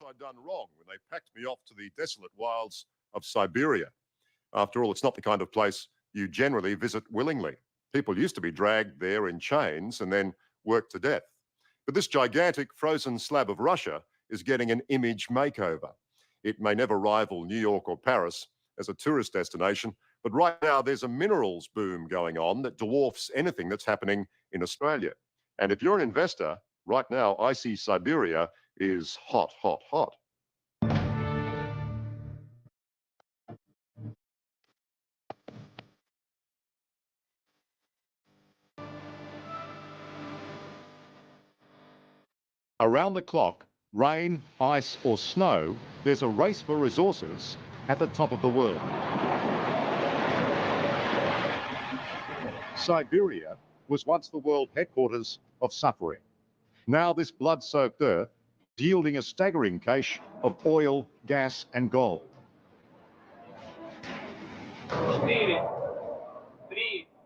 I done wrong when they packed me off to the desolate wilds of Siberia? After all, it's not the kind of place you generally visit willingly. People used to be dragged there in chains and then worked to death. But this gigantic frozen slab of Russia is getting an image makeover. It may never rival New York or Paris as a tourist destination, but right now there's a minerals boom going on that dwarfs anything that's happening in Australia. And if you're an investor, right now I see Siberia is hot, hot, hot. Around the clock, rain, ice or snow, there's a race for resources at the top of the world. Siberia was once the world headquarters of suffering. Now this blood-soaked earth is yielding a staggering cache of oil, gas and gold.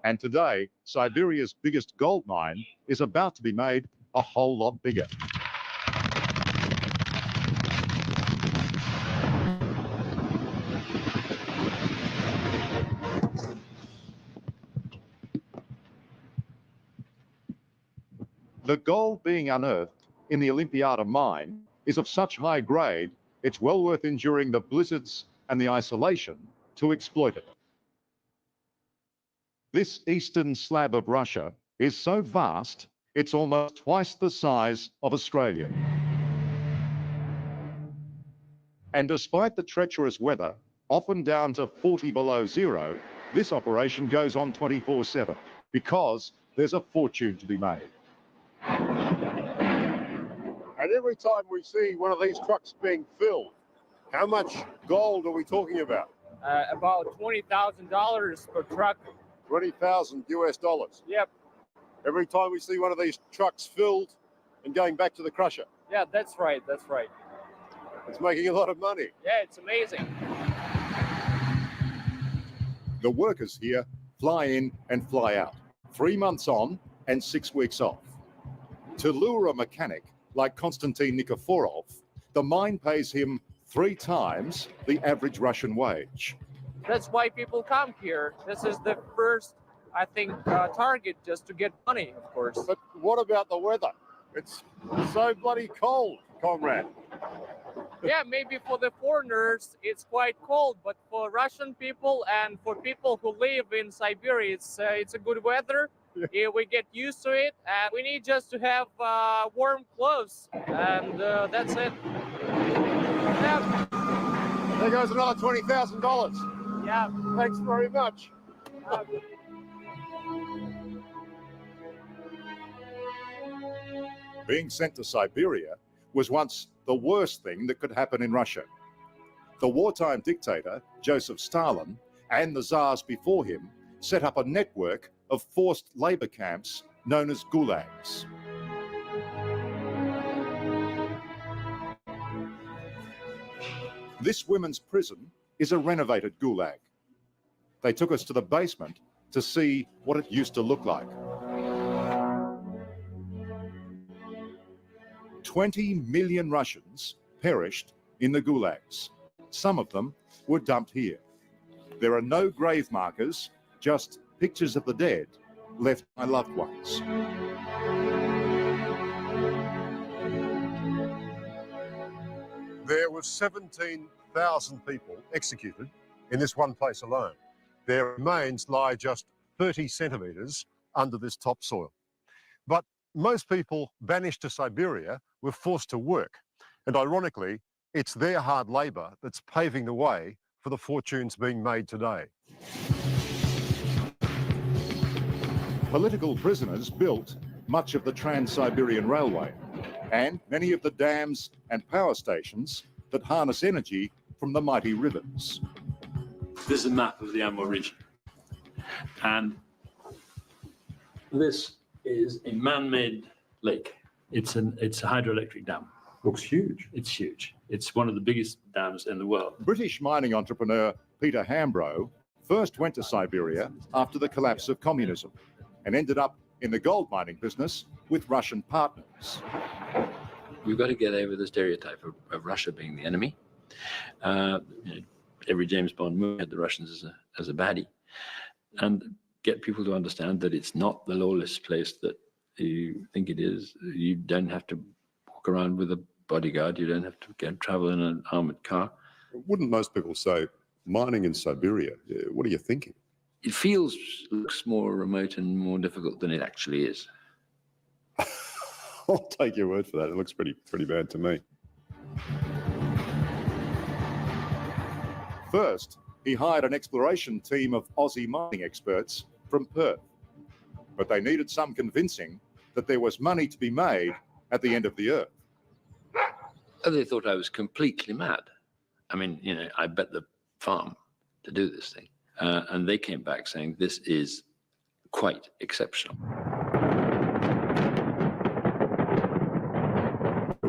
And today, Siberia's biggest gold mine is about to be made a whole lot bigger. The gold being unearthed in the Olympiada mine is of such high grade, it's well worth enduring the blizzards and the isolation to exploit it. This eastern slab of Russia is so vast, it's almost twice the size of Australia. And despite the treacherous weather, often down to 40 below zero, this operation goes on 24/7 because there's a fortune to be made. And every time we see one of these trucks being filled, how much gold are we talking about? About $20,000 per truck. 20,000 US dollars. Yep. Every time we see one of these trucks filled and going back to the crusher. Yeah, that's right. That's right. It's making a lot of money. Yeah, it's amazing. The workers here fly in and fly out, 3 months on and 6 weeks off. To lure a mechanic like Konstantin Nikiforov, the mine pays him 3 times the average Russian wage. That's why people come here. This is the first, I think, target just to get money, of course. But what about the weather? It's so bloody cold, comrade. Yeah, maybe for the foreigners it's quite cold, but for Russian people and for people who live in Siberia, it's a good weather. Yeah, we get used to it, and we need just to have warm clothes, and that's it. Yeah. There goes another $20,000. Yeah. Thanks very much. Being sent to Siberia was once the worst thing that could happen in Russia. The wartime dictator, Joseph Stalin, and the Tsars before him set up a network of forced labor camps known as gulags. This women's prison is a renovated gulag. They took us to the basement to see what it used to look like. 20 million Russians perished in the gulags. Some of them were dumped here. There are no grave markers, just pictures of the dead left by loved ones. There were 17,000 people executed in this one place alone. Their remains lie just 30 centimetres under this topsoil. But most people banished to Siberia were forced to work. And ironically, it's their hard labour that's paving the way for the fortunes being made today. Political prisoners built much of the Trans-Siberian Railway and many of the dams and power stations that harness energy from the mighty rivers. This is a map of the Amur region. And this is a man-made lake. It's a hydroelectric dam. Looks huge. It's huge. It's one of the biggest dams in the world. British mining entrepreneur Peter Hambro first went to Siberia after the collapse of communism and ended up in the gold mining business with Russian partners. we've got to get over the stereotype of Russia being the enemy. Every James Bond movie had the Russians as a baddie, and get people to understand that it's not the lawless place that you think it is. You don't have to walk around with a bodyguard. You don't have to travel in an armored car. Wouldn't most people say mining in Siberia? What are you thinking? It looks more remote and more difficult than it actually is. I'll take your word for that. It looks pretty bad to me. First, he hired an exploration team of Aussie mining experts from Perth. But they needed some convincing that there was money to be made at the end of the earth. They thought I was completely mad. I mean, I bet the farm to do this thing. And they came back saying, this is quite exceptional.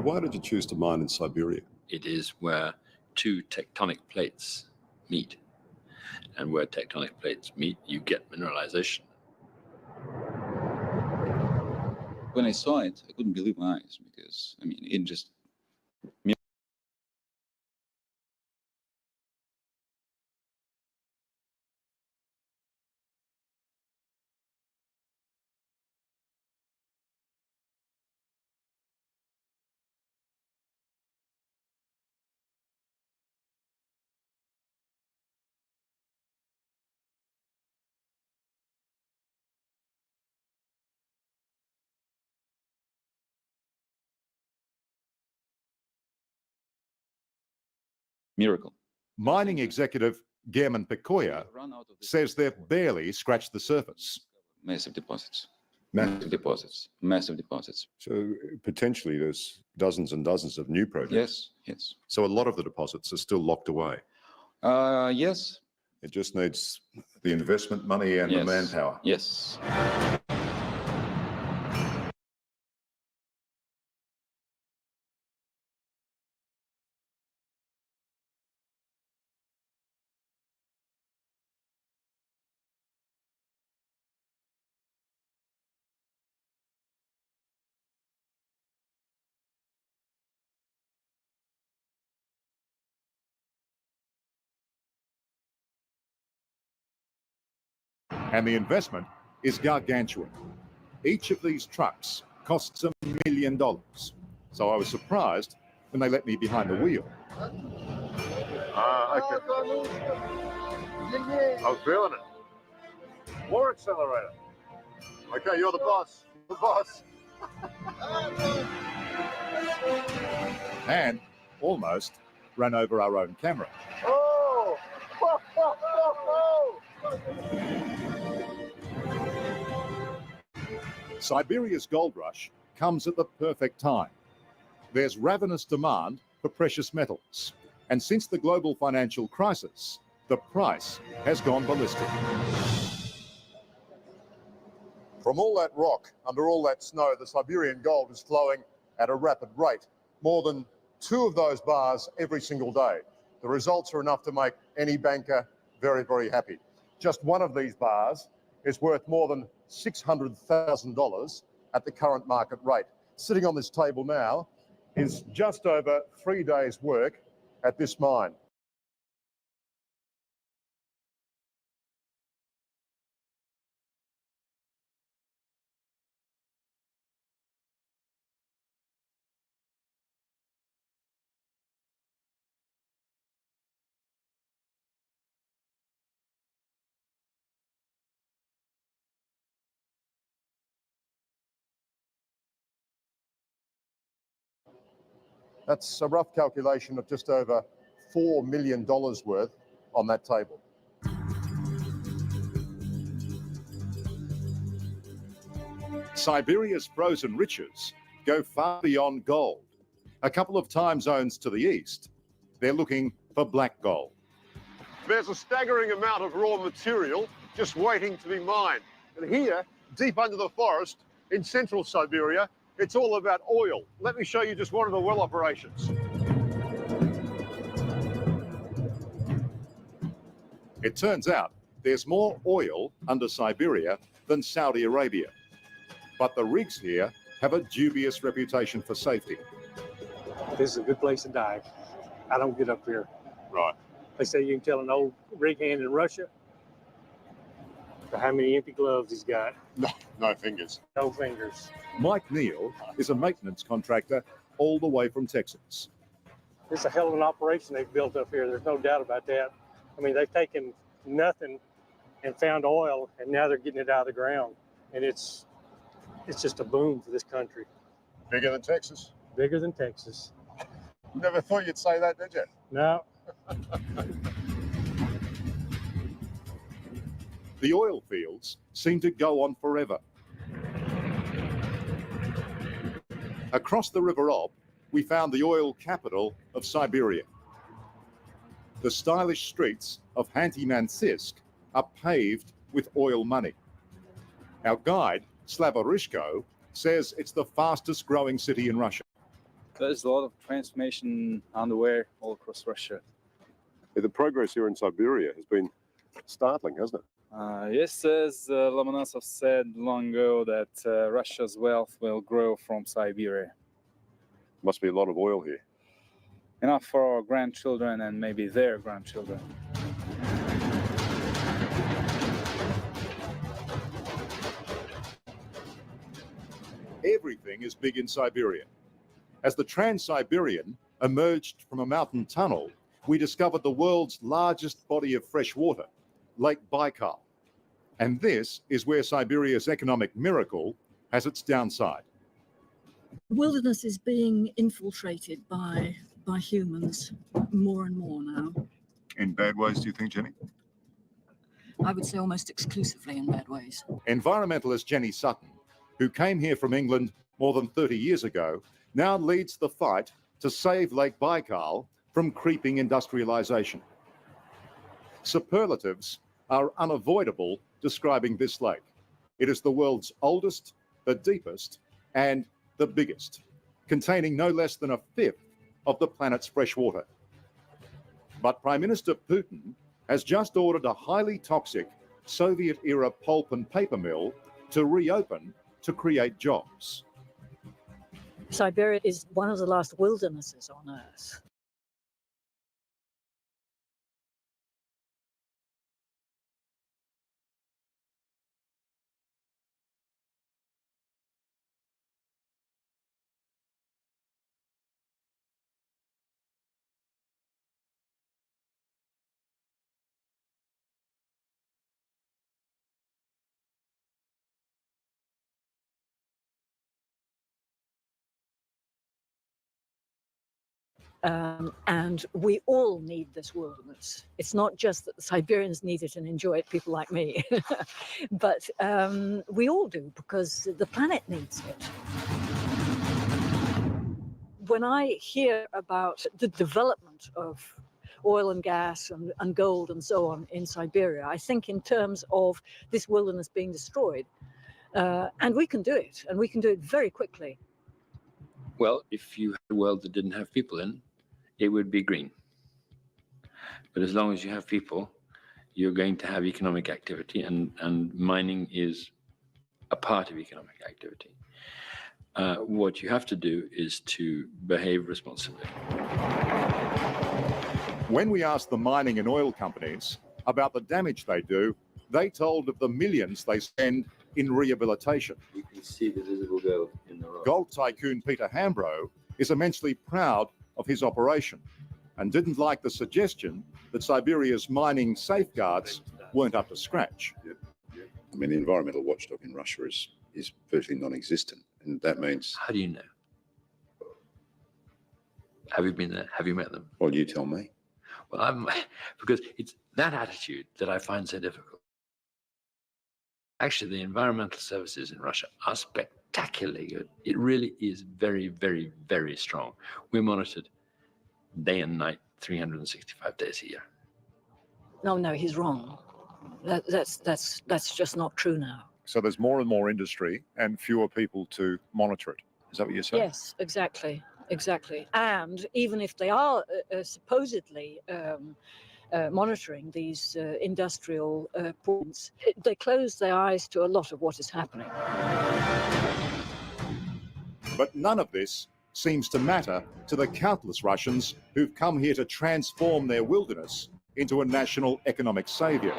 Why did you choose to mine in Siberia? It is where two tectonic plates meet. And where tectonic plates meet, you get mineralization. When I saw it, I couldn't believe my eyes because, it just... Miracle. Mining executive German Pecoya says they've barely scratched the surface. Massive deposits. Massive deposits. Massive deposits. So potentially there's dozens and dozens of new projects. Yes, yes. So a lot of the deposits are still locked away. Yes. It just needs the investment money and the Yes. manpower. Yes. And the investment is gargantuan. Each of these trucks costs $1 million. So I was surprised when they let me behind the wheel. Okay. I was feeling it. More accelerator. Okay, you're the boss. The boss. And almost ran over our own camera. Oh! Siberia's gold rush comes at the perfect time. There's ravenous demand for precious metals. And since the global financial crisis, the price has gone ballistic. From all that rock, under all that snow, the Siberian gold is flowing at a rapid rate. More than 2 of those bars every single day. The results are enough to make any banker very, very happy. Just one of these bars is worth more than $600,000 at the current market rate. Sitting on this table now is just over 3 days' work at this mine. That's a rough calculation of just over $4 million worth on that table. Siberia's frozen riches go far beyond gold. A couple of time zones to the east, they're looking for black gold. There's a staggering amount of raw material just waiting to be mined. And here, deep under the forest in central Siberia, it's all about oil. Let me show you just one of the well operations. It turns out there's more oil under Siberia than Saudi Arabia. But the rigs here have a dubious reputation for safety. This is a good place to die. I don't get up here. Right. They say you can tell an old rig hand in Russia by how many empty gloves he's got. No fingers. No fingers. Mike Neal is a maintenance contractor all the way from Texas. It's a hell of an operation they've built up here. There's no doubt about that. I mean, they've taken nothing and found oil, and now they're getting it out of the ground. And it's just a boom for this country. Bigger than Texas. Bigger than Texas. Never thought you'd say that, did you? No. The oil fields seem to go on forever. Across the River Ob, we found the oil capital of Siberia. The stylish streets of Khanty-Mansiysk are paved with oil money. Our guide, Slava Rishko, says it's the fastest growing city in Russia. There's a lot of transformation underway all across Russia. Yeah, the progress here in Siberia has been startling, hasn't it? Yes, as Lomonosov said long ago, that Russia's wealth will grow from Siberia. Must be a lot of oil here. Enough for our grandchildren and maybe their grandchildren. Everything is big in Siberia. As the Trans-Siberian emerged from a mountain tunnel, we discovered the world's largest body of fresh water, Lake Baikal. And this is where Siberia's economic miracle has its downside. Wilderness is being infiltrated by humans more and more now. In bad ways, do you think, Jenny? I would say almost exclusively in bad ways. Environmentalist Jenny Sutton, who came here from England more than 30 years ago, now leads the fight to save Lake Baikal from creeping industrialization. Superlatives are unavoidable describing this lake. It is the world's oldest, the deepest, and the biggest, containing no less than a fifth of the planet's fresh water. But Prime Minister Putin has just ordered a highly toxic Soviet-era pulp and paper mill to reopen to create jobs. Siberia is one of the last wildernesses on Earth. And we all need this wilderness. It's not just that the Siberians need it and enjoy it, people like me, but we all do, because the planet needs it. When I hear about the development of oil and gas and gold and so on in Siberia, I think in terms of this wilderness being destroyed. And we can do it, and we can do it very quickly. Well, if you had a world that didn't have people in, it would be green. But as long as you have people, you're going to have economic activity, and mining is a part of economic activity. What you have to do is to behave responsibly. When we asked the mining and oil companies about the damage they do, they told of the millions they spend in rehabilitation. You can see the visible gold in the rock. Gold tycoon Peter Hambro is immensely proud of his operation and didn't like the suggestion that Siberia's mining safeguards weren't up to scratch. I mean, the environmental watchdog in Russia is virtually non-existent, and that means, How do you know? Have you been there? Have you met them? well, you tell me. Well, because it's that attitude that I find so difficult. Actually, the environmental services in Russia are spectacularly good. It really is very, very, very strong. We're monitored day and night, 365 days a year. No, he's wrong. That's just not true now. So there's more and more industry and fewer people to monitor it. Is that what you're saying? Yes, exactly. And even if they are supposedly monitoring these industrial points, they close their eyes to a lot of what is happening. But none of this seems to matter to the countless Russians who've come here to transform their wilderness into a national economic saviour.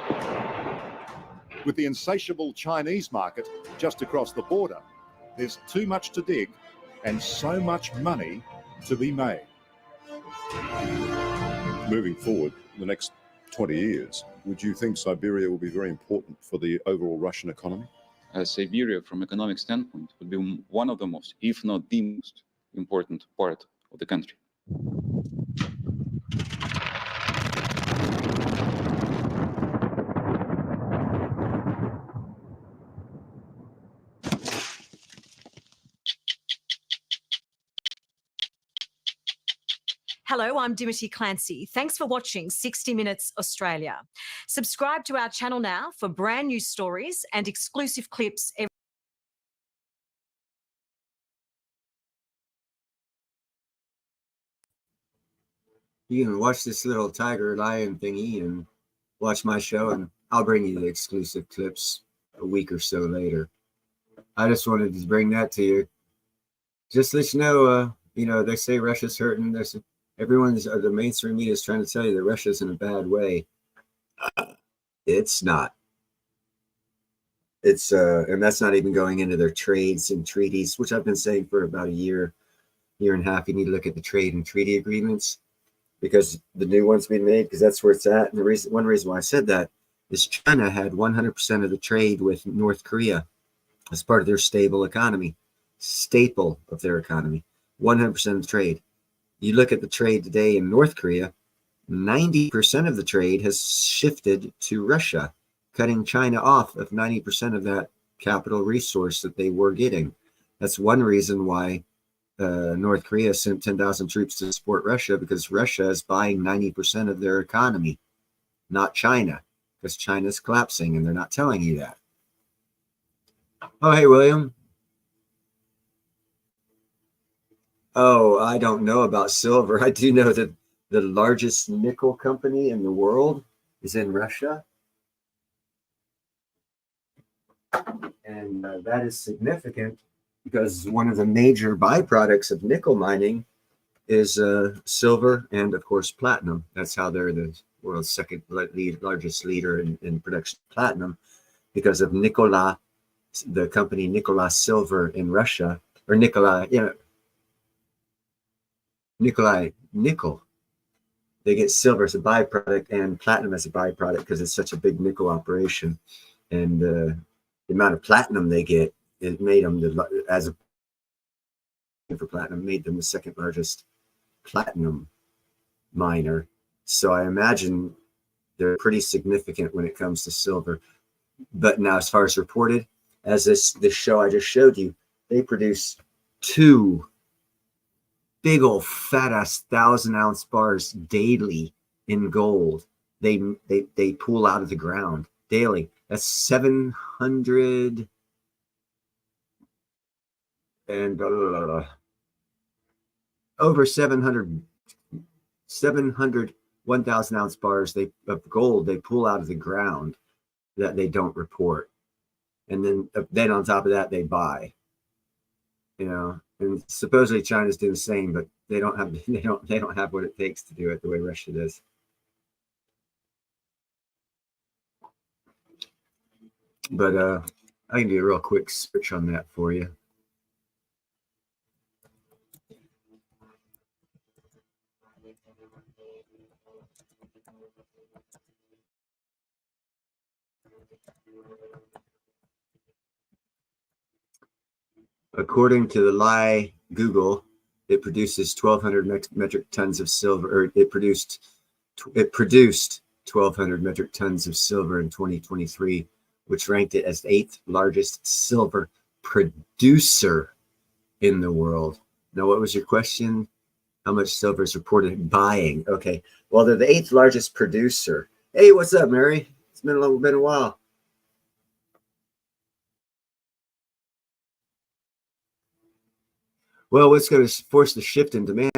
With the insatiable Chinese market just across the border, there's too much to dig and so much money to be made. Moving forward, the next 20 years, would you think Siberia will be very important for the overall Russian economy? Siberia, from economic standpoint, would be one of the most, if not the most important part of the country. Hello, I'm Dimity Clancy. Thanks for watching 60 Minutes Australia. Subscribe to our channel now for brand new stories and exclusive clips every You can watch this little tiger lion thingy and watch my show, and I'll bring you the exclusive clips a week or so later. I just wanted to bring that to you. Just let you know, they say Russia's hurting. The mainstream media is trying to tell you that Russia's in a bad way. It's not. And that's not even going into their trades and treaties, which I've been saying for about a year and a half. You need to look at the trade and treaty agreements, because the new ones being made, because that's where it's at. And one reason why I said that is China had 100% of the trade with North Korea as part of their staple of their economy, 100% of the trade. You look at the trade today in North Korea, 90% of the trade has shifted to Russia, cutting China off of 90% of that capital resource that they were getting. That's one reason why North Korea sent 10,000 troops to support Russia, because Russia is buying 90% of their economy, not China, because China's collapsing and they're not telling you that. Oh, hey, William. Oh, I don't know about silver. I do know that the largest nickel company in the world is in Russia. And that is significant, because one of the major byproducts of nickel mining is silver and, of course, platinum. That's how they're the world's second largest leader in production of platinum, because of Nikola, the company Nikola Silver in Russia, or Nikolai Nickel. They get silver as a byproduct and platinum as a byproduct, because it's such a big nickel operation. And the amount of platinum they get, it made them made them the second largest platinum miner. So I imagine they're pretty significant when it comes to silver. But now, as far as reported, as this show I just showed you, they produce 2 big old fat ass 1,000-ounce bars daily in gold. They pull out of the ground daily. That's 700 and over 700 1,000-ounce bars of gold they pull out of the ground that they don't report, and then on top of that they buy. And supposedly China's doing the same, but they don't have what it takes to do it the way Russia does. But I can do a real quick search on that for you. According to the lie Google, it produces 1,200 metric tons of silver, or it produced 1,200 metric tons of silver in 2023, which ranked it as the 8th largest silver producer in the world. Now, what was your question? How much silver is reported buying? Okay, well, they're the 8th largest producer. Hey, what's up, Mary? It's been a while. Well, what's going to force the shift in demand,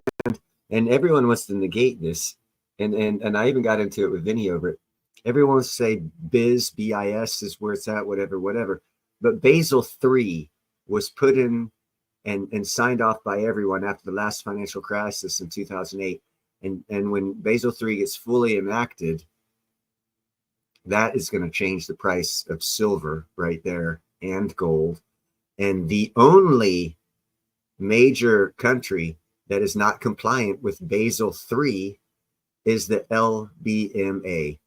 and everyone wants to negate this, and I even got into it with Vinny over it. Everyone wants to say BIS is where it's at, whatever. But Basel III was put in and signed off by everyone after the last financial crisis in 2008. And when Basel III gets fully enacted, that is going to change the price of silver right there and gold. And the only major country that is not compliant with Basel III is the LBMA,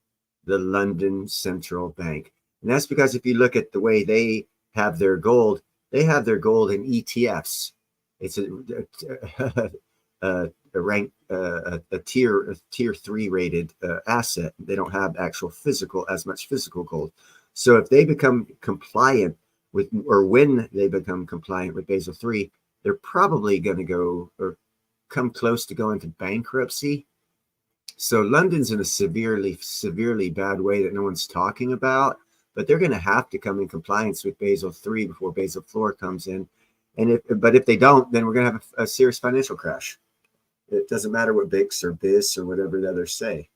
the London Central Bank. And that's because if you look at the way they have their gold in ETFs. It's a tier 3 rated asset. They don't have as much physical gold. So if they become compliant with, or when they become compliant with Basel III, they're probably going to go or come close to going to bankruptcy. So London's in a severely bad way that no one's talking about, but they're going to have to come in compliance with Basel III before Basel IV comes in. But if they don't, then we're going to have a serious financial crash. It doesn't matter what BICS or BIS or whatever the others say,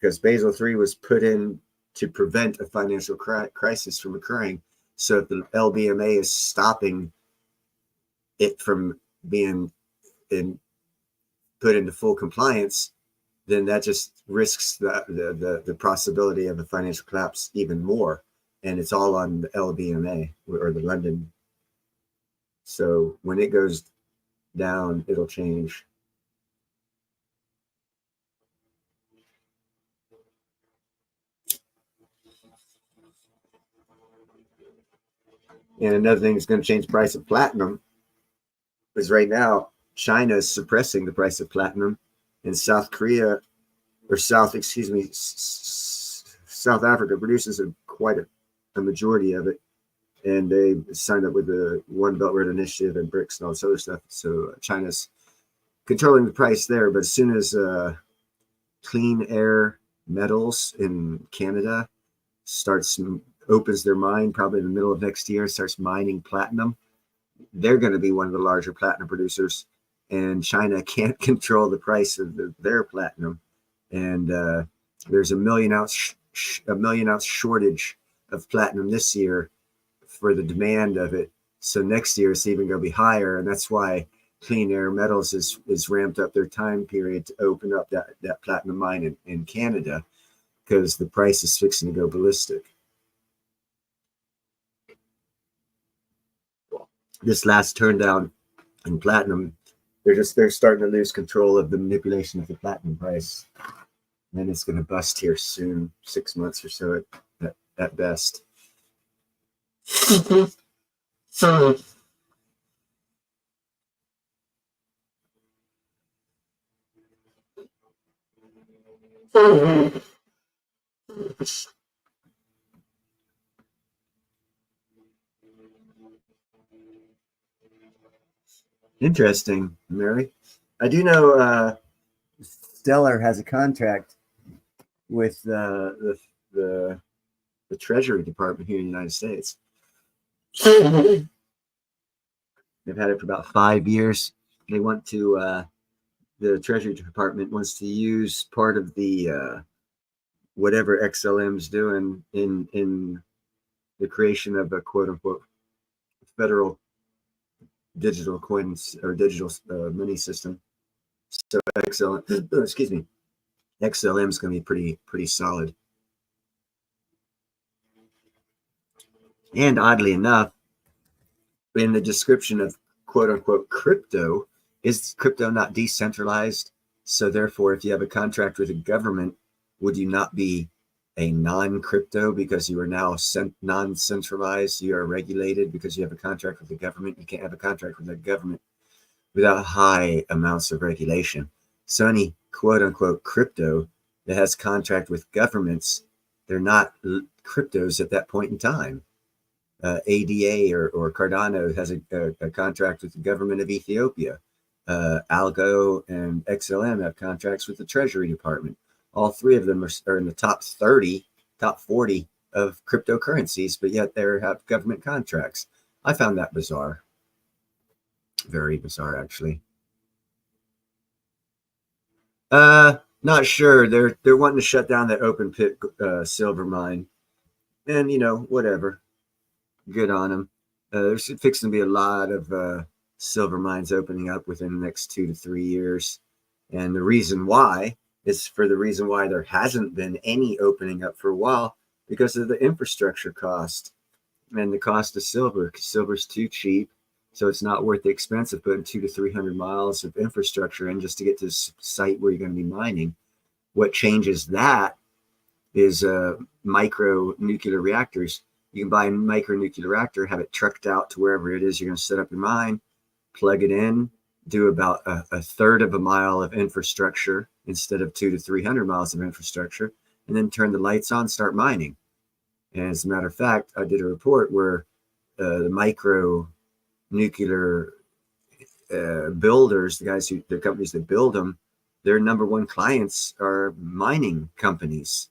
because Basel III was put in to prevent a financial crisis from occurring. So if the LBMA is stopping it from being put into full compliance, then that just risks the possibility of a financial collapse even more. And it's all on the LBMA or the London. So when it goes down, it'll change. And another thing that's going to change the price of platinum is right now, China is suppressing the price of platinum, and South Africa produces quite a majority of it. And they signed up with the One Belt Road Initiative and BRICS and all this other stuff. So China's controlling the price there. But as soon as Clean Air Metals in Canada opens their mine, probably in the middle of next year, starts mining platinum, they're going to be one of the larger platinum producers. And China can't control the price of their platinum. And there's a million ounce shortage of platinum this year for the demand of it. So next year it's even going to be higher. And that's why Clean Air Metals is ramped up their time period to open up that platinum mine in Canada, because the price is fixing to go ballistic. This last turn down in platinum, they're starting to lose control of the manipulation of the platinum price. And it's going to bust here soon, 6 months or so at best. Interesting, Mary. I do know Stellar has a contract with the Treasury Department here in the United States. They've had it for about 5 years. They want to, the Treasury Department wants to use part of the whatever XLM's doing in the creation of a quote unquote federal digital coins or digital money system. So XLM is going to be pretty solid. And oddly enough, in the description of quote unquote crypto, is crypto not decentralized? So therefore, if you have a contract with a government, would you not be a non-crypto because you are now non-centralized? You are regulated because you have a contract with the government. You can't have a contract with the government without high amounts of regulation. So any quote unquote crypto that has contract with governments, they're not cryptos at that point in time. ADA or Cardano has a contract with the government of Ethiopia. Algo and XLM have contracts with the Treasury Department. All three of them are in the top 40 of cryptocurrencies, but yet they have government contracts. I found that bizarre. Very bizarre, actually. Not sure. They're wanting to shut down that open pit silver mine, and whatever. Good on them. There's fixing to be a lot of silver mines opening up within the next 2 to 3 years. And the reason why is for the reason why there hasn't been any opening up for a while, because of the infrastructure cost and the cost of silver. Silver's too cheap, so it's not worth the expense of putting 200 to 300 miles of infrastructure in just to get to this site where you're going to be mining. What changes that is micro nuclear reactors. You can buy a micro nuclear reactor, have it trucked out to wherever it is you're going to set up your mine, plug it in, do about a third of a mile of infrastructure instead of 200 to 300 miles of infrastructure, and then turn the lights on, start mining. And as a matter of fact, I did a report where the micro nuclear builders, the companies that build them, their number one clients are mining companies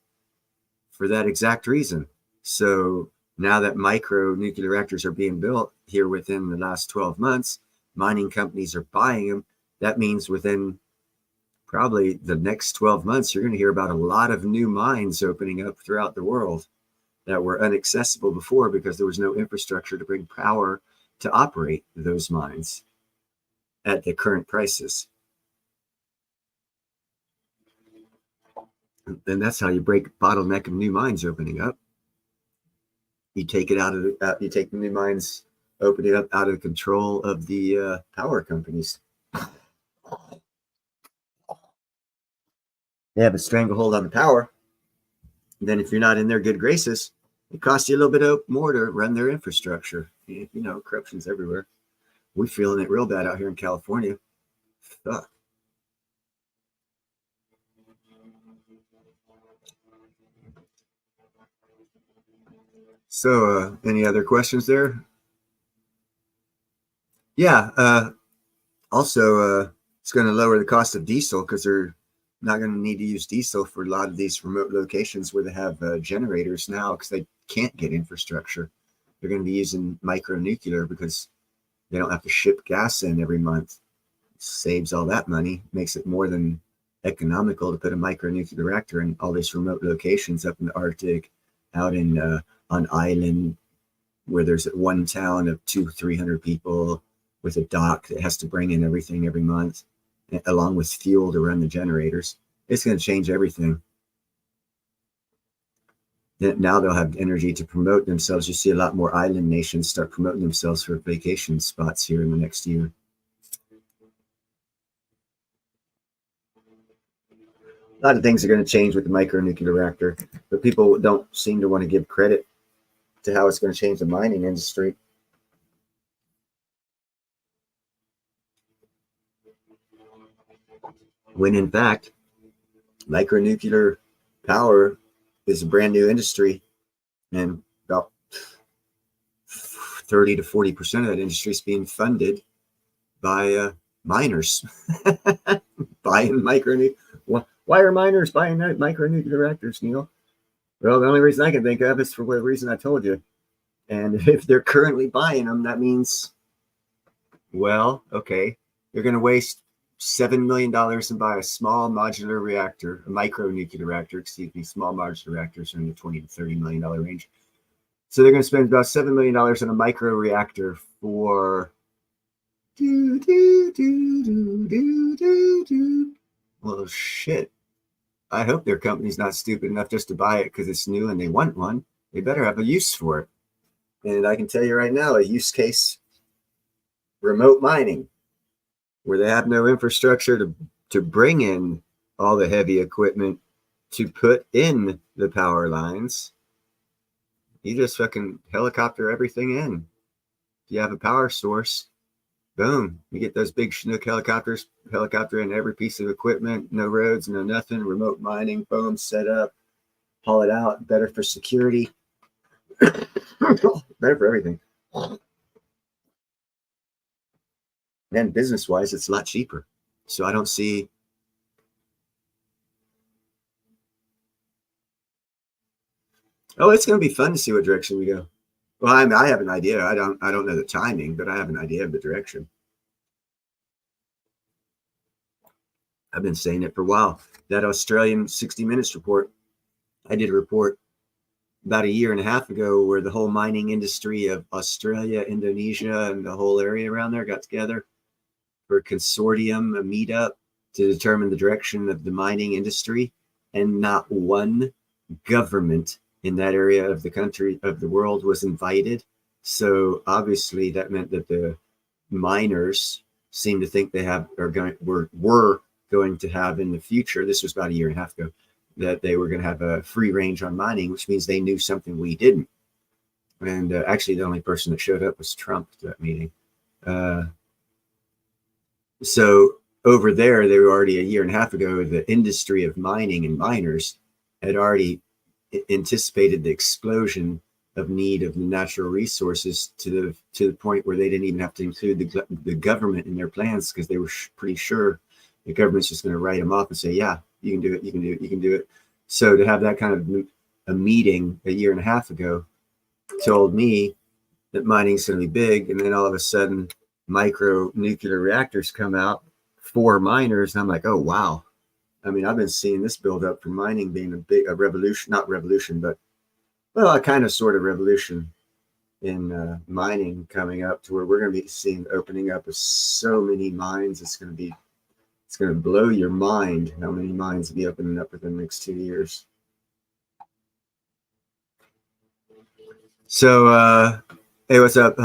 for that exact reason. So now that micro nuclear reactors are being built here within the last 12 months, mining companies are buying them. That means within probably the next 12 months, you're going to hear about a lot of new mines opening up throughout the world that were inaccessible before because there was no infrastructure to bring power to operate those mines at the current prices. And that's how you break bottleneck of new mines opening up. You take it out of you take the new mines, open it up out of the control of the power companies. They have a stranglehold on the power. And then if you're not in their good graces, it costs you a little bit more to run their infrastructure. You know, corruption's everywhere. We're feeling it real bad out here in California. Fuck. So, any other questions there? Yeah. Also, it's going to lower the cost of diesel because they're not going to need to use diesel for a lot of these remote locations where they have generators now because they can't get infrastructure. They're going to be using micronuclear because they don't have to ship gas in every month. It saves all that money, makes it more than economical to put a micronuclear reactor in all these remote locations up in the Arctic, out in on island where there's one town of 200-300 people with a dock that has to bring in everything every month, along with fuel to run the generators. It's going to change everything. Now they'll have energy to promote themselves. You see a lot more island nations start promoting themselves for vacation spots here in the next year. A lot of things are going to change with the micronuclear reactor, but people don't seem to want to give credit to how it's going to change the mining industry. When in fact, micronuclear power is a brand new industry, and about 30 to 40% of that industry is being funded by miners buying micronuclear. Why are miners buying micronuclear reactors, Neil? Well, the only reason I can think of is for the reason I told you. And if they're currently buying them, that means, well, okay, you're going to waste $7 million and buy a small modular reactor, a micronuclear reactor, excuse me, small modular reactors are in the $20 to $30 million range. So they're going to spend about $7 million on a micro reactor for well, shit. I hope their company's not stupid enough just to buy it because it's new and they want one. They better have a use for it. And I can tell you right now, a use case, remote mining, where they have no infrastructure to bring in all the heavy equipment to put in the power lines. You just fucking helicopter everything in. If you have a power source, boom, you get those big Chinook helicopters, helicopter in every piece of equipment, no roads, no nothing, remote mining, boom, set up, haul it out, better for security, better for everything. And business-wise, it's a lot cheaper. So I don't see. Oh, it's going to be fun to see what direction we go. Well, I have an idea. I don't know the timing, but I have an idea of the direction. I've been saying it for a while. That Australian 60 Minutes report, I did a report about a year and a half ago, where the whole mining industry of Australia, Indonesia, and the whole area around there got together for a consortium, a meetup to determine the direction of the mining industry. And not one government in that area of the country, of the world, was invited. So obviously that meant that the miners seem to think they were going to have in the future, this was about a year and a half ago, that they were going to have a free range on mining, which means they knew something we didn't. And actually the only person that showed up was Trump at that meeting. So over there, they were already a year and a half ago, the industry of mining and miners had already anticipated the explosion of need of the natural resources to the point where they didn't even have to include the government in their plans, because they were pretty sure the government's just going to write them off and say, yeah, you can do it, you can do it, you can do it. So to have that kind of a meeting a year and a half ago told me that mining's going to be big, and then all of a sudden micro nuclear reactors come out for miners, and I'm like, oh wow. I mean, I've been seeing this build up for mining being a revolution, not revolution, but well, a kind of sort of revolution in mining coming up, to where we're going to be seeing opening up of so many mines. It's going to blow your mind how many mines will be opening up within the next 2 years. So, hey, what's up?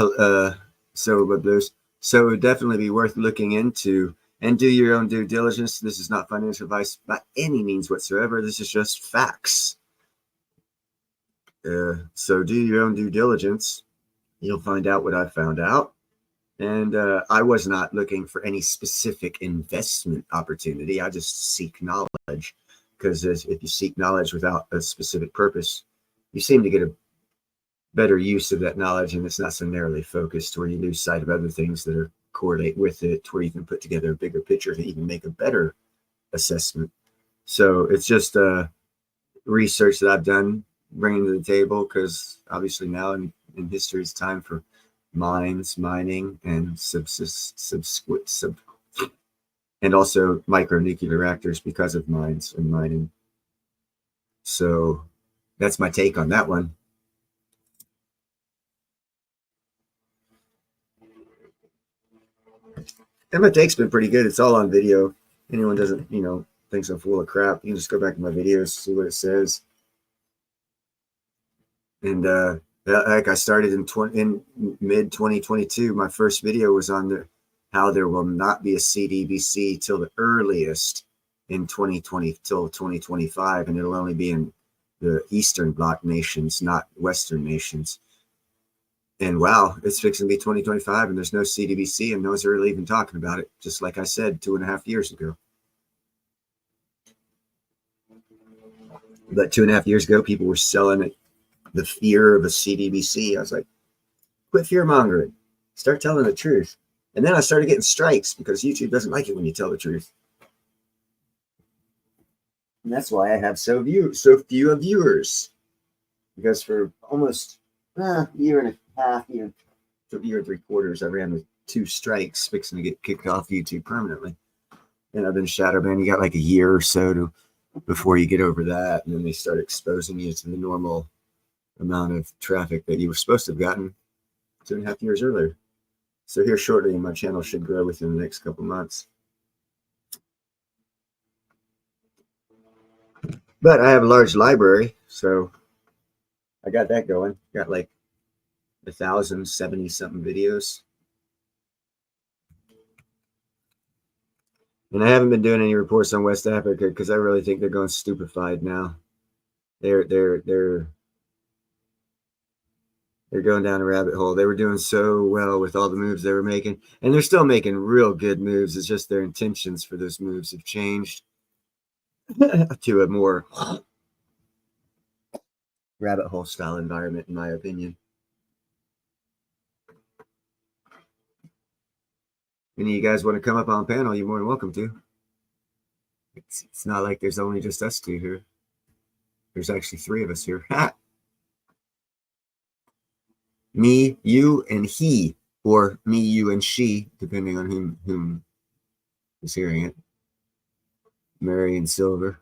So, Blues. So it would definitely be worth looking into, and do your own due diligence. This is not financial advice by any means whatsoever. This is just facts. So do your own due diligence. You'll find out what I found out. And I was not looking for any specific investment opportunity. I just seek knowledge, because if you seek knowledge without a specific purpose, you seem to get a better use of that knowledge, and it's not so narrowly focused, where you lose sight of other things that are correlate with it, where you can put together a bigger picture to even make a better assessment. So it's just research that I've done, bringing to the table, because obviously now in history it's time for mines, mining, and and also micronuclear reactors because of mines and mining. So that's my take on that one. And my take's been pretty good. It's all on video. Anyone doesn't, thinks I'm full of crap, you can just go back to my videos, see what it says. And like I started in mid 2022. My first video was on how there will not be a CDBC till the earliest in 2020 till 2025, and it'll only be in the Eastern Bloc nations, not Western nations. And wow, it's fixing to be 2025, and there's no CDBC, and no one's really even talking about it. Just like I said 2.5 years ago. But 2.5 years ago, people were selling it. The fear of a CDBC. I was like, quit fear mongering, start telling the truth. And then I started getting strikes because YouTube doesn't like it when you tell the truth. And that's why I have so few viewers. Because for almost a year and a half, year and 3/4, I ran with 2 strikes, fixing to get kicked off YouTube permanently. And I've been shadow banned. You got like a year or so before you get over that, and then they start exposing you to the normal amount of traffic that you were supposed to have gotten 2.5 years earlier. So here shortly, my channel should grow within the next couple months. But I have a large library, so I got that going. Got like 1,070 something videos. And I haven't been doing any reports on West Africa because I really think they're going stupefied now. They're going down a rabbit hole. They were doing so well with all the moves they were making, and they're still making real good moves. It's just their intentions for those moves have changed to a more rabbit hole style environment, in my opinion. Any of you guys want to come up on panel, you're more than welcome to. It's not like there's only just us 2 here. There's actually 3 of us here. Me, you, and he, or me, you, and she, depending on whom is hearing it. Mary and Silver.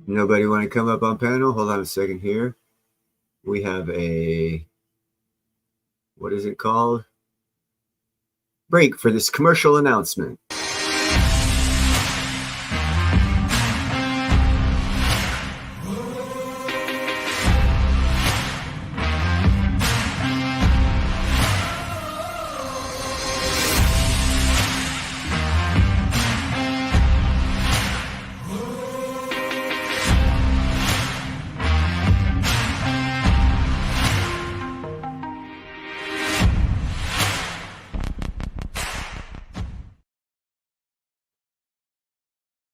Nobody want to come up on panel? Hold on a second here. We have a, what is it called? Break for this commercial announcement.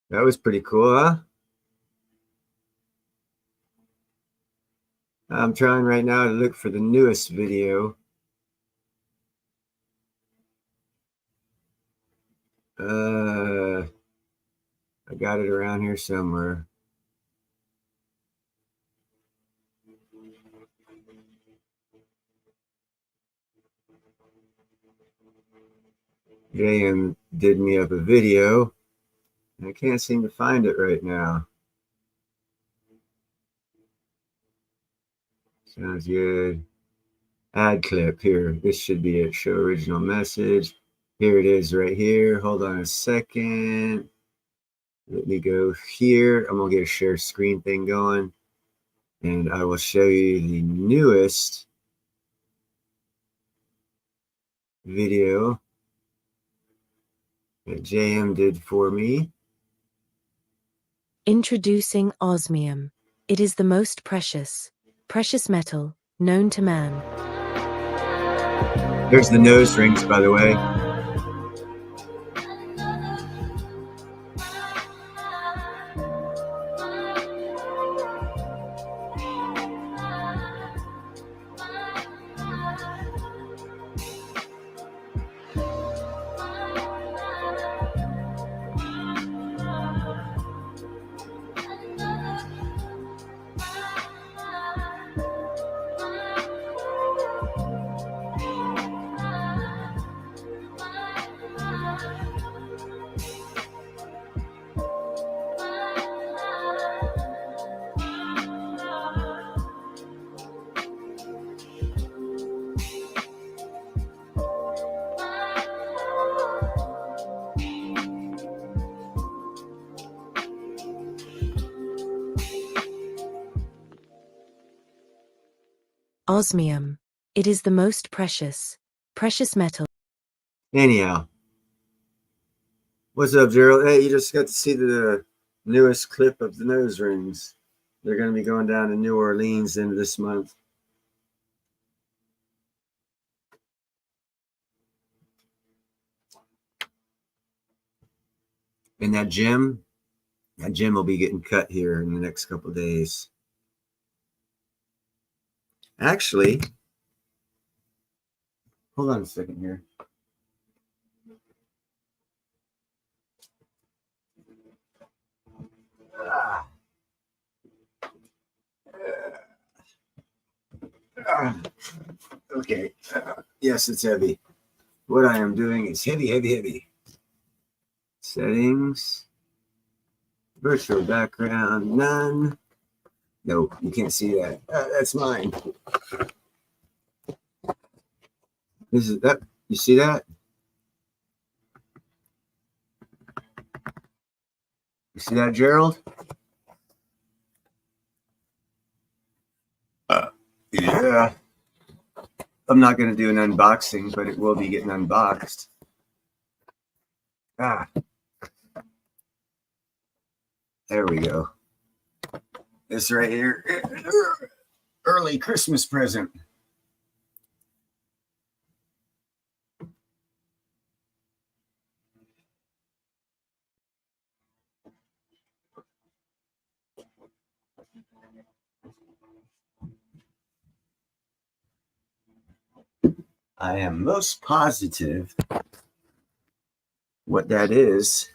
That was pretty cool, huh? I'm trying right now to look for the newest video. I got it around here somewhere. JM did me up a video. I can't seem to find it right now. Sounds good. Ad clip here. This should be it. Show original message. Here it is right here. Hold on a second. Let me go here. I'm going to get a share screen thing going. And I will show you the newest video that JM did for me. Introducing osmium. It is the most precious metal known to man. There's the nose rings, by the way. Osmium. It is the most precious metal. Anyhow. What's up, Gerald? Hey, you just got to see the newest clip of the nose rings. They're going to be going down to New Orleans into this month. And that gem will be getting cut here in the next couple of days. Actually, hold on a second here. Okay. Yes, it's heavy. What I am doing is heavy. Settings. Virtual background, none. No, you can't see that. That's mine. This is that. You see that? You see that, Gerald? Yeah. I'm not going to do an unboxing, but it will be getting unboxed. There we go. This right here, early Christmas present. I am most positive what that is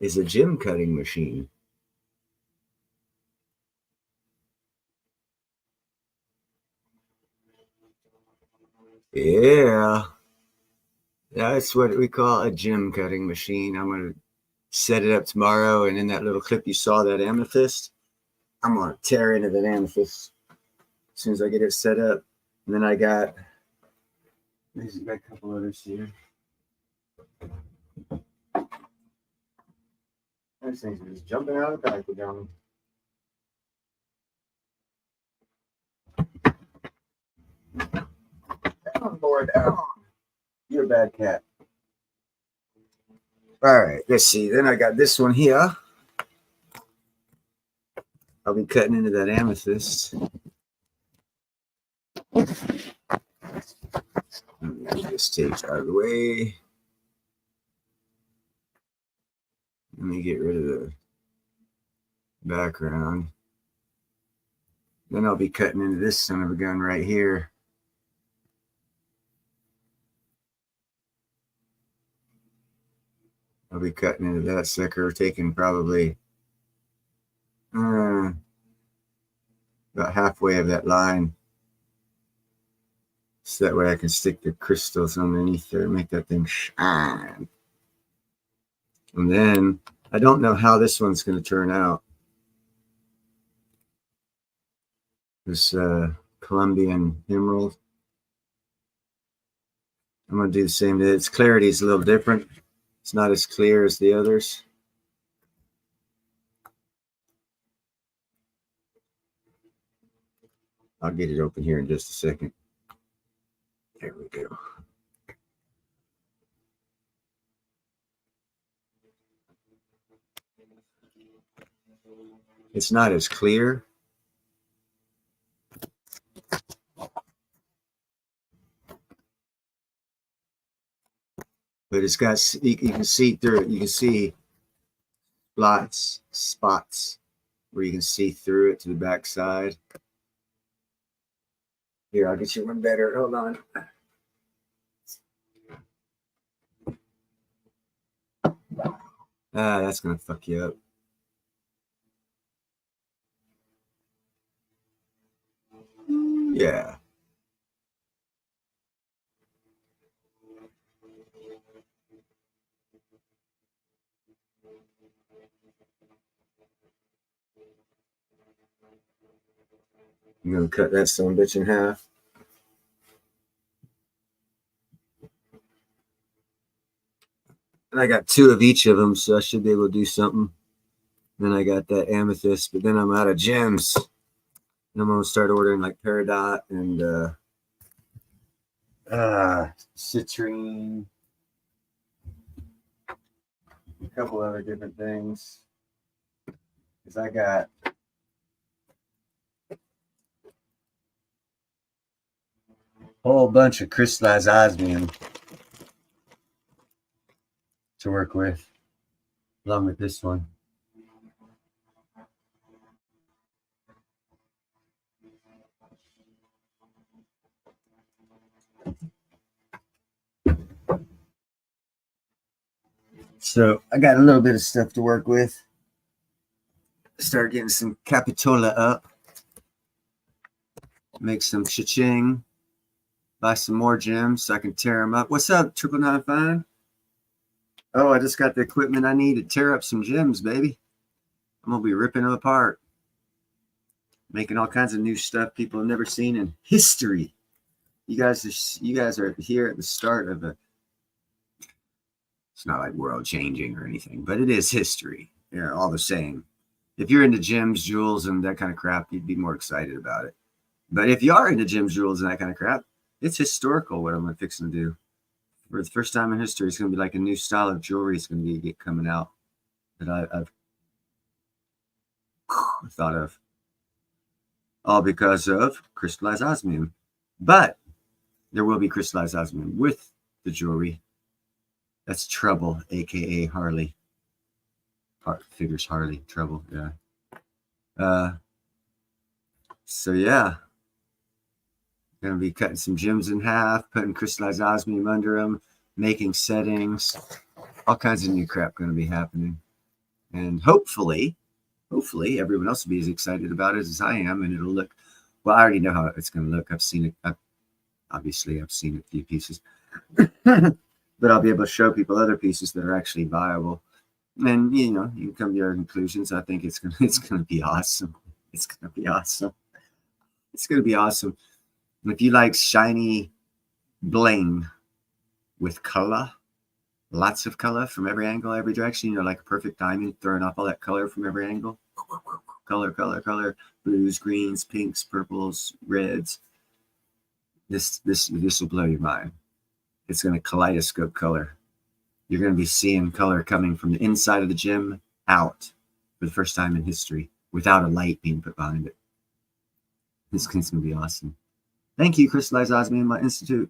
a gem cutting machine. Yeah, that's what we call a gem cutting machine. I'm going to set it up tomorrow. And in that little clip you saw, that amethyst, I'm going to tear into that amethyst as soon as I get it set up. And then I got a couple others here. Those things are just jumping out of the back down. Down, boy, down. You're a bad cat. All right, let's see. Then I got this one here. I'll be cutting into that amethyst. Get this tape out of the way. Let me get rid of the background. Then I'll be cutting into this son of a gun right here. I'll be cutting into that sucker, taking probably about halfway of that line. So that way I can stick the crystals underneath there and make that thing shine. And then I don't know how this one's going to turn out. This Colombian emerald. I'm going to do the same. Its clarity is a little different. It's not as clear as the others. I'll get it open here in just a second. There we go. It's not as clear. But it's got, you can see through it. You can see spots where you can see through it to the back side. Here, I'll get you one better. Hold on. That's going to fuck you up. Yeah. I'm going to cut that son of a bitch in half. And I got 2 of each of them, so I should be able to do something. Then I got that amethyst, but then I'm out of gems. And I'm going to start ordering like peridot and citrine. A couple other different things. Because I got a whole bunch of crystallized osmium to work with, along with this one. So I got a little bit of stuff to work with. Start getting some Capitola up. Make some cha-ching. Buy some more gems so I can tear them up. What's up, 999? Oh, I just got the equipment I need to tear up some gems, baby. I'm going to be ripping them apart. Making all kinds of new stuff people have never seen in history. You guys are here at the start of a, it's not like world changing or anything, but it is history. They're all the same. If you're into gems, jewels, and that kind of crap, you'd be more excited about it. But if you are into gems, jewels, and that kind of crap, it's historical what I'm fixing to do. For the first time in history, it's going to be like a new style of jewelry is going to be coming out that I've thought of. All because of crystallized osmium. But there will be crystallized osmium with the jewelry. That's Trouble, a.k.a. Harley. Figures Harley, Trouble, yeah. So, yeah. Going to be cutting some gems in half, putting crystallized osmium under them, making settings. All kinds of new crap going to be happening. And hopefully everyone else will be as excited about it as I am, and it'll look, well, I already know how it's going to look. I've seen it. Obviously, I've seen a few pieces. But I'll be able to show people other pieces that are actually viable. And you know, you can come to your conclusions. I think it's gonna be awesome. It's gonna be awesome. It's gonna be awesome. And if you like shiny bling with color, lots of color from every angle, every direction, you know, like a perfect diamond, throwing off all that color from every angle. Color, color, color, blues, greens, pinks, purples, reds. This will blow your mind. It's gonna kaleidoscope color. You're going to be seeing color coming from the inside of the gym out for the first time in history without a light being put behind it. This is going to be awesome. Thank you, Crystallized Osmium, my institute.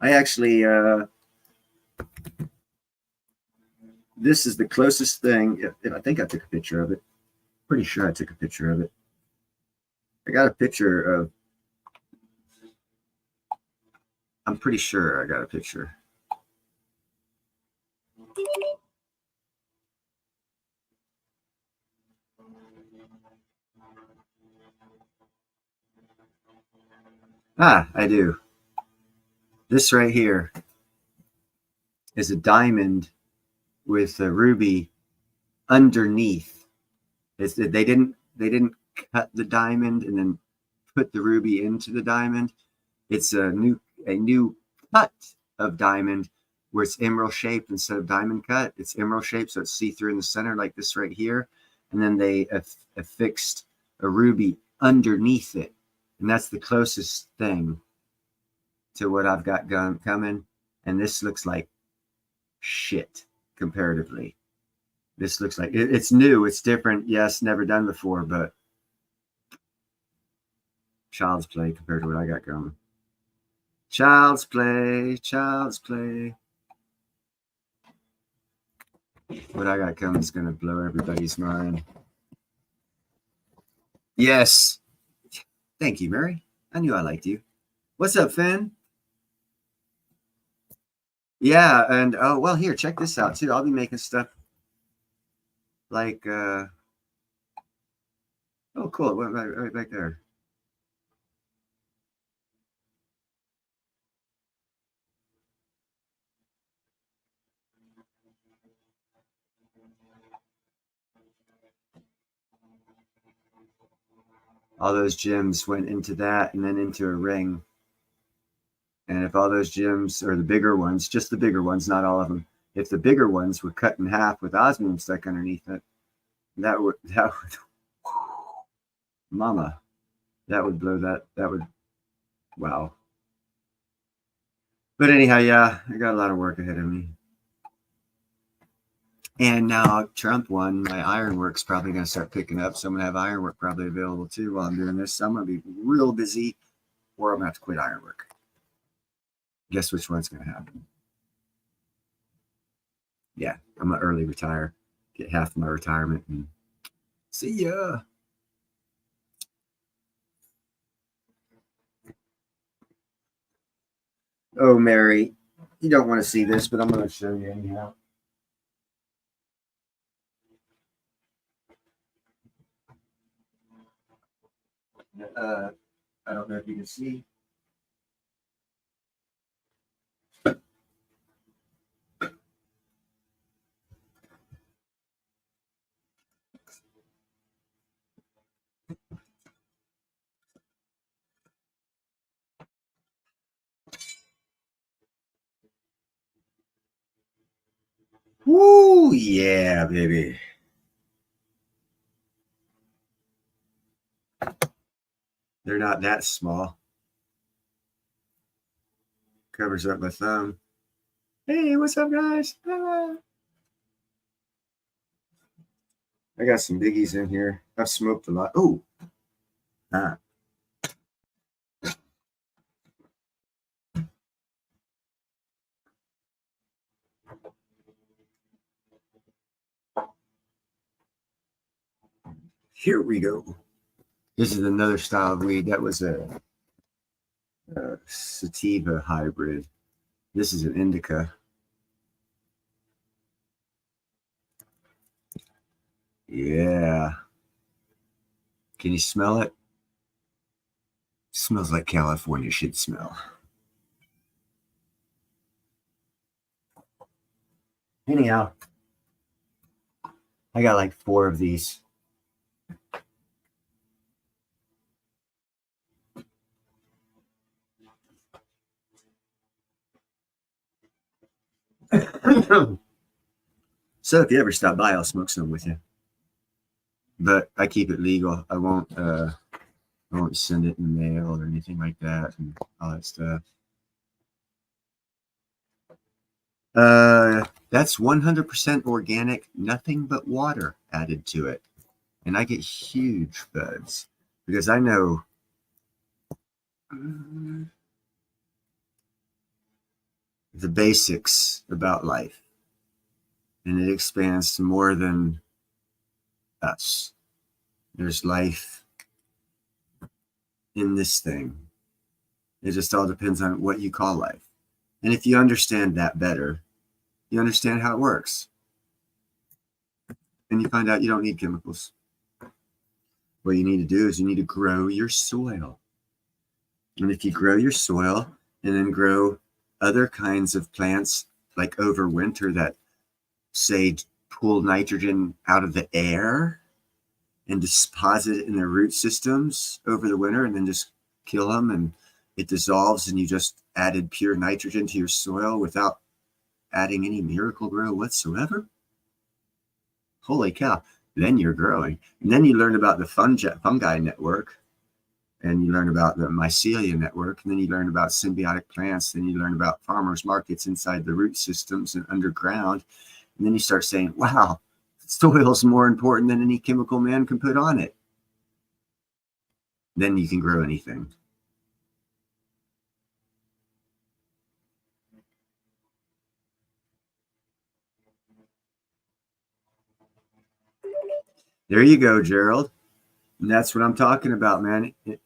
I actually, this is the closest thing. I think I took a picture of it. Pretty sure I took a picture of it. I got a picture of, I'm pretty sure I got a picture. Ah, I do. This right here is a diamond with a ruby underneath. They didn't cut the diamond and then put the ruby into the diamond. It's a new cut of diamond where it's emerald shaped instead of diamond cut. It's emerald shaped, so it's see-through in the center like this right here. And then they affixed a ruby underneath it. And that's the closest thing to what I've got coming. And this looks like shit comparatively. This looks like it's new, it's different. Yes, never done before, but child's play compared to what I got going. Child's play, child's play. What I got coming is going to blow everybody's mind. Yes. Thank you, Mary. I knew I liked you. What's up, Finn? Yeah, and oh, well, here, check this out, too. I'll be making stuff like, oh, cool. Right back there. All those gems went into that and then into a ring. And if all those gems, or the bigger ones, just the bigger ones, not all of them, if the bigger ones were cut in half with osmium stuck underneath it, that would mama, that would blow that would, wow. But anyhow, yeah, I got a lot of work ahead of me. And now Trump won, my ironwork's probably going to start picking up. So I'm going to have ironwork probably available too while I'm doing this. So I'm going to be real busy, or I'm going to have to quit ironwork. Guess which one's going to happen? Yeah, I'm going to early retire, get half of my retirement, and see ya. Oh, Mary, you don't want to see this, but I'm going to show you anyhow. I don't know if you can see. Woo, yeah, baby. They're not that small. Covers up my thumb. Hey, what's up, guys? Ah. I got some biggies in here. I've smoked a lot. Oh, ah. Here we go. This is another style of weed. That was a sativa hybrid. This is an indica. Yeah. Can you smell it? Smells like California should smell. Anyhow, I got like 4 of these. So if you ever stop by, I'll smoke some with you. But I keep it legal. I won't send it in the mail or anything like that and all that stuff. That's 100% organic, nothing but water added to it. And I get huge buds because I know the basics about life. And it expands to more than us. There's life in this thing. It just all depends on what you call life. And if you understand that better, you understand how it works. And you find out you don't need chemicals. What you need to do is you need to grow your soil. And if you grow your soil and then grow other kinds of plants, like over winter that say pull nitrogen out of the air and deposit it in their root systems over the winter and then just kill them and it dissolves and you just added pure nitrogen to your soil without adding any Miracle Grow whatsoever. Holy cow. Then you're growing. And then you learn about the fungi network and you learn about the mycelia network. And then you learn about symbiotic plants. Then you learn about farmers markets inside the root systems and underground. And then you start saying, wow, soil is more important than any chemical man can put on it. Then you can grow anything. There you go, Gerald. And that's what I'm talking about, man. Your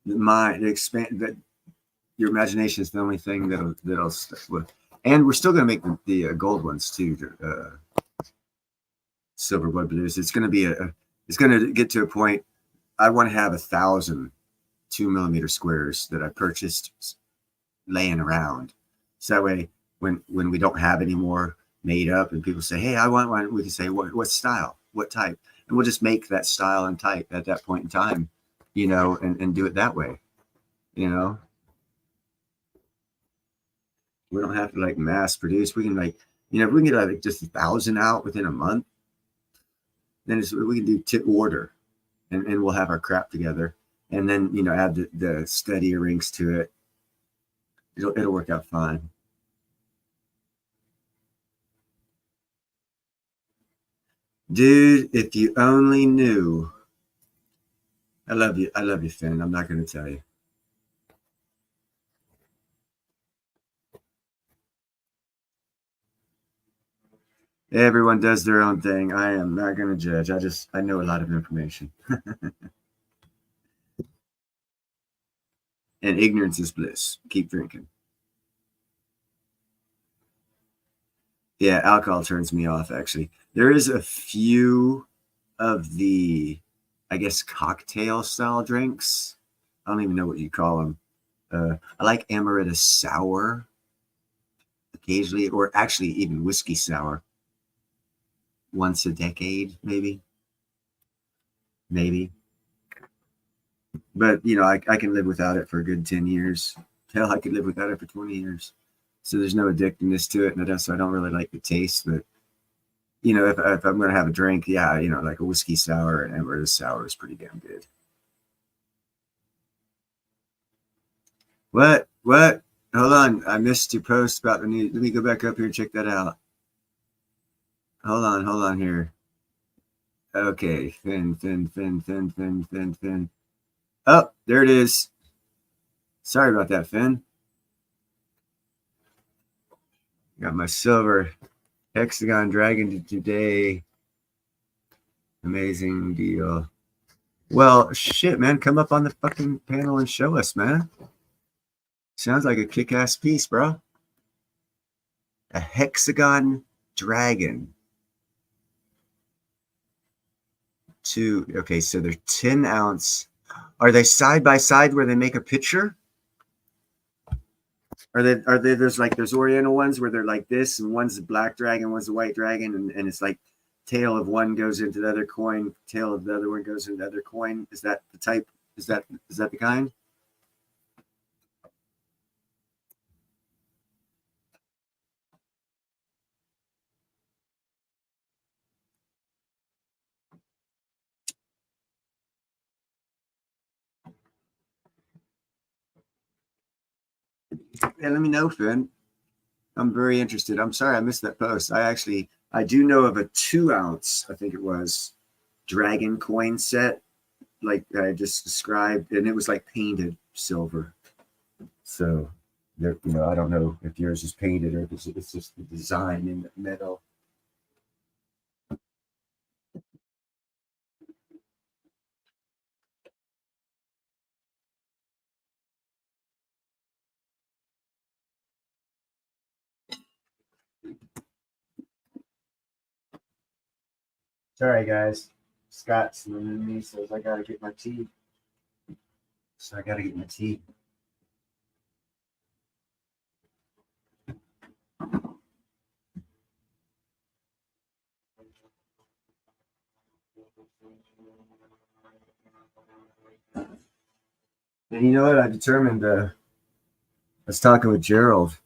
imagination is the only thing that'll stick with. And we're still going to make the gold ones too, silver blood blues. It's going to get to a point. I want to have 1,000 2mm squares that I purchased laying around. So that way, when we don't have any more made up, and people say, "Hey, I want one," we can say, "What style? What type?" And we'll just make that style and type at that point in time, and do it that way, We don't have to like mass produce. We can if we can get like just 1,000 out within a month, then we can do to order, and we'll have our crap together, and then add the steadier rings to it. It'll work out fine. Dude, if you only knew. I love you, Finn. I'm not going to tell you. Everyone does their own thing. I am not going to judge. I know a lot of information. And ignorance is bliss. Keep drinking. Yeah, alcohol turns me off, actually. There is a few of the, I guess, cocktail style drinks. I don't even know what you call them. I like amaretto sour occasionally, or actually even whiskey sour. Once a decade, maybe. But, I can live without it for a good 10 years. Hell, I could live without it for 20 years. So there's no addictiveness to it. And so I don't really like the taste. But, if I'm going to have a drink, yeah, like a whiskey sour and amaretto sour is pretty damn good. What? Hold on. I missed your post about the new. Let me go back up here and check that out. Hold on here. Okay, Finn. Oh, there it is. Sorry about that, Finn. Got my silver hexagon dragon today. Amazing deal. Well, shit, man. Come up on the fucking panel and show us, man. Sounds like a kick-ass piece, bro. A hexagon dragon. Okay, so they're 10 ounce. Are they side by side where they make a picture? there's Oriental ones where they're like this, and one's the black dragon, one's the white dragon, and it's like tail of one goes into the other coin, tail of the other one goes into the other coin. Is that the type? Is that the kind? Yeah, let me know, Finn. I'm very interested. I'm sorry I missed that post. I do know of a 2-ounce, I think it was, dragon coin set, like I just described, and it was like painted silver. So there, I don't know if yours is painted or if it's just the design in the metal. Sorry, guys. Scott's in me says I gotta get my tea. So I gotta get my tea. And you know what? I determined. I was talking with Gerald.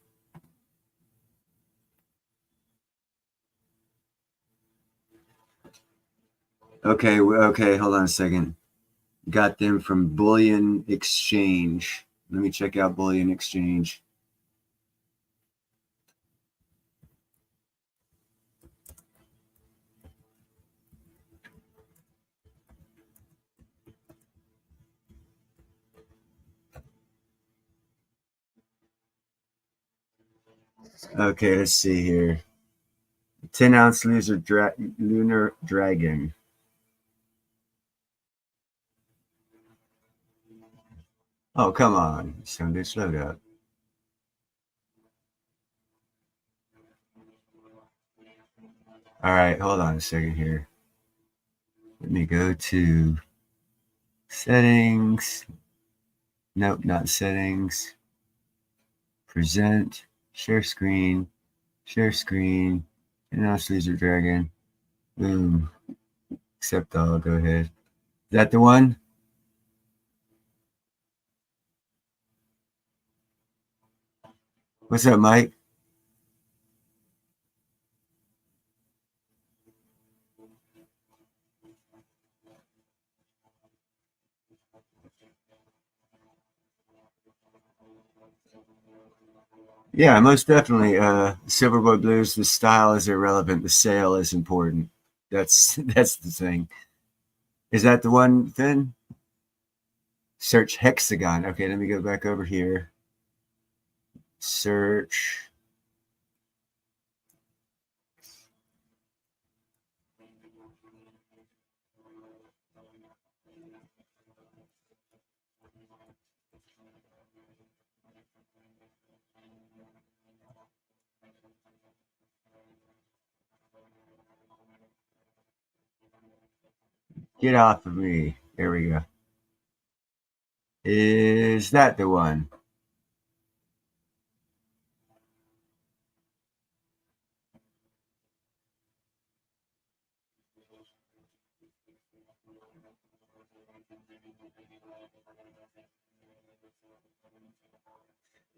Okay, hold on a second. Got them from Bullion Exchange. Let me check out Bullion Exchange. Okay, let's see here. 10-ounce lunar dragon. Oh, come on. Somebody slowed up. All right, hold on a second here. Let me go to settings. Nope, not settings. Present, share screen, and now Laser Dragon. Boom. Accept all, go ahead. Is that the one? What's up, Mike? Yeah, most definitely. Silverboy Blues, the style is irrelevant. The sale is important. That's the thing. Is that the one, Finn? Search hexagon. Okay, let me go back over here. Search. Get off of me. There we go. Is that the one?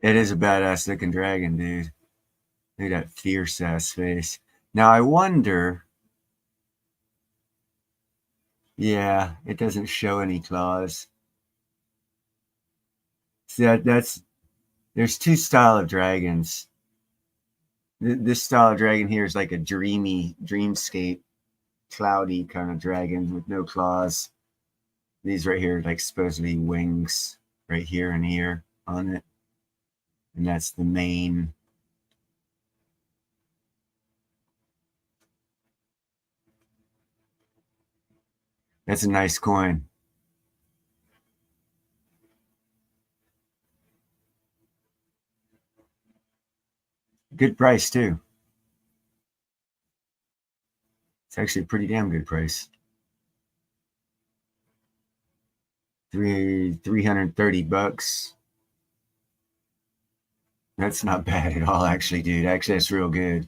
It is a badass looking dragon, dude. Look at that fierce ass face. Now I wonder. Yeah, it doesn't show any claws. See, there's two style of dragons. This style of dragon here is like a dreamy, dreamscape, cloudy kind of dragon with no claws. These right here are like supposedly wings right here and here on it. And that's the main. That's a nice coin. Good price too. It's actually a pretty damn good price. $330. That's not bad at all, actually, dude. Actually, that's real good.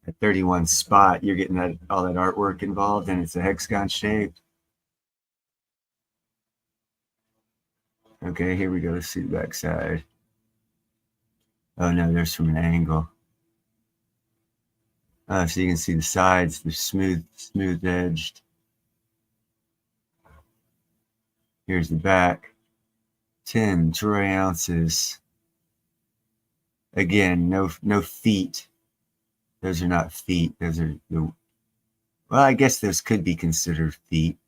At 31 spot, you're getting that all that artwork involved, and it's a hexagon shape. Okay, here we go. Let's see the back side. Oh no, there's from an angle. So you can see the sides, they're smooth edged. Here's the back. 10 troy ounces. Again, no feet. Those are not feet. Those are the, well, I guess those could be considered feet.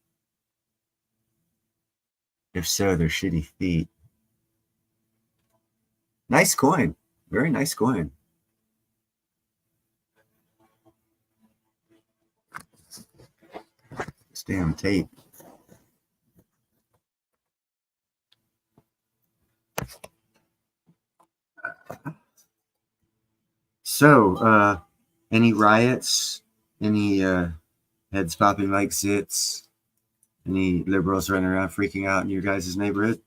If so, they're shitty feet. Nice coin. Very nice coin. This damn tape. So, any riots? Any heads popping like zits? Any liberals running around freaking out in your guys' neighborhood?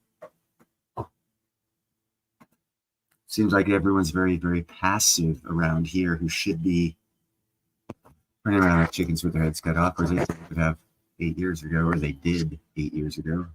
Seems like everyone's very, very passive around here who should be running around like chickens with their heads cut off, or they could have 8 years ago, or they did 8 years ago.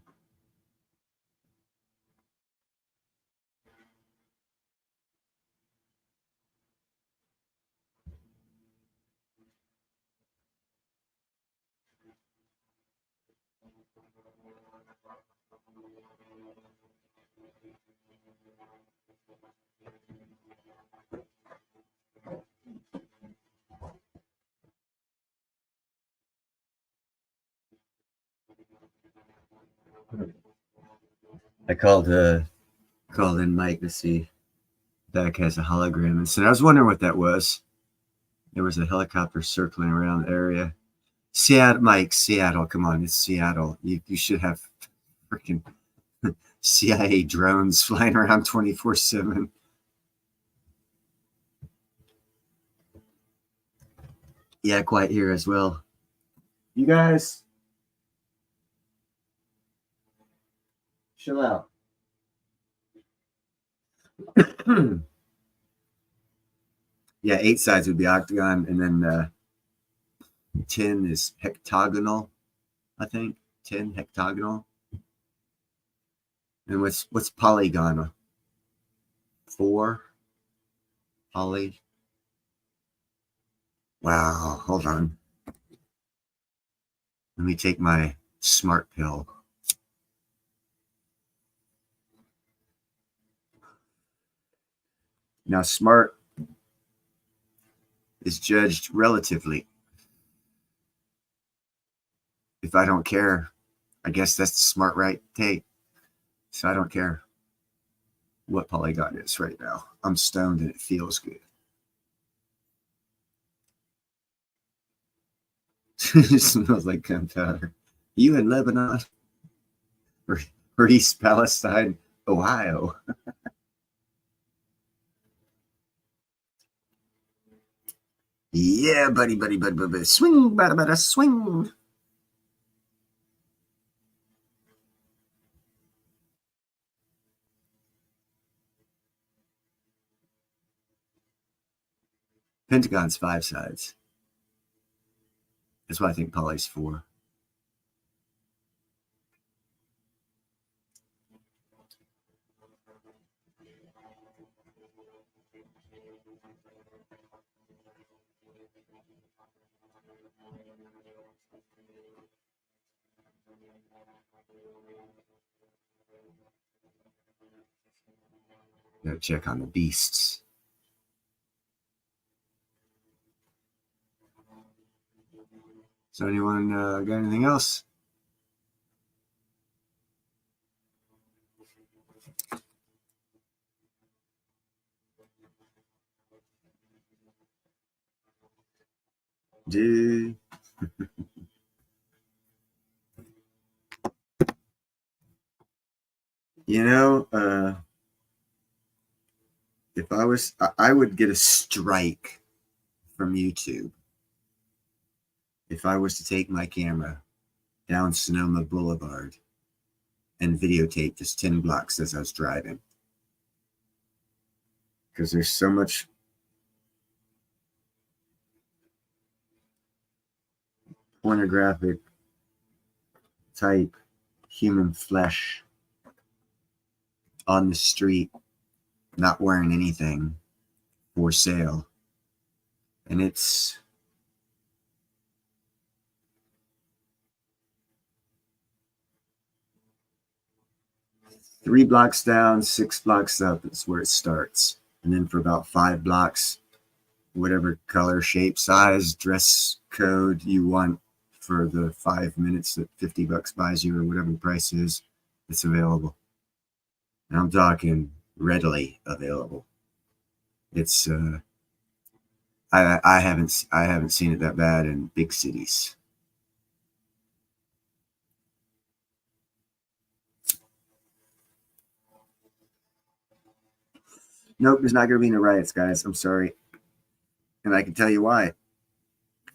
I called in Mike to see if Dak has a hologram, and so I was wondering what that was. There was a helicopter circling around the area. Seattle, Mike, Seattle, come on, it's Seattle. You should have freaking CIA drones flying around 24/7. Yeah, quiet here as well. You guys, chill out. Yeah, 8 sides would be octagon, and then 10 is hectagonal, I think. 10 hectagonal. And what's polygonal? 4 poly. Wow, hold on. Let me take my smart pill. Now, smart is judged relatively. If I don't care, I guess that's the smart right take. So I don't care what polygon is right now. I'm stoned and it feels good. It smells like gunpowder. You in Lebanon or East Palestine, Ohio? Yeah, buddy. Swing, bada, swing. Pentagon's 5 sides. That's why I think poly's 4. Gotta check on the beasts. So anyone got anything else? Dude. You know, if I would get a strike from YouTube if I was to take my camera down Sonoma Boulevard and videotape just 10 blocks as I was driving. because there's so much pornographic type human flesh on the street, not wearing anything, for sale. And it's three blocks down, 6 blocks up is where it starts. And then for about 5 blocks, whatever color, shape, size, dress code you want for the 5 minutes that $50 buys you, or whatever the price is, it's available. And I'm talking readily available. It's I haven't seen it that bad in big cities. Nope, there's not going to be any riots, guys. I'm sorry. And I can tell you why.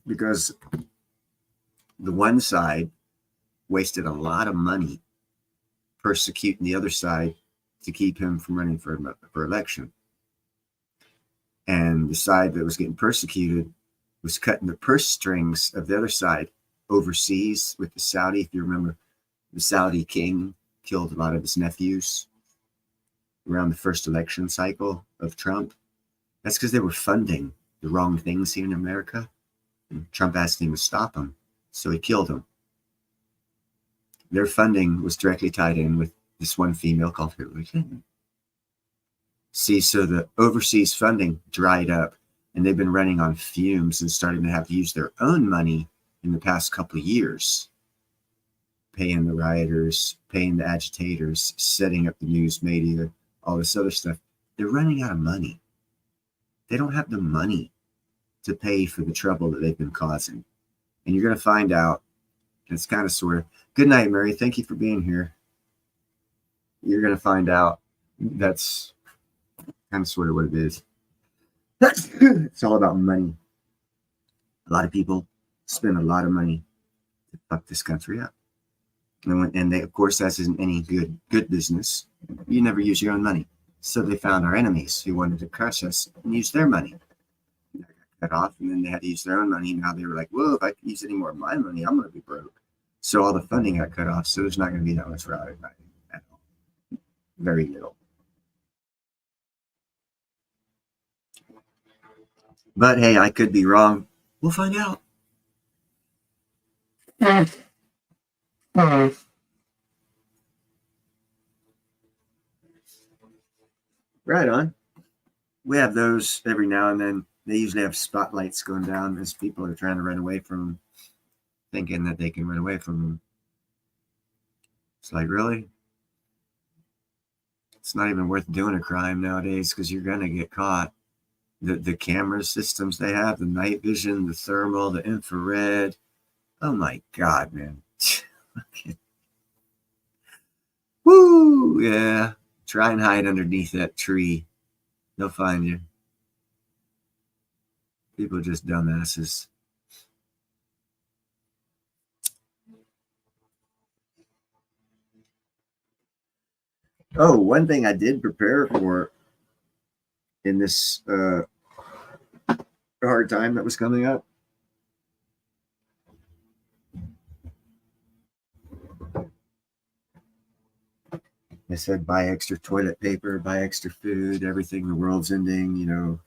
Because the one side wasted a lot of money persecuting the other side to keep him from running for election. And the side that was getting persecuted was cutting the purse strings of the other side overseas with the Saudi. If you remember, the Saudi king killed a lot of his nephews around the first election cycle of Trump. That's because they were funding the wrong things here in America. And Trump asked him to stop them, so he killed them. Their funding was directly tied in with this one female called Hillary Clinton. See, so the overseas funding dried up, and they've been running on fumes and starting to have to use their own money in the past couple of years, paying the rioters, paying the agitators, setting up the news media, all this other stuff. They're running out of money. They don't have the money to pay for the trouble that they've been causing. And you're going to find out, it's kind of sort of, good night, Mary. Thank you for being here. You're going to find out that's kind of sort of what it is. It's all about money. A lot of people spend a lot of money to fuck this country up. And they, of course, that isn't any good business. You never use your own money. So they found our enemies who wanted to crush us and use their money. That got cut off, and then they had to use their own money. Now they were like, well, if I can use any more of my money, I'm going to be broke. So all the funding got cut off. So there's not going to be that much rioting at all. Very little. But hey, I could be wrong. We'll find out. Right on. We have those every now and then. They usually have spotlights going down as people are trying to run away from them, thinking that they can run away from them. It's like, really? It's not even worth doing a crime nowadays because you're going to get caught. The camera systems they have, the night vision, the thermal, the infrared. Oh my God, man. Woo! Yeah. Try and hide underneath that tree. They'll find you. People are just dumbasses. Oh, one thing I did prepare for in this hard time that was coming up. I said, buy extra toilet paper, buy extra food, everything, the world's ending, you know,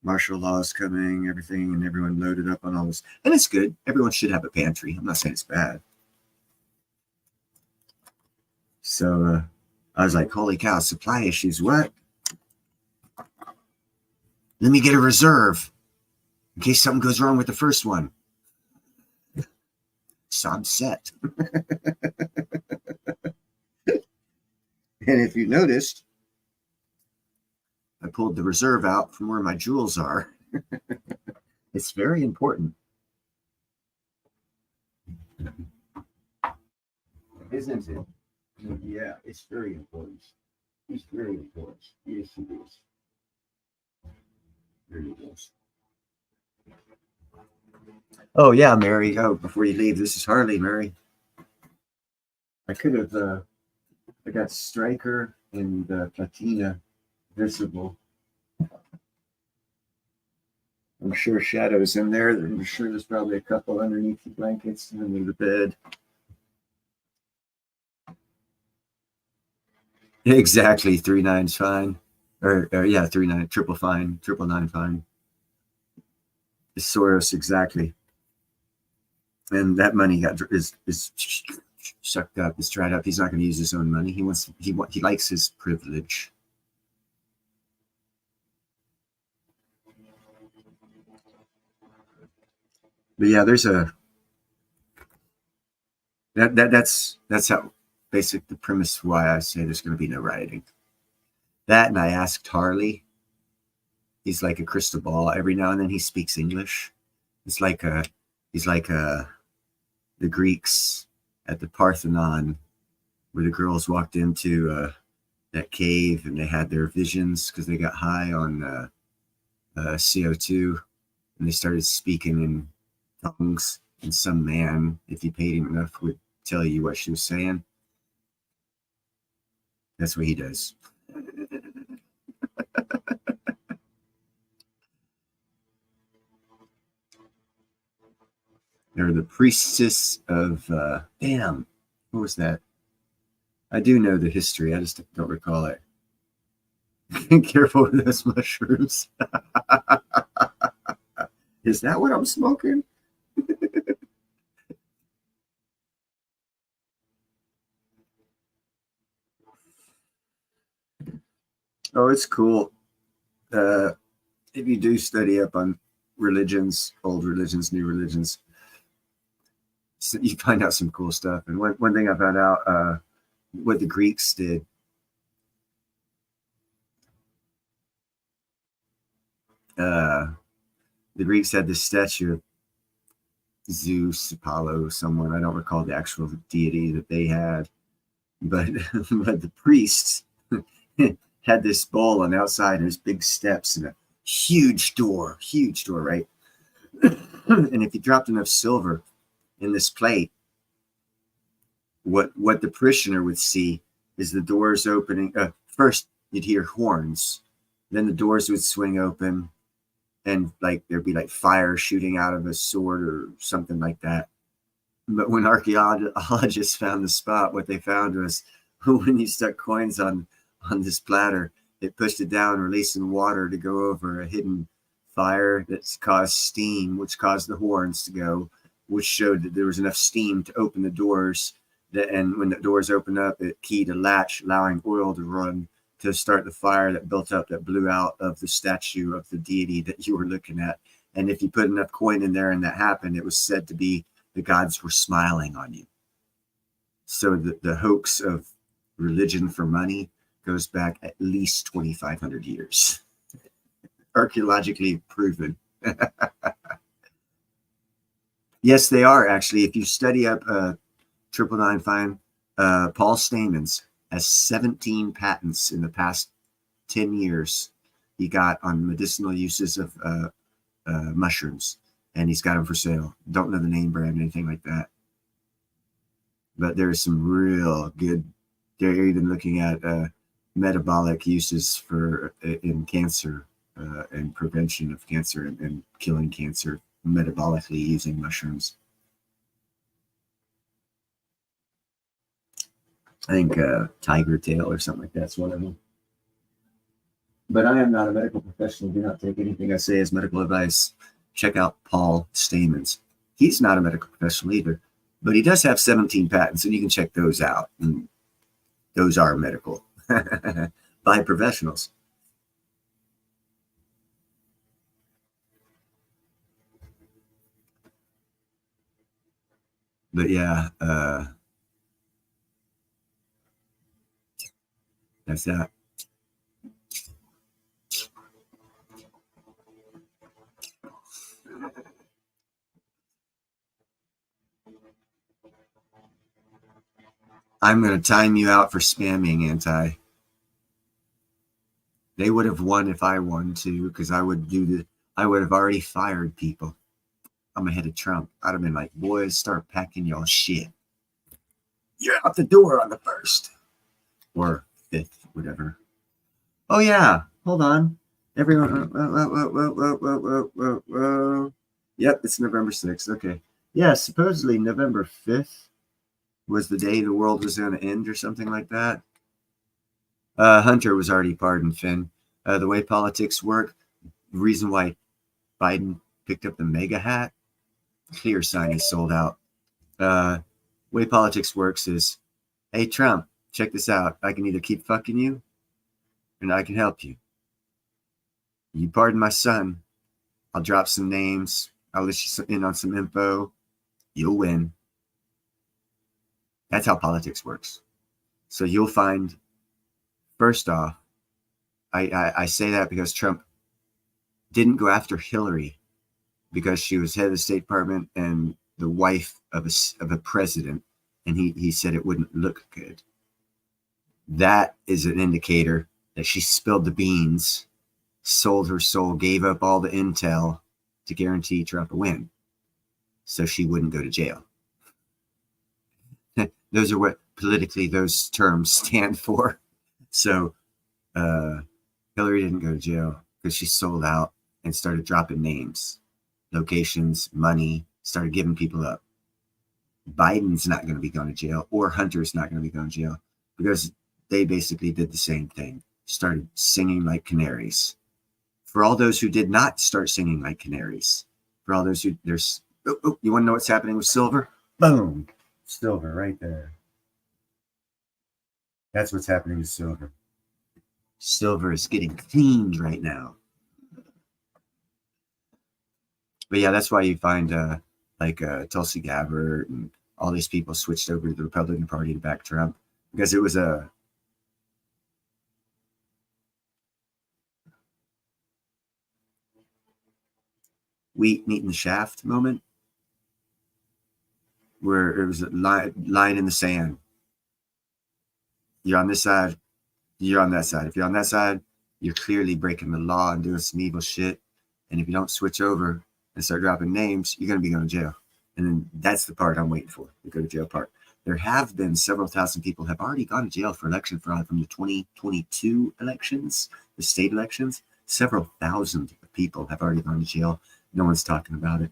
martial law is coming, everything, and everyone loaded up on all this. And it's good. Everyone should have a pantry. I'm not saying it's bad. So I was like, holy cow, supply issues, what? Let me get a reserve in case something goes wrong with the first one. So I'm set. And if you noticed, I pulled the reserve out from where my jewels are. It's very important. Isn't it? Yeah, it's very important. It's very important. Yes, it is. There it is. Oh, yeah, Mary. Oh, before you leave, this is Harley, Mary. I could have, I got Striker and Platina visible. I'm sure shadows in there. I'm sure there's probably a couple underneath the blankets and under the bed. Exactly, 3-9's fine. Or yeah, 3-9, triple fine, 999 fine. It's Soros, exactly. And that money is sucked up, is dried up. He's not going to use his own money. He likes his privilege. But yeah, there's a that's how basic the premise why I say there's going to be no rioting. That, and I asked Harley. He's like a crystal ball. Every now and then he speaks English. He's like the Greeks at the Parthenon, where the girls walked into that cave and they had their visions because they got high on CO2, and they started speaking in tongues, and some man, if you paid him enough, would tell you what she was saying. That's what he does. They're the priestess of damn, what was that? I do know the history, I just don't recall it. Careful with those mushrooms. Is that what I'm smoking? Oh, it's cool. If you do study up on religions, old religions, new religions, so you find out some cool stuff. And one thing I found out, what the Greeks did. The Greeks had this statue of Zeus, Apollo, someone, I don't recall the actual deity that they had, but but the priests had this bowl on the outside, and there's big steps and a huge door, right? And if you dropped enough silver in this plate, what the parishioner would see is the doors opening. First, you'd hear horns, then the doors would swing open, and like there'd be like fire shooting out of a sword or something like that. But when archaeologists found the spot, what they found was when you stuck coins on this platter, it pushed it down, releasing water to go over a hidden fire that's caused steam, which caused the horns to go, which showed that there was enough steam to open the doors. And when the doors opened up, it keyed a latch, allowing oil to run to start the fire that built up, that blew out of the statue of the deity that you were looking at. And if you put enough coin in there and that happened, it was said to be the gods were smiling on you. So the hoax of religion for money goes back at least 2,500 years. Archaeologically proven. Yes, they are actually. If you study up 999 fine, Paul Stamens has 17 patents in the past 10 years he got on medicinal uses of mushrooms, and he's got them for sale. Don't know the name brand, anything like that. But there's some real good, they're even looking at metabolic uses for in cancer and prevention of cancer and killing cancer metabolically using mushrooms. I think tiger tail or something like that's one of them. But I am not a medical professional. Do not take anything I say as medical advice. Check out Paul Stamens. He's not a medical professional either, but he does have 17 patents, and you can check those out. And those are medical by professionals. But yeah, that's that. I'm going to time you out for spamming, Anti. They would have won if I won too, because I would have already fired people. I'm ahead of Trump. I'd have been like, boys, start packing y'all shit. You're out the door on the 1st or 5th, whatever. Oh yeah, hold on. Everyone, yep, it's November 6th. Okay. Yeah, supposedly November 5th was the day the world was going to end or something like that. Hunter was already pardoned, Finn. The way politics work, the reason why Biden picked up the MAGA hat, clear sign is sold out. Way politics works is, hey, Trump, check this out. I can either keep fucking you and I can help you. You pardon my son, I'll drop some names. I'll let you in on some info. You'll win. That's how politics works. So you'll find, first off, I say that because Trump didn't go after Hillary because she was head of the State Department and the wife of a president, and he said it wouldn't look good. That is an indicator that she spilled the beans, sold her soul, gave up all the intel to guarantee Trump a win, so she wouldn't go to jail. Those are what politically those terms stand for. So Hillary didn't go to jail because she sold out and started dropping names, locations, money, started giving people up. Biden's not going to be going to jail, or Hunter's not going to be going to jail, because they basically did the same thing, started singing like canaries. For all those who did not start singing like canaries, for all those who, there's, you want to know what's happening with silver? Boom, silver right there. That's what's happening with silver. Silver is getting cleaned right now. But yeah, that's why you find Tulsi Gabbard and all these people switched over to the Republican Party to back Trump, because it was a wheat meeting the shaft moment, where it was a line in the sand. You're on this side, you're on that side. If you're on that side, you're clearly breaking the law and doing some evil shit. And if you don't switch over and start dropping names, you're going to be going to jail. And then that's the part I'm waiting for, the go to jail part. There have been several thousand people have already gone to jail for election fraud from the 2022 elections, the state elections. Several thousand people have already gone to jail. No one's talking about it.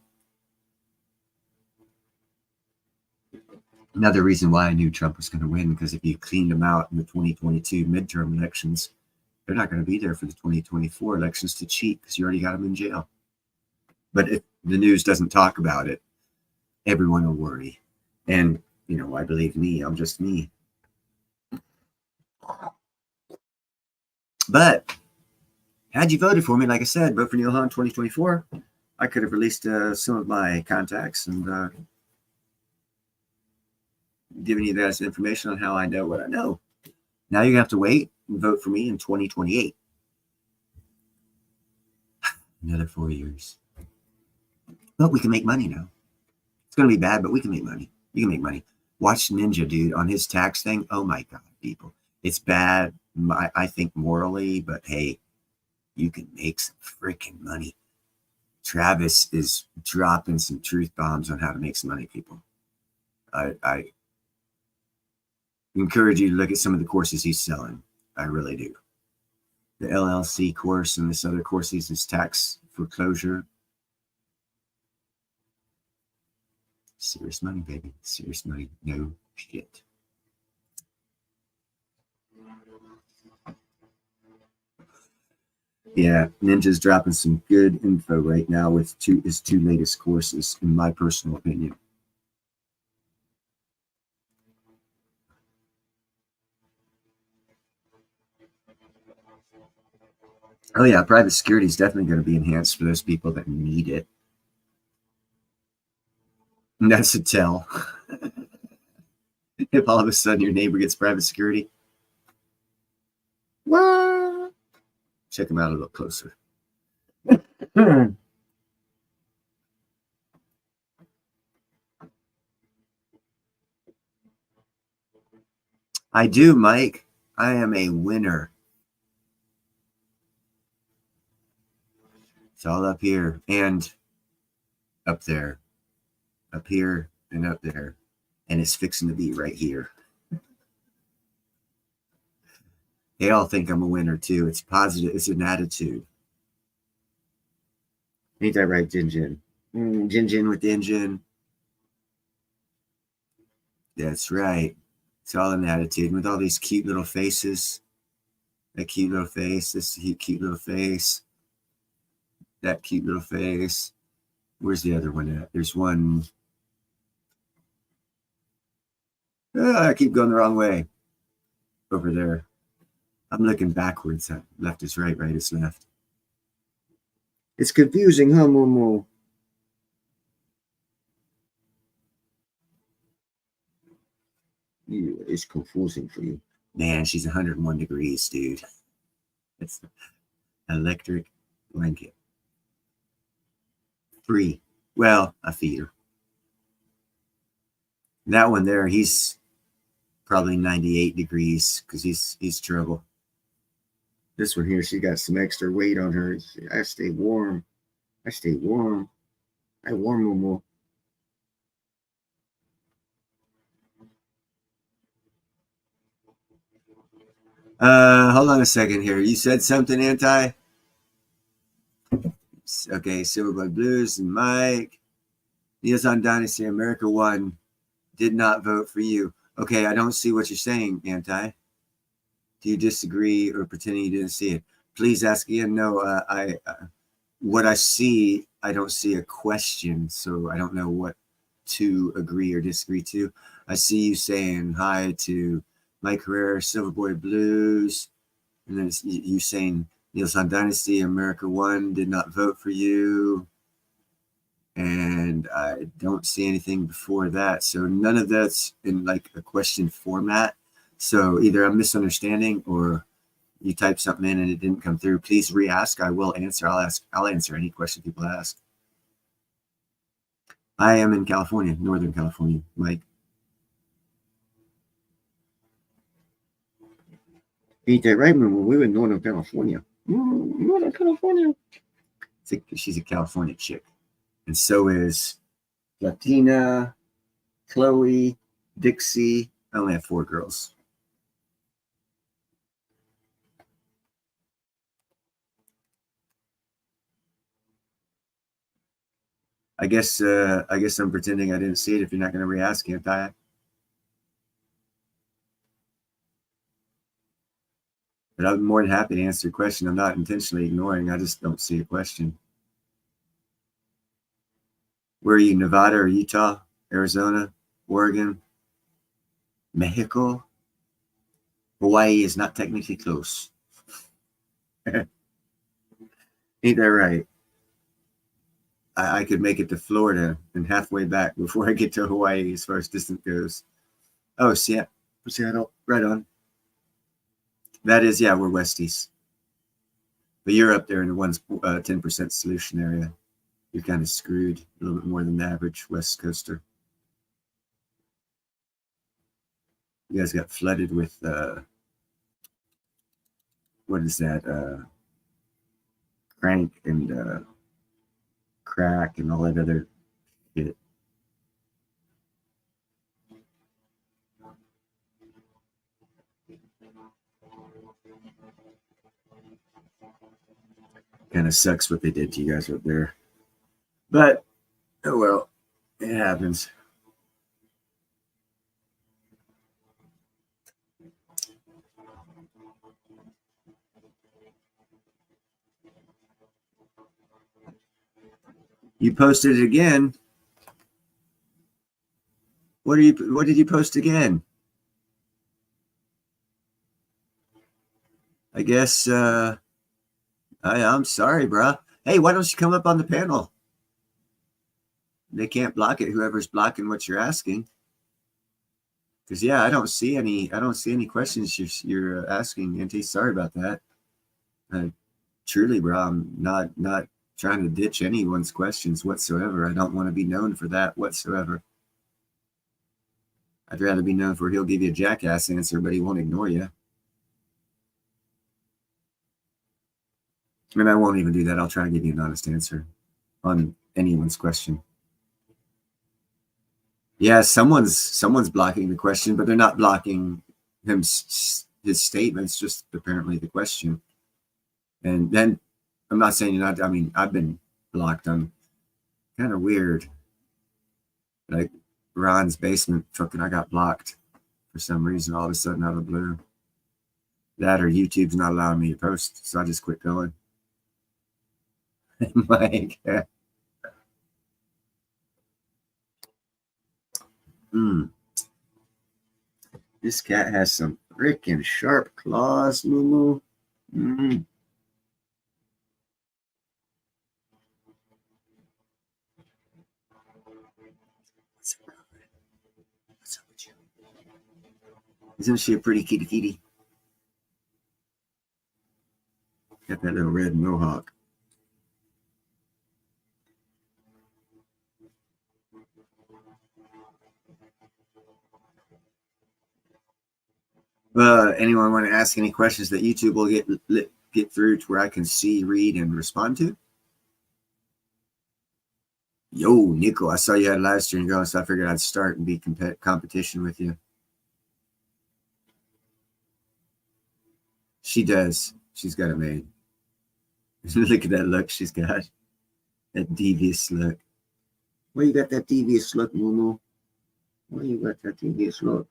Another reason why I knew Trump was going to win, because if you cleaned them out in the 2022 midterm elections, they're not going to be there for the 2024 elections to cheat, because you already got them in jail. But if the news doesn't talk about it, everyone will worry. And, you know, I believe me, I'm just me. But had you voted for me, like I said, vote for Neil Hahn 2024, I could have released some of my contacts and given you guys information on how I know what I know. Now you're going to have to wait and vote for me in 2028. Another 4 years. But we can make money now. It's going to be bad, but we can make money. You can make money. Watch Ninja, dude, on his tax thing. Oh, my God, people. It's bad, I think, morally, but hey, you can make some freaking money. Travis is dropping some truth bombs on how to make some money, people. I encourage you to look at some of the courses he's selling. I really do. The LLC course and this other course, his tax foreclosure. Serious money, baby. Serious money. No shit. Yeah, Ninja's dropping some good info right now with his two latest courses, in my personal opinion. Oh yeah, private security is definitely going to be enhanced for those people that need it. And that's a tell. If all of a sudden your neighbor gets private security. What? Check them out a little closer. I do, Mike. I am a winner. It's all up here and up there. Up here and up there. And it's fixing to be right here. They all think I'm a winner too. It's positive. It's an attitude. Ain't that right, Jin Jin? Jin Jin with the engine. That's right. It's all an attitude with all these cute little faces. That cute little face, this cute little face, that cute little face. Where's the other one at? There's one. I keep going the wrong way. Over there. I'm looking backwards. Left is right, right is left. It's confusing, huh, Momo? Yeah, it's confusing for you. Man, she's 101 degrees, dude. It's electric blanket. Free. Well, I feed her. That one there, he's probably 98 degrees because he's trouble. This one here, she got some extra weight on her. I stay warm. I stay warm. I warm Momo. Hold on a second here. You said something, Anti? Okay, Silverblade Blues and Mike. Neozon Dynasty America 1 did not vote for you. Okay, I don't see what you're saying, Anti. Do you disagree or pretending you didn't see it? Please ask again. No, what I see, I don't see a question, so I don't know what to agree or disagree to. I see you saying hi to Mike Herrera, Silverboy Blues, and then you saying Neozon Dynasty America 1 did not vote for you, and I don't see anything before that. So none of that's in like a question format. So either I'm misunderstanding or you typed something in and it didn't come through. Please re-ask. I will answer. I'll answer any question people ask. I am in California, Northern California, Mike. Ain't that right, man? We were in Northern California. Northern California. She's a California chick. And so is Latina, Chloe, Dixie. I only have 4 girls. I guess I'm pretending I didn't see it if you're not going to re-ask it, Anti. But I'm more than happy to answer your question. I'm not intentionally ignoring. I just don't see a question. Where are you? Nevada or Utah? Arizona? Oregon? Mexico? Hawaii is not technically close. Ain't that right? I could make it to Florida and halfway back before I get to Hawaii as far as distance goes. Oh, Seattle, right on. That is, yeah, we're Westies. But you're up there in the 10% solution area. You're kind of screwed a little bit more than the average West Coaster. You guys got flooded with, what is that? Crank and crack and all that other shit. Kind of sucks what they did to you guys up there. But, oh well, it happens. You posted it again. What did you post again? I guess I'm sorry, bro. Hey, why don't you come up on the panel? They can't block it, whoever's blocking what you're asking. Because yeah, I don't see any questions you're asking, Auntie. Sorry about that. Truly, bro, I'm not trying to ditch anyone's questions whatsoever. I don't want to be known for that whatsoever. I'd rather be known for he'll give you a jackass answer, but he won't ignore you. And I won't even do that. I'll try to give you an honest answer on anyone's question. Yeah, someone's blocking the question, but they're not blocking his statements, just apparently the question. And then I'm not saying you're not. I mean, I've been blocked them. Kind of weird. Like Ron's basement, fucking, I got blocked for some reason all of a sudden out of the blue. That or YouTube's not allowing me to post, so I just quit going. Like, this cat has some freaking sharp claws, Moo. What's up with you? Isn't she a pretty kitty? Got that little red mohawk. Anyone want to ask any questions that YouTube will get through to where I can see, read, and respond to? Yo, Nico, I saw you had a live stream going, so I figured I'd start and be competition with you. She does. She's got it made. Look at that look she's got. That devious look. Where you got that devious look, Moo? Where you got that devious look?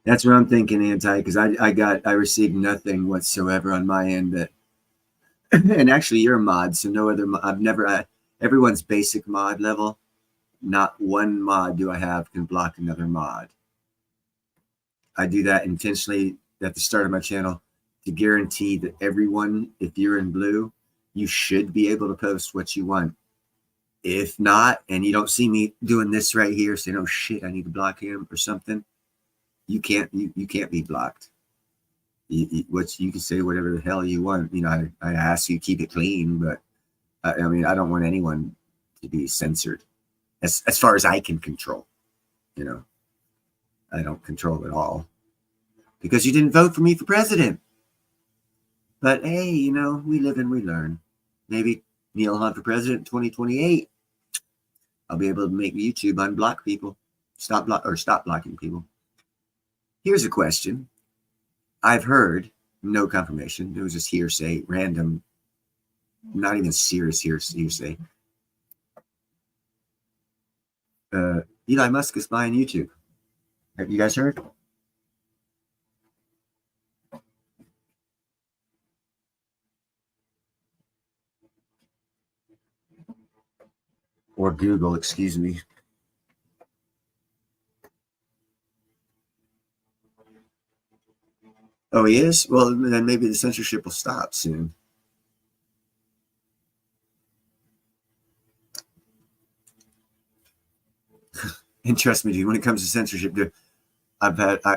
That's what I'm thinking, Anti, because I received nothing whatsoever on my end that, and actually you're a mod, so no other, everyone's basic mod level, not one mod do I have can block another mod. I do that intentionally at the start of my channel to guarantee that everyone, if you're in blue, you should be able to post what you want. If not, and you don't see me doing this right here, saying, oh shit, I need to block him or something, you can't be blocked. You can say whatever the hell you want. You know, I ask you keep it clean, but I mean, I don't want anyone to be censored as far as I can control. You know, I don't control it all because you didn't vote for me for president. But hey, you know, we live and we learn. Maybe Neil Hunt for president 2028. I'll be able to make YouTube unblock people, stop blocking people. Here's a question. I've heard, no confirmation, it was just hearsay, random, not even serious hearsay. Elon Musk is buying YouTube. Have you guys heard? Or Google, excuse me. Oh, he is? Well, then maybe the censorship will stop soon. And trust me, dude, when it comes to censorship, dude, I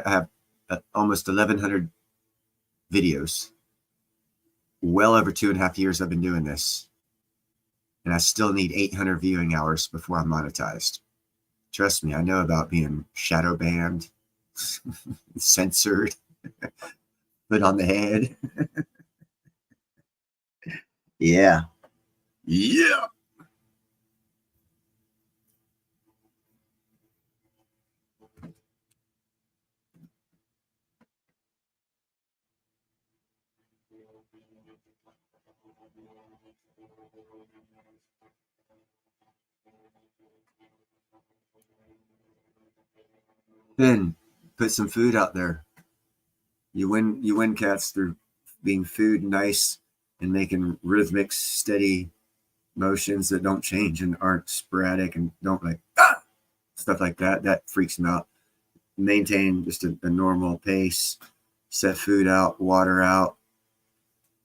have almost 1,100 videos. Well over 2.5 years I've been doing this. And I still need 800 viewing hours before I'm monetized. Trust me, I know about being shadow banned, censored, put on the head. Yeah. Yeah. Ben, put some food out there. You win cats through being food nice and making rhythmic, steady motions that don't change and aren't sporadic and don't like stuff like that. That freaks them out. Maintain just a normal pace. Set food out, water out.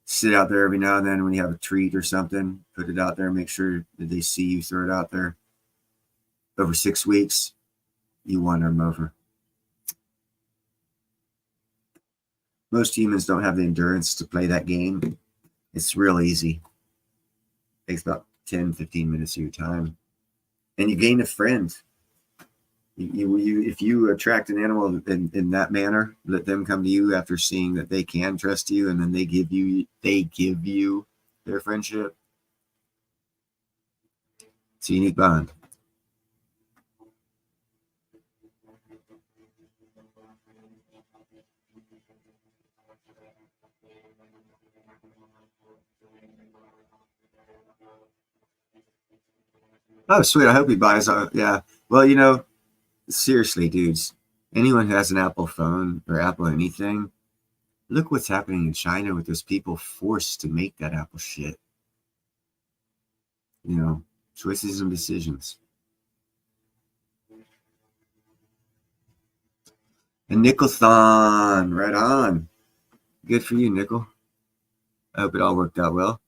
Sit out there every now and then when you have a treat or something. Put it out there. Make sure that they see you throw it out there. Over 6 weeks, you won them over. Most humans don't have the endurance to play that game. It's real easy. It takes about 10, 15 minutes of your time. And you gain a friend. If you attract an animal in that manner, let them come to you after seeing that they can trust you, and then they give you their friendship. It's a unique bond. Oh, sweet. I hope he buys. Yeah. Well, seriously, dudes, anyone who has an Apple phone or Apple anything, look what's happening in China with those people forced to make that Apple shit. Choices and decisions. And Nicholthon, right on. Good for you, Nickel. I hope it all worked out well.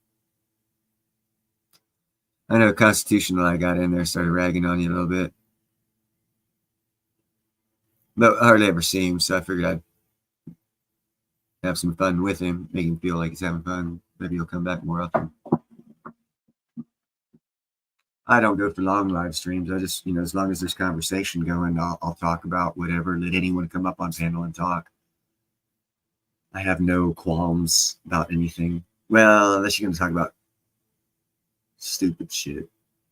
I know Constitutional, I got in there, started ragging on you a little bit. But I hardly ever see him, so I figured I'd have some fun with him, make him feel like he's having fun. Maybe he'll come back more often. I don't go for long live streams. I just, as long as there's conversation going, I'll talk about whatever. Let anyone come up on panel and talk. I have no qualms about anything. Well, unless you're going to talk about stupid shit,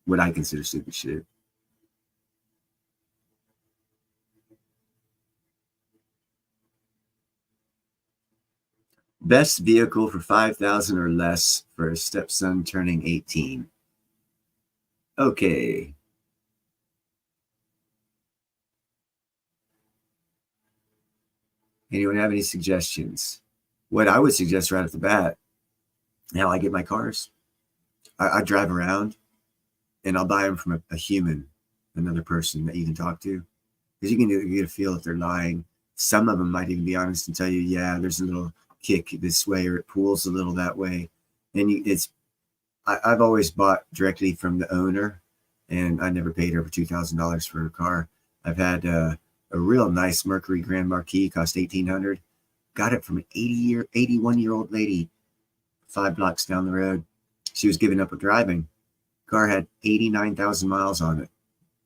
what I consider stupid shit. Best vehicle for 5,000 or less for a stepson turning 18. Okay. Anyone have any suggestions? What I would suggest right off the bat, how I get my cars. I drive around and I'll buy them from a human, another person that you can talk to. Because you get a feel if they're lying. Some of them might even be honest and tell you, yeah, there's a little kick this way or it pulls a little that way. And I've always bought directly from the owner, and I never paid over $2,000 for a car. I've had a real nice Mercury Grand Marquis, cost $1,800. Got it from an 81-year-old lady 5 blocks down the road. She was giving up driving. Car had 89,000 miles on it.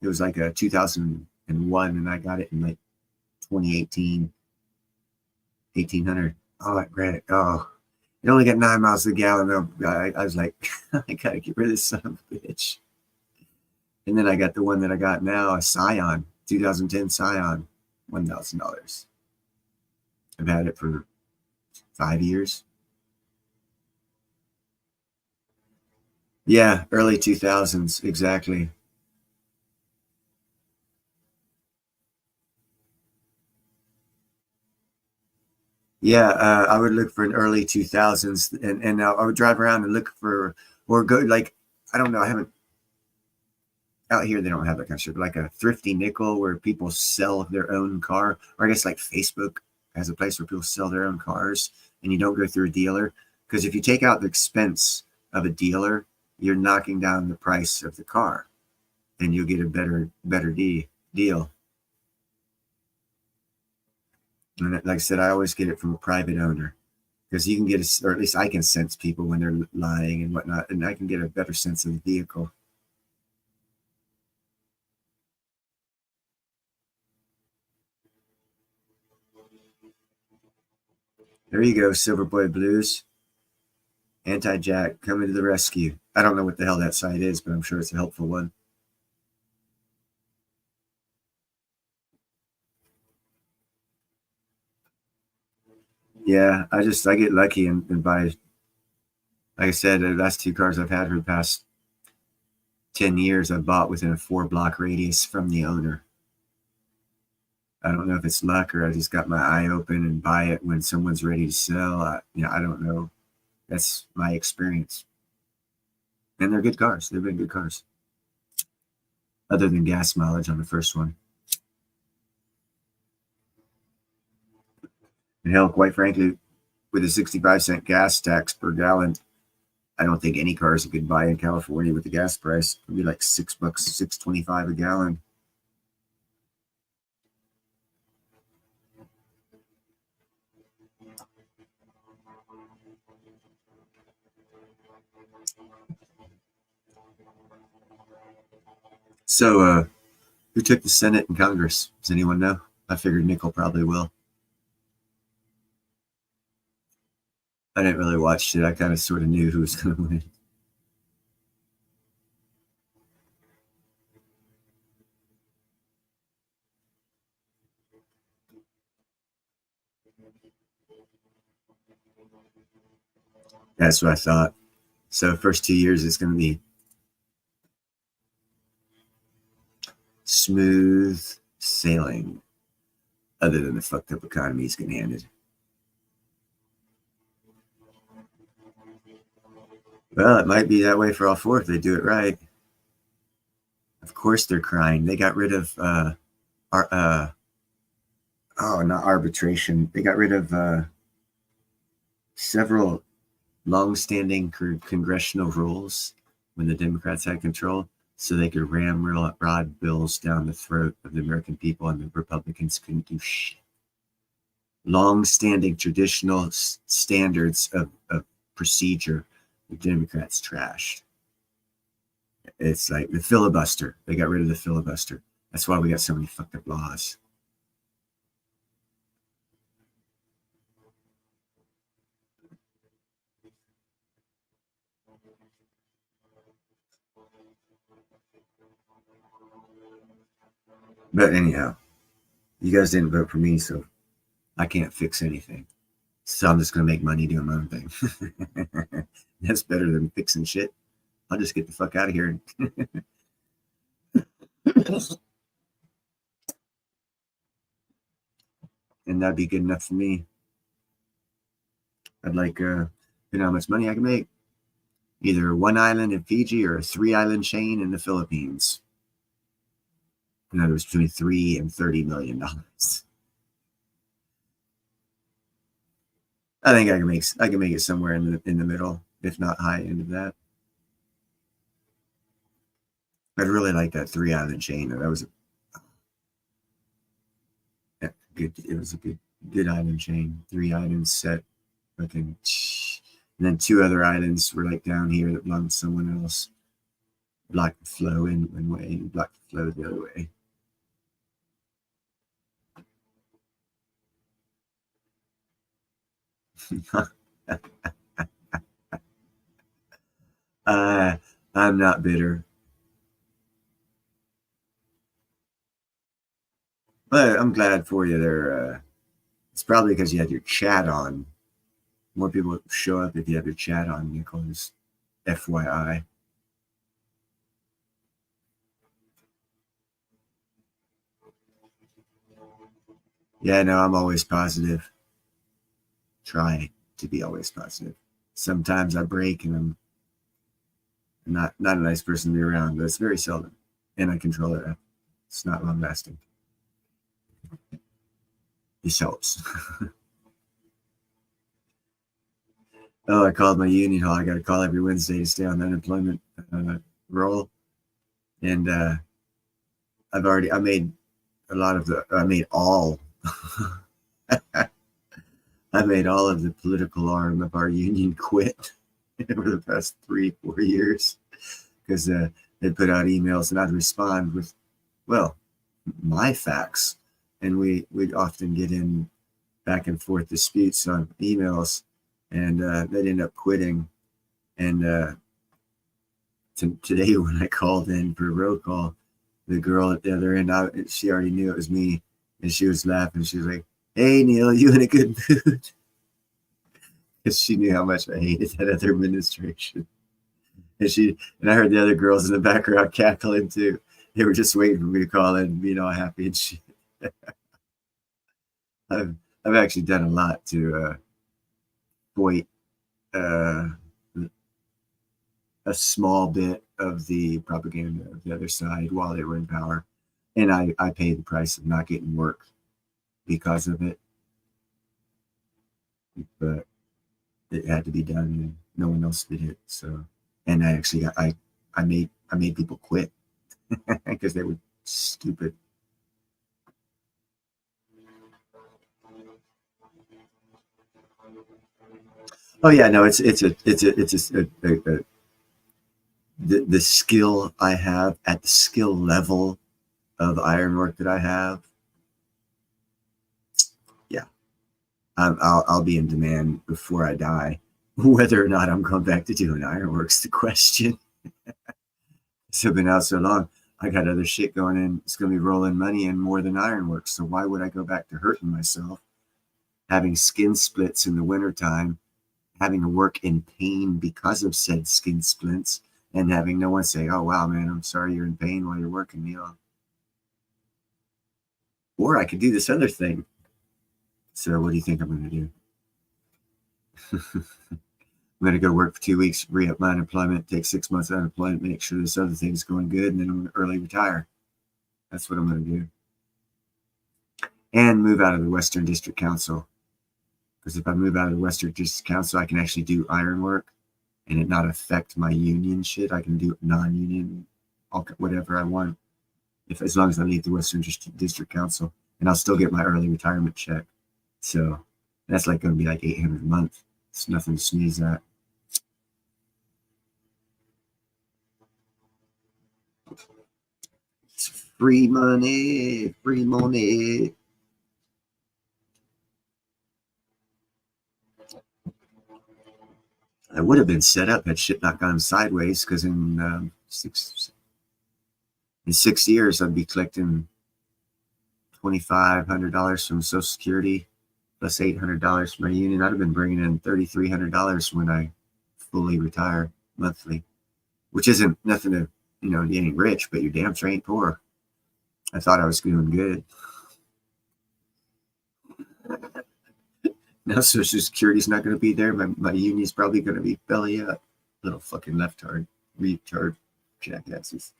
It was like a 2001, and I got it in like 2018, 1,800. Oh, granted, it only got 9 miles to the gallon. Though. I was like, I gotta get rid of this son of a bitch. And then I got the one that I got now, a Scion, 2010 Scion, $1,000. I've had it for 5 years. Yeah, early 2000s, exactly. Yeah, I would look for an early 2000s, and I would drive around and look for, or go, like, I don't know, I haven't, out here they don't have that kind of shit, but like a thrifty nickel where people sell their own car, or I guess like Facebook has a place where people sell their own cars, and you don't go through a dealer, because if you take out the expense of a dealer, you're knocking down the price of the car, and you'll get a better deal. And like I said, I always get it from a private owner, because you can get or at least I can sense people when they're lying and whatnot, and I can get a better sense of the vehicle. There you go, Silverboy Blues. Anti-Jack coming to the rescue. I don't know what the hell that site is, but I'm sure it's a helpful one. Yeah, I get lucky and buy, like I said, the last 2 cars I've had for the past 10 years, I've bought within a 4-block radius from the owner. I don't know if it's luck or I just got my eye open and buy it when someone's ready to sell. I don't know. That's my experience. And they're good cars. They've been good cars. Other than gas mileage on the first one. And hell, quite frankly, with a 65-cent gas tax per gallon, I don't think any car is a good buy in California with the gas price. It'd be like $6, $6.25 a gallon. So Who took the Senate and Congress? Does anyone know? I figured Nickel probably will. I didn't really watch it. I kind of sort of knew who was going to win. That's what I thought. So first 2 years is going to be smooth sailing, other than the fucked up economy he's getting handed. Well, it might be that way for all four if they do it right. Of course they're crying. They got rid of not arbitration. They got rid of several long-standing congressional rules when the Democrats had control, so they could ramrod bills down the throat of the American people, and the Republicans couldn't do shit. Long-standing traditional standards of procedure, the Democrats trashed. It's like the filibuster. They got rid of the filibuster. That's why we got so many fucked up laws. But anyhow, you guys didn't vote for me, so I can't fix anything. So I'm just going to make money doing my own thing. That's better than fixing shit. I'll just get the fuck out of here. And that'd be good enough for me. I'd like, you know how much money I can make. Either one island in Fiji or a 3-island chain in the Philippines. In other words, between $3 and $30 million. I think I can make it somewhere in the middle, if not high end of that. I'd really like that 3-island chain. That was a good. It was a good island chain. 3 islands set, fucking, and then 2 other islands were like down here that belonged to someone else. Blocked the flow in one way, and blocked the flow the other way. I'm not bitter. But I'm glad for you there. It's probably because you had your chat on. More people show up if you have your chat on, Nicholas. FYI. Yeah, no, I'm always positive. Try to be always positive. Sometimes I break and I'm not a nice person to be around, but it's very seldom. And I control it. It's not long lasting. This helps. Oh, I called my union hall. I got a call every Wednesday to stay on the unemployment roll. And I made all of the political arm of our union quit over the past 3-4 years because they put out emails and I'd respond with, well, my facts. And we'd often get in back and forth disputes on emails, and they'd end up quitting. And today when I called in for a roll call, the girl at the other end, she already knew it was me, and she was laughing. She was like, "Hey, Neil, you in a good mood?" Because she knew how much I hated that other administration. And I heard the other girls in the background cackling too. They were just waiting for me to call in and being all happy and shit. I've actually done a lot to void a small bit of the propaganda of the other side while they were in power. And I paid the price of not getting work because of it. But it had to be done and no one else did it. So, and I actually I made people quit because they were stupid. Oh yeah, no, it's the skill I have at the skill level of ironwork that I have, yeah, I'll be in demand before I die. Whether or not I'm going back to doing ironwork's the question. So I've been out so long, I got other shit going in. It's going to be rolling money in more than ironwork. So why would I go back to hurting myself, having skin splits in the wintertime, having to work in pain because of said skin splints, and having no one say, oh, wow, man, I'm sorry you're in pain while you're working, Neil. Or I could do this other thing. So what do you think I'm going to do? I'm going to go work for 2 weeks, re-up my unemployment, take 6 months of unemployment, make sure this other thing's going good, and then I'm going to early retire. That's what I'm going to do. And move out of the Western District Council. Because if I move out of the Western District Council, I can actually do iron work and it not affect my union shit. I can do non-union, whatever I want, as long as I leave the Western District Council. And I'll still get my early retirement check. So that's like going to be like $800 a month. It's nothing to sneeze at. It's free money, free money. I would have been set up had shit not gone sideways, because in 6 years I'd be collecting $2,500 from Social Security plus $800 from my union. I'd have been bringing in $3,300 when I fully retire monthly, which isn't nothing to, you ain't rich, but you're damn sure ain't poor. I thought I was doing good. Now Social Security's not going to be there. My union's probably going to be belly up. Little fucking leftard, retard jackasses.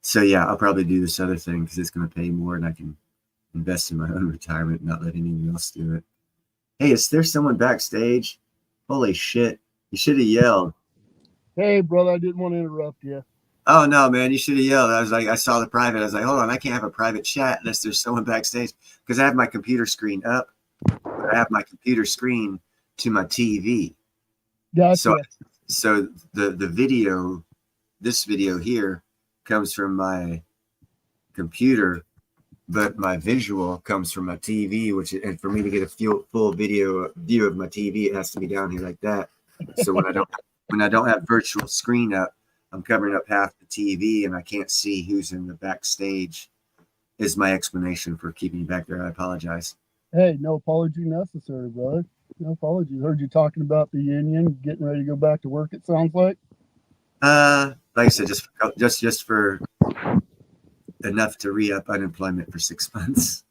So yeah, I'll probably do this other thing because it's going to pay more and I can invest in my own retirement and not let anyone else do it. Hey, is there someone backstage? Holy shit. You should have yelled. Hey, brother, I didn't want to interrupt you. Oh, no, man, you should have yelled. I was like, I saw the private. I was like, hold on, I can't have a private chat unless there's someone backstage, because I have my computer screen up. I have my computer screen to my TV. Gotcha. So the video, this video here comes from my computer, but my visual comes from my TV, and for me to get a full video view of my TV, it has to be down here like that. So when I don't have virtual screen up, I'm covering up half the TV and I can't see who's in the backstage, is my explanation for keeping you back there. I apologize. Hey, no apology necessary, brother. No apologies. Heard you talking about the union, getting ready to go back to work, it sounds like. Like I said, just for enough to re-up unemployment for 6 months.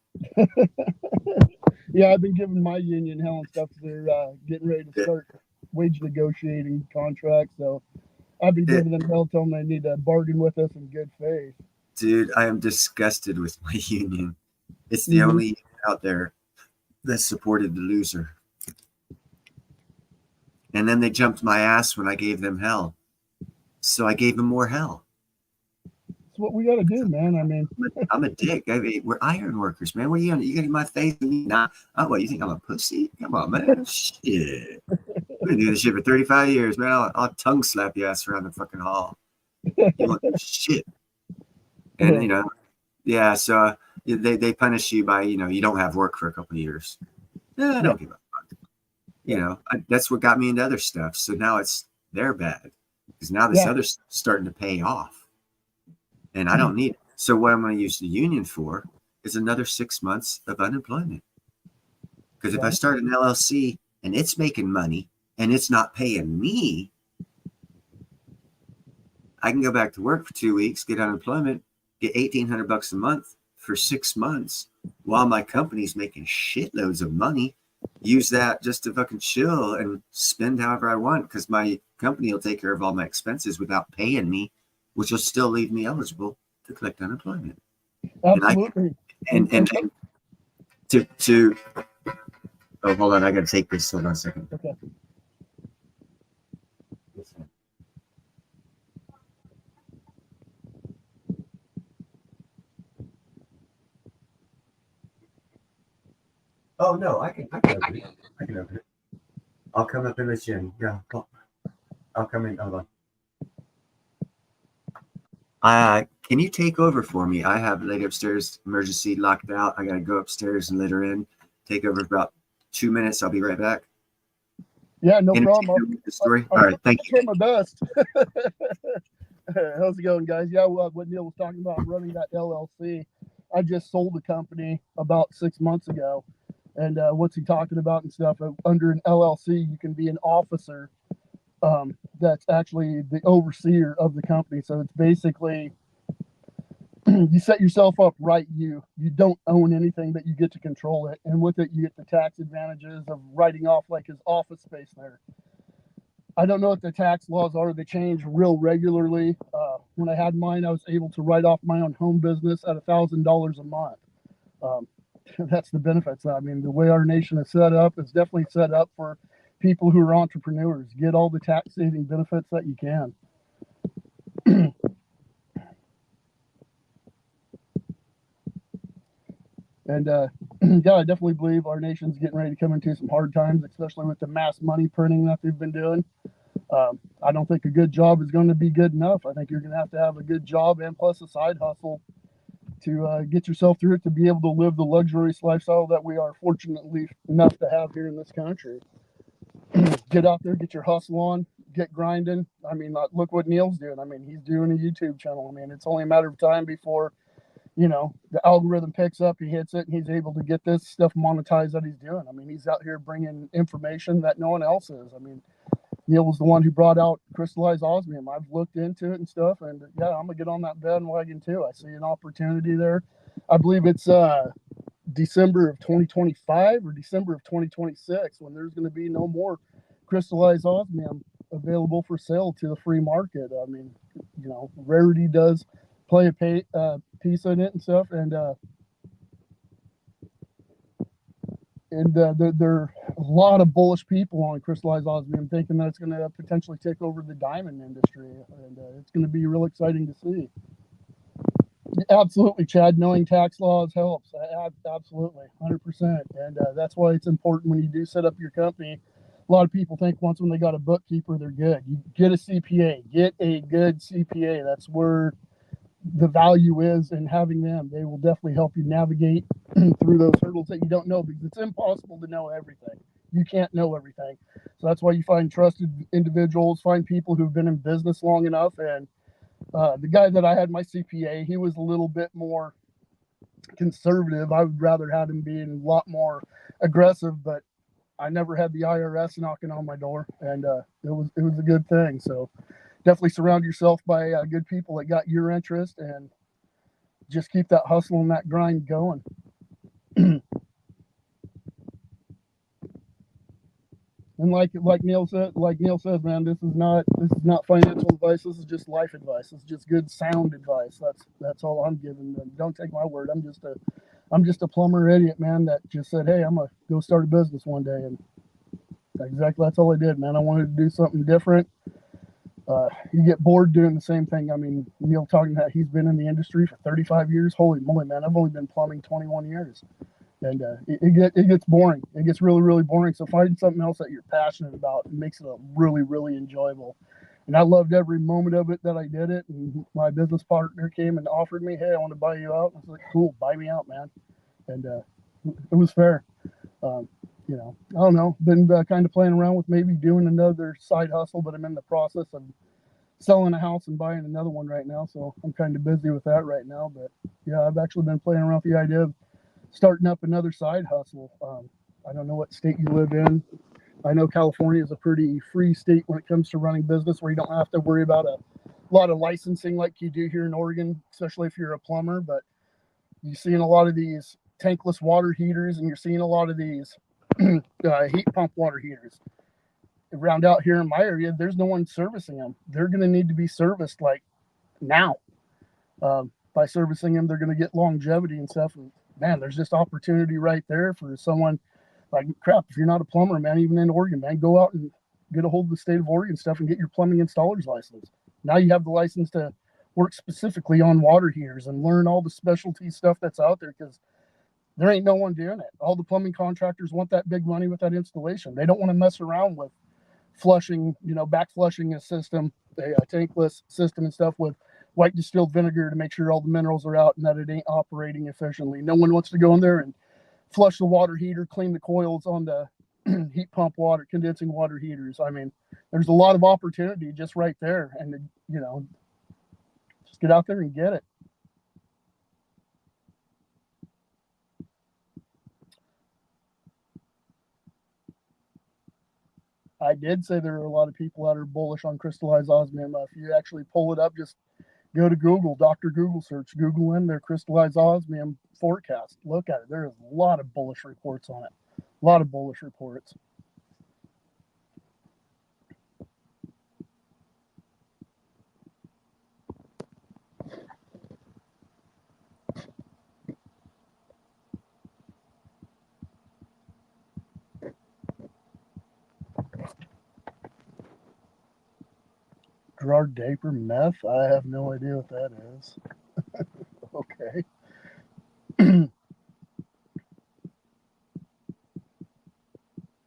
Yeah, I've been giving my union hell and stuff. They're getting ready to start wage negotiating contracts, so I've been giving them hell, telling them they need to bargain with us in good faith. Dude, I am disgusted with my union. It's the only union out there that supported the loser. And then they jumped my ass when I gave them hell. So I gave them more hell. That's what we got to do, man. I mean, I'm a dick. I mean, we're iron workers, man. What are you gonna? You get in my face and me not? Oh, what, you think I'm a pussy? Come on, man. Shit. I've been doing this shit for 35 years, man. I'll tongue slap your ass around the fucking hall. You want shit? And yeah. So they punish you by you don't have work for a couple of years. I don't give a fuck. That's what got me into other stuff. So now it's their bad because now this other stuff's starting to pay off. And I don't need it. So what I'm going to use the union for is another 6 months of unemployment. Because if I start an LLC and it's making money and it's not paying me, I can go back to work for 2 weeks, get unemployment, get $1,800 a month for 6 months while my company's making shitloads of money. Use that just to fucking chill and spend however I want because my company will take care of all my expenses without paying me, which will still leave me eligible to collect unemployment. Absolutely. And to oh, hold on, I gotta take this. Hold on a second. Okay. Oh no, I can open it. I can open it. I'll come up in with you. Yeah, I'll come in. Hold on. Can you take over for me? I have a lady upstairs, emergency locked out. I got to go upstairs and let her in. Take over for about 2 minutes. I'll be right back. Yeah, no Can you problem. take over with the story? All right, thank you. I'll try my best. How's it going, guys? Yeah, well, what Neil was talking about, I'm running that LLC. I just sold the company about 6 months ago. And what's he talking about and stuff? Under an LLC, you can be an officer that's actually the overseer of the company. So it's basically you set yourself up right. You don't own anything, but you get to control it. And with it, you get the tax advantages of writing off like his office space there. I don't know what the tax laws are. They change real regularly. When I had mine, I was able to write off my own home business at $1,000 a month. That's the benefits. I mean, the way our nation is set up, it's definitely set up for people who are entrepreneurs. Get all the tax saving benefits that you can. And yeah, I definitely believe our nation's getting ready to come into some hard times, especially with the mass money printing that they've been doing. I don't think a good job is going to be good enough. I think you're going to have a good job and plus a side hustle to get yourself through it, to be able to live the luxurious lifestyle that we are fortunately enough to have here in this country. Get out there, get your hustle on, get grinding. I mean, look what Neil's doing. I mean, he's doing a YouTube channel. I mean, it's only a matter of time before, you know, the algorithm picks up, he hits it, and he's able to get this stuff monetized that he's doing. I mean, he's out here bringing information that no one else is. I mean, Neil was the one who brought out crystallized osmium. I've looked into it and stuff, and yeah, I'm gonna get on that bandwagon too. I see an opportunity there. I believe it's December of 2025 or December of 2026 when there's going to be no more crystallized osmium available for sale to the free market. I mean, you know, rarity does play a piece in it and stuff, and there are a lot of bullish people on crystallized osmium thinking that it's going to potentially take over the diamond industry, and it's going to be real exciting to see. Absolutely, Chad. Knowing tax laws helps. Absolutely, 100%. And that's why it's important when you do set up your company. A lot of people think once when they got a bookkeeper, they're good. You get a CPA. Get a good CPA. That's where the value is in having them. They will definitely help you navigate through those hurdles that you don't know, because it's impossible to know everything. You can't know everything. So that's why you find trusted individuals, find people who've been in business long enough. And the guy that I had my CPA, he was a little bit more conservative. I would rather have him being a lot more aggressive, but I never had the IRS knocking on my door, and it was a good thing. So definitely surround yourself by good people that got your interest, and just keep that hustle and that grind going. And like Neil says, man, this is not financial advice. This is just life advice. It's just good sound advice. That's all I'm giving. Don't take my word. I'm just a plumber idiot, man, that just said, hey, I'm gonna go start a business one day, and that's all I did, man. I wanted to do something different. You get bored doing the same thing. I mean, Neil talking about he's been in the industry for 35 years. Holy moly, man! I've only been plumbing 21 years. And it gets boring. It gets really, really boring. So find something else that you're passionate about. It makes it really, really enjoyable. And I loved every moment of it that I did it. And my business partner came and offered me, hey, I want to buy you out. I was like, cool, buy me out, man. And it was fair. You know, I don't know. Been kind of playing around with maybe doing another side hustle, but I'm in the process of selling a house and buying another one right now. So I'm kind of busy with that right now. But yeah, I've actually been playing around with the idea of starting up another side hustle. I don't know what state you live in. I know California is a pretty free state when it comes to running business, where you don't have to worry about a lot of licensing like you do here in Oregon, especially if you're a plumber. But you're seeing a lot of these tankless water heaters, and you're seeing a lot of these heat pump water heaters around out here in my area. There's no one servicing them. They're going to need to be serviced like now. By servicing them, they're going to get longevity and stuff. And man, there's just opportunity right there for someone like, crap, if you're not a plumber, man, even in Oregon, man, go out and get a hold of the state of Oregon stuff and get your plumbing installer's license. Now you have the license to work specifically on water heaters and learn all the specialty stuff that's out there, because there ain't no one doing it. All the plumbing contractors want that big money with that installation. They don't want to mess around with flushing, back flushing a system, a tankless system and stuff with white distilled vinegar to make sure all the minerals are out and that it ain't operating efficiently. No one wants to go in there and flush the water heater, clean the coils on the heat pump water, condensing water heaters. I mean, there's a lot of opportunity just right there. And, you know, just get out there and get it. I did say there are a lot of people that are bullish on crystallized osmium. If you actually pull it up, just go to Google, Dr. Google search, Google in their crystallized osmium forecast. Look at it. There is a lot of bullish reports on it. A lot of bullish reports. Gerard Daper meth? I have no idea what that is. Okay.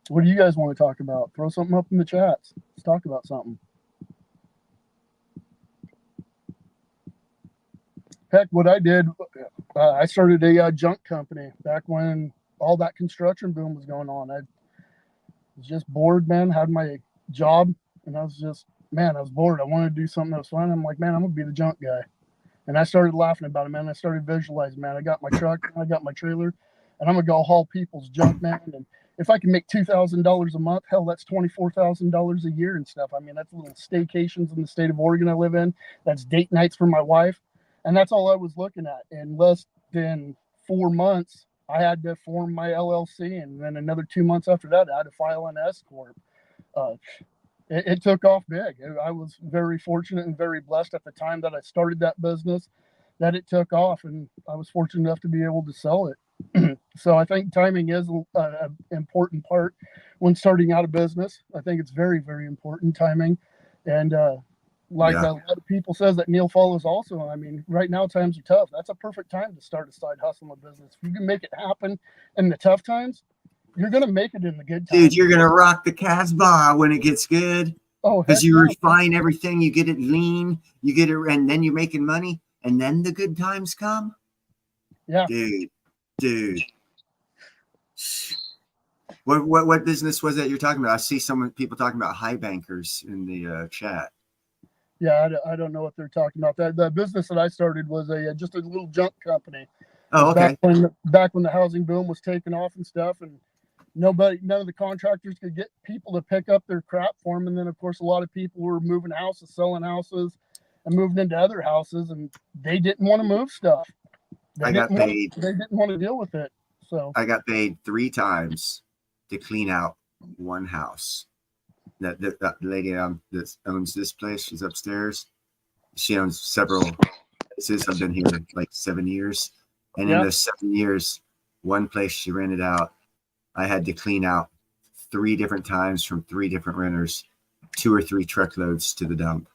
What do you guys want to talk about? Throw something up in the chats. Let's talk about something. Heck, what I did, I started a junk company back when all that construction boom was going on. I was just bored, man, had my job, and I was just, man, I was bored. I wanted to do something that was fun. I'm like, man, I'm going to be the junk guy. And I started laughing about it, man. I started visualizing, man. I got my truck, I got my trailer, and I'm going to go haul people's junk, man. And if I can make $2,000 a month, hell, that's $24,000 a year and stuff. I mean, that's little staycations in the state of Oregon I live in. That's date nights for my wife. And that's all I was looking at. In less than 4 months, I had to form my LLC. And then another 2 months after that, I had to file an S Corp. It took off big. I was very fortunate and very blessed at the time that I started that business that it took off. And I was fortunate enough to be able to sell it. So I think timing is an important part when starting out a business. I think it's very, very important, timing. And a lot of people says that Neil follows also. I mean, right now times are tough. That's a perfect time to start a side hustle in business. If you can make it happen in the tough times, you're going to make it in the good times. Dude, you're going to rock the Casbah when it gets good. Oh, because you refine everything. You get it lean. You get it, and then you're making money. And then the good times come. Yeah. Dude. What business was that you're talking about? I see some people talking about high bankers in the chat. Yeah, I don't know what they're talking about. The business that I started was just a little junk company. Oh, okay. Back when the housing boom was taking off and stuff, and none of the contractors could get people to pick up their crap for them. And then, of course, a lot of people were moving houses, selling houses, and moving into other houses, and they didn't want to move stuff. They didn't want to deal with it. So I got paid 3 times to clean out one house. That lady that owns this place, she's upstairs. She owns several places. I've been here like 7 years. And in those 7 years, one place she rented out, I had to clean out 3 different times from 3 different renters, 2 or 3 truckloads to the dump.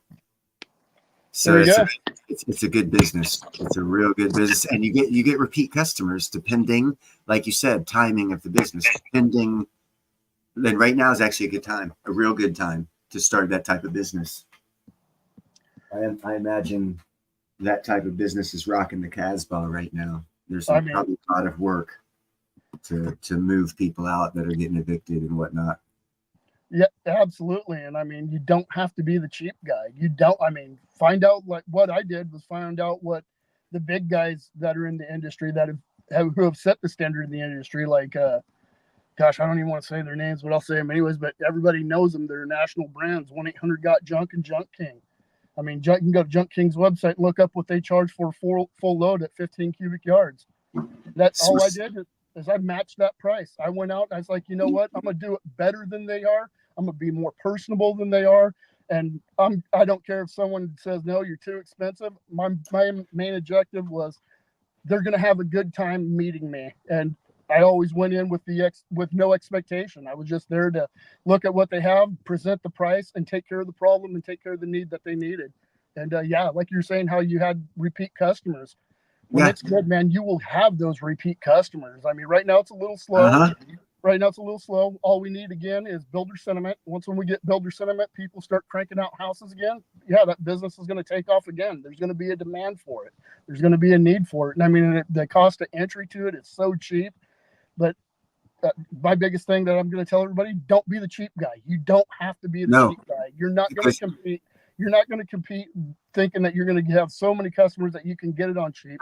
So it's a good business. It's a real good business, and you get repeat customers depending, like you said, timing of the business. Depending, then right now is actually a good time, a real good time to start that type of business. I imagine that type of business is rocking the Casbah right now. There's probably a lot of work to move people out that are getting evicted and whatnot. Yeah, absolutely. And I mean, you don't have to be the cheap guy. Find out, like what I did was find out what the big guys that are in the industry who have set the standard in the industry, like, gosh, I don't even want to say their names, but I'll say them anyways, but everybody knows them. They're national brands, 1-800-GOT-JUNK and Junk King. I mean, you can go to Junk King's website and look up what they charge for a full load at 15 cubic yards. That's all I did is I matched that price. I went out and I was like, you know what? I'm going to do it better than they are. I'm going to be more personable than they are. And I don't care if someone says, no, you're too expensive. My main objective was they're going to have a good time meeting me. And I always went in with no expectation. I was just there to look at what they have, present the price, and take care of the problem and take care of the need that they needed. And like you're saying, how you had repeat customers. When it's good, man, you will have those repeat customers. I mean, right now it's a little slow. Right now it's a little slow. All we need again is builder sentiment. Once when we get builder sentiment, people start cranking out houses again. Yeah, that business is going to take off again. There's going to be a demand for it. There's going to be a need for it. And I mean, the cost of entry to it is so cheap. But my biggest thing that I'm going to tell everybody: don't be the cheap guy. You don't have to be the cheap guy. You're not going to compete. You're not going to compete thinking that you're going to have so many customers that you can get it on cheap.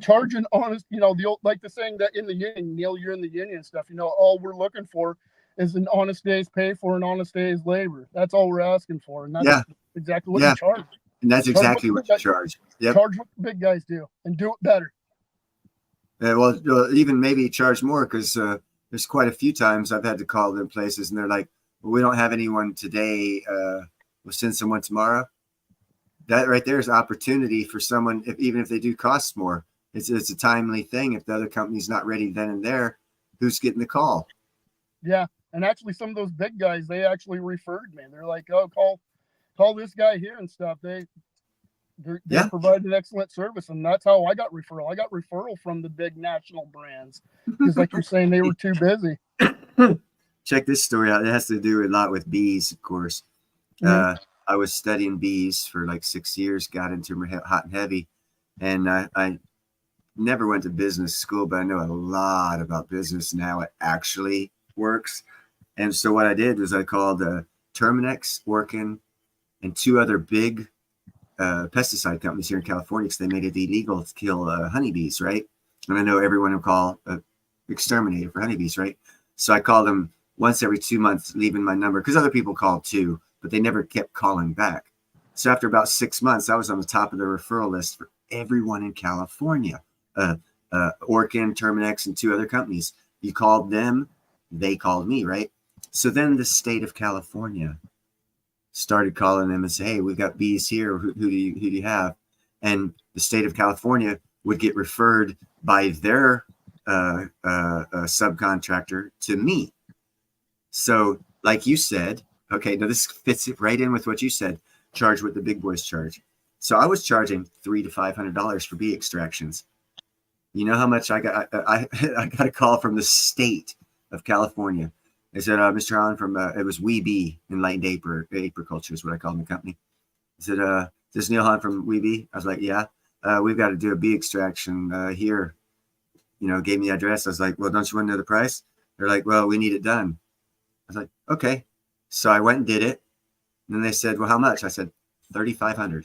Charge an honest, the old, like the saying that in the union, Neil, you're in the union and stuff, all we're looking for is an honest day's pay for an honest day's labor. That's all we're asking for. And that's exactly what you charge. And that's exactly what you charge. Yep. Charge what the big guys do and do it better. Well, even maybe charge more, because there's quite a few times I've had to call them places and they're like, well, we don't have anyone today. We'll send someone tomorrow. That right there is opportunity for someone, even if they do cost more. It's a timely thing. If the other company's not ready then and there, who's getting the call? Yeah, and actually some of those big guys, they actually referred me. They're like, oh, call this guy here and stuff. They provide an excellent service, and that's how I got referral. I got referral from the big national brands because, like you're saying, they were too busy. Check this story out. It has to do a lot with bees, of course. I was studying bees for like 6 years, got into them hot and heavy, and I never went to business school, but I know a lot about business and how it actually works. And so what I did was I called Terminex, Orkin, and 2 other big pesticide companies here in California, because they made it illegal to kill honeybees, right? And I know everyone will call exterminator for honeybees, right? So I called them once every 2 months, leaving my number, because other people called too, but they never kept calling back. So after about 6 months, I was on the top of the referral list for everyone in California. Orkin, Terminex, and 2 other companies. You called them, they called me, right? So then the state of California started calling them and say, hey, we've got bees here. Who do you have? And the state of California would get referred by their subcontractor to me. So like you said, okay, now this fits it right in with what you said, charge what the big boys charge. So I was charging $300 to $500 for bee extractions. You know how much I got? I got a call from the state of California. They said, Mr. Allen, from it was WeBee, Enlightened Apiculture is what I called the company. He said, is this Neil Hahn from WeBee? I was like, yeah. We've got to do a bee extraction here. Gave me the address. I was like, well, don't you want to know the price? They're like, well, we need it done. I was like, okay. So I went and did it. And then they said, well, how much? I said, $3,500.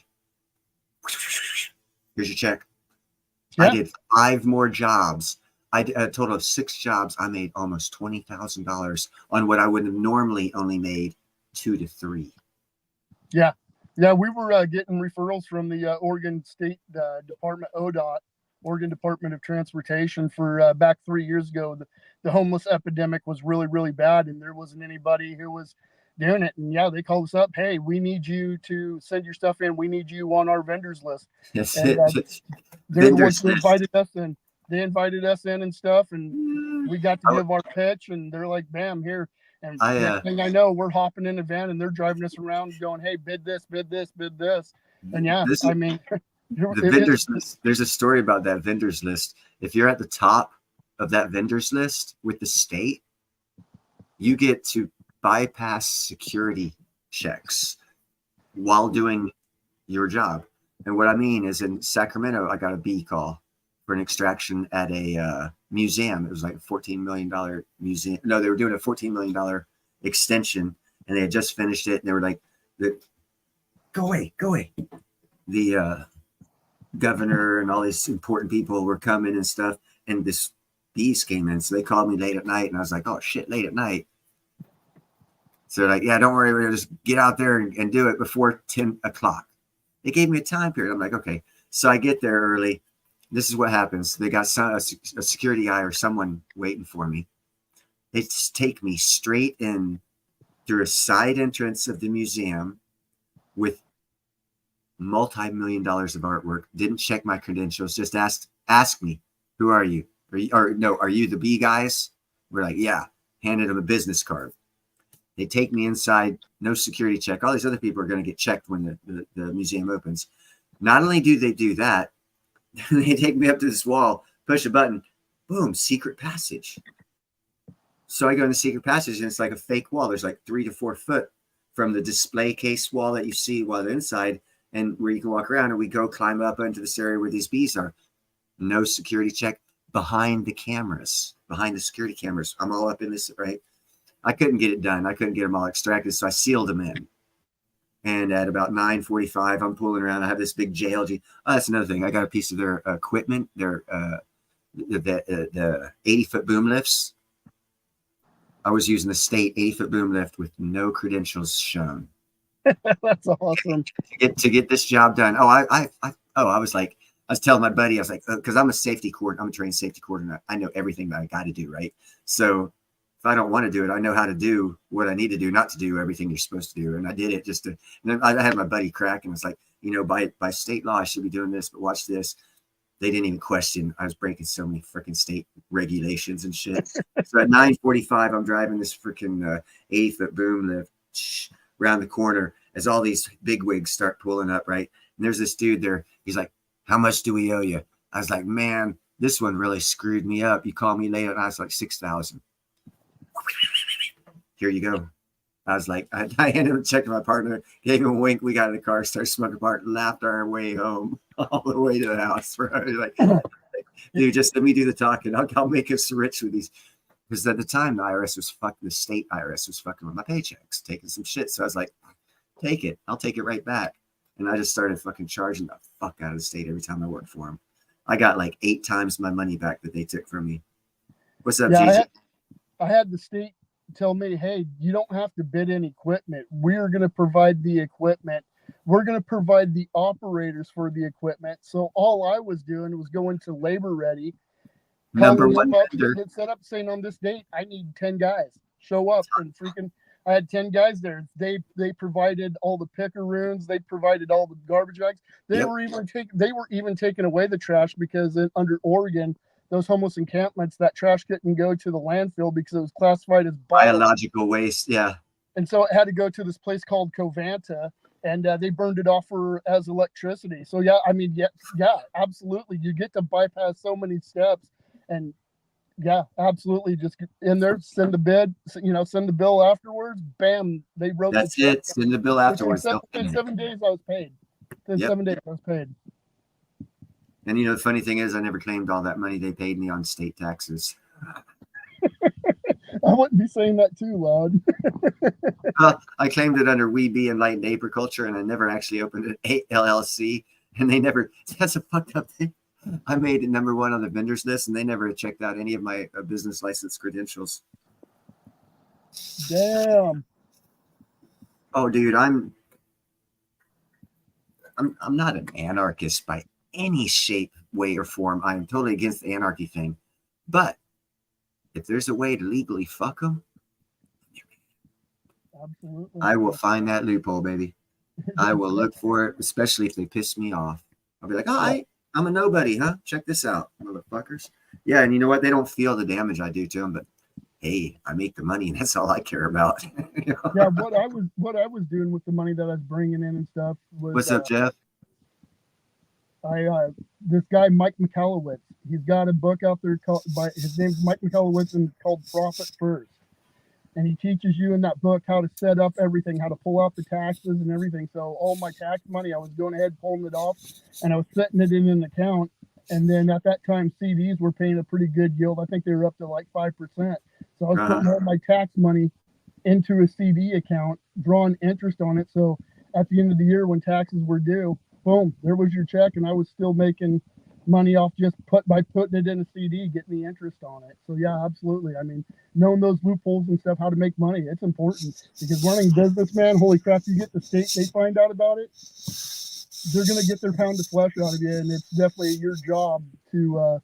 Here's your check. Yeah. I did 5 more jobs. I did a total of 6 jobs. I made almost $20,000 on what I would have normally only made 2 to 3. Yeah. Yeah. We were getting referrals from the Oregon State Department, ODOT, Oregon Department of Transportation, for back 3 years ago. The homeless epidemic was really, really bad, and there wasn't anybody who was doing it. And yeah, they called us up. Hey, we need you to send your stuff in. We need you on our vendors list. Yes. And, they're the ones who invited us in. They invited us in and stuff, and we got to give our pitch, and they're like, bam, here. And next thing I know, we're hopping in a van and they're driving us around going, hey, bid this, bid this, bid this. And yeah, I mean, the vendors list, there's a story about that vendors list. If you're at the top of that vendors list with the state, you get to bypass security checks while doing your job. And what I mean is, in Sacramento, I got a bee call for an extraction at a museum. It was like a $14 million museum. No, they were doing a $14 million extension, and they had just finished it. And they were like, go away. The governor and all these important people were coming and stuff. And this bees came in. So they called me late at night, and I was like, oh shit, late at night. So they're like, yeah, don't worry. We'll just get out there and do it before 10 o'clock. They gave me a time period. I'm like, okay. So I get there early. This is what happens. They got a security guy or someone waiting for me. They just take me straight in through a side entrance of the museum with multi-million dollars of artwork. Didn't check my credentials. Just ask me, who are you? Are you the bee guys? We're like, yeah. Handed them a business card. They take me inside, no security check. All these other people are going to get checked when the museum opens. Not only do they do that, they take me up to this wall, push a button, boom, secret passage. So I go in the secret passage, and it's like a fake wall. There's like 3 to 4 foot from the display case wall that you see while they're inside, and where you can walk around. And we go climb up into this area where these bees are. No security check behind the cameras, behind the security cameras. I'm all up in this, right? I couldn't get it done. I couldn't get them all extracted, so I sealed them in. And at about 9:45, I'm pulling around. I have this big JLG. Oh, that's another thing. I got a piece of their equipment, their the 80-foot boom lifts. I was using the state 80-foot boom lift with no credentials shown. That's awesome. To get this job done. I was telling my buddy, I was like, because I'm a safety coordinator, I'm a trained safety coordinator. I know everything that I got to do, right? So if I don't want to do it, I know how to do what I need to do, not to do everything you're supposed to do. And I did it just to, and then I had my buddy crack, and it's like, by state law, I should be doing this, but watch this. They didn't even question. I was breaking so many freaking state regulations and shit. So at 9:45, I'm driving this freaking 80-foot boom lift around the corner as all these bigwigs start pulling up, right? And there's this dude there. He's like, "How much do we owe you?" I was like, "Man, this one really screwed me up. You called me late," and I was like, $6,000. Here you go. I was like, I ended up checking my partner, gave him a wink. We got in the car, started smoking apart, laughed our way home, all the way to the house. Like, dude, just let me do the talking. I'll make us rich with these. Because at the time, the state IRS was fucking with my paychecks, taking some shit. So I was like, take it. I'll take it right back. And I just started fucking charging the fuck out of the state every time I worked for them. I got like 8 times my money back that they took from me. What's up, yeah, JJ? I had the state tell me, hey, you don't have to bid in equipment. We're going to provide the equipment. We're going to provide the operators for the equipment. So all I was doing was going to Labor Ready, Number one vendor, get set up, saying on this date, I need 10 guys. Show up, and freaking, I had 10 guys there. They provided all the picaroons. They provided all the garbage bags. They were even taking away the trash because under Oregon, those homeless encampments, that trash couldn't go to the landfill because it was classified as biological waste. Yeah. And so it had to go to this place called Covanta, and they burned it off as electricity. So yeah, I mean, yeah, absolutely. You get to bypass so many steps, and yeah, absolutely. Just get in there, send the bid, send the bill afterwards. Bam, they wrote. That's it. Send the bill afterwards. In 7 days, I was paid. In 7 days, I was paid. And the funny thing is, I never claimed all that money they paid me on state taxes. I wouldn't be saying that too loud. I claimed it under WeBe Enlightened Agriculture, and I never actually opened an LLC. And they never, that's a fucked up thing. I made it number 1 on the vendors list, and they never checked out any of my business license credentials. Damn. Oh, dude, I'm not an anarchist by any shape, way, or form. I'm totally against the anarchy thing. But if there's a way to legally fuck them, absolutely, I will find that loophole, baby. I will look for it, especially if they piss me off. I'll be like, all right, I'm a nobody, huh? Check this out, motherfuckers. Yeah, and you know what? They don't feel the damage I do to them, but hey, I make the money, and that's all I care about. Yeah, what I was doing with the money that I was bringing in and stuff was. What's up, Jeff? This guy Mike Michalowicz, he's got a book out there his name's Mike Michalowicz, and called Profit First, and he teaches you in that book how to set up everything, how to pull out the taxes and everything. So all my tax money, I was going ahead pulling it off, and I was setting it in an account. And then at that time, CDs were paying a pretty good yield. I think they were up to like 5%. So I was putting all my tax money into a CD account, drawing interest on it. So at the end of the year, when taxes were due, boom, there was your check, and I was still making money off just by putting it in a CD, getting the interest on it. So yeah, absolutely. I mean, knowing those loopholes and stuff, how to make money, it's important, because running business, man, holy crap, you get the state, they find out about it, they're going to get their pound of flesh out of you, and it's definitely your job to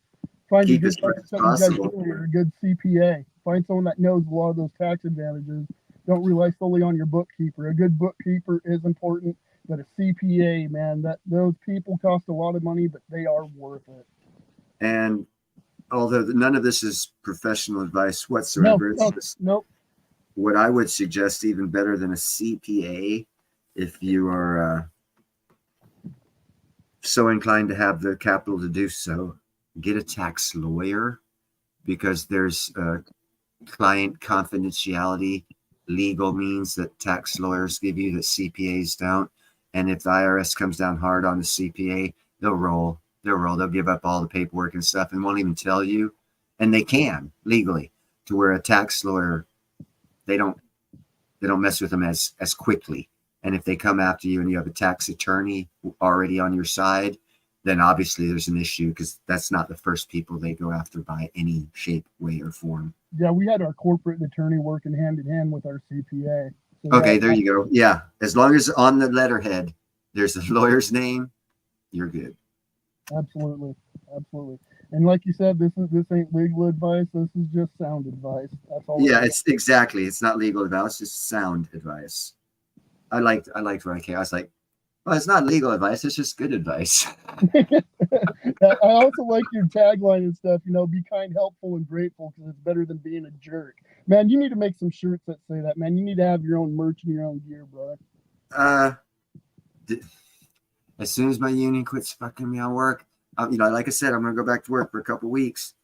find a good, a good CPA. Find someone that knows a lot of those tax advantages. Don't rely solely on your bookkeeper. A good bookkeeper is important. But a CPA, man, those people cost a lot of money, but they are worth it. And although none of this is professional advice whatsoever, nope. What I would suggest, even better than a CPA, if you are so inclined to have the capital to do so, get a tax lawyer, because there's client confidentiality legal means that tax lawyers give you that CPAs don't. And if the IRS comes down hard on the CPA, they'll roll. They'll give up all the paperwork and stuff and won't even tell you. And they can legally, to where a tax lawyer, they don't mess with them as quickly. And if they come after you and you have a tax attorney already on your side, then obviously there's an issue, because that's not the first people they go after by any shape, way, or form. Yeah, we had our corporate attorney working hand in hand with our CPA. So Okay, there you go. Yeah, as long as on the letterhead there's a lawyer's name, you're good. Absolutely. And like you said, this ain't legal advice. This is just sound advice. That's all. Yeah, it's exactly. It's not legal advice. It's just sound advice. I liked what I came. I was like, well, it's not legal advice. It's just good advice. I also like your tagline and stuff. Be kind, helpful, and grateful, because it's better than being a jerk. Man, you need to make some shirts that say that. Man, you need to have your own merch and your own gear, brother. As soon as my union quits fucking me on work, like I said, I'm gonna go back to work for a couple weeks.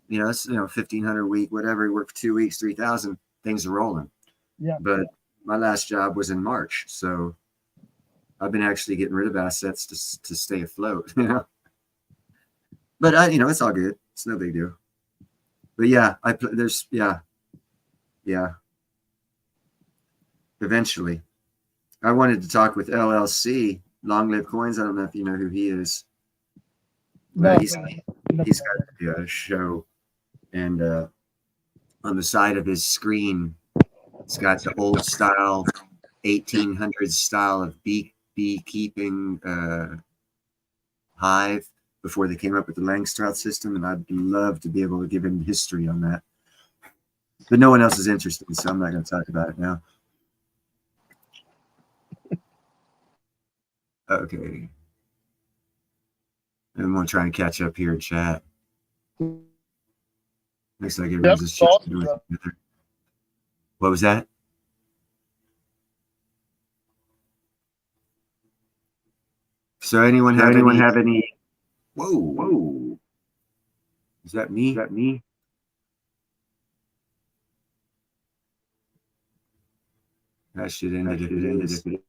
It's 1,500 a week, whatever. You work for 2 weeks, 3,000. Things are rolling. Yeah. But my last job was in March, so I've been actually getting rid of assets to stay afloat. But it's all good. It's no big deal. But yeah, Eventually, I wanted to talk with LLC, Long Live Coins. I don't know if you know who he is. But he's got a show, and on the side of his screen, it's got the old style 1800s style of beekeeping hive before they came up with the Langstroth system, and I'd love to be able to give him history on that. But no one else is interested, so I'm not going to talk about it now. Okay. I'm going to try and catch up here in chat. Looks like everyone's just doing it together. What was that? So anyone have any? Whoa. Is that me? That should end it.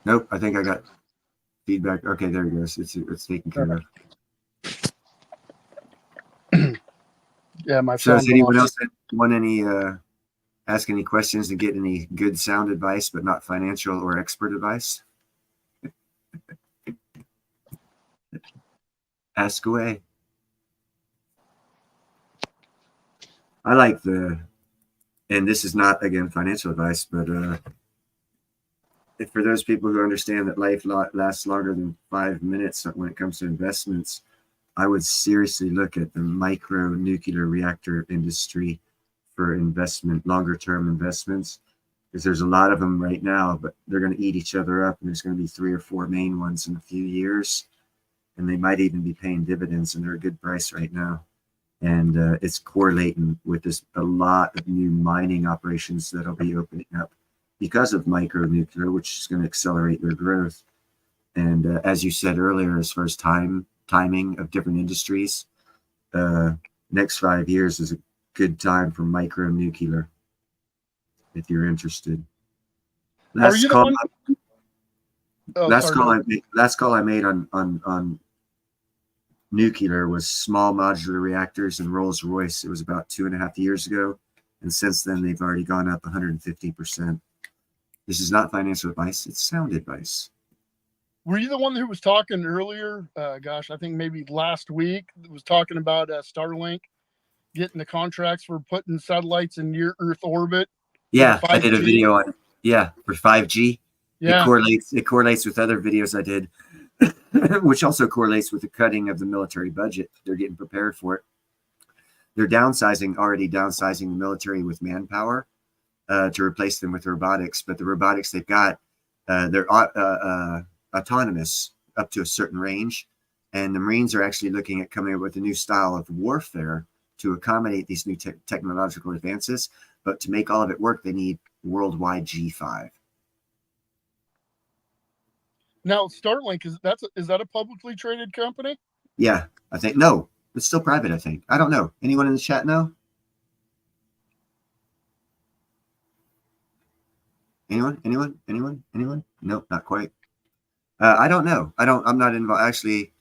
Nope, I think I got feedback. Okay, there it goes. It's taken care of. Yeah, my. So does anyone else want any ask any questions and get any good sound advice, but not financial or expert advice? Ask away. I like and this is not, again, financial advice, but for those people who understand that life lasts longer than 5 minutes when it comes to investments, I would seriously look at the micro nuclear reactor industry for investment, longer term investments, because there's a lot of them right now, but they're going to eat each other up, and there's going to be 3 or 4 main ones in a few years, and they might even be paying dividends, and they're a good price right now. And it's correlating with a lot of new mining operations that'll be opening up because of micro nuclear, which is going to accelerate their growth. And as you said earlier, as far as timing of different industries, next 5 years is a good time for micro nuclear, if you're interested. Last call I made on nuclear was small modular reactors and Rolls-Royce. It was about 2.5 years ago, and since then they've already gone up 150%. This is not financial advice, it's sound advice. Were you the one who was talking earlier? I think maybe last week, was talking about Starlink getting the contracts for putting satellites in near Earth orbit. Yeah, I did a video on for 5G. Yeah, it correlates with other videos I did, which also correlates with the cutting of the military budget. They're getting prepared for it. They're already downsizing the military with manpower to replace them with robotics. But the robotics they've got, they're autonomous up to a certain range. And the Marines are actually looking at coming up with a new style of warfare to accommodate these new technological advances. But to make all of it work, they need worldwide G5. Now, Starlink, is that a publicly traded company? Yeah, I think. No, it's still private, I think. I don't know. Anyone in the chat know? Anyone? Nope, not quite. I don't know. I'm not involved. Actually,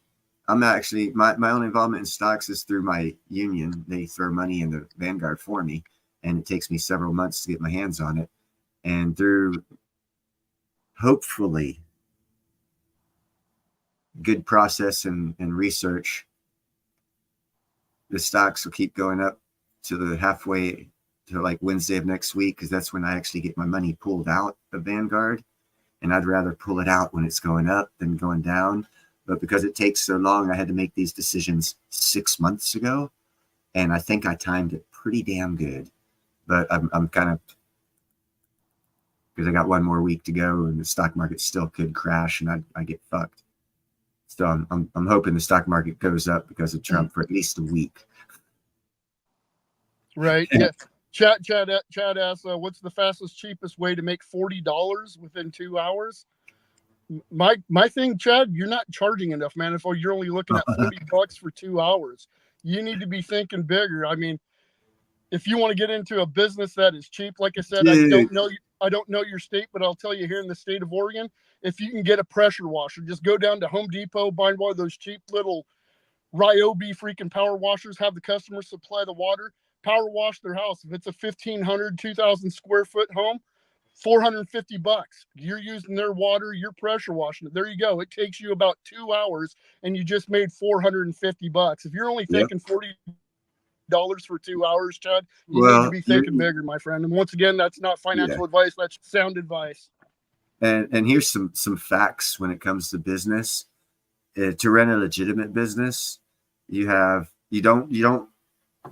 my only involvement in stocks is through my union. They throw money in the Vanguard for me, and it takes me several months to get my hands on it. And through hopefully good process and research, the stocks will keep going up to the halfway to like Wednesday of next week, because that's when I actually get my money pulled out of Vanguard. And I'd rather pull it out when it's going up than going down. But because it takes so long, I had to make these decisions 6 months ago. And I think I timed it pretty damn good. But I'm kind of, because I got one more week to go and the stock market still could crash and I get fucked. So I'm hoping the stock market goes up because of Trump for at least a week. Right. Yeah. Chad asks, what's the fastest, cheapest way to make $40 within 2 hours? My thing, Chad, you're not charging enough, man. If you're only looking at $40 for 2 hours, you need to be thinking bigger. I mean, if you want to get into a business that is cheap, like I said, Dude. I don't know your state, but I'll tell you here in the state of Oregon, if you can get a pressure washer, just go down to Home Depot, buy one of those cheap little Ryobi freaking power washers, have the customer supply the water, power wash their house. If it's a 1,500, 2,000 square foot home, $450. You're using their water, you're pressure washing it. There you go. It takes you about 2 hours and you just made $450. If you're only thinking $40 for 2 hours, Chad, you need to be thinking bigger, my friend. And once again, that's not financial advice, that's sound advice. And here's some facts when it comes to business. To run a legitimate business, you don't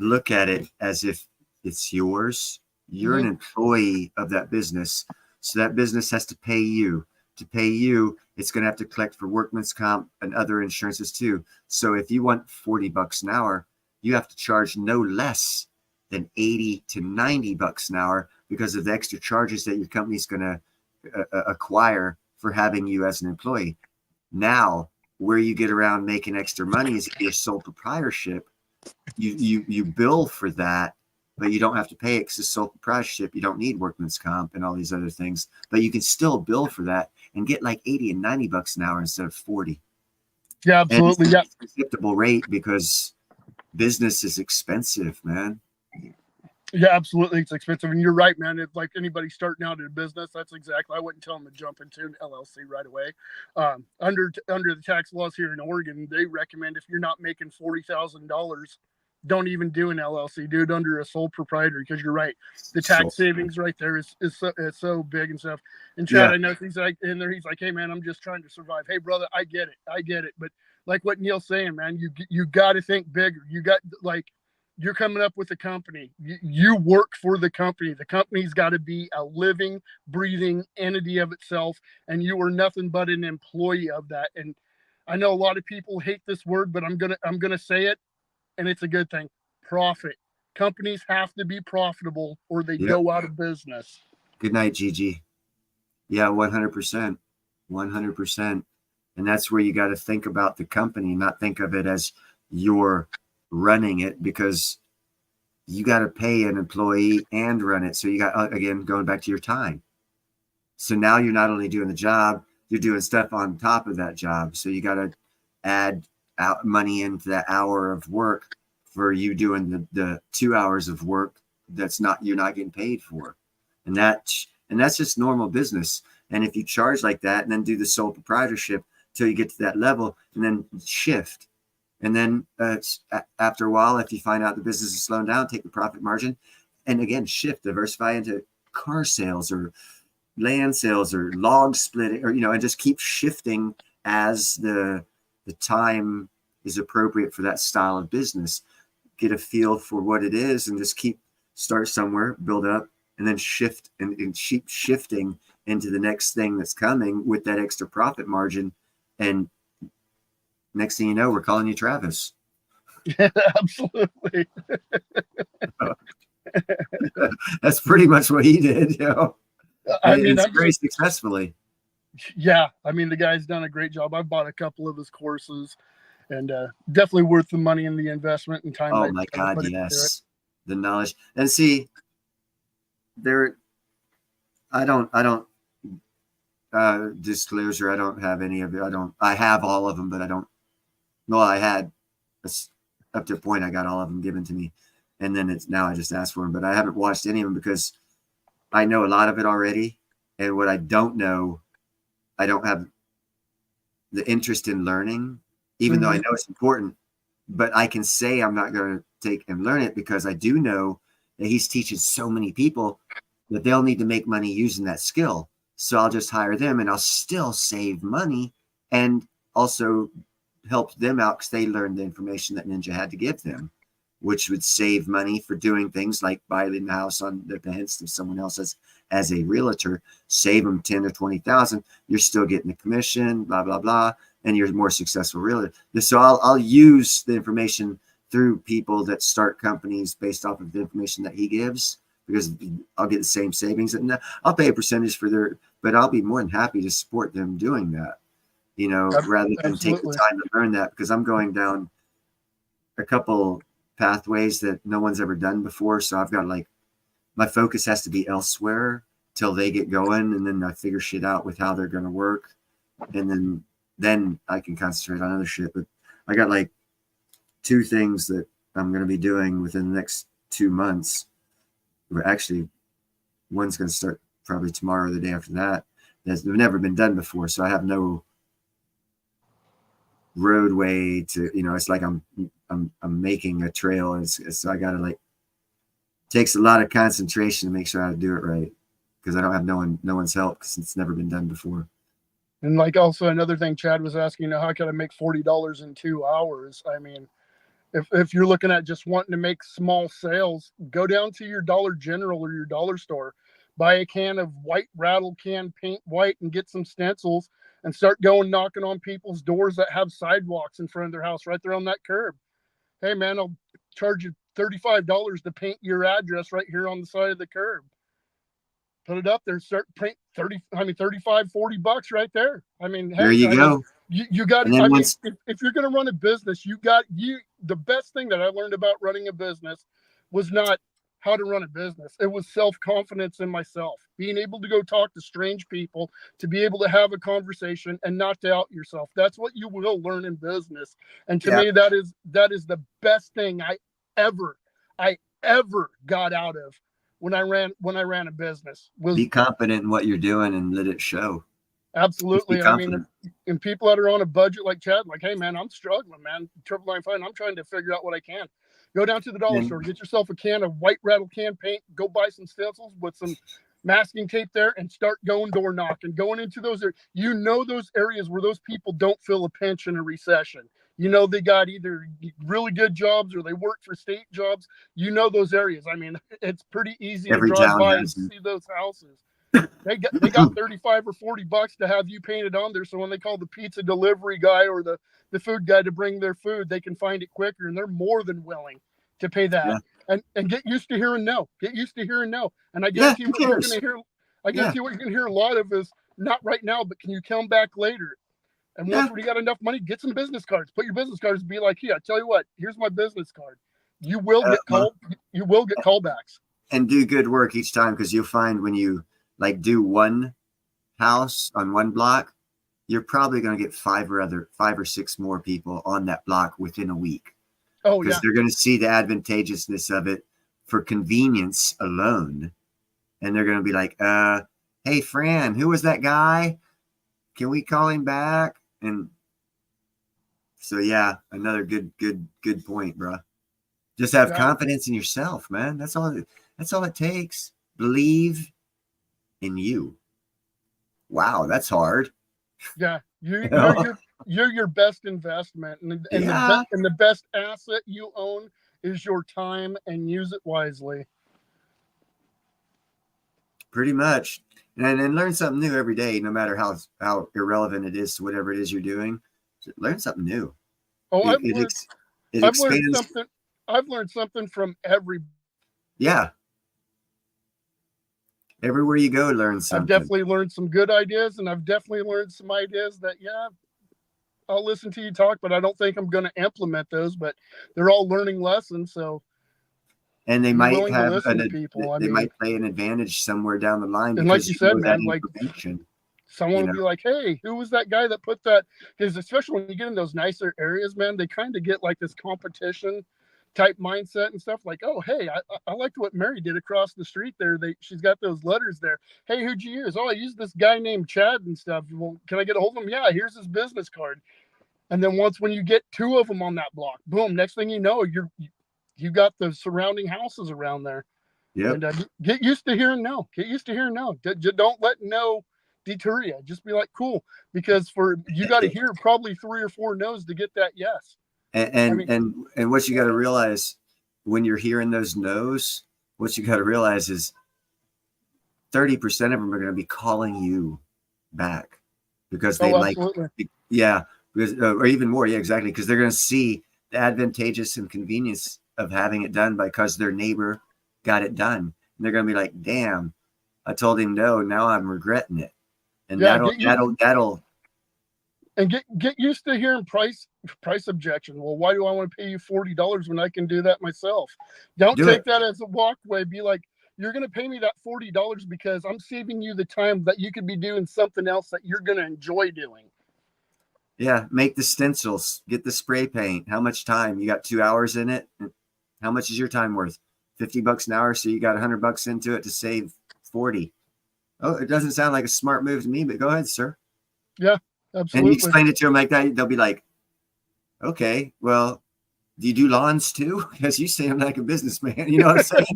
look at it as if it's yours. You're an employee of that business. So that business has to pay you. To pay you, it's going to have to collect for workman's comp and other insurances too. So if you want $40 an hour, you have to charge no less than $80 to $90 an hour because of the extra charges that your company's going to acquire for having you as an employee. Now, where you get around making extra money is if you're sole proprietorship. You bill for that, but you don't have to pay it because it's sole proprietorship. You don't need workman's comp and all these other things, but you can still bill for that and get like $80 and $90 an hour instead of 40. Yeah, absolutely. And it's an acceptable rate because business is expensive, man. Yeah, absolutely. It's expensive. And you're right, man. If like anybody starting out in a business, that's exactly, I wouldn't tell them to jump into an LLC right away. Under the tax laws here in Oregon, they recommend if you're not making $40,000, don't even do an LLC, do it under a sole proprietor, because you're right. The tax savings right there is so big and stuff. And Chad, I know he's like in there, he's like, hey man, I'm just trying to survive. Hey brother, I get it. But like what Neil's saying, man, you got to think bigger. You got like, you're coming up with a company. You work for the company. The company's got to be a living, breathing entity of itself, and you are nothing but an employee of that. And I know a lot of people hate this word, but I'm gonna say it, and it's a good thing. Profit. Companies have to be profitable, or they go out of business. Good night, Gigi. Yeah, 100%, 100%. And that's where you got to think about the company, not think of it as you're running it, because you got to pay an employee and run it. So you got, again, going back to your time. So now you're not only doing the job, you're doing stuff on top of that job. So you got to add money into that hour of work for you doing the 2 hours of work you're not getting paid for. And that's just normal business. And if you charge like that and then do the sole proprietorship till you get to that level and then shift, and then after a while, if you find out the business is slowing down, take the profit margin and again, diversify into car sales or land sales or log splitting, or, and just keep shifting as the time is appropriate for that style of business. Get a feel for what it is and just start somewhere, build up, and then shift and keep shifting into the next thing that's coming with that extra profit margin. And next thing you know, we're calling you Travis. Yeah, absolutely. That's pretty much what he did. I mean, it's very successfully. Yeah, I mean, the guy's done a great job. I've bought a couple of his courses, and definitely worth the money and the investment and time. Oh my God, yes, the knowledge. And see, I don't disclosure. I don't have any of it. I have all of them, but I don't. Well, I had up to a point. I got all of them given to me, and then it's now I just asked for them. But I haven't watched any of them because I know a lot of it already, and what I don't know, I don't have the interest in learning, even though I know it's important. But I can say I'm not going to take and learn it because I do know that he's teaching so many people that they'll need to make money using that skill. So I'll just hire them and I'll still save money and also help them out because they learned the information that Ninja had to give them, which would save money for doing things like buying the house on the behest of someone else as a realtor, save them 10 or 20,000. You're still getting the commission, blah, blah, blah. And you're a more successful realtor. So I'll use the information through people that start companies based off of the information that he gives, because I'll get the same savings and I'll pay a percentage for but I'll be more than happy to support them doing that, rather than take the time to learn that, because I'm going down a couple pathways that no one's ever done before. So I've got my focus has to be elsewhere till they get going. And then I figure shit out with how they're going to work. And then I can concentrate on other shit. But I got 2 things that I'm going to be doing within the next 2 months. Actually, one's going to start probably tomorrow or the day after that. That's never been done before. So I have no roadway to, it's like I'm making a trail. And so I got to takes a lot of concentration to make sure I do it right. Because I don't have no one's help because it's never been done before. And also another thing Chad was asking, how can I make $40 in 2 hours? I mean, if you're looking at just wanting to make small sales, go down to your Dollar General or your dollar store, buy a can of white rattle can paint white and get some stencils and start going knocking on people's doors that have sidewalks in front of their house right there on that curb. Hey man, I'll charge you $35 to paint your address right here on the side of the curb. Put it up there, start print 35, $40 right there. I mean, hey, there you go. You got, if you're going to run a business, the best thing that I learned about running a business was not how to run a business. It was self-confidence in myself, being able to go talk to strange people, to be able to have a conversation and not doubt yourself. That's what you will learn in business. And to me, that is the best thing I ever got out of when I ran a business. Was be confident in what you're doing and let it show. Absolutely. I mean, and people that are on a budget like Chad, hey man, I'm struggling, man. 999, I'm trying to figure out what I can. Go down to the dollar store, get yourself a can of white rattle can paint, go buy some stencils with some masking tape there and start going door knocking, going into those those areas where those people don't feel a pinch in a recession. They got either really good jobs or they work for state jobs. Those areas. I mean, it's pretty easy to drive by and see those houses. They got 35 or $40 to have you painted on there. So when they call the pizza delivery guy or the food guy to bring their food, they can find it quicker, and they're more than willing to pay that. Yeah. And get used to hearing no. Get used to hearing no. And I guarantee what you're going to hear. I guarantee what you're going to hear a lot of is not right now, but can you come back later? And once you got enough money, get some business cards. Put your business cards. Be like, I tell you what. Here's my business card. You will get called. You will get callbacks. And do good work each time, because you'll find when you do one house on one block, you're probably going to get 5 or 6 more people on that block within a week. Oh, because they're going to see the advantageousness of it for convenience alone. And they're going to be like, hey, Fran, who was that guy? Can we call him back? And so, another good point, bro. Just have confidence in yourself, man. That's all it takes. Believe in you. Wow, that's hard. Yeah, you're your best investment, and the best asset you own is your time, and use it wisely. Pretty much, and learn something new every day, no matter how irrelevant it is to whatever it is you're doing. Learn something new. Oh, I've learned something from every. Yeah. Everywhere you go, learn something. I've definitely learned some good ideas, and I've definitely learned some ideas that, I'll listen to you talk, but I don't think I'm going to implement those, but they're all learning lessons. So And they Be might willing to have listen to people. I they mean, might play an advantage somewhere down the line and like because you you said, know that man, like information. someone You will know, be like, "Hey, who was that guy that put that?" Because especially when you get in those nicer areas, man, they kind of get like this competition type mindset and stuff. Like, "Oh, hey, I liked what Mary did across the street there. She's got those letters there. Hey, who'd you use? Oh, I used this guy named Chad and stuff. Well, can I get a hold of him? Yeah, here's his business card." And then when you get two of them on that block, boom, next thing you know, you got the surrounding houses around there. Yep. And get used to hearing no. Get used to hearing no. Don't let no deter you. Just be like, cool, because you got to hear probably 3 or 4 no's to get that yes. And what you got to realize when you're hearing those no's, what you got to realize is 30% of them are going to be calling you back because they because or even more, yeah, exactly, because they're going to see the advantageous and convenience of having it done because their neighbor got it done, and they're going to be like, damn, I told him no, now I'm regretting it. And that'll and get used to hearing price objection. Well, why do I want to pay you $40 when I can do that myself? Don't take that as a walkway. Be like, you're going to pay me that $40 because I'm saving you the time that you could be doing something else that you're going to enjoy doing. Yeah, make the stencils, get the spray paint. How much time? You got 2 hours in it. How much is your time worth? $50 an hour. So you got $100 into it to save 40. Oh, it doesn't sound like a smart move to me, but go ahead, sir. Yeah, absolutely. And you explain it to them like that, they'll be like, okay, well, do you do lawns too? Because you seem like a businessman. You know what I'm saying?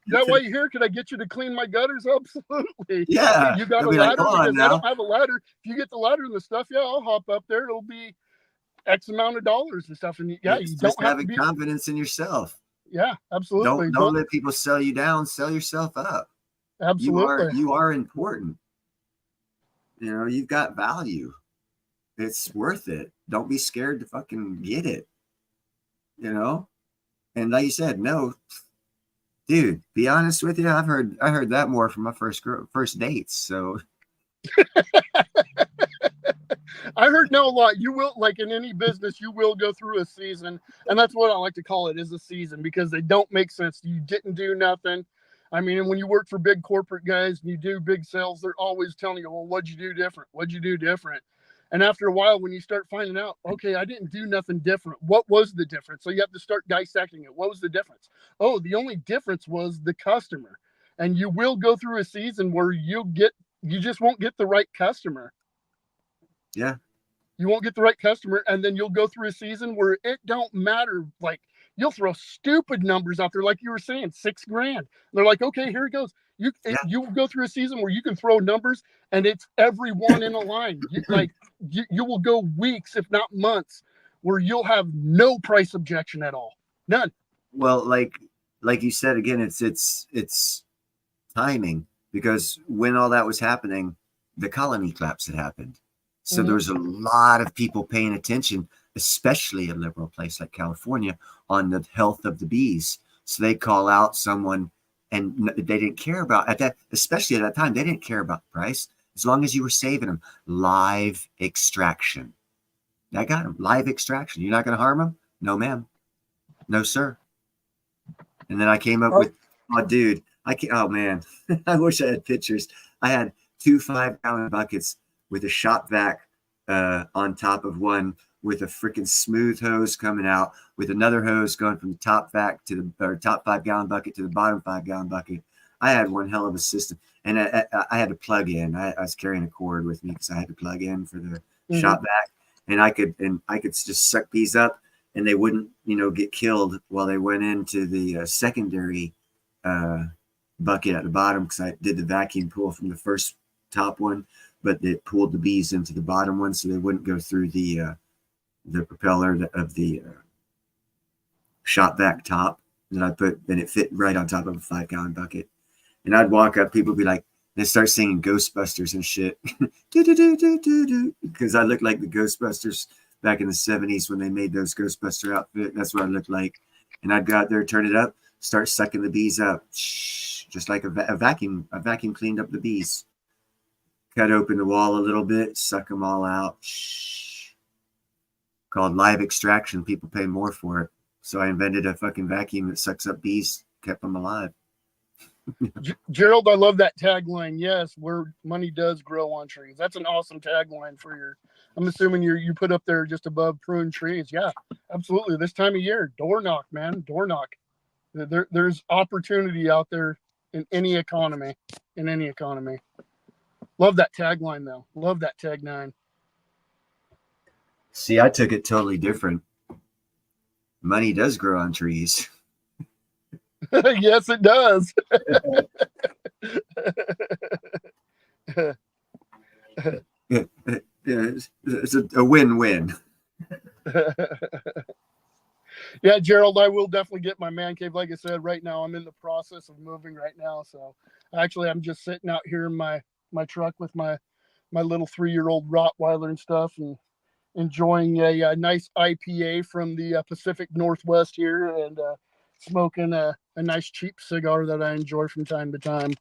Yeah, why you here? Can I get you to clean my gutters? Absolutely. Yeah. You got a They'll be ladder? like, "Hold on Because now." I don't have a ladder. If you get the ladder and the stuff, yeah, I'll hop up there. It'll be X amount of dollars and stuff. And you It's don't just have to having be. confidence in yourself. Yeah, absolutely. Don't let people sell you down. Sell yourself up. Absolutely. You are important. You know, you've got value. It's worth it. Don't be scared to fucking get it. You know? And like you said, no, dude, be honest with you. I heard that more from my first dates. So I heard no a lot. You will, like in any business, you will go through a season, and that's what I like to call it, is a season, because they don't make sense. You didn't do nothing. I mean, and when you work for big corporate guys and you do big sales, they're always telling you, well, what'd you do different? What'd you do different? And after a while, when you start finding out, okay, I didn't do nothing different. What was the difference? So you have to start dissecting it. What was the difference? Oh, the only difference was the customer. And you will go through a season where you just won't get the right customer. Yeah. You won't get the right customer, and then you'll go through a season where it don't matter. Like, you'll throw stupid numbers out there, like you were saying, $6,000. And they're like, okay, here it goes. You will go through a season where you can throw numbers, and it's everyone in a line. You will go weeks, if not months, where you'll have no price objection at all, none. Well, like you said again, it's timing, because when all that was happening, the colony collapse had happened. So there was a lot of people paying attention, especially a liberal place like California, on the health of the bees. So they call out someone, and they didn't care about especially at that time, they didn't care about the price as long as you were saving them. Live extraction. I got them. Live extraction. You're not going to harm them? No, ma'am. No, sir. And then I came up with, dude, oh man, I wish I had pictures. I had 2 5-gallon buckets with a shop vac on top of one, with a freaking smooth hose coming out, with another hose going from the top vac to the top 5-gallon bucket to the bottom 5-gallon bucket. I had one hell of a system, and I had to plug in. I was carrying a cord with me because I had to plug in for the shop vac, and I could just suck bees up, and they wouldn't, get killed while they went into the secondary bucket at the bottom, because I did the vacuum pull from the first top one, but it pulled the bees into the bottom one so they wouldn't go through the propeller of the shop vac top. And it fit right on top of a 5-gallon bucket. And I'd walk up, people would be like, they start singing Ghostbusters and shit. Because I looked like the Ghostbusters back in the 70s when they made those Ghostbuster outfit. That's what I looked like. And I'd go out there, turn it up, start sucking the bees up. Just like a vacuum. A vacuum cleaned up the bees. Cut open the wall a little bit, suck them all out. Called live extraction. People pay more for it. So I invented a fucking vacuum that sucks up bees, kept them alive. Gerald, I love that tagline. Yes, where money does grow on trees. That's an awesome tagline for your. I'm assuming you put up there just above prune trees. Yeah, absolutely. This time of year, door knock, man, door knock. There's opportunity out there in any economy. In any economy. Love that tagline though. Love that tagline. See, I took it totally different. Money does grow on trees. Yes, it does. It's a win-win. Yeah, Gerald, I will definitely get my man cave. Like I said, right now I'm in the process of moving right now. So actually I'm just sitting out here in my truck with my little 3-year-old Rottweiler and stuff, and enjoying a nice IPA from the Pacific Northwest here, and smoking a nice cheap cigar that I enjoy from time to time.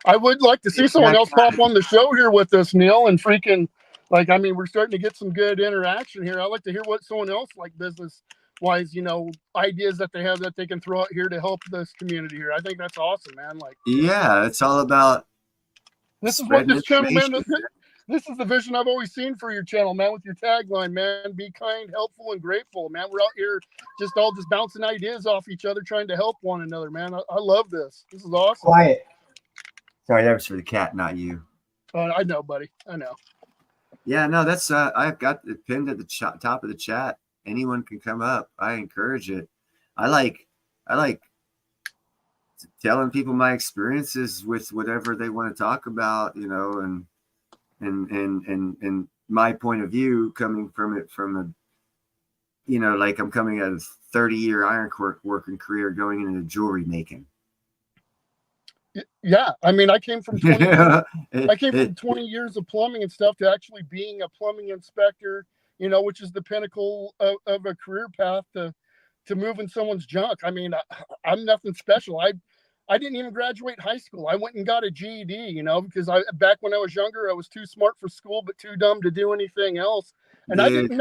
I would like to see someone else pop on the show here with us, Neil, and freaking, like, I mean, we're starting to get some good interaction here. I'd like to hear what someone else, like, business wise, you know, ideas that they have that they can throw out here to help this community here. I think that's awesome, man. Like, yeah, it's all about this is what this channel, man, this is the vision I've always seen for your channel, man, with your tagline, man. Be kind, helpful, and grateful, man. We're out here just bouncing ideas off each other, trying to help one another, man. I love this. This is awesome. Quiet. Sorry, that was for the cat, not you. I know, buddy. I know. Yeah, no, that's I've got it pinned at the top of the chat. Anyone can come up. I encourage it. I like telling people my experiences with whatever they want to talk about, you know, and my point of view coming from it from a, you know, like I'm coming out of 30-year iron working career going into jewelry making. Yeah, I mean, I came from 20 20 years of plumbing and stuff to actually being a plumbing inspector, you know, which is the pinnacle of a career path to moving someone's junk. I mean, I'm nothing special. I didn't even graduate high school. I went and got a GED, you know, because back when I was younger, I was too smart for school, but too dumb to do anything else. And I didn't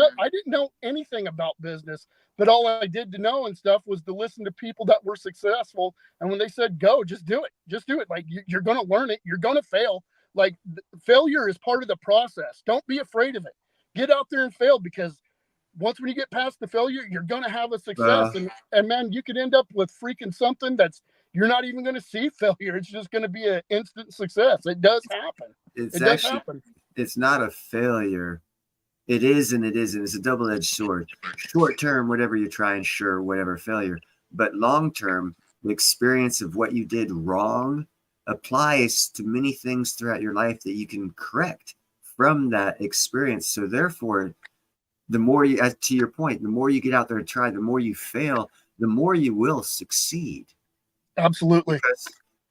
know anything about business, but all I did to know and stuff was to listen to people that were successful. And when they said, go, just do it. Just do it. Like, you're going to learn it. You're going to fail. Like, failure is part of the process. Don't be afraid of it. Get out there and fail, because once when you get past the failure, you're going to have a success. And man, you could end up with freaking something that's, you're not even going to see failure. It's just going to be an instant success. It does happen. It does happen. It's not a failure. It is and it isn't. It's a double-edged sword. Short term, whatever you're trying, sure, whatever, failure. But long term, the experience of what you did wrong applies to many things throughout your life that you can correct from that experience. So therefore, the more you, to your point, the more you get out there and try, the more you fail, the more you will succeed. Absolutely.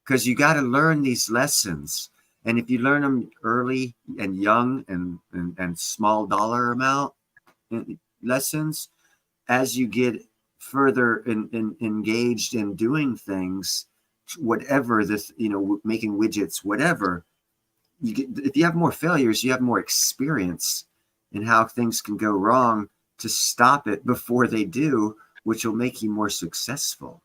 Because you got to learn these lessons. And if you learn them early and young and small dollar amount lessons, as you get further engaged in doing things, whatever this, you know, making widgets, whatever, you get, if you have more failures, you have more experience in how things can go wrong to stop it before they do, which will make you more successful.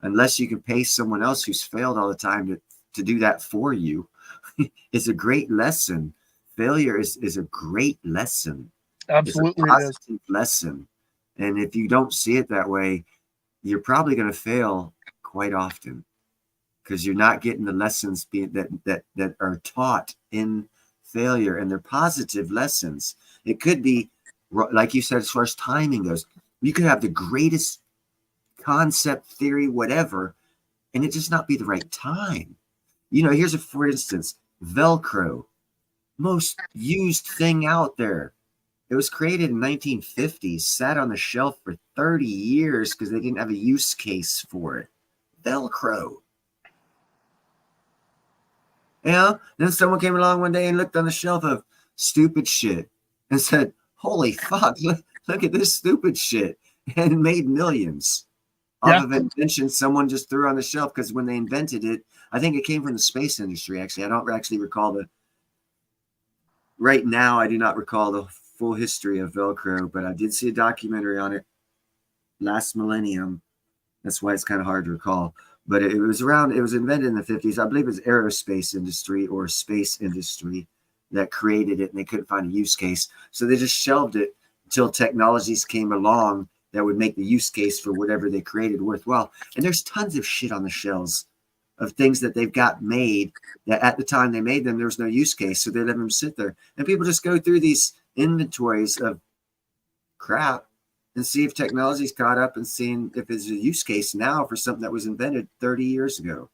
Unless you can pay someone else who's failed all the time to do that for you. It's a great lesson. Failure is a great lesson. Absolutely, it's a positive lesson. And if you don't see it that way, you're probably going to fail quite often, because you're not getting the lessons that are taught in failure, and they're positive lessons. It could be, like you said, as far as timing goes, you could have the greatest concept, theory, whatever, and it just not be the right time. You know, here's for instance, Velcro, most used thing out there. It was created in 1950s, sat on the shelf for 30 years because they didn't have a use case for it. Velcro. Yeah. Then someone came along one day and looked on the shelf of stupid shit and said, holy fuck, look at this stupid shit, and made millions. Off of invention someone just threw on the shelf, because when they invented it, I think it came from the space industry, actually. I don't actually recall right now, I do not recall the full history of Velcro, but I did see a documentary on it last millennium. That's why it's kind of hard to recall. But it was invented in the 50s. I believe it was aerospace industry or space industry that created it, and they couldn't find a use case. So they just shelved it until technologies came along that would make the use case for whatever they created worthwhile. And there's tons of shit on the shelves of things that they've got made that at the time they made them, there was no use case. So they let them sit there. And people just go through these inventories of crap and see if technology's caught up and seeing if it's a use case now for something that was invented 30 years ago.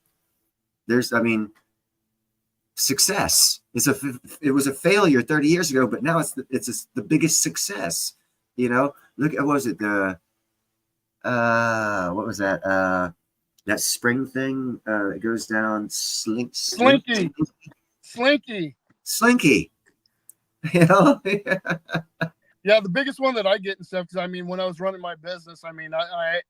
Success. It was a failure 30 years ago, but now it's the biggest success. You know, look at, what was it? What was that? That spring thing that goes down Slinky. You know? Yeah, the biggest one that I get and stuff, because I mean, when I was running my business, I mean, I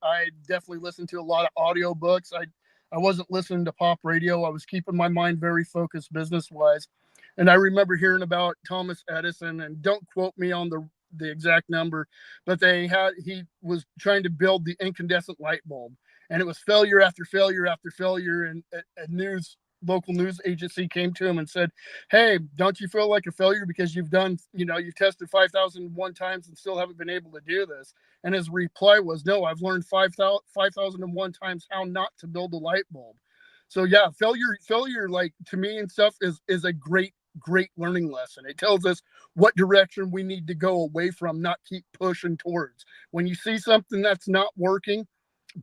definitely listened to a lot of audiobooks. I wasn't listening to pop radio. I was keeping my mind very focused business wise. And I remember hearing about Thomas Edison, and don't quote me on the exact number, but he was trying to build the incandescent light bulb, and it was failure after failure after failure. And a local news agency came to him and said, "Hey, don't you feel like a failure because you've tested 5,001 times and still haven't been able to do this?" And his reply was, "No, I've learned 5,001 times how not to build a light bulb." So yeah, failure, like to me and stuff, is a great learning lesson. It tells us what direction we need to go away from, not keep pushing towards. When you see something that's not working,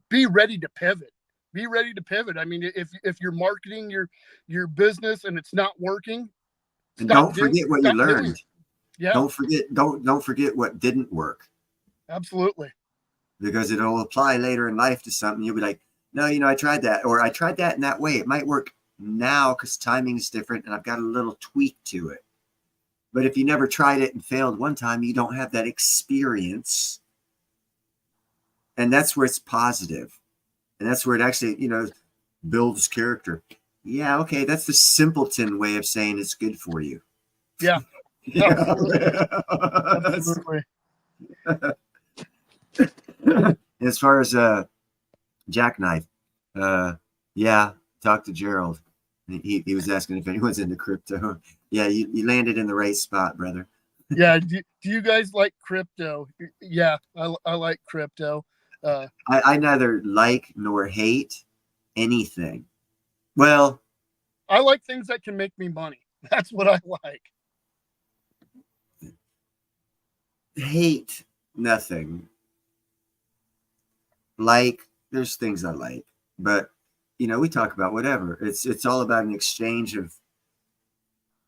be ready to pivot. I mean, if you're marketing your business and it's not working, and don't forget what you learned. Yeah. Don't forget what didn't work. Absolutely. Because it'll apply later in life to something. You'll be like, no, I tried that, or I tried that in that way. It might work now because timing is different and I've got a little tweak to it. But if you never tried it and failed one time, you don't have that experience. And that's where it's positive. And that's where it actually, builds character. Yeah, okay, that's the simpleton way of saying it's good for you. Yeah. Absolutely. As far as Jackknife, talk to Gerald. He was asking if anyone's into crypto. Yeah, you landed in the right spot, brother. Yeah. Do you guys like crypto? Yeah, I like crypto. I neither like nor hate anything. Well, I like things that can make me money. That's what I like. Hate nothing. Like, there's things I like, but we talk about whatever. It's all about an exchange of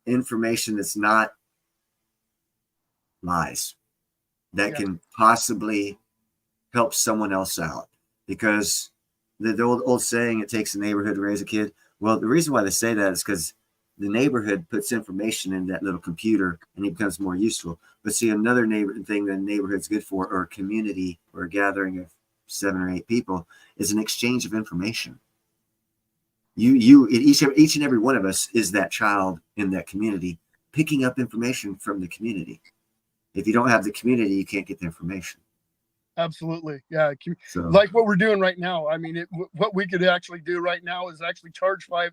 information that's not lies that can possibly help someone else out. Because the old saying, it takes a neighborhood to raise a kid. Well, the reason why they say that is because the neighborhood puts information in that little computer and it becomes more useful. But see, another thing that a neighborhood's good for, or a community or a gathering of 7 or 8 people, is an exchange of information. Each and every one of us is that child in that community, picking up information from the community. If you don't have the community, you can't get the information. Absolutely. Yeah. So, like what we're doing right now. I mean, what we could actually do right now is actually charge $5,000,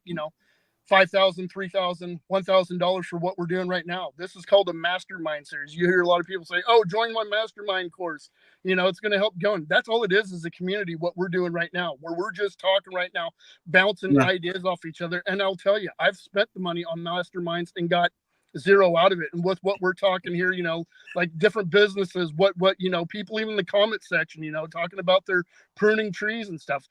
$3,000, $1,000 for what we're doing right now. This is called a mastermind series. You hear a lot of people say, "Oh, join my mastermind course. It's going to help going." That's all it is a community. What we're doing right now, where we're just talking right now, bouncing ideas off each other. And I'll tell you, I've spent the money on masterminds and got zero out of it. And with what we're talking here, like different businesses, what people even in the comment section, talking about their pruning trees and stuff.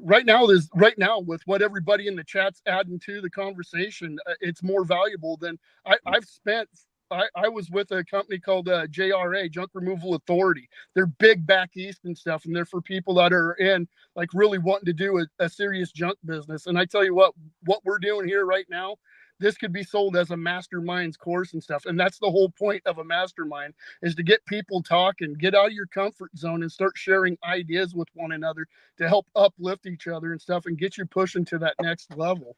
Right now with what everybody in the chat's adding to the conversation, it's more valuable than I've spent. I was with a company called JRA, Junk Removal Authority. They're big back east and stuff, and they're for people that are in like really wanting to do a serious junk business. And I tell you what we're doing here right now, this could be sold as a masterminds course and stuff. And that's the whole point of a mastermind, is to get people talking, get out of your comfort zone and start sharing ideas with one another to help uplift each other and stuff and get you pushing to that next level.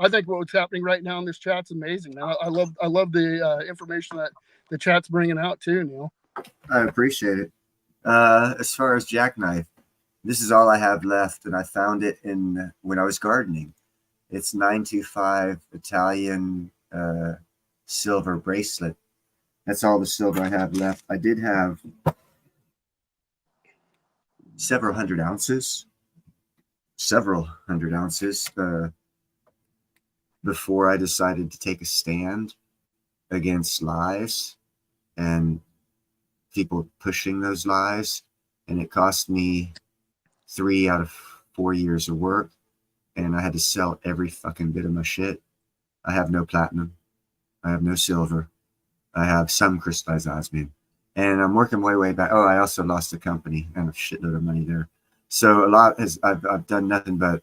I think what's happening right now in this chat's amazing. Man. I love the information that the chat's bringing out too, Neil. I appreciate it. As far as jackknife, this is all I have left, and I found it when I was gardening. It's 925 Italian silver bracelet. That's all the silver I have left. I did have several hundred ounces before I decided to take a stand against lies and people pushing those lies. And it cost me 3 out of 4 years of work. And I had to sell every fucking bit of my shit. I have no platinum. I have no silver. I have some crystallized osmium. And I'm working way back. Oh, I also lost the company and a shitload of money there. So I've done nothing but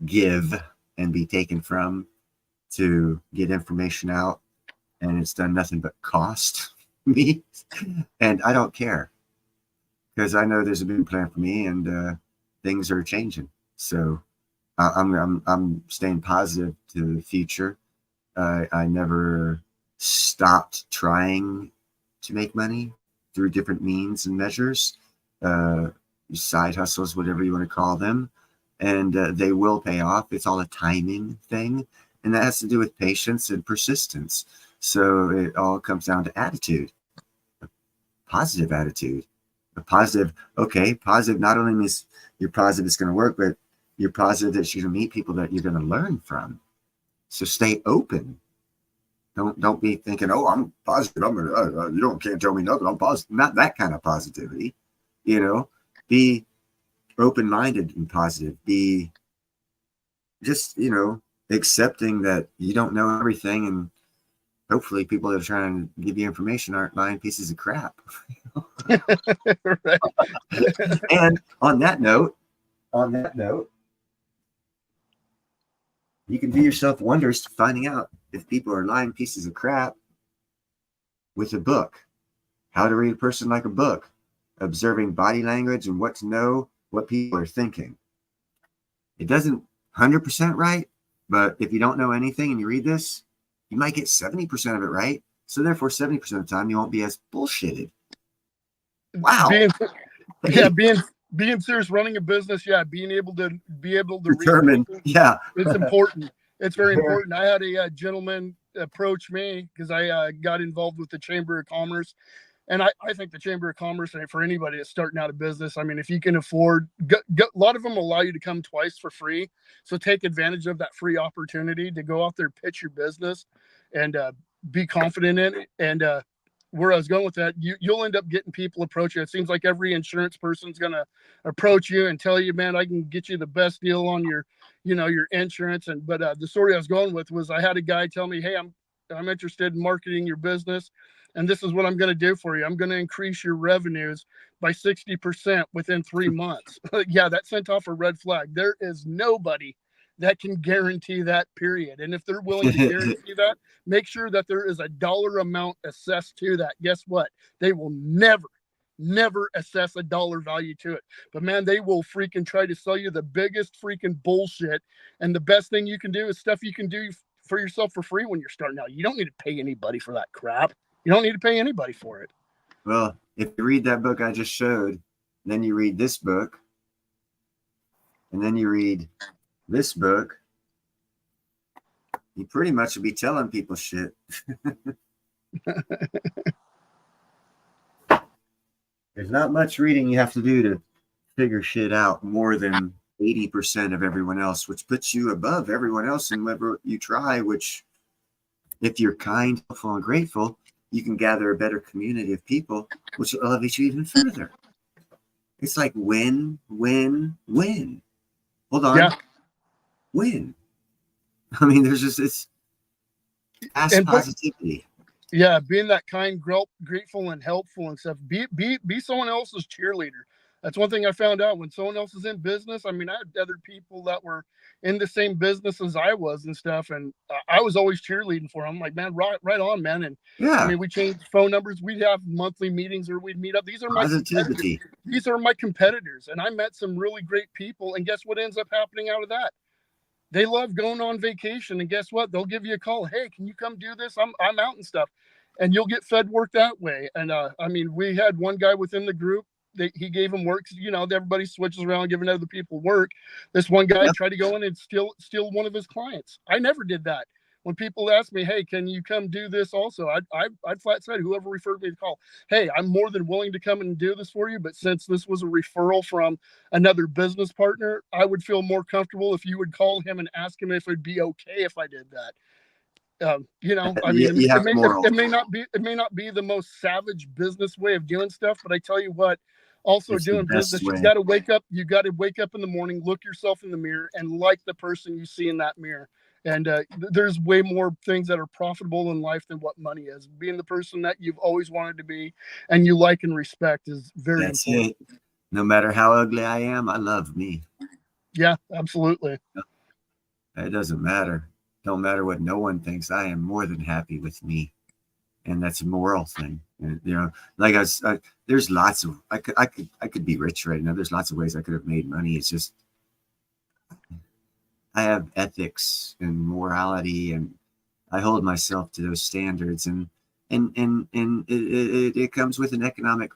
give and be taken from to get information out. And it's done nothing but cost me. And I don't care, because I know there's a big plan for me, and things are changing. So I'm staying positive to the future. I never stopped trying to make money through different means and measures, side hustles, whatever you want to call them, and they will pay off. It's all a timing thing, and that has to do with patience and persistence. So it all comes down to attitude, a positive attitude, a positive. Okay, positive not only means you're positive it's going to work, but you're positive that you're going to meet people that you're going to learn from. So stay open. Don't be thinking, oh, I'm positive. I'm gonna, can't tell me nothing. I'm positive. Not that kind of positivity. Be open-minded and positive. Be just, accepting that you don't know everything, and hopefully people that are trying to give you information aren't lying pieces of crap. And on that note, you can do yourself wonders to finding out if people are lying pieces of crap with a book. How to Read a Person Like a Book, observing body language and what to know what people are thinking. It doesn't 100% right, but if you don't know anything and you read this, you might get 70% of it right. So therefore, 70% of the time, you won't be as bullshitted. Wow. Being serious, running a business, being able to determine, it's important. It's very important. I had a gentleman approach me because I got involved with the Chamber of Commerce, and I think the Chamber of Commerce, and for anybody that's starting out a business, I mean, if you can afford, a lot of them allow you to come twice for free, so take advantage of that free opportunity to go out there, pitch your business, and be confident in it. And where I was going with that, you'll end up getting people approach you. It seems like every insurance person's going to approach you and tell you, man, I can get you the best deal on your insurance. But the story I was going with was I had a guy tell me, hey, I'm interested in marketing your business, and this is what I'm going to do for you. I'm going to increase your revenues by 60% within 3 months. That sent off a red flag. There is nobody that can guarantee that, period. And if they're willing to guarantee that, make sure that there is a dollar amount assessed to that. Guess what? They will never assess a dollar value to it. But man, they will freaking try to sell you the biggest freaking bullshit. And the best thing you can do is stuff you can do for yourself for free when you're starting out. You don't need to pay anybody for that crap. You don't need to pay anybody for it. Well, if you read that book I just showed, then you read this book, and then you read this book, you pretty much will be telling people shit. There's not much reading you have to do to figure shit out more than 80% of everyone else, which puts you above everyone else in whatever you try, which if you're kind, helpful, and grateful, you can gather a better community of people, which will elevate you even further. It's like win, win, win. Hold on. Yeah. Win. I mean, there's just this positivity. Being that kind, grateful, and helpful and stuff. Be someone else's cheerleader. That's one thing I found out when someone else is in business. I mean, I had other people that were in the same business as I was and stuff, and I was always cheerleading for them. I'm like, man, right on, man. And I mean, we changed phone numbers. We'd have monthly meetings, or we'd meet up. These are positivity. These are my competitors, and I met some really great people. And guess what ends up happening out of that? They love going on vacation, and guess what? They'll give you a call. Hey, can you come do this? I'm out and stuff, and you'll get fed work that way. And I mean, we had one guy within the group that he gave him work. You know, everybody switches around giving other people work. This one guy tried to go in and steal one of his clients. I never did that. When people ask me, hey, can you come do this also? I'd flat said, whoever referred me to call, hey, I'm more than willing to come and do this for you. But since this was a referral from another business partner, I would feel more comfortable if you would call him and ask him if it'd be okay if I did that. You know, I mean, it may not be the most savage business way of doing stuff, but I tell you what, also It's doing the best business, way. you got to wake up in the morning, look yourself in the mirror, and like the person you see in that mirror. And there's way more things that are profitable in life than what money is. Being the person that you've always wanted to be and you like and respect is very That's important. it. No matter how ugly I am, I love me. Yeah, absolutely. It doesn't matter. Don't matter what no one thinks. I am more than happy with me, and that's a moral thing. And, you know, like there's lots of I could be rich right now. There's lots of ways I could have made money. It's just I have ethics and morality, and I hold myself to those standards, and it comes with an economic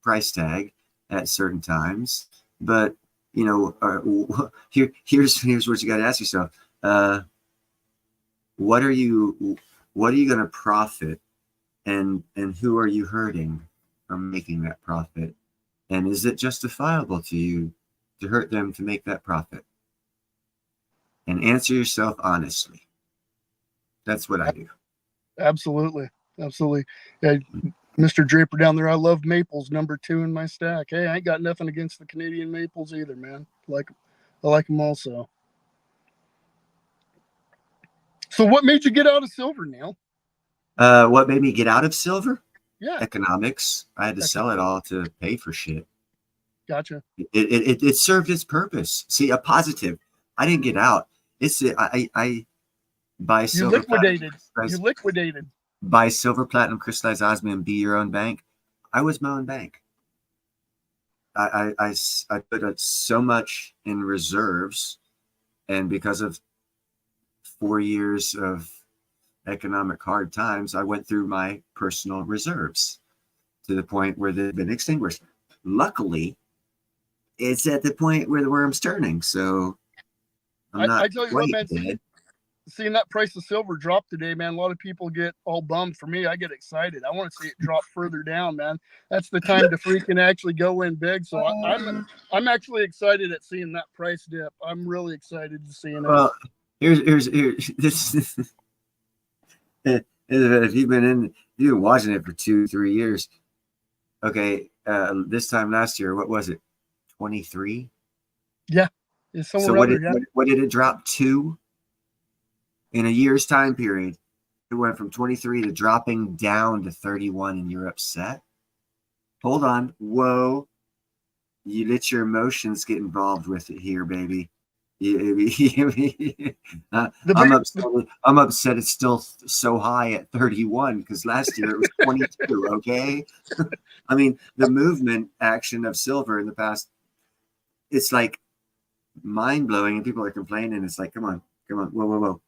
price tag at certain times. But you know, here's what you got to ask yourself: what are you going to profit, and who are you hurting from making that profit, and is it justifiable to you to hurt them to make that profit? And answer yourself honestly. That's what I do. Absolutely. Yeah, Mr. Draper down there, I love maples, number 2 in my stack. Hey, I ain't got nothing against the Canadian maples either, man. I like them also. So what made you get out of silver, Neil? What made me get out of silver? Yeah. Economics. I had to sell it all to pay for shit. Gotcha. It served its purpose. See, a positive. I didn't get out. It's I buy silver. You liquidated. Buy silver, platinum, crystallized osmium, be your own bank. I was my own bank. I put up so much in reserves, and because of 4 years of economic hard times, I went through my personal reserves to the point where they've been extinguished. Luckily, it's at the point where the worm's turning. So I tell you what, man, seeing that price of silver drop today, man, a lot of people get all bummed. For me, I get excited. I want to see it drop further down, man. That's the time to freaking actually go in big. So I'm actually excited at seeing that price dip. I'm really excited to seeing it. Well, here's this. If you've been watching it for 2-3 years, okay. This time last year, what was it? 23. Yeah. So what did it drop to? In a year's time period, it went from 23 to dropping down to 31, and you're upset? Hold on. Whoa. You let your emotions get involved with it here, baby. I'm upset it's still so high at 31 because last year it was 22, okay? I mean, the movement action of silver in the past, it's like mind-blowing, and people are complaining. It's like, come on, whoa.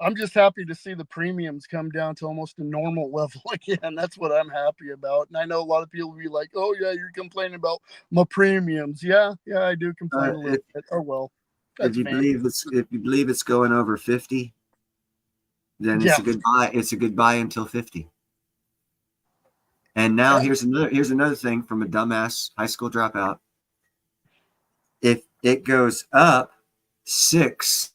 I'm just happy to see the premiums come down to almost a normal level again. That's what I'm happy about. And I know a lot of people will be like, oh yeah, you're complaining about my premiums. Yeah, I do complain a little bit. Oh well. If you believe it's going over 50, then it's a good buy. It's a good buy until 50. And now here's another thing from a dumbass high school dropout. If it goes up 6,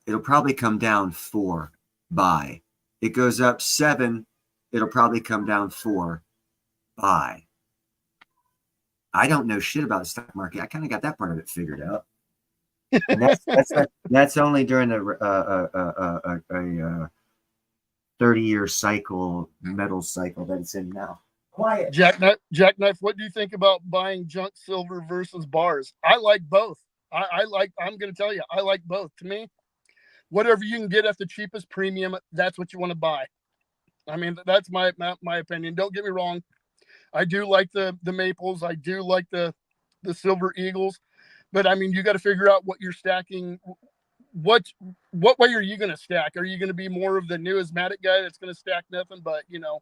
it'll probably come down 4. Buy. It goes up 7, it'll probably come down 4. Buy. I don't know shit about the stock market. I kind of got that part of it figured out. And that's only during a 30-year cycle, metal cycle that it's in now. Quiet. Jackknife, what do you think about buying junk silver versus bars? I like both. I'm going to tell you, I like both. To me, whatever you can get at the cheapest premium, that's what you want to buy. I mean, that's my opinion. Don't get me wrong. I do like the maples. I do like the silver eagles. But I mean, you got to figure out what you're stacking. What way are you going to stack? Are you going to be more of the numismatic guy that's going to stack nothing but, you know,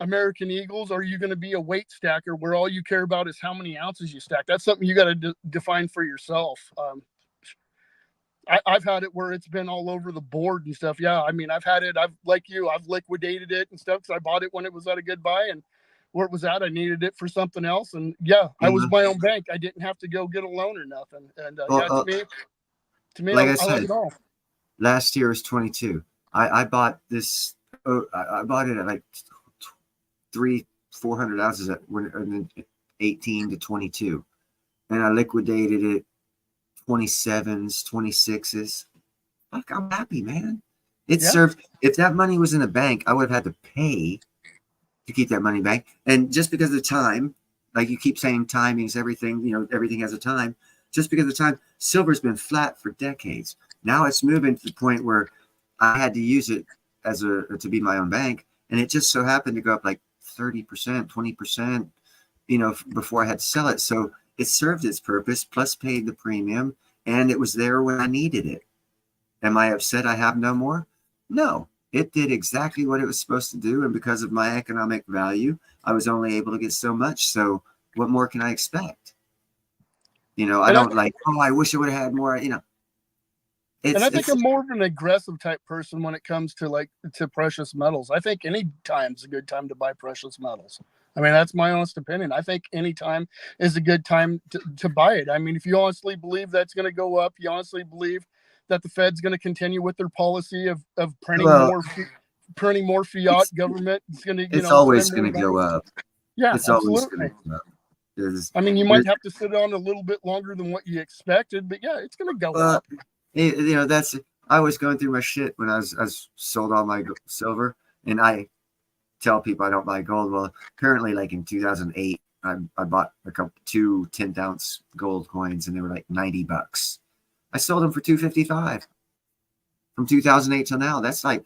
American Eagles? Or are you going to be a weight stacker where all you care about is how many ounces you stack? That's something you got to define for yourself. I've had it where it's been all over the board and stuff. Yeah, I mean, I've had it. I've liquidated it and stuff because I bought it when it was at a good buy, and where it was at, I needed it for something else. And yeah, I was my own bank. I didn't have to go get a loan or nothing. And to me, like I I said, like it all. last year was 22. I bought this. I bought it at like 400 ounces at 18 to 22, and I liquidated it 27s, 26s. Fuck, I'm happy, man. It served. If that money was in a bank, I would have had to pay to keep that money back. And just because of the time, like you keep saying, timing is everything. You know, everything has a time. Just because of the time, silver's been flat for decades. Now it's moving to the point where I had to use it to be my own bank, and it just so happened to go up like 30%, 20%. You know, before I had to sell it. So it served its purpose, plus paid the premium, and it was there when I needed it. Am I upset I have no more? No, it did exactly what it was supposed to do. And because of my economic value, I was only able to get so much. So what more can I expect? You know, I don't like, oh, I wish I would have had more, you know. And I think I'm more of an aggressive type person when it comes to precious metals. I think any time's a good time to buy precious metals. I mean, that's my honest opinion. I think any time is a good time to buy it. I mean, if you honestly believe that's going to go up, you honestly believe that the Fed's going to continue with their policy of printing more fiat government, it's going to, it's always going to go up. Yeah, it's absolutely. always going to go up. I mean, you might have to sit on a little bit longer than what you expected, but yeah, it's going to go up. You know, I was going through my shit when I sold all my silver, and I tell people I don't buy gold. Well, currently, like in 2008, I bought two 10-ounce gold coins, and they were like $90. I sold them for $255 from 2008 till now. That's like,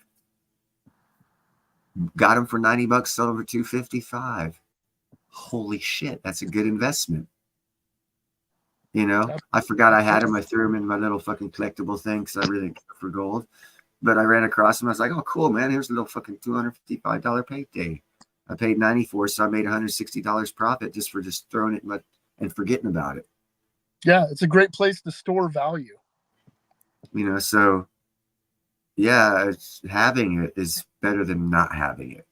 got them for $90, sold them for $255. Holy shit, that's a good investment. You know, I forgot I had them. I threw them in my little fucking collectible thing because I really care for gold. But I ran across them. I was like, oh, cool, man. Here's a little fucking $255 payday. I paid $94, so I made $160 profit just for throwing it and forgetting about it. Yeah, it's a great place to store value. You know, so yeah, having it is better than not having it.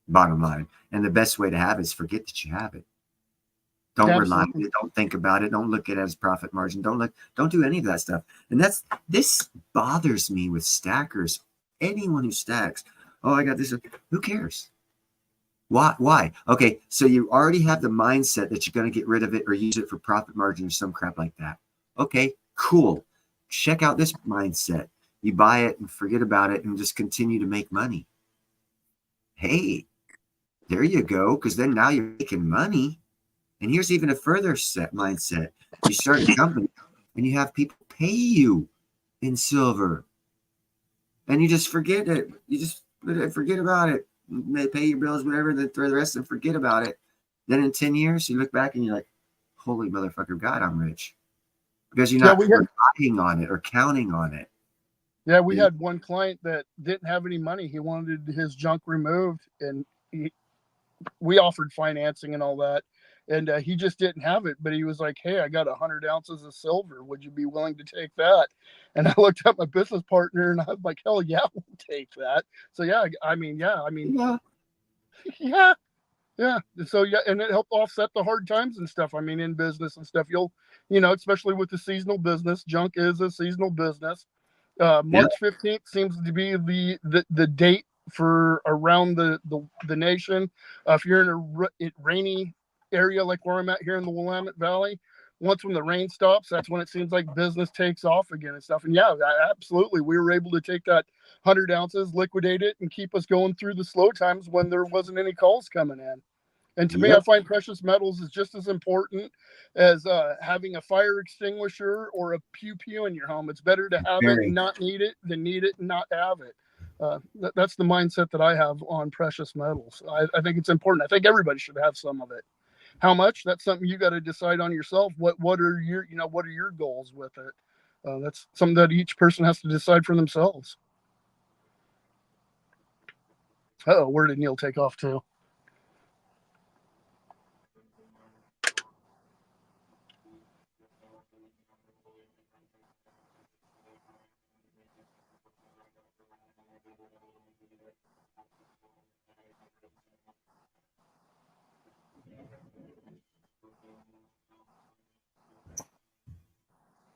Bottom line. And the best way to have it is forget that you have it. Don't rely on it. Don't think about it. Don't look at it as profit margin. Don't do any of that stuff. And this bothers me with stackers. Anyone who stacks, oh, I got this. Who cares? Why? Okay, so you already have the mindset that you're going to get rid of it or use it for profit margin or some crap like that. Okay, cool. Check out this mindset. You buy it and forget about it and just continue to make money. Hey, there you go. Because then now you're making money. And here's even a further mindset. You start a company and you have people pay you in silver. And you just forget it. You just forget about it. They pay your bills, whatever, then throw the rest and forget about it. Then in 10 years, you look back and you're like, holy motherfucker, God, I'm rich. Because you're not relying on it or counting on it. Yeah, we had one client that didn't have any money. He wanted his junk removed, and we offered financing and all that. And he just didn't have it, but he was like, hey, I got 100 ounces of silver. Would you be willing to take that? And I looked at my business partner and I was like, hell yeah, we'll take that. So yeah. So yeah, and it helped offset the hard times and stuff. I mean, in business and stuff, especially with the seasonal business, junk is a seasonal business. March 15th seems to be the date for around the nation. If you're in a rainy area like where I'm at here in the Willamette Valley, once when the rain stops, that's when it seems like business takes off again and stuff. And yeah, absolutely, we were able to take that 100 ounces, liquidate it, and keep us going through the slow times when there wasn't any calls coming in. And to me, I find precious metals is just as important as having a fire extinguisher or a pew-pew in your home. It's better to have it and not need it than need it and not have it. That's the mindset that I have on precious metals. I think it's important. I think everybody should have some of it. How much? That's something you got to decide on yourself. What are your, you know, what are your goals with it? That's something that each person has to decide for themselves. Oh, where did Neil take off to?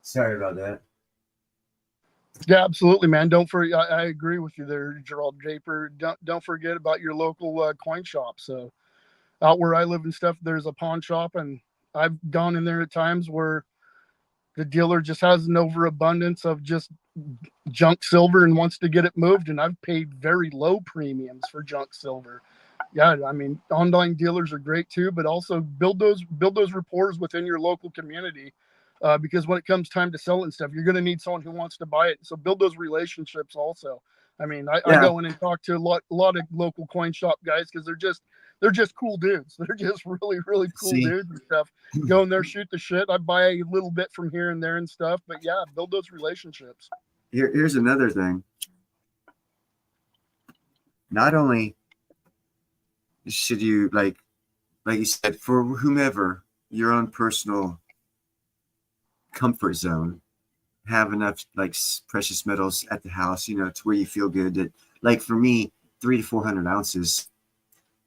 Sorry about that. Yeah, absolutely, man. Don't forget. I agree with you there, Gerald Draper. Don't forget about your local coin shop. So out where I live and stuff, there's a pawn shop, and I've gone in there at times where the dealer just has an overabundance of just junk silver and wants to get it moved, and I've paid very low premiums for junk silver. Yeah, I mean, online dealers are great too, but also build those rapport within your local community, because when it comes time to sell it and stuff, you're going to need someone who wants to buy it. So build those relationships also. I mean, I go in and talk to a lot of local coin shop guys because they're just cool dudes. They're just really cool dudes and stuff. Go in there, shoot the shit. I buy a little bit from here and there and stuff, but yeah, build those relationships. Here's another thing. Not only should you, like you said, for whomever, your own personal comfort zone, have enough like precious metals at the house, you know, to where you feel good. That, like for me, 300 to 400 ounces,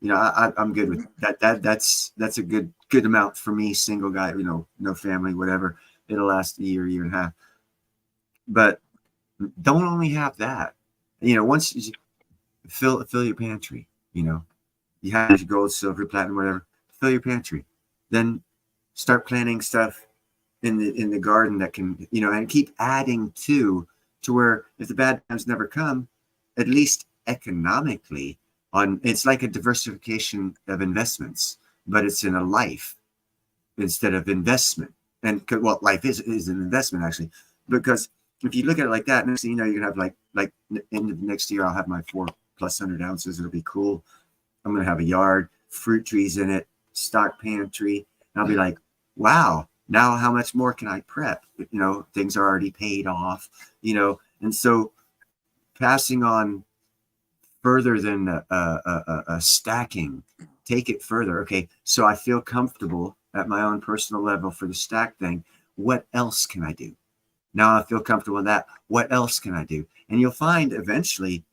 you know, I'm good with that. That's a good amount for me, single guy, you know, no family, whatever. It'll last a year and a half. But don't only have that. You know, once you fill your pantry, you know, you have your gold, silver, platinum, whatever. Fill your pantry. Then start planting stuff in the garden that can, you know, and keep adding to where if the bad times never come, at least economically, it's like a diversification of investments, but it's in a life instead of investment. And well, life is an investment actually, because if you look at it like that, next thing you know, you're gonna have like end of next year, I'll have my 400+ ounces. It'll be cool. I'm gonna have a yard, fruit trees in it, stock pantry, and I'll be like, wow. Now, how much more can I prep? You know, things are already paid off, you know, and so passing on further than a stacking, take it further. Okay, so I feel comfortable at my own personal level for the stack thing. What else can I do? Now I feel comfortable in that. What else can I do? And you'll find eventually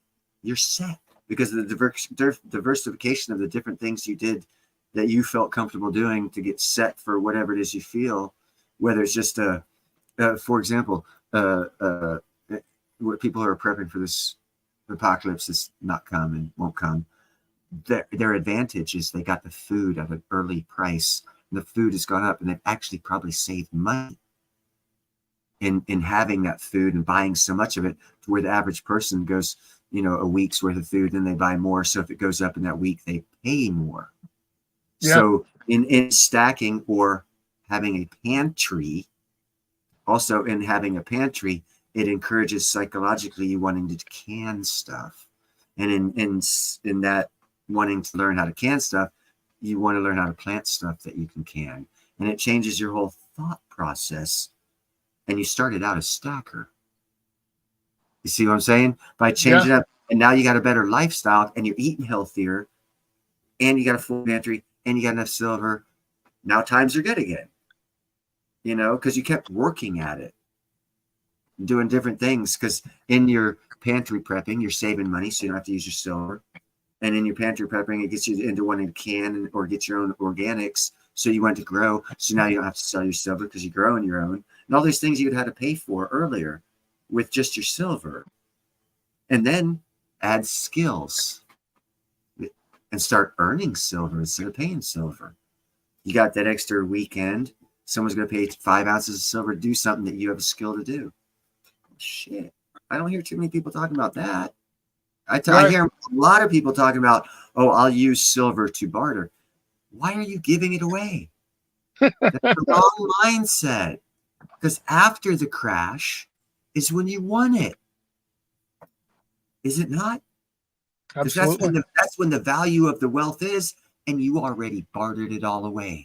you're set because of the diversification of the different things you did that you felt comfortable doing to get set for whatever it is you feel, whether it's just for example, what people who are prepping for this apocalypse is not come and won't come. Their advantage is they got the food at an early price. And the food has gone up, and they've actually probably saved money in having that food and buying so much of it, to where the average person goes, you know, a week's worth of food, and they buy more. So if it goes up in that week, they pay more. Yeah. So in stacking or having a pantry, also in having a pantry, it encourages psychologically you wanting to can stuff. And in that wanting to learn how to can stuff, you want to learn how to plant stuff that you can. And it changes your whole thought process. And you started out a stacker. You see what I'm saying? By changing up, and now you got a better lifestyle, and you're eating healthier, and you got a full pantry, and you got enough silver. Now times are good again. You know, because you kept working at it, doing different things. Because in your pantry prepping, you're saving money, so you don't have to use your silver. And in your pantry prepping, it gets you into wanting to can or get your own organics. So you want to grow. So now you don't have to sell your silver because you're growing your own. And all these things you'd had to pay for earlier with just your silver. And then add skills and start earning silver instead of paying silver. You got that extra weekend. Someone's going to pay 5 ounces of silver to do something that you have a skill to do. Shit. I don't hear too many people talking about that. I hear a lot of people talking about, oh, I'll use silver to barter. Why are you giving it away? That's the wrong mindset. Because after the crash is when you want it. Is it not? Because that's when the value of the wealth is and you already bartered it all away.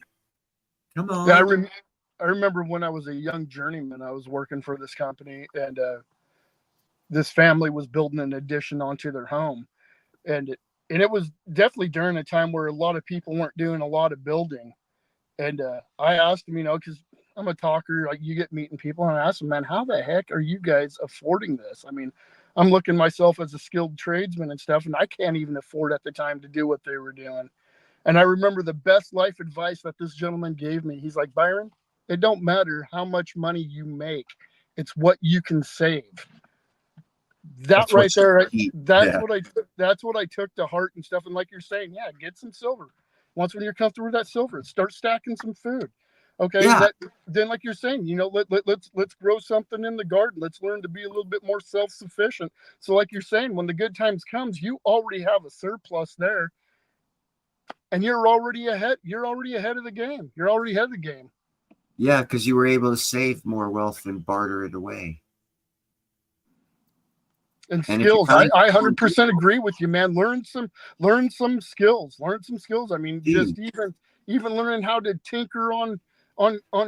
Come on. Yeah, I remember when I was a young journeyman, I was working for this company, and this family was building an addition onto their home, and it was definitely during a time where a lot of people weren't doing a lot of building. And I asked him, because I'm a talker, like you get meeting people, and I asked him, man, how the heck are you guys affording this? I mean, I'm looking myself as a skilled tradesman and stuff, and I can't even afford at the time to do what they were doing. And I remember the best life advice that this gentleman gave me. He's like, Byron, it don't matter how much money you make. It's what you can save. That's right there. That's what I took to heart and stuff. And like you're saying, yeah, get some silver. Once when you're comfortable with that silver, start stacking some food. Okay. Yeah. Then like you're saying, let's grow something in the garden. Let's learn to be a little bit more self-sufficient. So like you're saying, when the good times comes, you already have a surplus there. And you're already ahead. You're already ahead of the game. You're already ahead of the game. Yeah, because you were able to save more wealth and barter it away. And skills. I 100% agree with you, man. Learn some skills. Learn some skills. I mean, just even learning how to tinker on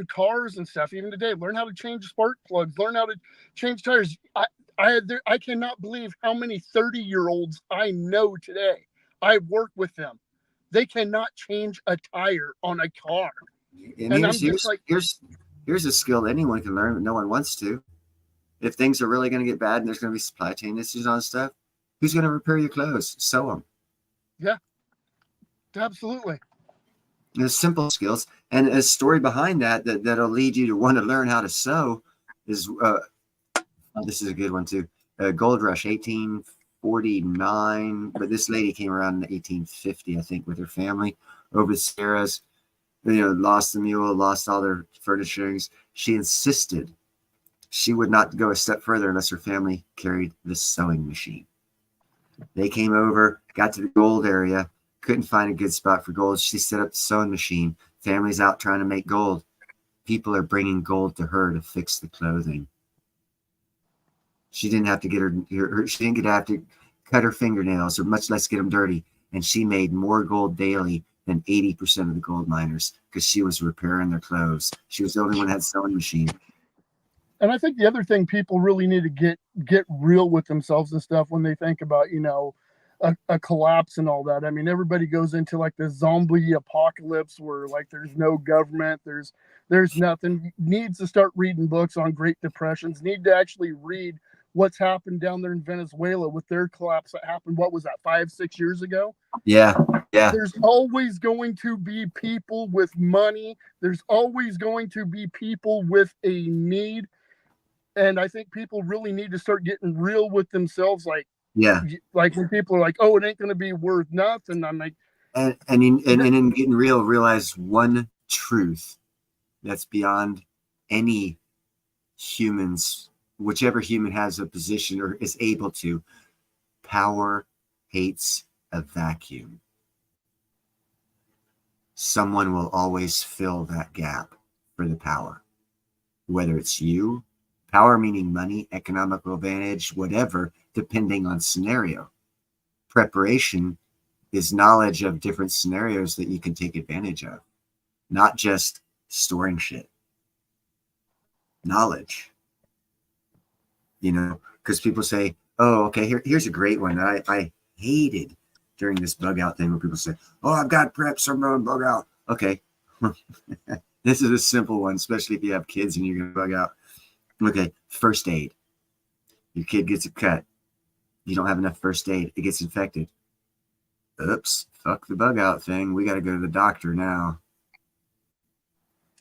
cars and stuff. Even today, learn how to change spark plugs. Learn how to change tires. I cannot believe how many 30-year-olds I know today. I work with them. They cannot change a tire on a car. And here's a skill that anyone can learn, but no one wants to. If things are really going to get bad and there's going to be supply chain issues on stuff, who's going to repair your clothes? Sew them. Yeah, absolutely. There's simple skills. And a story behind that'll lead you to want to learn how to sew is, this is a good one too. Gold Rush, 1849. But this lady came around in 1850, I think, with her family over the Sierras. Lost the mule, lost all their furnishings. She insisted she would not go a step further unless her family carried the sewing machine. They came over, got to the gold area, couldn't find a good spot for gold. She set up the sewing machine. Family's out trying to make gold. People are bringing gold to her to fix the clothing. She didn't have to get she didn't have to cut her fingernails, or much less get them dirty. And she made more gold daily than 80% of the gold miners because she was repairing their clothes. She was the only one that had a sewing machine. And I think the other thing people really need to get real with themselves and stuff when they think about, a collapse and all that. I mean, everybody goes into like the zombie apocalypse where like there's no government, there's nothing. Needs to start reading books on Great Depressions. Need to actually read what's happened down there in Venezuela with their collapse that happened. What was that, 5-6 years ago? Yeah. There's always going to be people with money. There's always going to be people with a need. And I think people really need to start getting real with themselves. Like when people are like, oh, it ain't going to be worth nothing. I'm like, and in getting real, realize one truth that's beyond any humans, whichever human has a position or is able to. Power hates a vacuum. Someone will always fill that gap for the power, whether it's you. Power meaning money, economical advantage, whatever, depending on scenario. Preparation is knowledge of different scenarios that you can take advantage of, not just storing shit. Knowledge. Because people say, oh, okay, here's a great one that I hated during this bug out thing where people say, oh, I've got prep, so I'm going to bug out. Okay. This is a simple one, especially if you have kids and you're going to bug out. Okay, first aid. Your kid gets a cut. You don't have enough first aid. It gets infected. Oops, fuck the bug out thing. We got to go to the doctor now.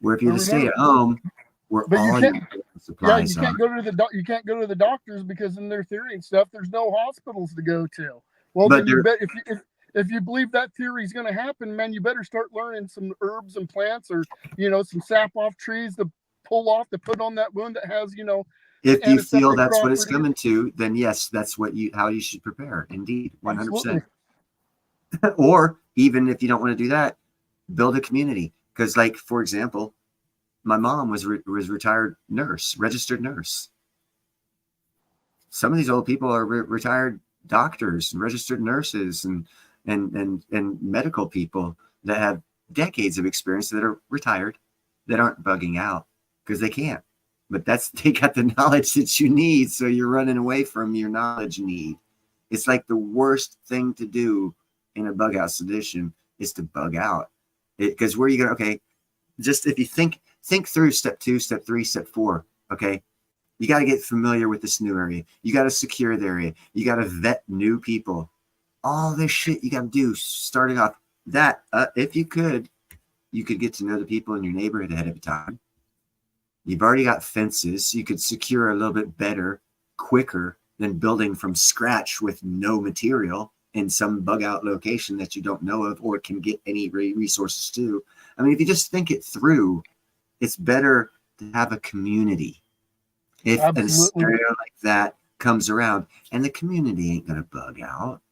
Where if you just stay at home, we're all supplies. You can't go to the doctors because in their theory and stuff, there's no hospitals to go to. Well, then you bet if you believe that theory is going to happen, man, you better start learning some herbs and plants, or some sap off trees to pull off to put on that wound that has if you feel that's what it's coming to, then yes, that's how you should prepare. Indeed, 100%. Or even if you don't want to do that, build a community. Because, like, for example, my mom was retired nurse, registered nurse. Some of these old people are retired doctors and registered nurses, and and medical people that have decades of experience that are retired, that aren't bugging out because they can't. But they got the knowledge that you need, so you're running away from your knowledge need. It's like the worst thing to do in a bug out sedition is to bug out. Because where are you going? Okay, just if you think through step 2, step 3, step 4. Okay, you got to get familiar with this new area. You got to secure the area. You got to vet new people. All this shit you got to do starting off. That if you could get to know the people in your neighborhood ahead of time. You've already got fences. You could secure a little bit better, quicker than building from scratch with no material in some bug out location that you don't know of or can get any resources to. I mean, if you just think it through, it's better to have a community. If a scenario like that comes around, and the community ain't going to bug out.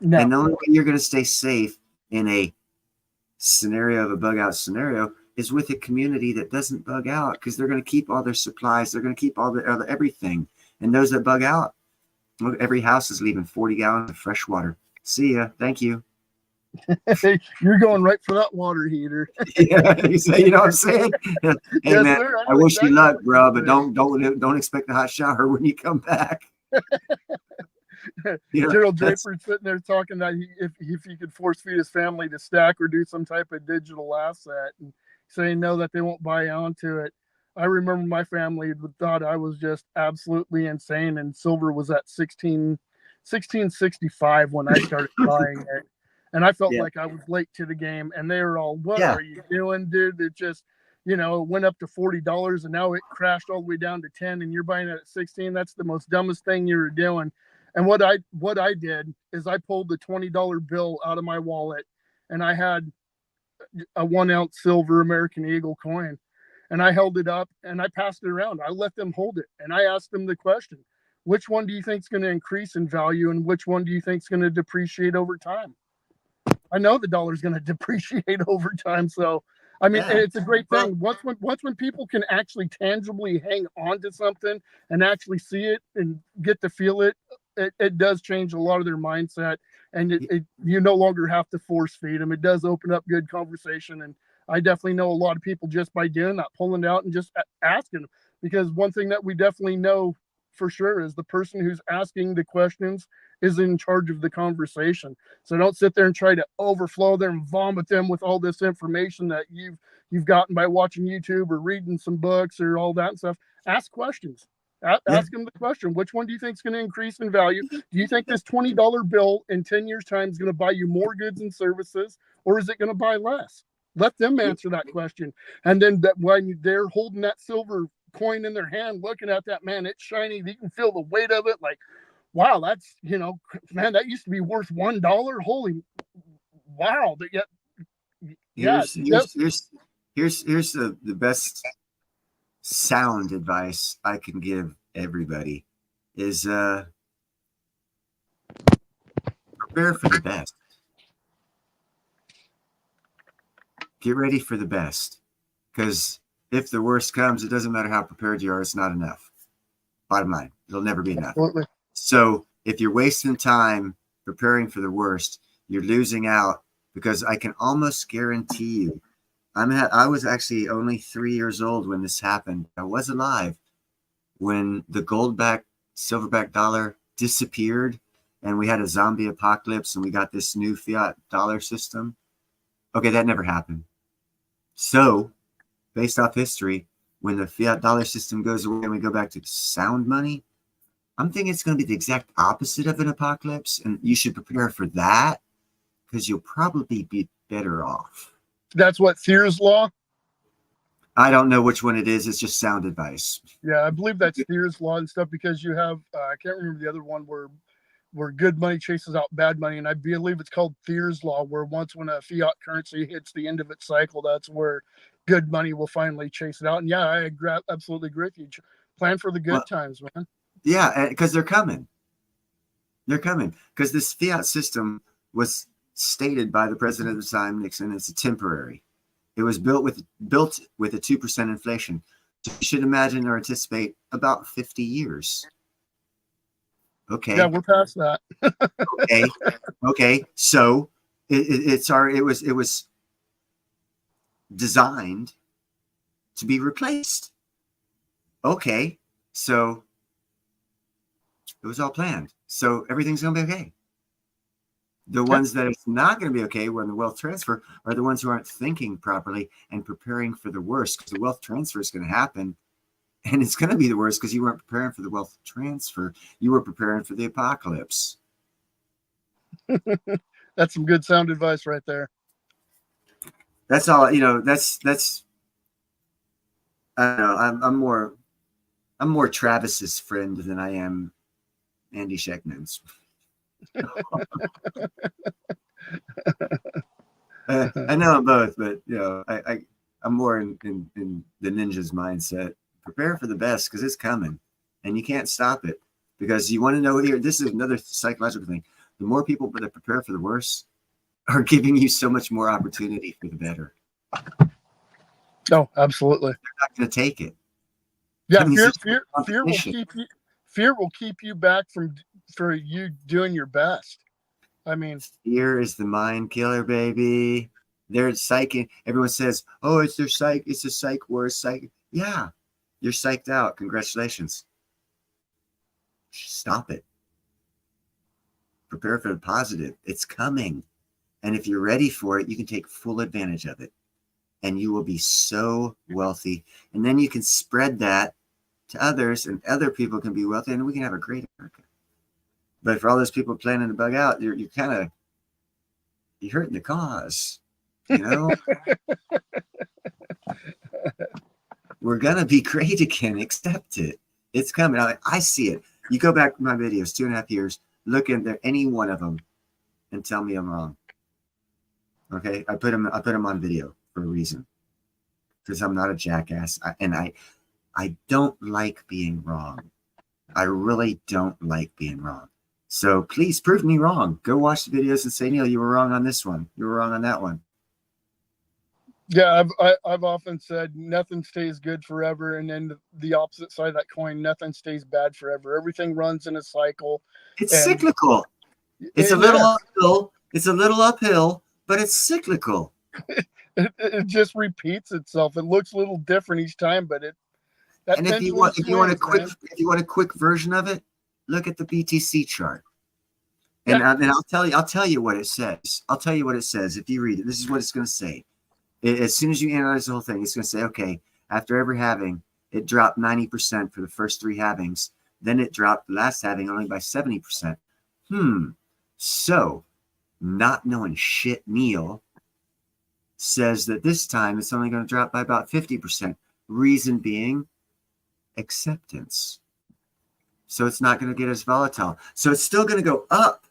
No. And the only way you're going to stay safe in a scenario of a bug out scenario is with a community that doesn't bug out, because they're going to keep all their supplies. They're going to keep all their everything. And those that bug out, look, every house is leaving 40 gallons of fresh water. See ya. Thank you. You're going right for that water heater. Yeah, you know what I'm saying? Hey, Yes, man, sir. I wish you exactly luck, what bro, you're but don't expect a hot shower when you come back. You know, Gerald that's- Draper's sitting there talking that if he could force feed his family to stack or do some type of digital asset, and saying no, that they won't buy onto it. I remember my family thought I was just absolutely insane, and silver was at 1665 when I started buying it. And I felt Yeah. like I was late to the game, and they were all, "What Yeah. are you doing, dude? It just, it went up to $40 and now it crashed all the way down to 10 and you're buying it at 16. That's the most dumbest thing you were doing." And what I did is I pulled the $20 bill out of my wallet, and I had a 1 ounce silver American Eagle coin, and I held it up and I passed it around. I let them hold it, and I asked them the question, which one do you think is going to increase in value and which one do you think is going to depreciate over time? I know the dollar is going to depreciate over time. So, I mean, Yeah. it's a great thing. Once when people can actually tangibly hang on to something and actually see it and get to feel it, it does change a lot of their mindset. And you no longer have to force feed them. It does open up good conversation. And I definitely know a lot of people just by doing that, pulling it out and just asking them. Because one thing that we definitely know for sure is the person who's asking the questions is in charge of the conversation. So don't sit there and try to overflow them and vomit them with all this information that you've gotten by watching YouTube or reading some books or all that stuff. Ask questions. Ask them the question, which one do you think is going to increase in value? Do you think this $20 bill in 10 years' time is going to buy you more goods and services, or is it going to buy less? Let them answer that question. And then that when they're holding that silver coin in their hand, looking at that, man, it's shiny. You can feel the weight of it. Like, wow, that's, man, that used to be worth $1. Holy wow. But yet, Here's the best sound advice I can give everybody is prepare for the best. Get ready for the best, because if the worst comes, it doesn't matter how prepared you are, it's not enough. Bottom line, it'll never be enough. Absolutely. So if you're wasting time preparing for the worst, you're losing out, because I can almost guarantee you, I was actually only 3 years old when this happened. I was alive when the gold-backed, silver-backed dollar disappeared and we had a zombie apocalypse and we got this new fiat dollar system. Okay, that never happened. So, based off history, when the fiat dollar system goes away and we go back to sound money, I'm thinking it's going to be the exact opposite of an apocalypse, and you should prepare for that because you'll probably be better off. That's what Thier's law. I don't know which one it is. It's just sound advice. Yeah, I believe that's Thier's law and stuff, because you have I can't remember the other one where good money chases out bad money, and I believe it's called Thier's law, where once when a fiat currency hits the end of its cycle, that's where good money will finally chase it out. And yeah, I absolutely agree with you. Plan for the good times, man. Yeah, because they're coming. They're coming because this fiat system was stated by the president of the time, Nixon, it's a temporary. It was built with a 2% inflation. So you should imagine or anticipate about 50 years. Okay. Yeah, we're past that. Okay. Okay. So it was designed to be replaced. Okay. So it was all planned. So everything's going to be okay. The ones that it's not going to be okay when the wealth transfer are the ones who aren't thinking properly and preparing for the worst, because the wealth transfer is going to happen. And it's going to be the worst because you weren't preparing for the wealth transfer. You were preparing for the apocalypse. That's some good sound advice right there. That's all, that's I don't know. I'm more Travis's friend than I am Andy Scheckman's. I know them both, but I'm more in the ninja's mindset. Prepare for the best because it's coming, and you can't stop it. Because you want to know here. This is another psychological thing. The more people that prepare for the worst are giving you so much more opportunity for the better. No, absolutely. They're not going to take it. Yeah, I mean, fear will keep you back for you doing your best. I mean, fear is the mind killer, baby. They're psyching. Everyone says, "Oh, it's a psych war, psych." Yeah, you're psyched out. Congratulations. Stop it. Prepare for the positive. It's coming. And if you're ready for it, you can take full advantage of it. And you will be so wealthy. And then you can spread that to others, and other people can be wealthy, and we can have a great America. But for all those people planning to bug out, you're hurting the cause. We're gonna be great again. Accept it. It's coming. I see it. You go back to my videos, 2.5 years, look at any one of them and tell me I'm wrong. Okay. I put them on video for a reason. Because I'm not a jackass. I don't like being wrong. I really don't like being wrong. So please prove me wrong. Go watch the videos and say, Neil, you were wrong on this one. You were wrong on that one. Yeah, I've often said nothing stays good forever, and then the opposite side of that coin, nothing stays bad forever. Everything runs in a cycle. It's cyclical. It's a little uphill. It's a little uphill, but it's cyclical. It just repeats itself. It looks a little different each time, but and if you want a quick version of it, look at the BTC chart. And I'll tell you what it says. I'll tell you what it says. If you read it, this is what it's going to say. As soon as you analyze the whole thing, it's going to say, okay, after every halving, it dropped 90% for the first 3 halvings. Then it dropped the last halving only by 70%. So, not knowing shit, Neil says that this time it's only going to drop by about 50%. Reason being acceptance. So it's not going to get as volatile. So it's still going to go up,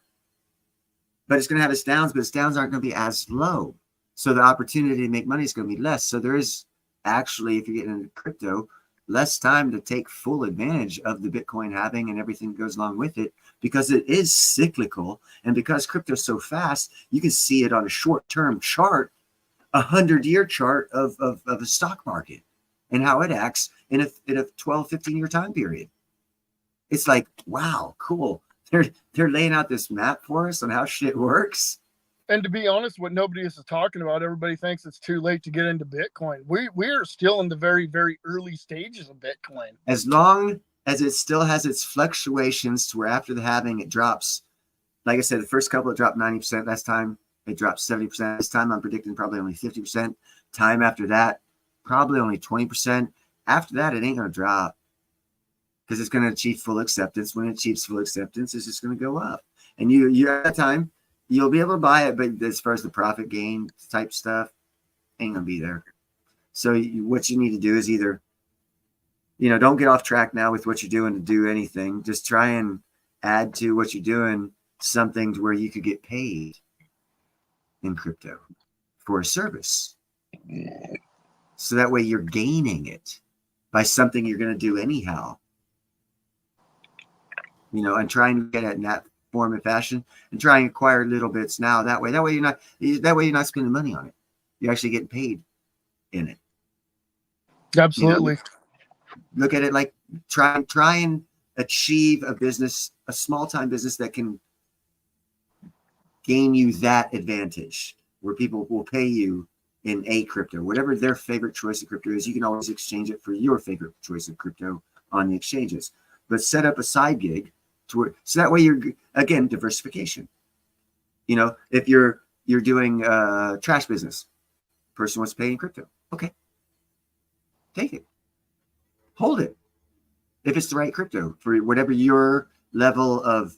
but it's going to have its downs, but its downs aren't going to be as low. So the opportunity to make money is going to be less. So there is actually, if you're getting into crypto, less time to take full advantage of the Bitcoin halving and everything that goes along with it, because it is cyclical. And because crypto is so fast, you can see it on a short-term chart, 100-year chart of a stock market and how it acts in a 12, 15-year time period. It's like, wow, cool. They're laying out this map for us on how shit works. And to be honest, what nobody is talking about, everybody thinks it's too late to get into Bitcoin. We are still in the very, very early stages of Bitcoin. As long as it still has its fluctuations to where after the halving it drops, like I said, the first couple it dropped 90%. Last time it dropped 70%. This time I'm predicting probably only 50%. Time after that, probably only 20%. After that, it ain't going to drop because it's going to achieve full acceptance. When it achieves full acceptance, it's just going to go up. And you at that time, you'll be able to buy it, but as far as the profit gain type stuff, ain't gonna be there. So what you need to do is either, don't get off track now with what you're doing to do anything. Just try and add to what you're doing something to where you could get paid in crypto for a service. So that way you're gaining it by something you're going to do anyhow. And trying to get it in that form and fashion, and try and acquire little bits now. That way you're not spending money on it. You're actually getting paid in it. Absolutely. Look at it like try and achieve a business a small time business that can gain you that advantage where people will pay you in a crypto, whatever their favorite choice of crypto is. You can always exchange it for your favorite choice of crypto on the exchanges, but set up a side gig to where, so that way you're, again, diversification. You know, if you're doing trash business, person wants to pay in crypto. Okay. Take it. Hold it. If it's the right crypto for whatever your level of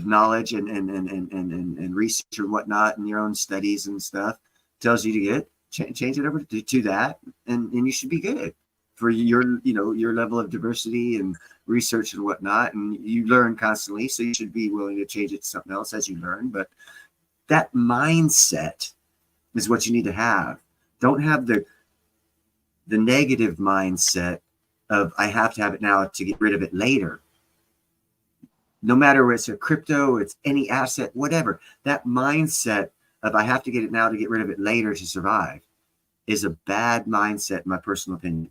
knowledge and research or whatnot, and your own studies and stuff tells you to get, change it over to that, and you should be good for your, you know, your level of diversity and research and whatnot. And you learn constantly, so you should be willing to change it to something else as you learn. But that mindset is what you need to have. Don't have the negative mindset of I have to have it now to get rid of it later. No matter whether it's a crypto, it's any asset, whatever, that mindset of I have to get it now to get rid of it later to survive is a bad mindset, in my personal opinion.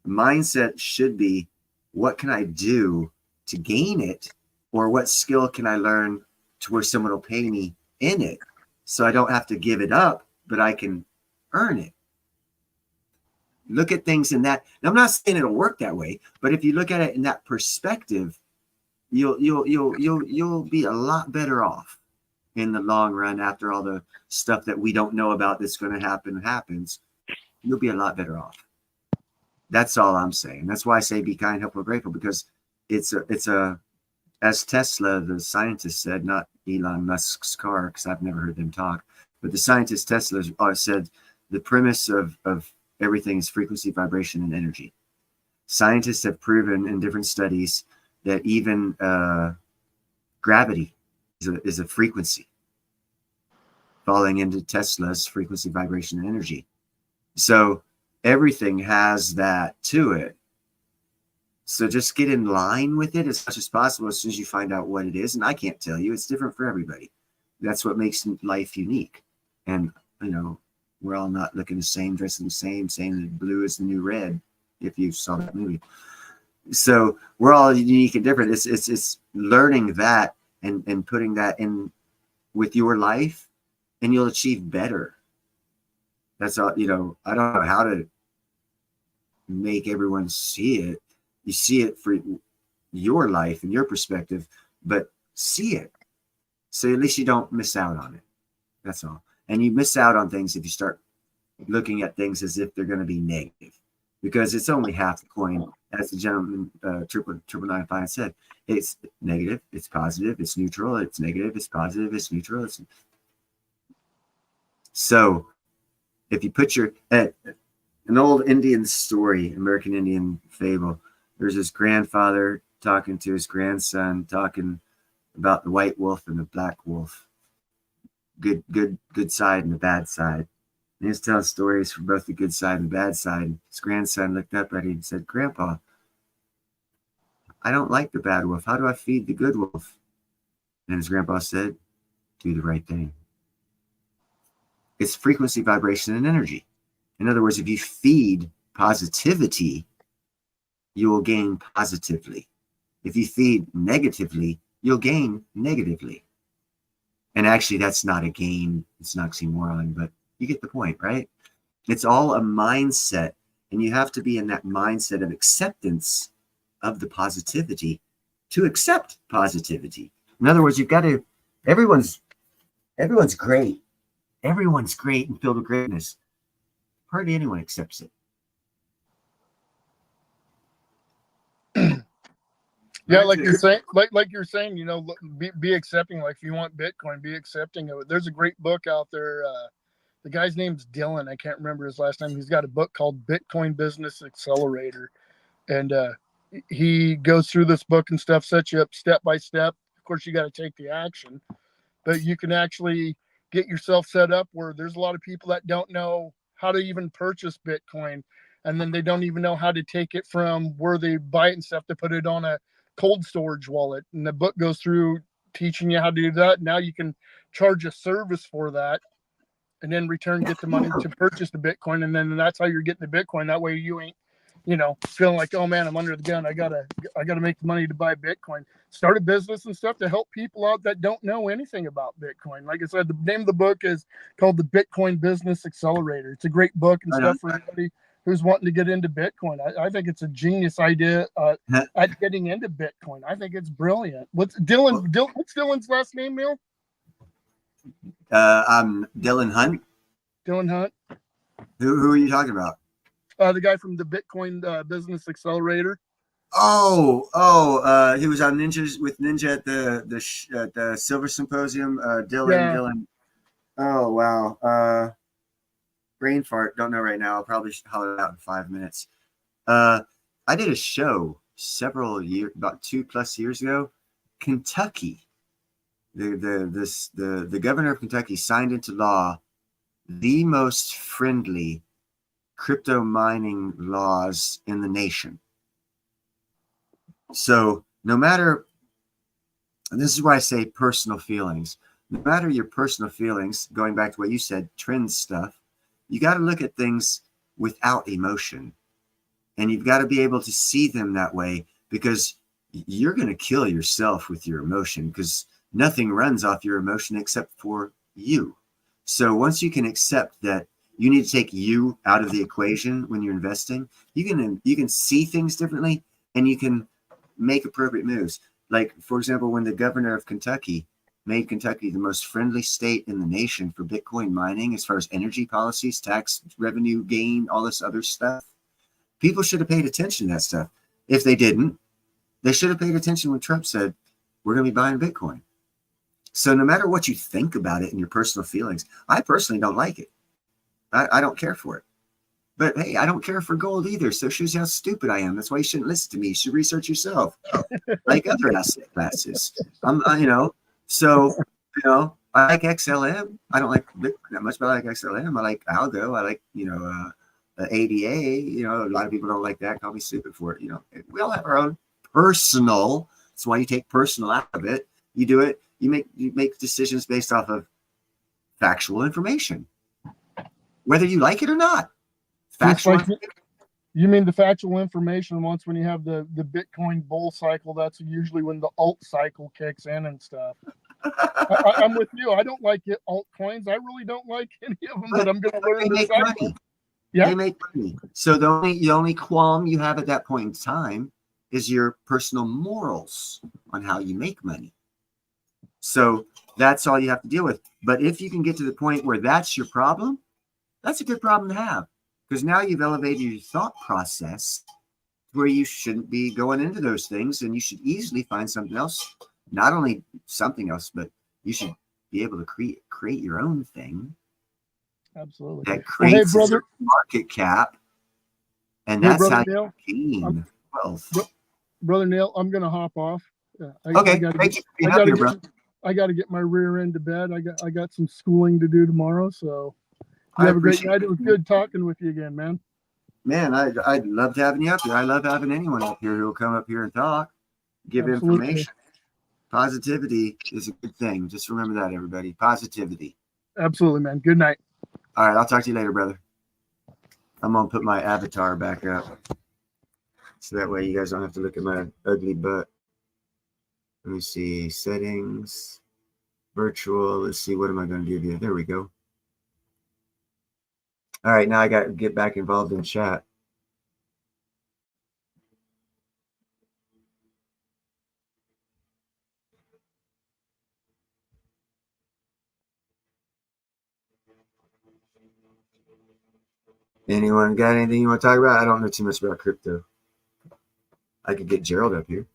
The mindset should be, what can I do to gain it? Or what skill can I learn to where someone will pay me in it, so I don't have to give it up, but I can earn it. Look at things in that. Now, I'm not saying it'll work that way, but if you look at it in that perspective, you'll be a lot better off in the long run. After all the stuff that we don't know about that's going to happen happens, you'll be a lot better off. That's all I'm saying. That's why I say be kind, helpful, grateful, because it's a as Tesla, the scientist, said, not Elon Musk's car, because I've never heard them talk, but the scientist Tesla said the premise of everything is frequency, vibration, and energy. Scientists have proven in different studies that even gravity is a frequency, falling into Tesla's frequency, vibration, and energy. So everything has that to it. So just get in line with it as much as possible as soon as you find out what it is. And I can't tell you, it's different for everybody. That's what makes life unique. And, you know, we're all not looking the same, dressing the same, saying that blue is the new red, if you saw that movie. So we're all unique and different. It's learning that and putting that in with your life, and you'll achieve better. That's all. You know, I don't know how to make everyone see it. You see it for your life and your perspective, but see it. So at least you don't miss out on it. That's all. And you miss out on things if you start looking at things as if they're going to be negative, because it's only half the coin. As the gentleman, 999 said, it's negative, it's positive, it's neutral, it's negative, it's positive, it's neutral. So if you put your, an old Indian story, American Indian fable, there's his grandfather talking to his grandson, talking about the white wolf and the black wolf, good side and the bad side. And he was telling stories from both the good side and the bad side. His grandson looked up at him and said, "Grandpa, I don't like the bad wolf. How do I feed the good wolf?" And his grandpa said, "Do the right thing." It's frequency, vibration, and energy. In other words, if you feed positivity, you will gain positively. If you feed negatively, you'll gain negatively. And actually, that's not a gain. It's an oxymoron, but you get the point, right? It's all a mindset, and you have to be in that mindset of acceptance of the positivity to accept positivity. In other words, you've got to, everyone's great. Everyone's great and filled with greatness. Hardly anyone accepts it. Yeah, like you're saying, you know, be accepting. Like if you want Bitcoin, be accepting of it. There's a great book out there. The guy's name's Dylan. I can't remember his last name. He's got a book called Bitcoin Business Accelerator, and he goes through this book and stuff, sets you up step by step. Of course, you got to take the action, but you can actually get yourself set up where there's a lot of people that don't know how to even purchase Bitcoin, and then they don't even know how to take it from where they buy it and stuff to put it on a cold storage wallet. And the book goes through teaching you how to do that. Now you can charge a service for that and then get the money to purchase the Bitcoin. And then that's how you're getting the Bitcoin. That way you ain't feeling like, oh man, I'm under the gun. I gotta make the money to buy Bitcoin. Start a business and stuff to help people out that don't know anything about Bitcoin. Like I said, the name of the book is called The Bitcoin Business Accelerator. It's a great book and stuff for anybody who's wanting to get into Bitcoin. I think it's a genius idea at getting into Bitcoin. I think it's brilliant. What's Dylan's last name, Neil? I'm Dylan Hunt. Dylan Hunt. Who are you talking about? The guy from the Bitcoin Business Accelerator. He was on Ninja at the Silver Symposium. Dylan. Oh wow. Brain fart. Don't know right now. I'll probably holler it out in 5 minutes. I did a show about 2+ years ago. Kentucky. The governor of Kentucky signed into law the most friendly crypto mining laws in the nation. So no matter, and this is why I say personal feelings, no matter your personal feelings, going back to what you said, trend stuff, you got to look at things without emotion. And you've got to be able to see them that way, because you're going to kill yourself with your emotion, because nothing runs off your emotion except for you. So once you can accept that you need to take you out of the equation when you're investing, you can see things differently, and you can make appropriate moves. Like, for example, when the governor of Kentucky made Kentucky the most friendly state in the nation for Bitcoin mining, as far as energy policies, tax revenue gain, all this other stuff, people should have paid attention to that stuff. If they didn't, they should have paid attention when Trump said, we're going to be buying Bitcoin. So no matter what you think about it and your personal feelings, I personally don't like it. I don't care for it. But hey, I don't care for gold either. So it shows you how stupid I am. That's why you shouldn't listen to me. You should research yourself, like other asset classes. So I like XLM. I don't like Bitcoin that much, but I like XLM. I like Algo. I like ADA. A lot of people don't like that. Call me stupid for it. We all have our own personal. That's why you take personal out of it. You do it. You make decisions based off of factual information, whether you like it or not. Factual. You mean the factual information? Once when you have the Bitcoin bull cycle, that's usually when the alt cycle kicks in and stuff. I'm with you. I don't like altcoins. I really don't like any of them, but I'm going to learn the cycle. Yeah, they make money. So the only qualm you have at that point in time is your personal morals on how you make money. So that's all you have to deal with. But if you can get to the point where that's your problem, that's a good problem to have, because now you've elevated your thought process where you shouldn't be going into those things, and you should easily find something else. Not only something else, but you should be able to create your own thing. Absolutely. That creates a market cap, and that's how you gain wealth. Brother Neil, I'm going to hop off. Okay, thank you for being up here, bro. I got to get my rear end to bed. I got some schooling to do tomorrow. So you have a great night. It was good talking with you again, man. Man, I'd love having you up here. I love having anyone up here who will come up here and talk, give information. Positivity is a good thing. Just remember that, everybody. Positivity. Absolutely, man. Good night. All right, I'll talk to you later, brother. I'm going to put my avatar back up, so that way you guys don't have to look at my ugly butt. Let me see. Settings. Virtual. Let's see. What am I going to give you? There we go. All right, now I got to get back involved in chat. Anyone got anything you want to talk about? I don't know too much about crypto. I could get Gerald up here.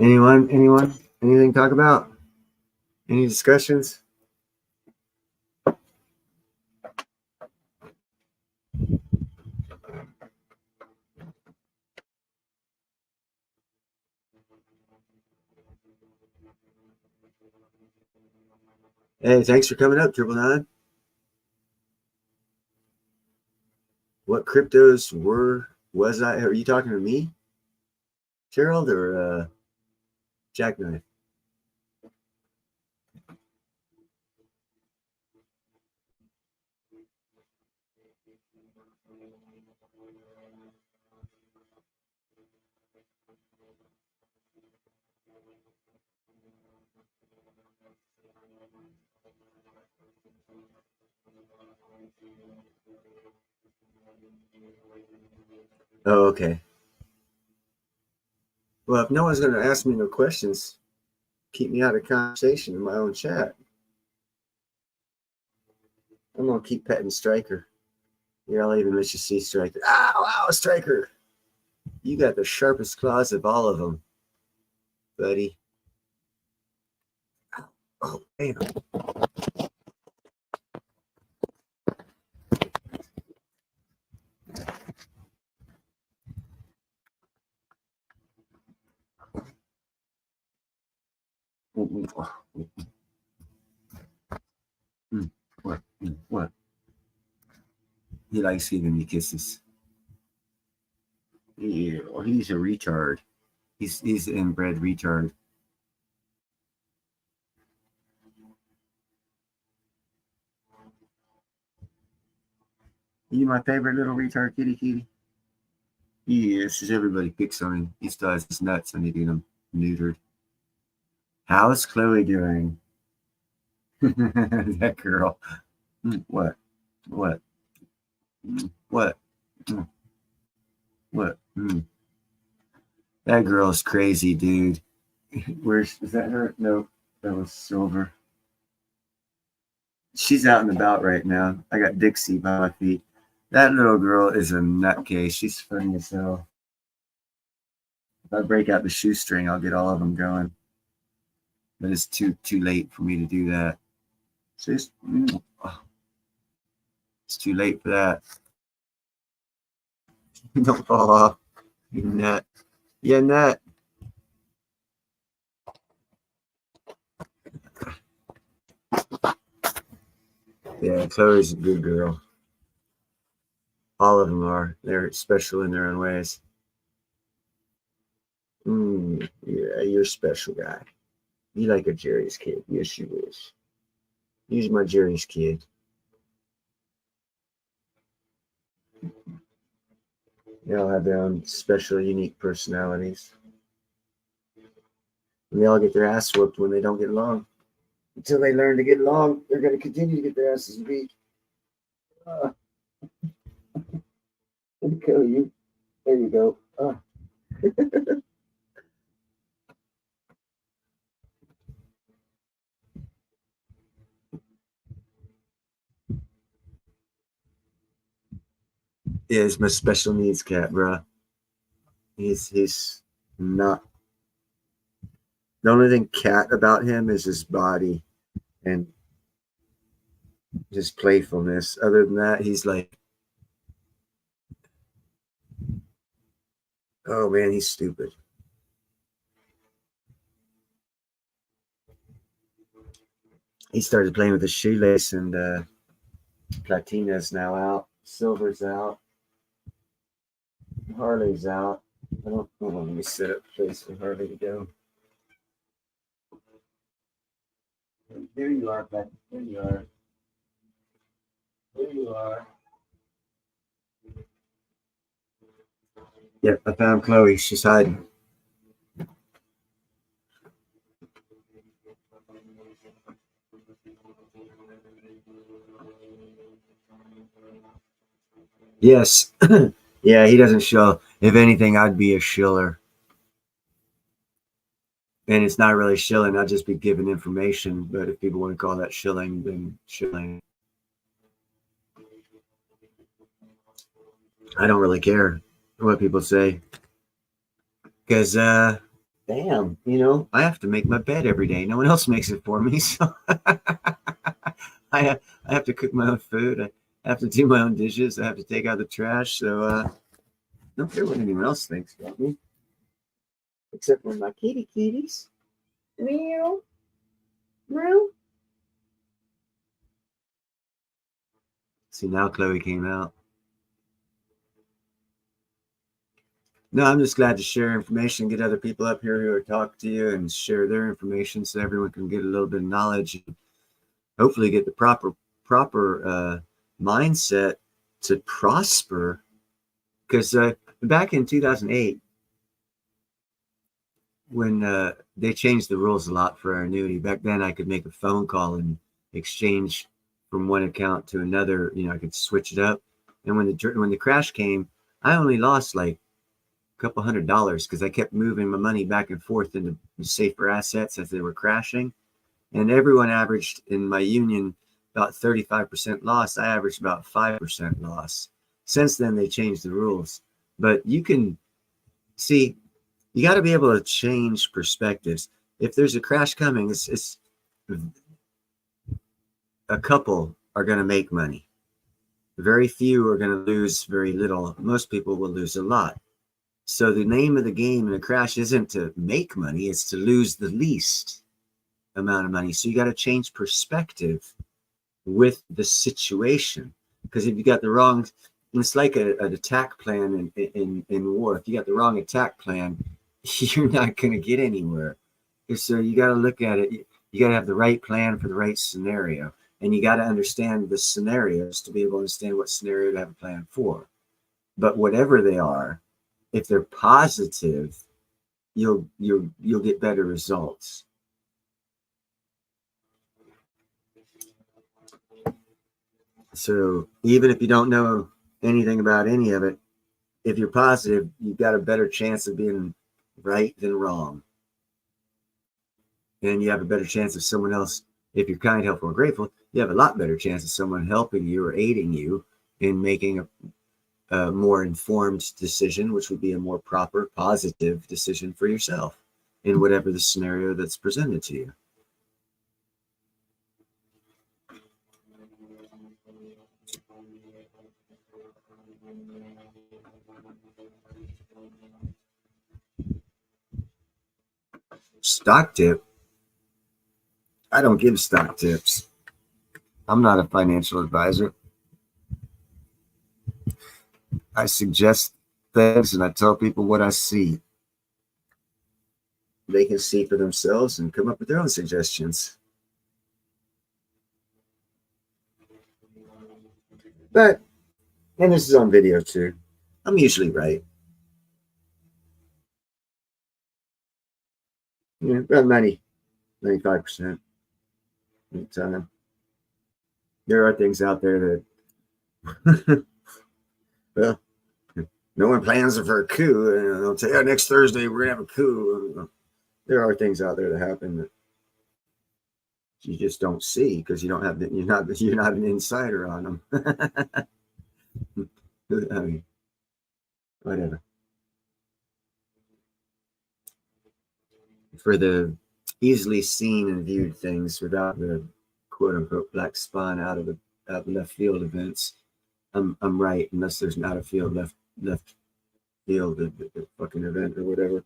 Anyone? Anything to talk about? Any discussions? Hey, thanks for coming up, 999. What cryptos was I? Are you talking to me, Gerald, or Jackknife? Oh, okay. Well, if no one's going to ask me no questions, keep me out of conversation in my own chat. I'm going to keep petting Striker. Here, I'll even let you see Striker. Ow, Striker. You got the sharpest claws of all of them, buddy. Oh, damn. What? He likes giving me kisses. Yeah, he's a retard. He's an inbred retard. You my favorite little retard kitty. Yes, everybody picks on him. He still has his nuts. I need to get him neutered. How's Chloe doing? That girl. What? That girl's crazy, dude. Is that her? No, that was Silver. She's out and about right now. I got Dixie by my feet. That little girl is a nutcase. She's funny as hell. If I break out the shoestring, I'll get all of them going. But it's too late for me to do that. So it's too late for that. Don't fall off. You nut. Yeah, nut. Yeah, Chloe's a good girl. All of them are. They're special in their own ways. Yeah, you're a special guy. You like a Jerry's kid. Yes, you wish. He's my Jerry's kid. They all have their own special, unique personalities. And they all get their ass whooped when they don't get along. Until they learn to get along, they're going to continue to get their asses beat. Let me kill you. There you go. Yeah, he's my special needs cat, bro. He's not. The only thing cat about him is his body and his playfulness. Other than that, he's like, oh man, he's stupid. He started playing with his shoelace, and Platina's now out. Silver's out. Harley's out. Hold on, let me set up a place for Harley to go. There you are, Pat. There you are. There you are. Yep, I found Chloe. She's hiding. Yes. Yeah, he doesn't show. If anything, I'd be a shiller. And it's not really shilling. I'll just be giving information. But if people want to call that shilling, then shilling. I don't really care what people say. Because damn, I have to make my bed every day. No one else makes it for me. So I have to cook my own food. I have to do my own dishes. I have to take out the trash. So don't care what anyone else thinks about me. Except for my kitties. Meow. Meow. See, now Chloe came out. No, I'm just glad to share information, get other people up here who are talking to you and share their information so everyone can get a little bit of knowledge and hopefully get the proper mindset to prosper. Because back in 2008, when they changed the rules a lot for our annuity, back then I could make a phone call and exchange from one account to another. I could switch it up. And when the crash came, I only lost like couple $100 because I kept moving my money back and forth into safer assets as they were crashing. And everyone averaged in my union about 35% loss. I averaged about 5% loss. Since then, they changed the rules. But you can see, you got to be able to change perspectives. If there's a crash coming, it's a couple are going to make money. Very few are going to lose very little. Most people will lose a lot. So the name of the game in a crash isn't to make money, it's to lose the least amount of money. So you got to change perspective with the situation. Because if you got the wrong, it's like an attack plan in war. If you got the wrong attack plan, you're not going to get anywhere. So you got to look at it. You got to have the right plan for the right scenario. And you got to understand the scenarios to be able to understand what scenario to have a plan for. But whatever they are, if they're positive, you'll get better results. So even if you don't know anything about any of it, if you're positive, you've got a better chance of being right than wrong. And you have a better chance of someone else, if you're kind, helpful, and grateful, you have a lot better chance of someone helping you or aiding you in making a more informed decision, which would be a more proper, positive decision for yourself in whatever the scenario that's presented to you. Stock tip. I don't give stock tips. I'm not a financial advisor. I suggest things and I tell people what I see. They can see for themselves and come up with their own suggestions. But, and this is on video too, I'm usually right. About 95% of the time. There are things out there that well, no one plans for a coup, and they'll tell you next Thursday we're gonna have a coup. There are things out there that happen that you just don't see because you're not an insider on them. I mean, whatever. For the easily seen and viewed things without the quote unquote black spawn out of left field events, I'm right, unless there's an out of field left field the fucking event or whatever.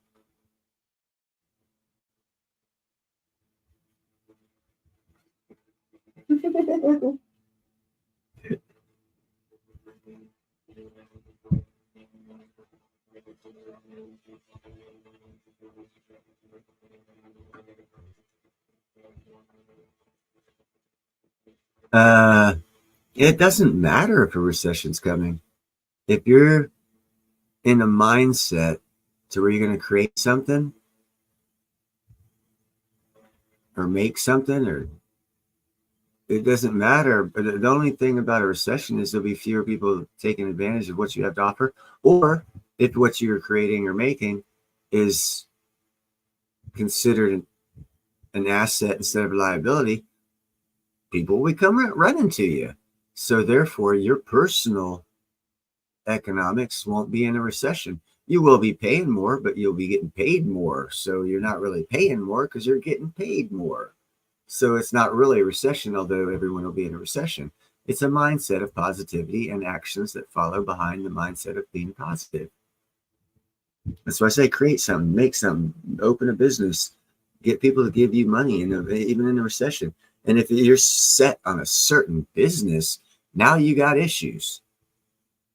It doesn't matter if a recession's coming. If you're in a mindset to where you're going to create something or make something, or it doesn't matter. But the only thing about a recession is there'll be fewer people taking advantage of what you have to offer, or if what you're creating or making is considered an asset instead of a liability, people will come running to you. So therefore, your personal economics won't be in a recession. You will be paying more, but you'll be getting paid more. So you're not really paying more because you're getting paid more. So it's not really a recession, although everyone will be in a recession. It's a mindset of positivity and actions that follow behind the mindset of being positive. That's why I say create something, make something, open a business, get people to give you money, even in a recession. And if you're set on a certain business, now you got issues.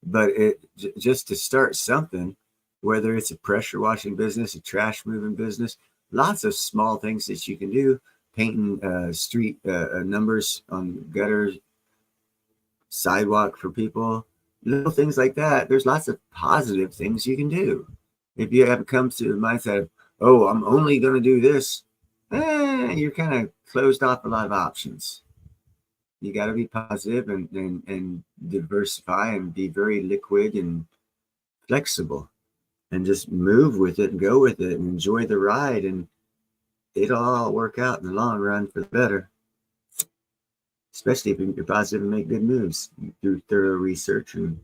But just to start something, whether it's a pressure washing business, a trash moving business, lots of small things that you can do, painting street numbers on gutters, sidewalk for people, little things like that. There's lots of positive things you can do. If you have come to the mindset of, oh, I'm only going to do this, you're kind of closed off a lot of options. You got to be positive and diversify and be very liquid and flexible and just move with it and go with it and enjoy the ride. And it'll all work out in the long run for the better, especially if you're positive and make good moves through thorough research and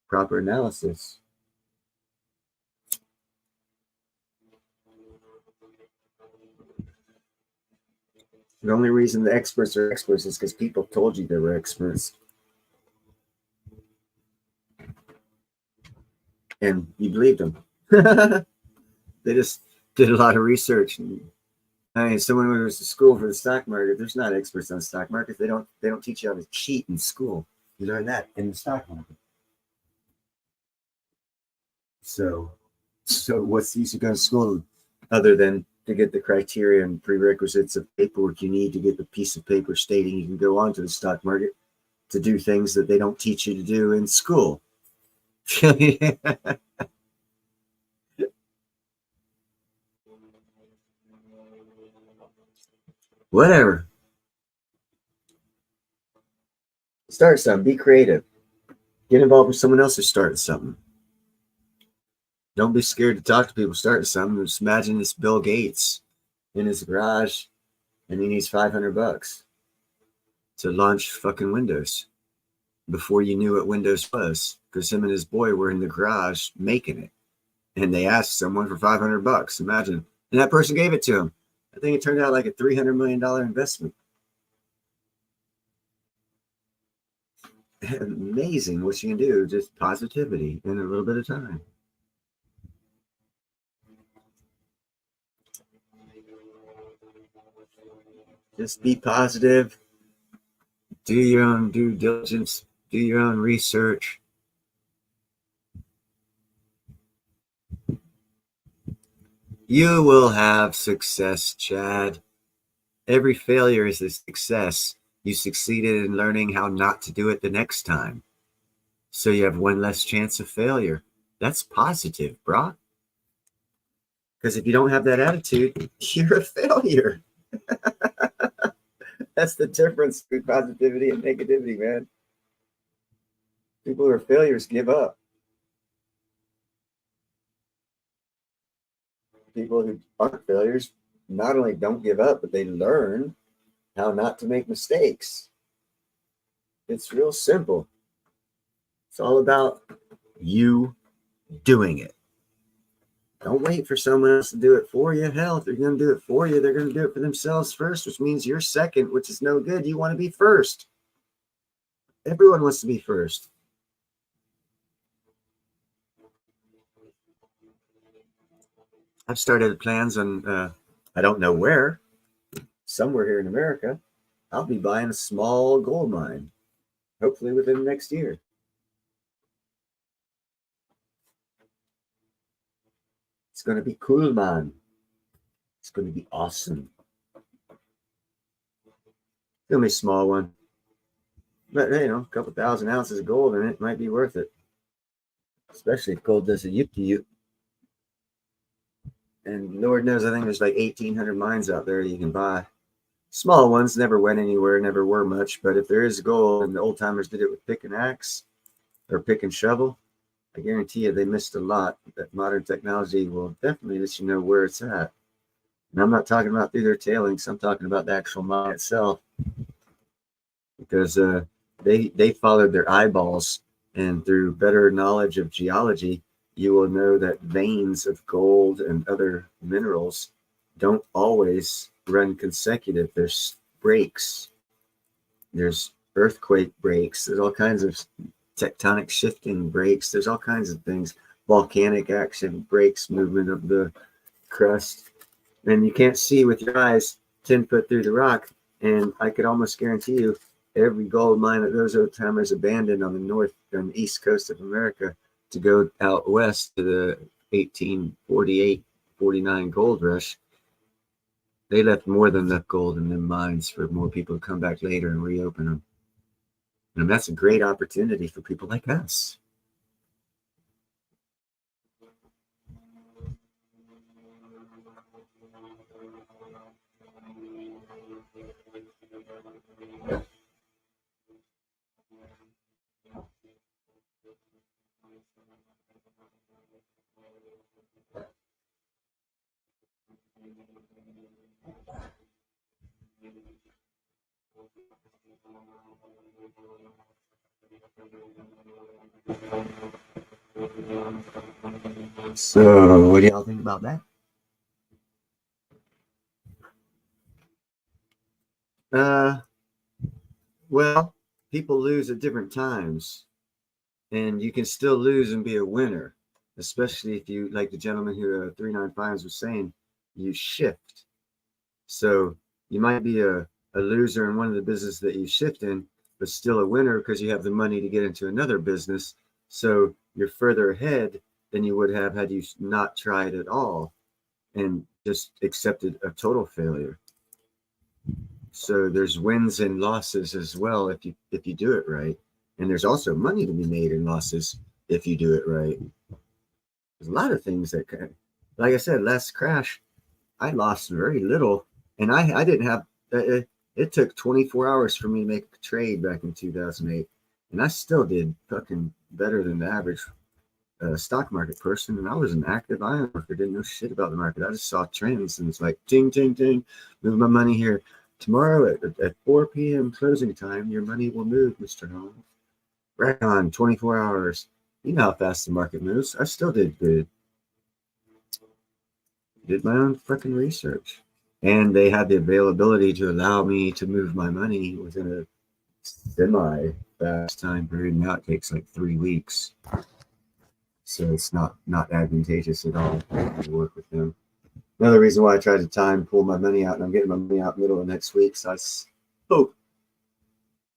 proper analysis. The only reason the experts are experts is because people told you they were experts. And you believed them. They just did a lot of research. I mean, someone who was to school for the stock market, there's not experts on the stock market. They don't teach you how to cheat in school. You learn that in the stock market. So what's the use of going to school other than to get the criteria and prerequisites of paperwork you need to get the piece of paper stating you can go onto the stock market to do things that they don't teach you to do in school? Whatever. Start something. Be creative. Get involved with someone else who's starting something. Don't be scared to talk to people starting something. Just imagine this Bill Gates in his garage and he needs $500 to launch fucking Windows before you knew what Windows was, because him and his boy were in the garage making it. And they asked someone for $500. Imagine. And that person gave it to him. I think it turned out like a $300 million investment. Amazing what you can do. Just positivity in a little bit of time. Just be positive. Do your own due diligence. Do your own research. You will have success, Chad. Every failure is a success. You succeeded in learning how not to do it the next time. So you have one less chance of failure. That's positive, bro. Because if you don't have that attitude, you're a failure. That's the difference between positivity and negativity, man. People who are failures give up. People who aren't failures not only don't give up, but they learn how not to make mistakes. It's real simple. It's all about you doing it. Don't wait for someone else to do it for you. Hell, if they're going to do it for you, they're going to do it for themselves first, which means you're second, which is no good. You want to be first. Everyone wants to be first. I've started plans on, I don't know where, somewhere here in America. I'll be buying a small gold mine, hopefully within the next year. It's going to be cool, man. It's going to be awesome. It's going to be a small one. But, you know, a couple thousand ounces of gold in it might be worth it. Especially if gold does a yip to you. And Lord knows, I think there's like 1,800 mines out there you can buy. Small ones never went anywhere, never were much. But if there is gold, and the old timers did it with pick and axe or pick and shovel, I guarantee you they missed a lot. That modern technology will definitely let you know where it's at. And I'm not talking about through their tailings. I'm talking about the actual mine itself. Because they followed their eyeballs, and through better knowledge of geology, you will know that veins of gold and other minerals don't always run consecutive. There's breaks, there's earthquake breaks, there's all kinds of tectonic shifting breaks, there's all kinds of things, volcanic action breaks, movement of the crust, and you can't see with your eyes 10 foot through the rock. And I could almost guarantee you every gold mine that those old timers abandoned on the north and east coast of America to go out west to the 1848-49 gold rush, they left more than enough gold in them mines for more people to come back later and reopen them. And that's a great opportunity for people like us. So, what do y'all think about that? Well, people lose at different times, and you can still lose and be a winner, especially if you, like the gentleman who 395 was saying, you shift. So you might be a loser in one of the business that you shift in, but still a winner because you have the money to get into another business. So you're further ahead than you would have had you not tried at all and just accepted a total failure. So there's wins and losses as well if you do it right. And there's also money to be made in losses if you do it right. There's a lot of things that can, like I said, last crash, I lost very little, and I didn't have it took 24 hours for me to make a trade back in 2008, and I still did fucking better than the average stock market person. And I was an active iron worker, didn't know shit about the market. I just saw trends, and it's like ting ting ting, move my money here. Tomorrow at 4 p.m. closing time, your money will move, Mr. Holmes. Right on, 24 hours. You know how fast the market moves. I still did good. Did my own fucking research. And they had the availability to allow me to move my money within a semi-fast time period. Now it takes like 3 weeks. So it's not advantageous at all to work with them. Another reason why I tried to pull my money out, and I'm getting my money out middle of next week. So I hope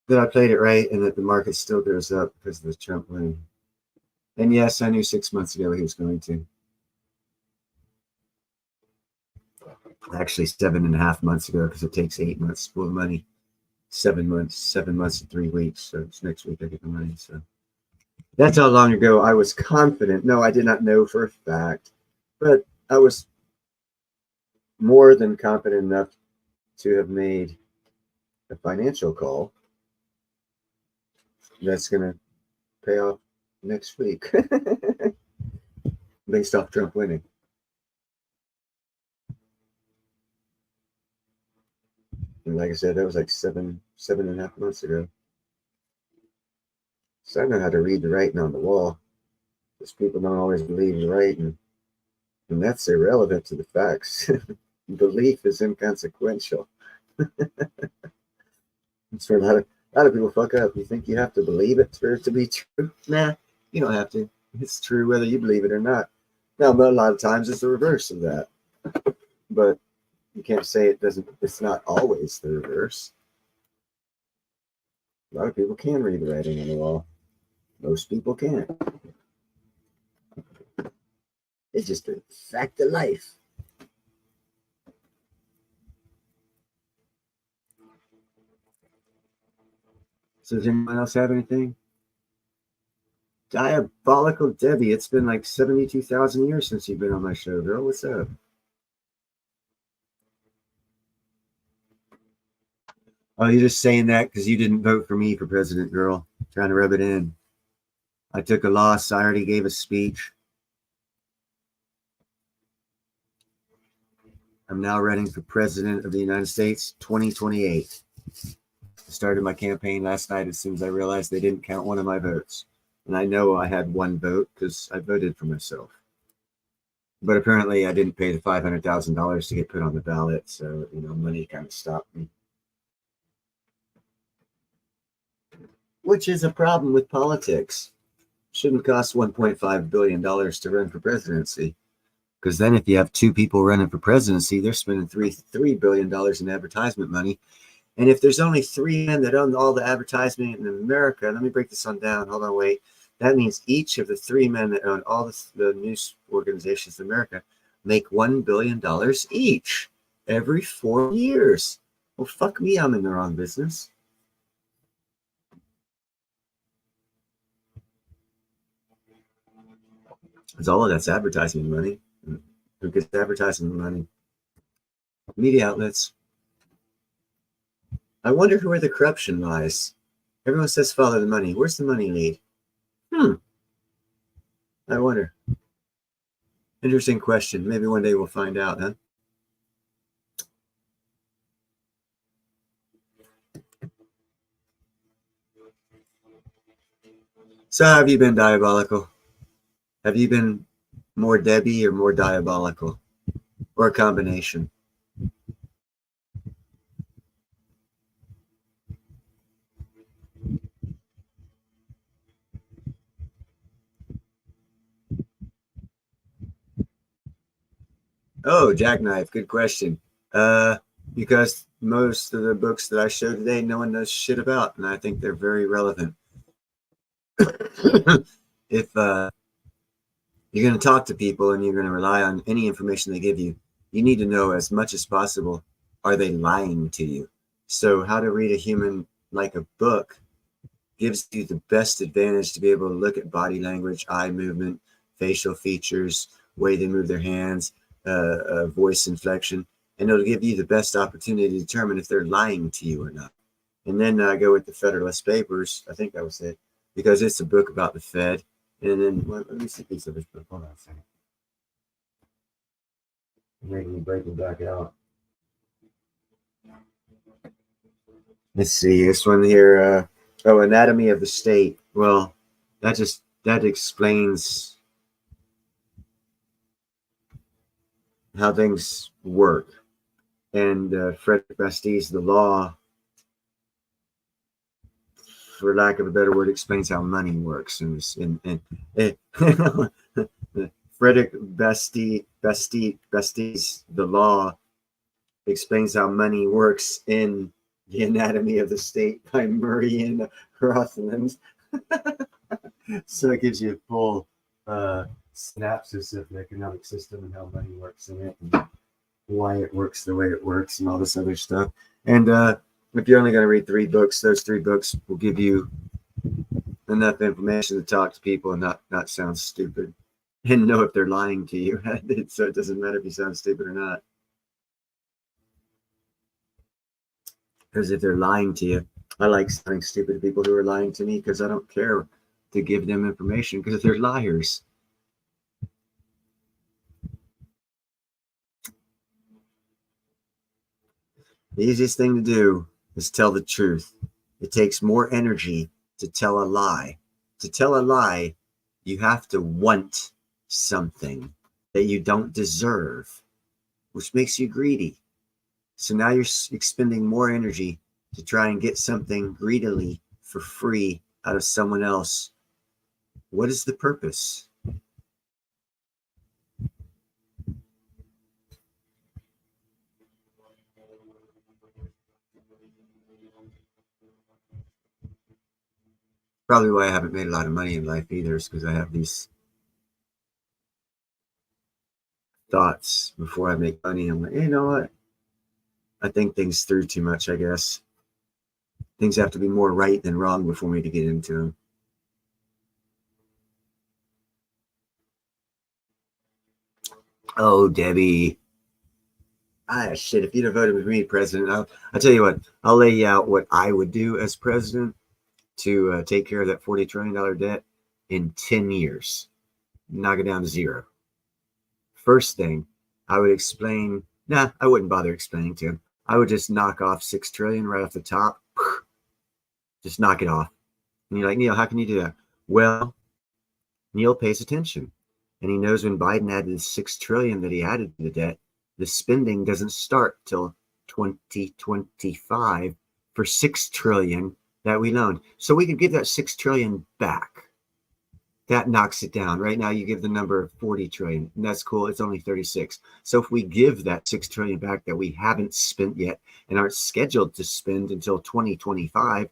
that I played it right and that the market still goes up because of the Trump win. And yes, I knew 6 months ago he was going to. Actually, 7.5 months ago, because it takes 8 months to pull the money. 7 months and 3 weeks. So it's next week I get the money. So that's how long ago I was confident. No, I did not know for a fact, but I was more than confident enough to have made a financial call that's going to pay off next week based off Trump winning. And like I said, that was like 7.5 months ago. So I know how to read the writing on the wall, because people don't always believe the writing, and that's irrelevant to the facts. Belief is inconsequential. That's where a lot of people fuck up. You think you have to believe it for it to be true? Nah, you don't have to. It's true whether you believe it or not. Now, but a lot of times it's the reverse of that. But you can't say it doesn't. It's not always the reverse. A lot of people can read the writing on the wall. Most people can't. It's just a fact of life. So does anyone else have anything? Diabolical Debbie, it's been like 72,000 years since you've been on my show, girl. What's up? Oh, you're just saying that because you didn't vote for me for president, girl. Trying to rub it in. I took a loss. I already gave a speech. I'm now running for president of the United States, 2028. I started my campaign last night as soon as I realized they didn't count one of my votes. And I know I had one vote because I voted for myself. But apparently I didn't pay the $500,000 to get put on the ballot. So, you know, money kind of stopped me. Which is a problem with politics. Shouldn't cost $1.5 billion to run for presidency. Because then if you have two people running for presidency, they're spending $3 billion in advertisement money. And if there's only 3 men that own all the advertisement in America, let me break this on down. Hold on, wait. That means each of the 3 men that own all the news organizations in America make $1 billion each every 4 years. Well, fuck me, I'm in the wrong business. Because all of that's advertising money. Who gets advertising money? Media outlets. I wonder where the corruption lies. Everyone says follow the money. Where's the money lead? I wonder. Interesting question. Maybe one day we'll find out, huh? So have you been diabolical? Have you been more Debbie or more diabolical? Or a combination? Oh, Jackknife, good question. Because most of the books that I showed today, no one knows shit about, and I think they're very relevant. If you're going to talk to people and you're going to rely on any information they give you, you need to know as much as possible, are they lying to you? So How to Read a Human Like a Book gives you the best advantage to be able to look at body language, eye movement, facial features, way they move their hands, voice inflection, and it'll give you the best opportunity to determine if they're lying to you or not. And then I go with the Federalist Papers. I think that was it, because it's a book about the Fed. And then let me see a piece of this book. Hold on a second. I'm making me break it back out. Let's see this one here. Oh, Anatomy of the State. Well, that explains how things work. And Frederick Bastiat's The Law, for lack of a better word, explains how money works. And Frederick Bastiat's The Law explains how money works in The Anatomy of the State by Murray Rothland. So it gives you a full synopsis of the economic system and how money works in it, and why it works the way it works, and all this other stuff. And if you're only going to read 3 books, those 3 books will give you enough information to talk to people and not sound stupid, and know if they're lying to you. So it doesn't matter if you sound stupid or not. Because if they're lying to you, I like sounding stupid to people who are lying to me, because I don't care to give them information, because they're liars. The easiest thing to do is tell the truth. It takes more energy to tell a lie. To tell a lie, you have to want something that you don't deserve, which makes you greedy. So now you're expending more energy to try and get something greedily for free out of someone else. What is the purpose? Probably why I haven't made a lot of money in life either, is because I have these thoughts before I make money. I'm like, you know what? I think things through too much, I guess. Things have to be more right than wrong before me to get into them. Oh, Debbie. Shit, if you'd have voted with me president, I'll tell you what, I'll lay you out what I would do as president to take care of that $40 trillion debt in 10 years. Knock it down to 0. First thing, I would explain, I wouldn't bother explaining to him. I would just knock off $6 trillion right off the top. Just knock it off. And you're like, Neil, how can you do that? Well, Neil pays attention, and he knows when Biden added the $6 trillion that he added to the debt, the spending doesn't start till 2025 for $6 trillion that we loaned. So we could give that $6 trillion back. That knocks it down. Right now, you give the number of 40 trillion, and that's cool. It's only 36. So if we give that 6 trillion back that we haven't spent yet and aren't scheduled to spend until 2025,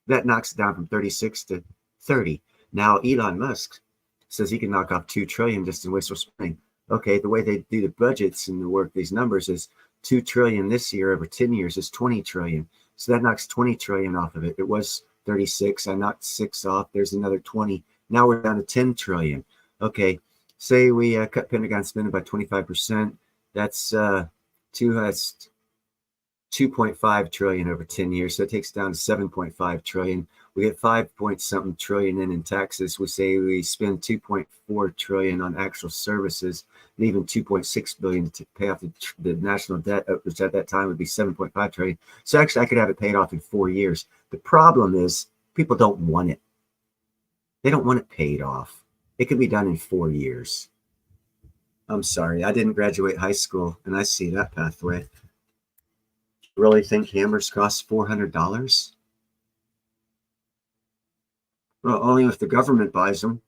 that knocks it down from 36 to 30. Now, Elon Musk says he can knock off 2 trillion just in wasteful spending. Okay, the way they do the budgets and the work, these numbers is 2 trillion this year over 10 years is 20 trillion. So that knocks 20 trillion off of it. It was 36. I knocked 6 off. There's another 20. Now we're down to 10 trillion. Okay, say we cut Pentagon spending by 25%. That's 2.5 trillion over 10 years. So it takes down to 7.5 trillion. We get 5 point something trillion in taxes. We say we spend 2.4 trillion on actual services, and even 2.6 billion to pay off the national debt, which at that time would be 7.5 trillion. So actually, I could have it paid off in 4 years. The problem is people don't want it. They don't want it paid off. It can be done in 4 years. I'm sorry, I didn't graduate high school, and I see that pathway. Really think hammers cost $400? Well, only if the government buys them.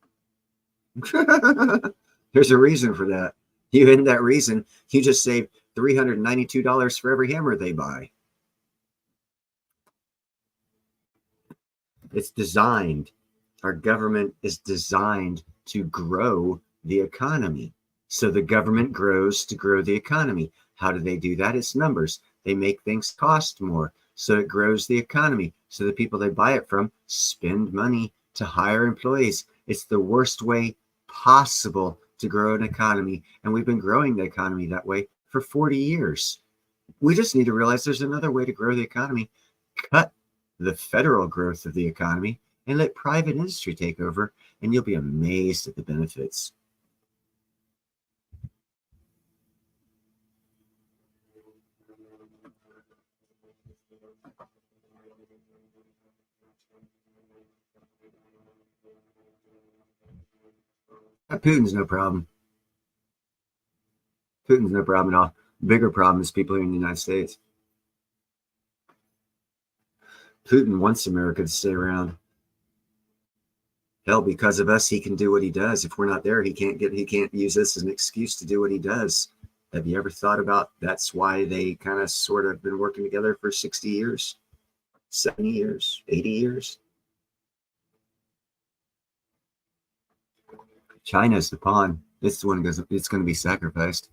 There's a reason for that. You in that reason, you just save $392 for every hammer they buy. It's designed. Our government is designed to grow the economy. So the government grows to grow the economy. How do they do that? It's numbers. They make things cost more. So it grows the economy. So the people they buy it from spend money to hire employees. It's the worst way possible to grow an economy. And we've been growing the economy that way for 40 years. We just need to realize there's another way to grow the economy. Cut the federal growth of the economy and let private industry take over, and you'll be amazed at the benefits. Putin's no problem. Putin's no problem at all. Bigger problem is people here in the United States. Putin wants America to stay around. Hell, because of us, he can do what he does. If we're not there, he can't use this as an excuse to do what he does. Have you ever thought about that's why they kind of sort of been working together for 60 years, 70 years, 80 years? China's the pawn. It's the one it's going to be sacrificed.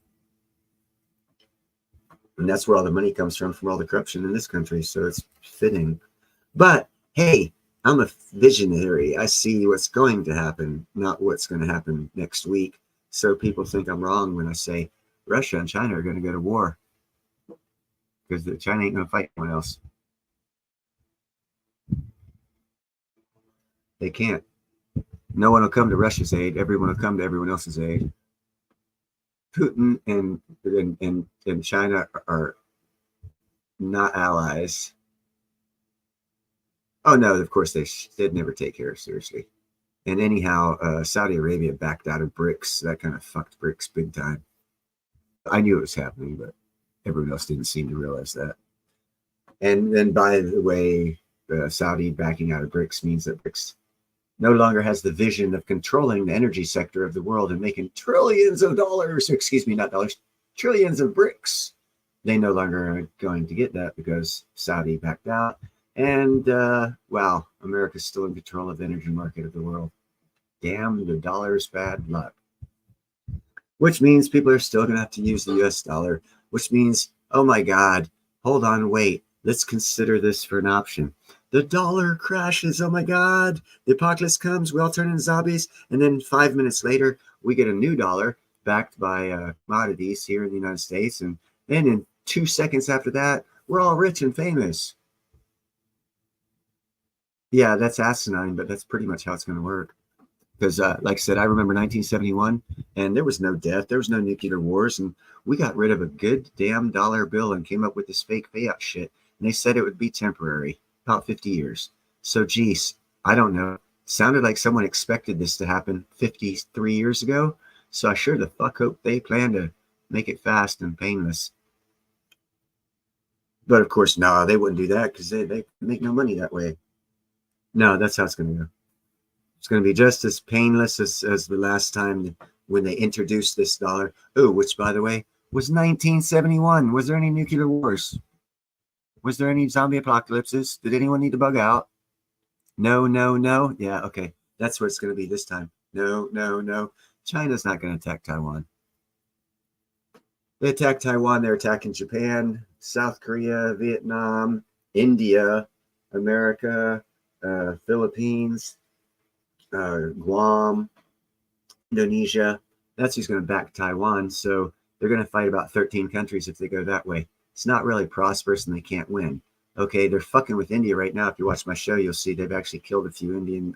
And that's where all the money comes from all the corruption in this country. So it's fitting. But hey, I'm a visionary. I see what's going to happen, not what's going to happen next week. So people think I'm wrong when I say Russia and China are going to go to war, because China ain't going to fight anyone else. They can't. No one will come to Russia's aid. Everyone will come to everyone else's aid. Putin and China are not allies. Oh no, of course they'd never take care of seriously. And anyhow, Saudi Arabia backed out of BRICS. That kind of fucked BRICS big time. I knew it was happening, but everyone else didn't seem to realize that. And then, by the way, Saudi backing out of BRICS means that BRICS no longer has the vision of controlling the energy sector of the world and making trillions of dollars, excuse me, not dollars, trillions of bricks. They no longer are going to get that because Saudi backed out. And, wow, America's still in control of the energy market of the world. Damn the dollar's bad luck. Which means people are still going to have to use the US dollar, which means, oh my God, hold on, wait, let's consider this for an option. The dollar crashes. Oh my God. The apocalypse comes. We all turn into zombies. And then 5 minutes later, we get a new dollar backed by commodities here in the United States. And then in 2 seconds after that, we're all rich and famous. Yeah, that's asinine, but that's pretty much how it's going to work. Because like I said, I remember 1971 and there was no death. There was no nuclear wars. And we got rid of a good damn dollar bill and came up with this fake fiat shit. And they said it would be temporary. About 50 years. So, geez, I don't know. Sounded like someone expected this to happen 53 years ago. So I sure the fuck hope they plan to make it fast and painless. But of course, no, they wouldn't do that because they make no money that way. No, that's how it's going to go. It's going to be just as painless as the last time when they introduced this dollar. Oh, which, by the way, was 1971. Was there any nuclear wars? Was there any zombie apocalypses? Did anyone need to bug out? No, no, no. Yeah, okay. That's what it's going to be this time. No, no, no. China's not going to attack Taiwan. They attacked Taiwan. They're attacking Japan, South Korea, Vietnam, India, America, Philippines, Guam, Indonesia. That's who's going to back Taiwan. So they're going to fight about 13 countries if they go that way. It's not really prosperous and they can't win. Okay, they're fucking with India right now. If you watch my show, you'll see they've actually killed a few Indian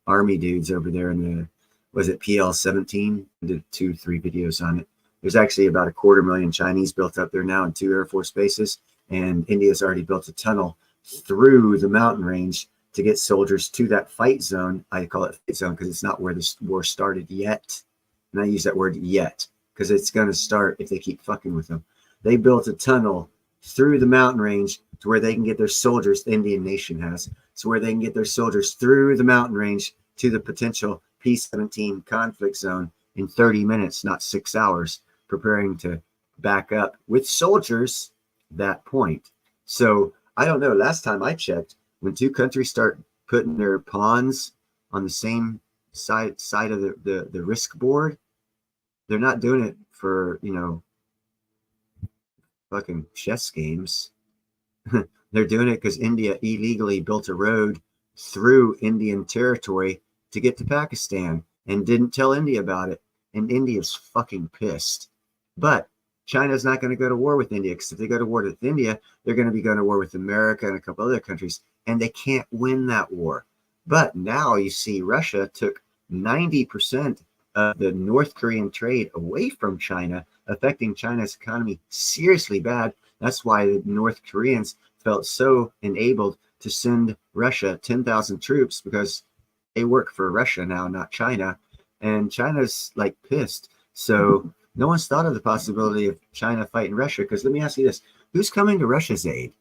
army dudes over there in the, was it PL-17? I did 2-3 videos on it. There's actually about 250,000 Chinese built up there now in 2 Air Force bases. And India's already built a tunnel through the mountain range to get soldiers to that fight zone. I call it fight zone because it's not where this war started yet. And I use that word yet because it's going to start if they keep fucking with them. They built a tunnel through the mountain range to where they can get their soldiers, the Indian nation has, so where they can get their soldiers through the mountain range to the potential P-17 conflict zone in 30 minutes, not 6 hours, preparing to back up with soldiers that point. So I don't know. Last time I checked, when two countries start putting their pawns on the same side of the risk board, they're not doing it for, you know, fucking chess games. They're doing it because India illegally built a road through Indian territory to get to Pakistan and didn't tell India about it. And India's fucking pissed. But China's not going to go to war with India because if they go to war with India, they're going to be going to war with America and a couple other countries, and they can't win that war. But now you see Russia took 90% of the North Korean trade away from China, affecting China's economy seriously bad. That's why the North Koreans felt so enabled to send Russia 10,000 troops because they work for Russia now, not China. And China's like pissed. So no one's thought of the possibility of China fighting Russia. Because let me ask you this. Who's coming to Russia's aid?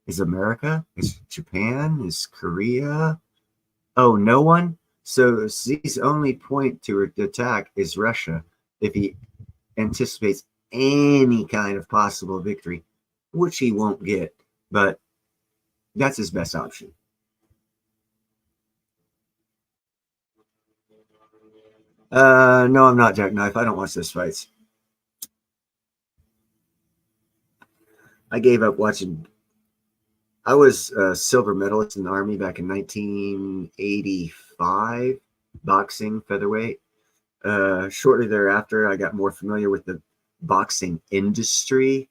Is America? Is Japan? Is Korea? Oh, no one? So Xi's only point to attack is Russia if he anticipates any kind of possible victory, which he won't get. But that's his best option. No, I'm not, Jackknife. I don't watch those fights. I gave up watching. I was a silver medalist in the Army back in 1985, boxing, featherweight. Shortly thereafter, I got more familiar with the boxing industry.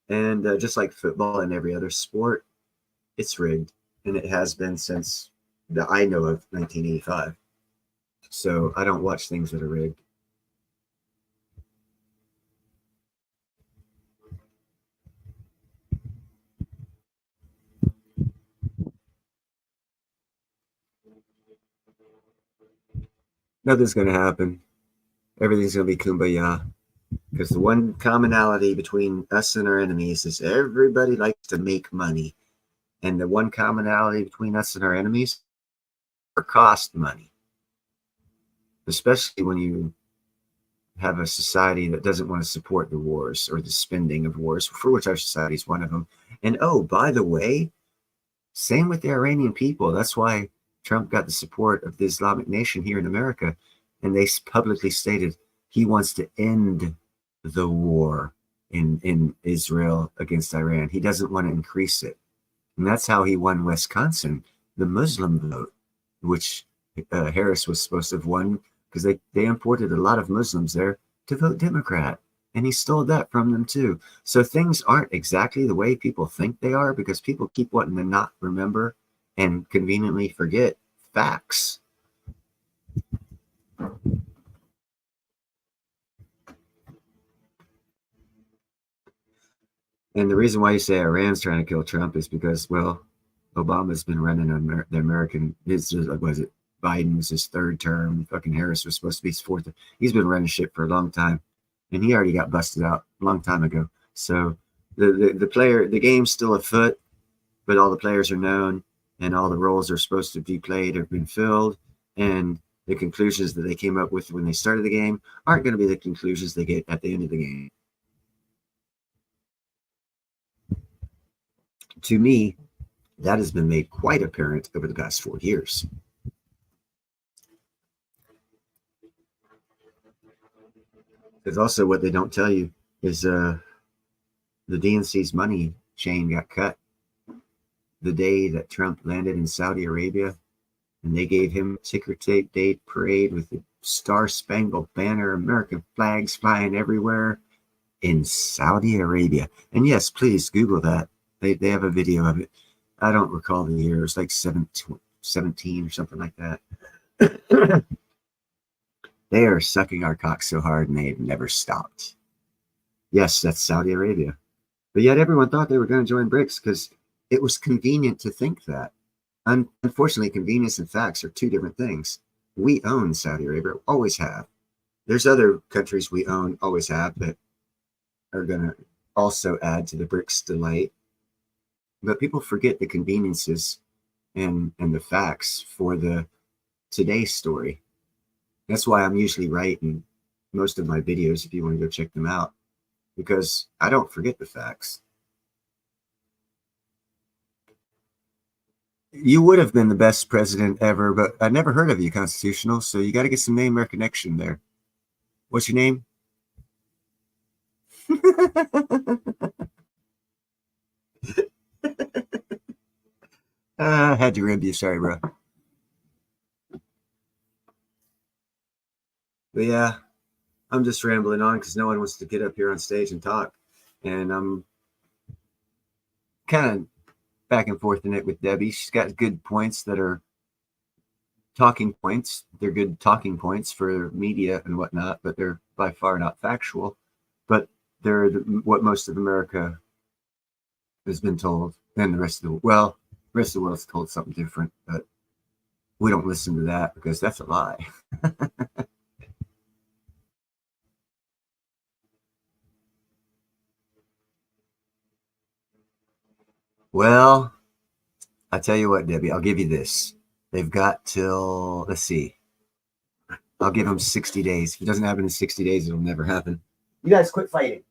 And just like football and every other sport, it's rigged. And it has been since I know of 1985. So I don't watch things that are rigged. Nothing's going to happen. Everything's going to be kumbaya. Because the one commonality between us and our enemies is everybody likes to make money. And the one commonality between us and our enemies are cost money. Especially when you have a society that doesn't want to support the wars or the spending of wars, for which our society is one of them. And oh, by the way, same with the Iranian people. That's why Trump got the support of the Islamic nation here in America. And they publicly stated he wants to end the war in Israel against Iran. He doesn't want to increase it. And that's how he won Wisconsin, the Muslim vote, which Harris was supposed to have won because they imported a lot of Muslims there to vote Democrat. And he stole that from them too. So things aren't exactly the way people think they are because people keep wanting to not remember and conveniently forget facts. And the reason why you say Iran's trying to kill Trump is because, well, Obama's been running on the American, was it Biden was his third term. Fucking Harris was supposed to be his fourth. He's been running shit for a long time, and he already got busted out a long time ago. So the game's still afoot, but all the players are known, and all the roles are supposed to be played have been filled, and the conclusions that they came up with when they started the game aren't going to be the conclusions they get at the end of the game. To me, that has been made quite apparent over the past 4 years. There's also what they don't tell you is the DNC's money chain got cut the day that Trump landed in Saudi Arabia, and they gave him a ticker tape day parade with the Star-Spangled Banner, American flags flying everywhere in Saudi Arabia. And yes, please Google that. They have a video of it. I don't recall the year. It was like 17 or something like that. They are sucking our cock so hard, and they've never stopped. Yes, that's Saudi Arabia. But yet everyone thought they were going to join BRICS because it was convenient to think that. Unfortunately, convenience and facts are two different things. We own Saudi Arabia, always have. There's other countries we own, always have, that are going to also add to the BRICS delight. But people forget the conveniences and the facts for the today's story. That's why I'm usually right in most of my videos, if you want to go check them out, because I don't forget the facts. You would have been the best president ever, but I never heard of you, Constitutional, so you got to get some name recognition there. What's your name? I had to rib you. Sorry, bro. But yeah, I'm just rambling on because no one wants to get up here on stage and talk. And I'm kind of back and forth in it with Debbie. She's got good points that are talking points. They're good talking points for media and whatnot, but they're by far not factual. But they're what most of America has been told, and the rest of the rest of the world's told something different. But we don't listen to that because that's a lie. Well, I tell you what, Debbie, I'll give you this. They've got till, let's see, I'll give them 60 days. If it doesn't happen in 60 days, it'll never happen. You guys quit fighting.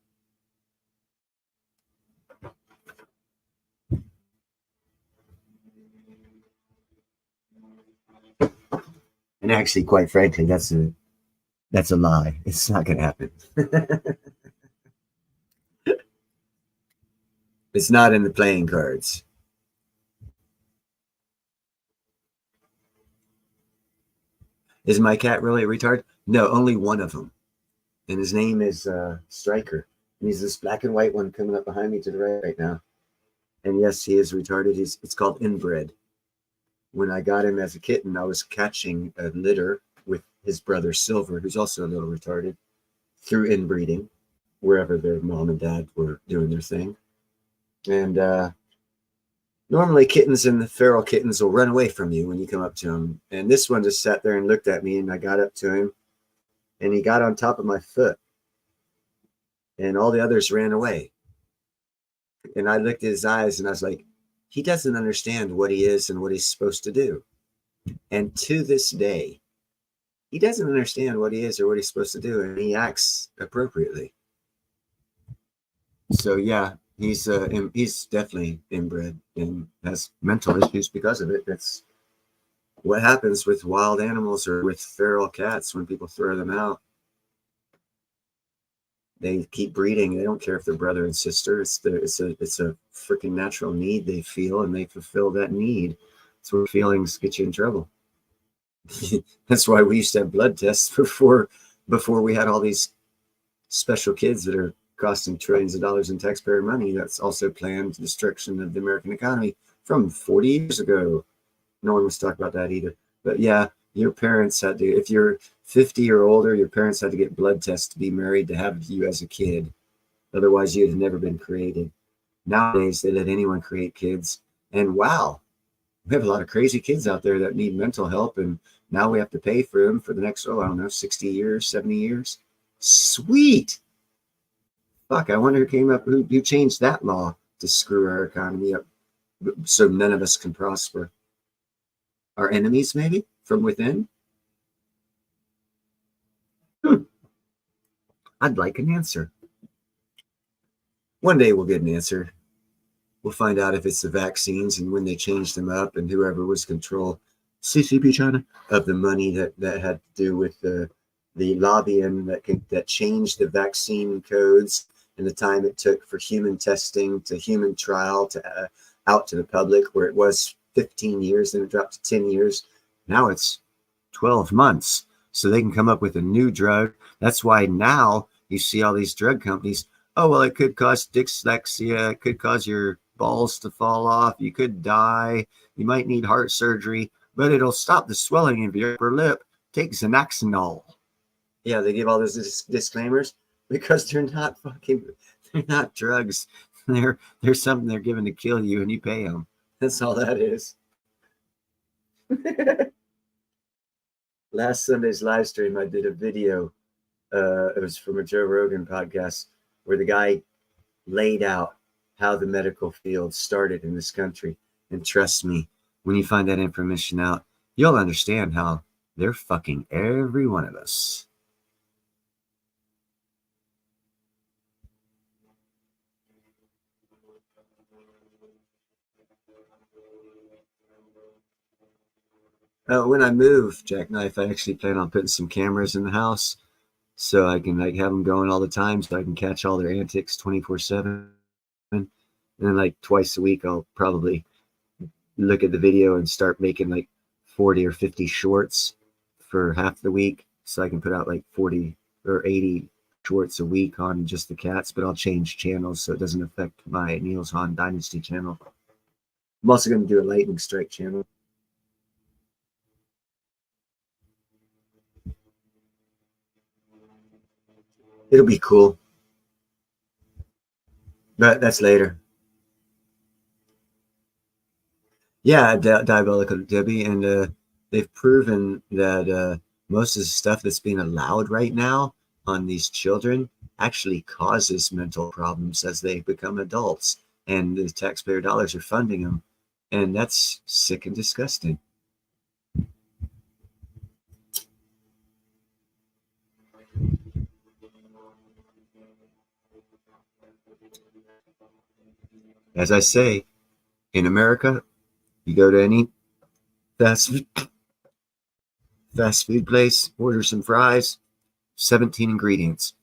And actually, quite frankly, that's a lie. It's not going to happen. It's not in the playing cards. Is my cat really a retard? No, only one of them. And his name is Striker. And he's this black and white one coming up behind me to the right now. And yes, he is retarded. It's called inbred. When I got him as a kitten, I was catching a litter with his brother Silver, who's also a little retarded, through inbreeding, wherever their mom and dad were doing their thing. And normally kittens and the feral kittens will run away from you when you come up to them. And this one just sat there and looked at me, and I got up to him, and he got on top of my foot. And all the others ran away. And I looked at his eyes, and I was like, he doesn't understand what he is and what he's supposed to do. And to this day, he doesn't understand what he is or what he's supposed to do, and he acts appropriately. So yeah, he's definitely inbred and has mental issues because of it. That's what happens with wild animals or with feral cats when people throw them out. They keep breeding. They don't care if they're brother and sister. It's a freaking natural need they feel, and they fulfill that need. That's where feelings get you in trouble. That's why we used to have blood tests before we had all these special kids that are costing trillions of dollars in taxpayer money. That's also planned destruction of the American economy from 40 years ago. No one was talking about that either. But yeah, your parents had to, if you're 50 or older, your parents had to get blood tests to be married to have you as a kid. Otherwise, you'd have never been created. Nowadays, they let anyone create kids. And wow, We have a lot of crazy kids out there that need mental help, and now we have to pay for them for the next, I don't know, 60 years, 70 years. Sweet. Fuck, I wonder who changed that law to screw our economy up so none of us can prosper. Our enemies, maybe, from within? I'd like an answer. One day we'll get an answer. We'll find out if it's the vaccines and when they changed them up and whoever was control, CCP China, of the money that had to do with the lobbying that changed the vaccine codes and the time it took for human testing to human trial to out to the public, where it was 15 years and it dropped to 10 years. Now it's 12 months. So they can come up with a new drug. That's why now you see all these drug companies. Oh, well, it could cause dyslexia. It could cause your balls to fall off. You could die. You might need heart surgery, but it'll stop the swelling of your upper lip. Take Xanaxanol. Yeah, they give all those disclaimers because they're not drugs. They're something they're given to kill you, and you pay them. That's all that is. Last Sunday's live stream, I did a video. It was from a Joe Rogan podcast where the guy laid out how the medical field started in this country. And trust me, when you find that information out, you'll understand how they're fucking every one of us. When I move, Jackknife, I actually plan on putting some cameras in the house so I can have them going all the time so I can catch all their antics 24/7. And then twice a week, I'll probably look at the video and start making 40 or 50 shorts for half the week so I can put out 40 or 80 shorts a week on just the cats, but I'll change channels so it doesn't affect my Niels Hahn Dynasty channel. I'm also going to do a lightning strike channel. It'll be cool. But that's later. Yeah, Diabolical Debbie, and they've proven that most of the stuff that's being allowed right now on these children actually causes mental problems as they become adults, and the taxpayer dollars are funding them, and that's sick and disgusting. As I say, in America, you go to any fast food place, order some fries, 17 ingredients.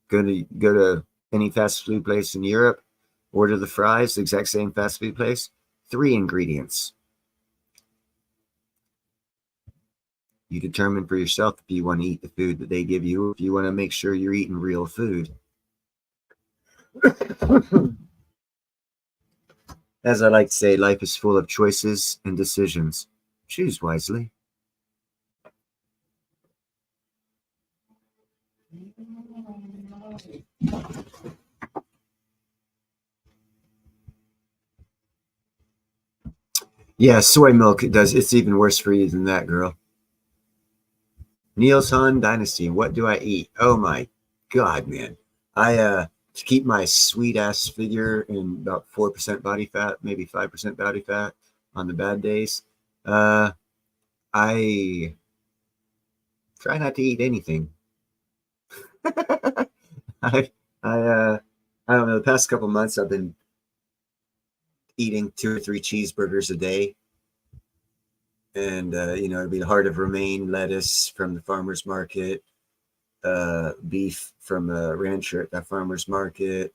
Go to any fast food place in Europe, order the fries, the exact same fast food place, 3 ingredients. You determine for yourself if you want to eat the food that they give you, if you want to make sure you're eating real food. As I like to say, life is full of choices and decisions. Choose wisely. Yeah, soy milk, it's even worse for you than that, girl. Niels Hahn Dynasty, what do I eat? Oh my God, man. To keep my sweet ass figure in about 4% body fat, maybe 5% body fat on the bad days, I try not to eat anything. I don't know, the past couple months I've been eating 2 or 3 cheeseburgers a day. And, it'd be the heart of romaine lettuce from the farmer's market, beef from a rancher at that farmer's market.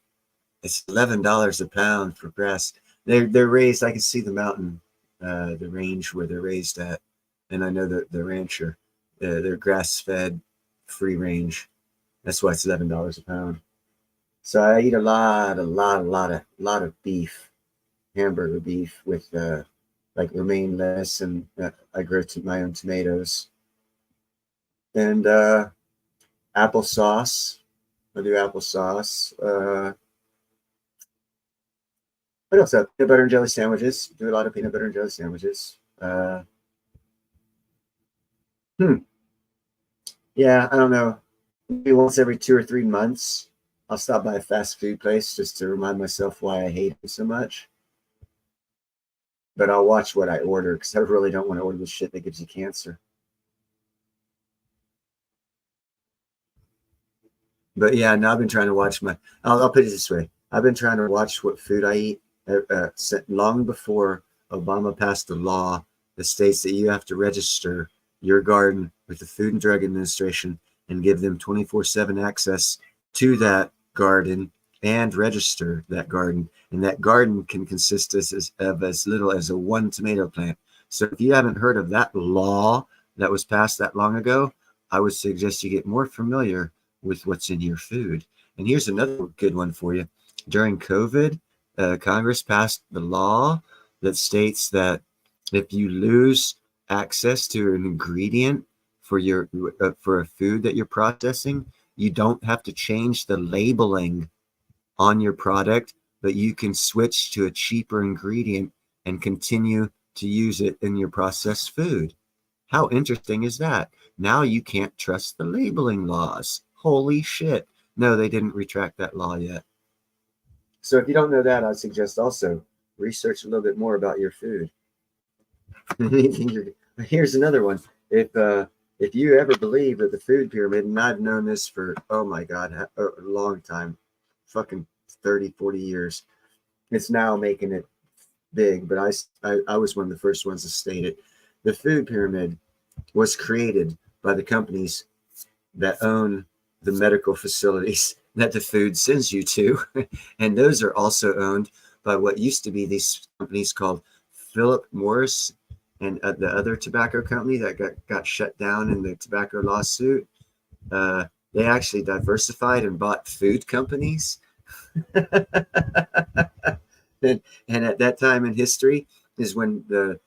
It's $11 a pound for grass. They're raised. I can see the mountain, the range where they're raised at, and I know the rancher. They're grass fed, free range. That's why it's $11 a pound. So I eat a lot of beef, hamburger beef with romaine lettuce, and I grow my own tomatoes and applesauce. I do applesauce. What else? Peanut butter and jelly sandwiches. Do a lot of peanut butter and jelly sandwiches. Yeah, I don't know. Maybe once every 2 or 3 months, I'll stop by a fast food place just to remind myself why I hate it so much. But I'll watch what I order because I really don't want to order the shit that gives you cancer. But yeah, now I've been trying to watch I'll put it this way. I've been trying to watch what food I eat long before Obama passed a law that states that you have to register your garden with the Food and Drug Administration and give them 24/7 access to that garden and register that garden. And that garden can consist of as little as a 1 tomato plant. So if you haven't heard of that law that was passed that long ago, I would suggest you get more familiar with what's in your food. And here's another good one for you. During COVID, Congress passed the law that states that if you lose access to an ingredient for for a food that you're processing, you don't have to change the labeling on your product, but you can switch to a cheaper ingredient and continue to use it in your processed food. How interesting is that? Now you can't trust the labeling laws. Holy shit. No, they didn't retract that law yet. So if you don't know that, I'd suggest also research a little bit more about your food. Here's another one. If you ever believe that the food pyramid, and I've known this for, oh my God, a long time, fucking 30, 40 years, it's now making it big, but I was one of the first ones to state it. The food pyramid was created by the companies that own the medical facilities that the food sends you to. And those are also owned by what used to be these companies called Philip Morris and the other tobacco company that got shut down in the tobacco lawsuit. They actually diversified and bought food companies. and at that time in history is when the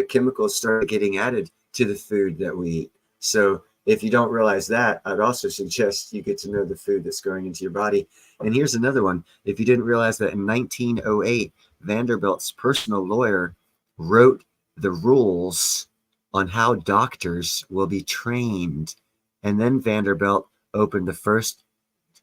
chemicals started getting added to the food that we eat. So if you don't realize that, I'd also suggest you get to know the food that's going into your body. And here's another one. If you didn't realize that in 1908, Vanderbilt's personal lawyer wrote the rules on how doctors will be trained. And then Vanderbilt opened the first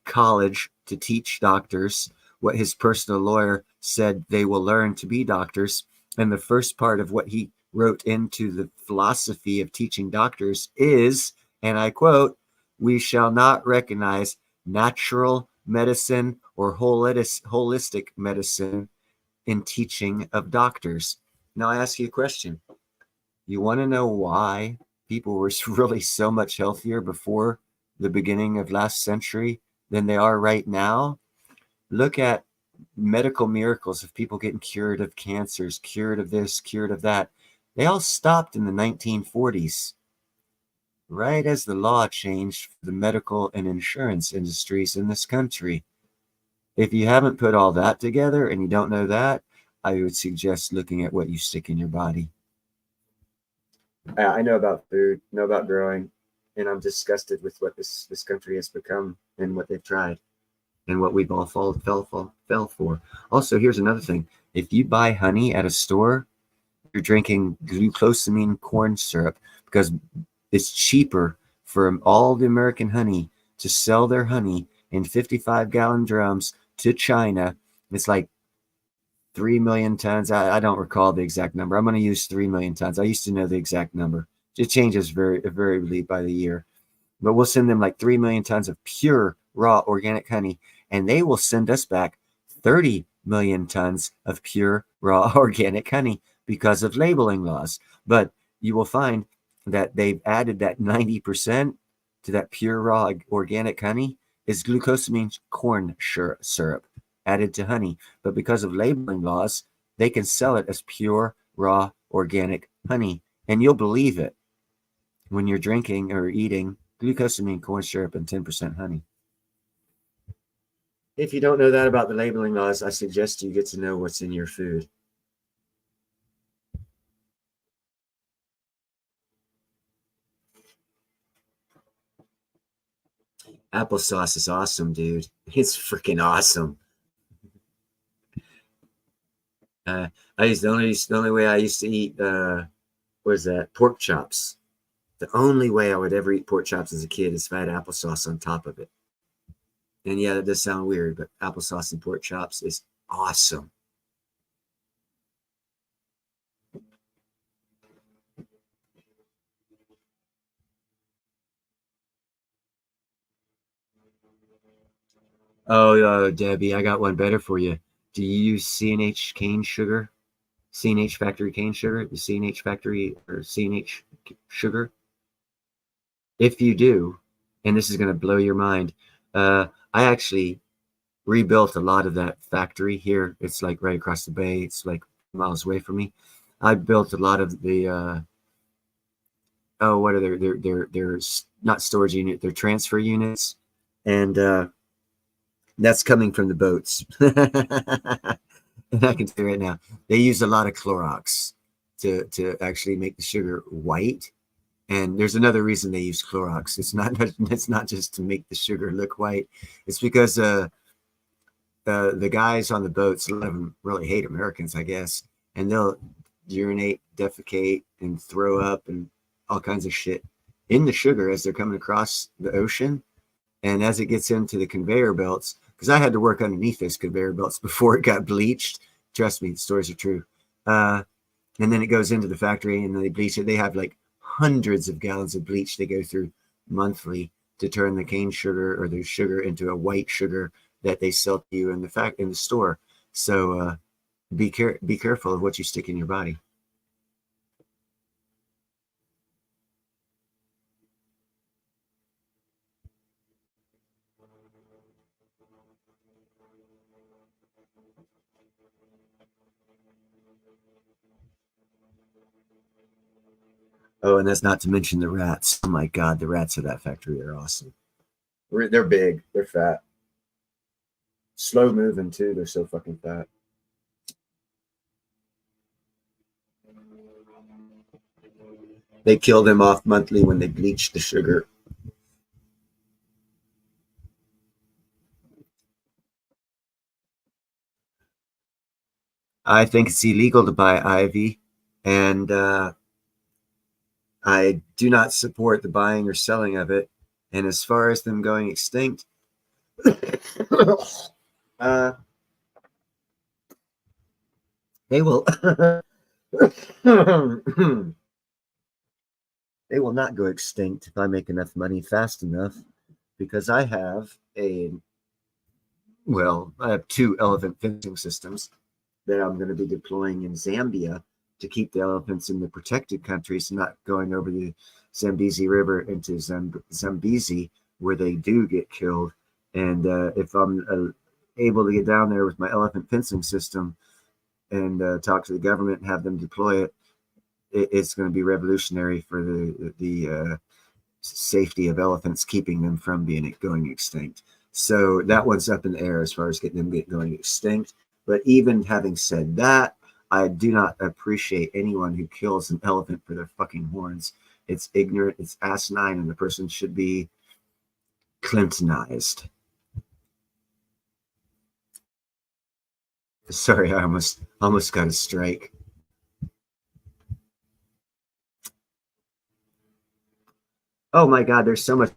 college to teach doctors what his personal lawyer said they will learn to be doctors. And the first part of what he wrote into the philosophy of teaching doctors is, and I quote, "We shall not recognize natural medicine or holistic medicine in teaching of doctors." Now I ask you a question. You want to know why people were really so much healthier before the beginning of last century than they are right now? Look at medical miracles of people getting cured of cancers, cured of this, cured of that. They all stopped in the 1940s, right as the law changed for the medical and insurance industries in this country. If you haven't put all that together and you don't know that, I would suggest looking at what you stick in your body. I know about food, know about growing, and I'm disgusted with what this country has become and what they've tried and what we've all fell for. Also, here's another thing. If you buy honey at a store, you're drinking glucosamine corn syrup because it's cheaper for all the American honey to sell their honey in 55-gallon drums to China. It's like 3 million tons. I don't recall the exact number. I'm going to use 3 million tons. I used to know the exact number. It changes very by the year. But we'll send them like 3 million tons of pure, raw, organic honey, and they will send us back 30 million tons of pure, raw, organic honey because of labeling laws. But you will find that they've added that 90% to that pure, raw, organic honey is glucosamine corn syrup added to honey. But because of labeling laws, they can sell it as pure, raw, organic honey. And you'll believe it when you're drinking or eating glucosamine corn syrup and 10% honey. If you don't know that about the labeling laws, I suggest you get to know what's in your food. Applesauce is awesome, dude. It's freaking awesome. I used the only way I used to eat was that pork chops. The only way I would ever eat pork chops as a kid is if I had applesauce on top of it. And yeah, that does sound weird, but applesauce and pork chops is awesome. Oh, Debbie, I got one better for you. Do you use CNH cane sugar? CNH factory cane sugar? The CNH factory or CNH sugar? If you do, and this is going to blow your mind, I actually rebuilt a lot of that factory here. It's like right across the bay. It's like miles away from me. I built a lot of the what are they're not storage unit, they're transfer units, and that's coming from the boats. And I can say right now, they use a lot of Clorox to actually make the sugar white. And there's another reason they use Clorox. It's not just to make the sugar look white. It's because the guys on the boats, a lot of them really hate Americans, I guess, and they'll urinate, defecate, and throw up and all kinds of shit in the sugar as they're coming across the ocean. And as it gets into the conveyor belts, because I had to work underneath those conveyor belts before it got bleached. Trust me, the stories are true. And then it goes into the factory and they bleach it. They have like hundreds of gallons of bleach they go through monthly to turn the cane sugar or the sugar into a white sugar that they sell to you in the store. So be careful of what you stick in your body. Oh, and that's not to mention the rats. Oh my God, the rats at that factory are awesome. They're big. They're fat. Slow moving too. They're so fucking fat. They kill them off monthly when they bleach the sugar. I think it's illegal to buy ivy, and I do not support the buying or selling of it. And as far as them going extinct, they will they will not go extinct if I make enough money fast enough, because I have I have 2 elephant fencing systems that I'm going to be deploying in Zambia to keep the elephants in the protected countries, not going over the Zambezi River into Zambezi, where they do get killed. And if I'm able to get down there with my elephant fencing system and talk to the government and have them deploy it, it's going to be revolutionary for the safety of elephants, keeping them from going extinct. So that one's up in the air as far as getting them going extinct. But even having said that, I do not appreciate anyone who kills an elephant for their fucking horns. It's ignorant, it's asinine, and the person should be Clintonized. Sorry, I almost got a strike. Oh my God, there's so much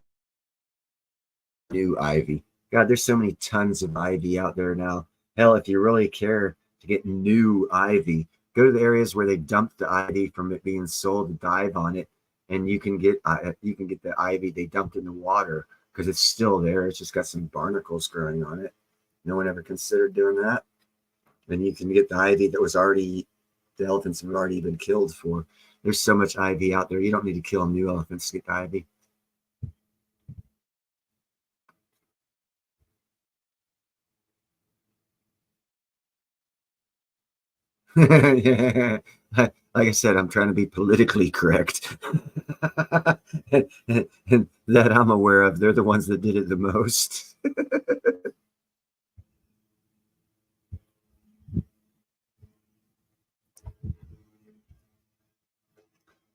new ivy. God, there's so many tons of ivy out there now. Hell, if you really care to get new ivy, go to the areas where they dumped the ivy from it being sold and dive on it, and you can get the ivy they dumped in the water because it's still there. It's just got some barnacles growing on it. No one ever considered doing that. Then you can get the ivy that the elephants have already been killed for. There's so much ivy out there. You don't need to kill new elephants to get the ivy. Yeah. Like I said, I'm trying to be politically correct. and that I'm aware of, they're the ones that did it the most.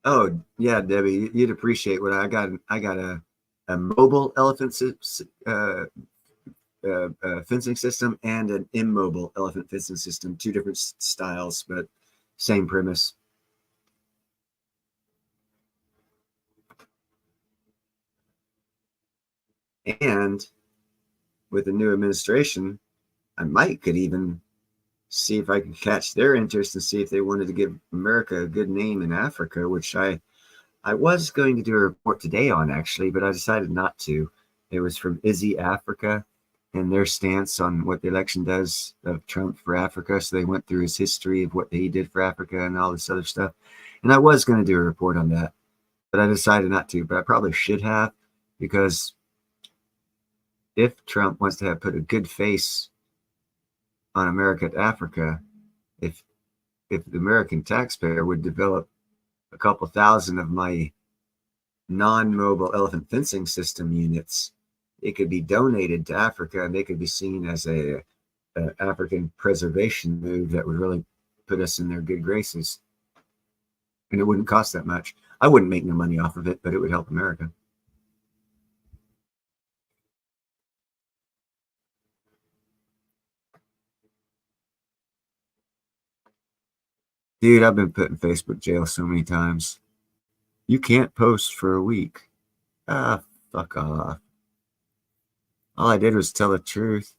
Oh, yeah, Debbie, you'd appreciate what I got. I got a mobile elephant fencing system and an immobile elephant fencing system. Two different styles, but same premise. And with the new administration, I could even see if I could catch their interest and see if they wanted to give America a good name in Africa, which I was going to do a report today on, actually, but I decided not to. It was from Izzy Africa and their stance on what the election does of Trump for Africa. So they went through his history of what he did for Africa and all this other stuff. And I was going to do a report on that, but I decided not to, but I probably should have, because if Trump wants to put a good face on America to Africa, if the American taxpayer would develop a couple thousand of my non-mobile elephant fencing system units, it could be donated to Africa, and they could be seen as a African preservation move that would really put us in their good graces. And it wouldn't cost that much. I wouldn't make no money off of it, but it would help America. Dude, I've been put in Facebook jail so many times. You can't post for a week. Ah, fuck off. All I did was tell the truth.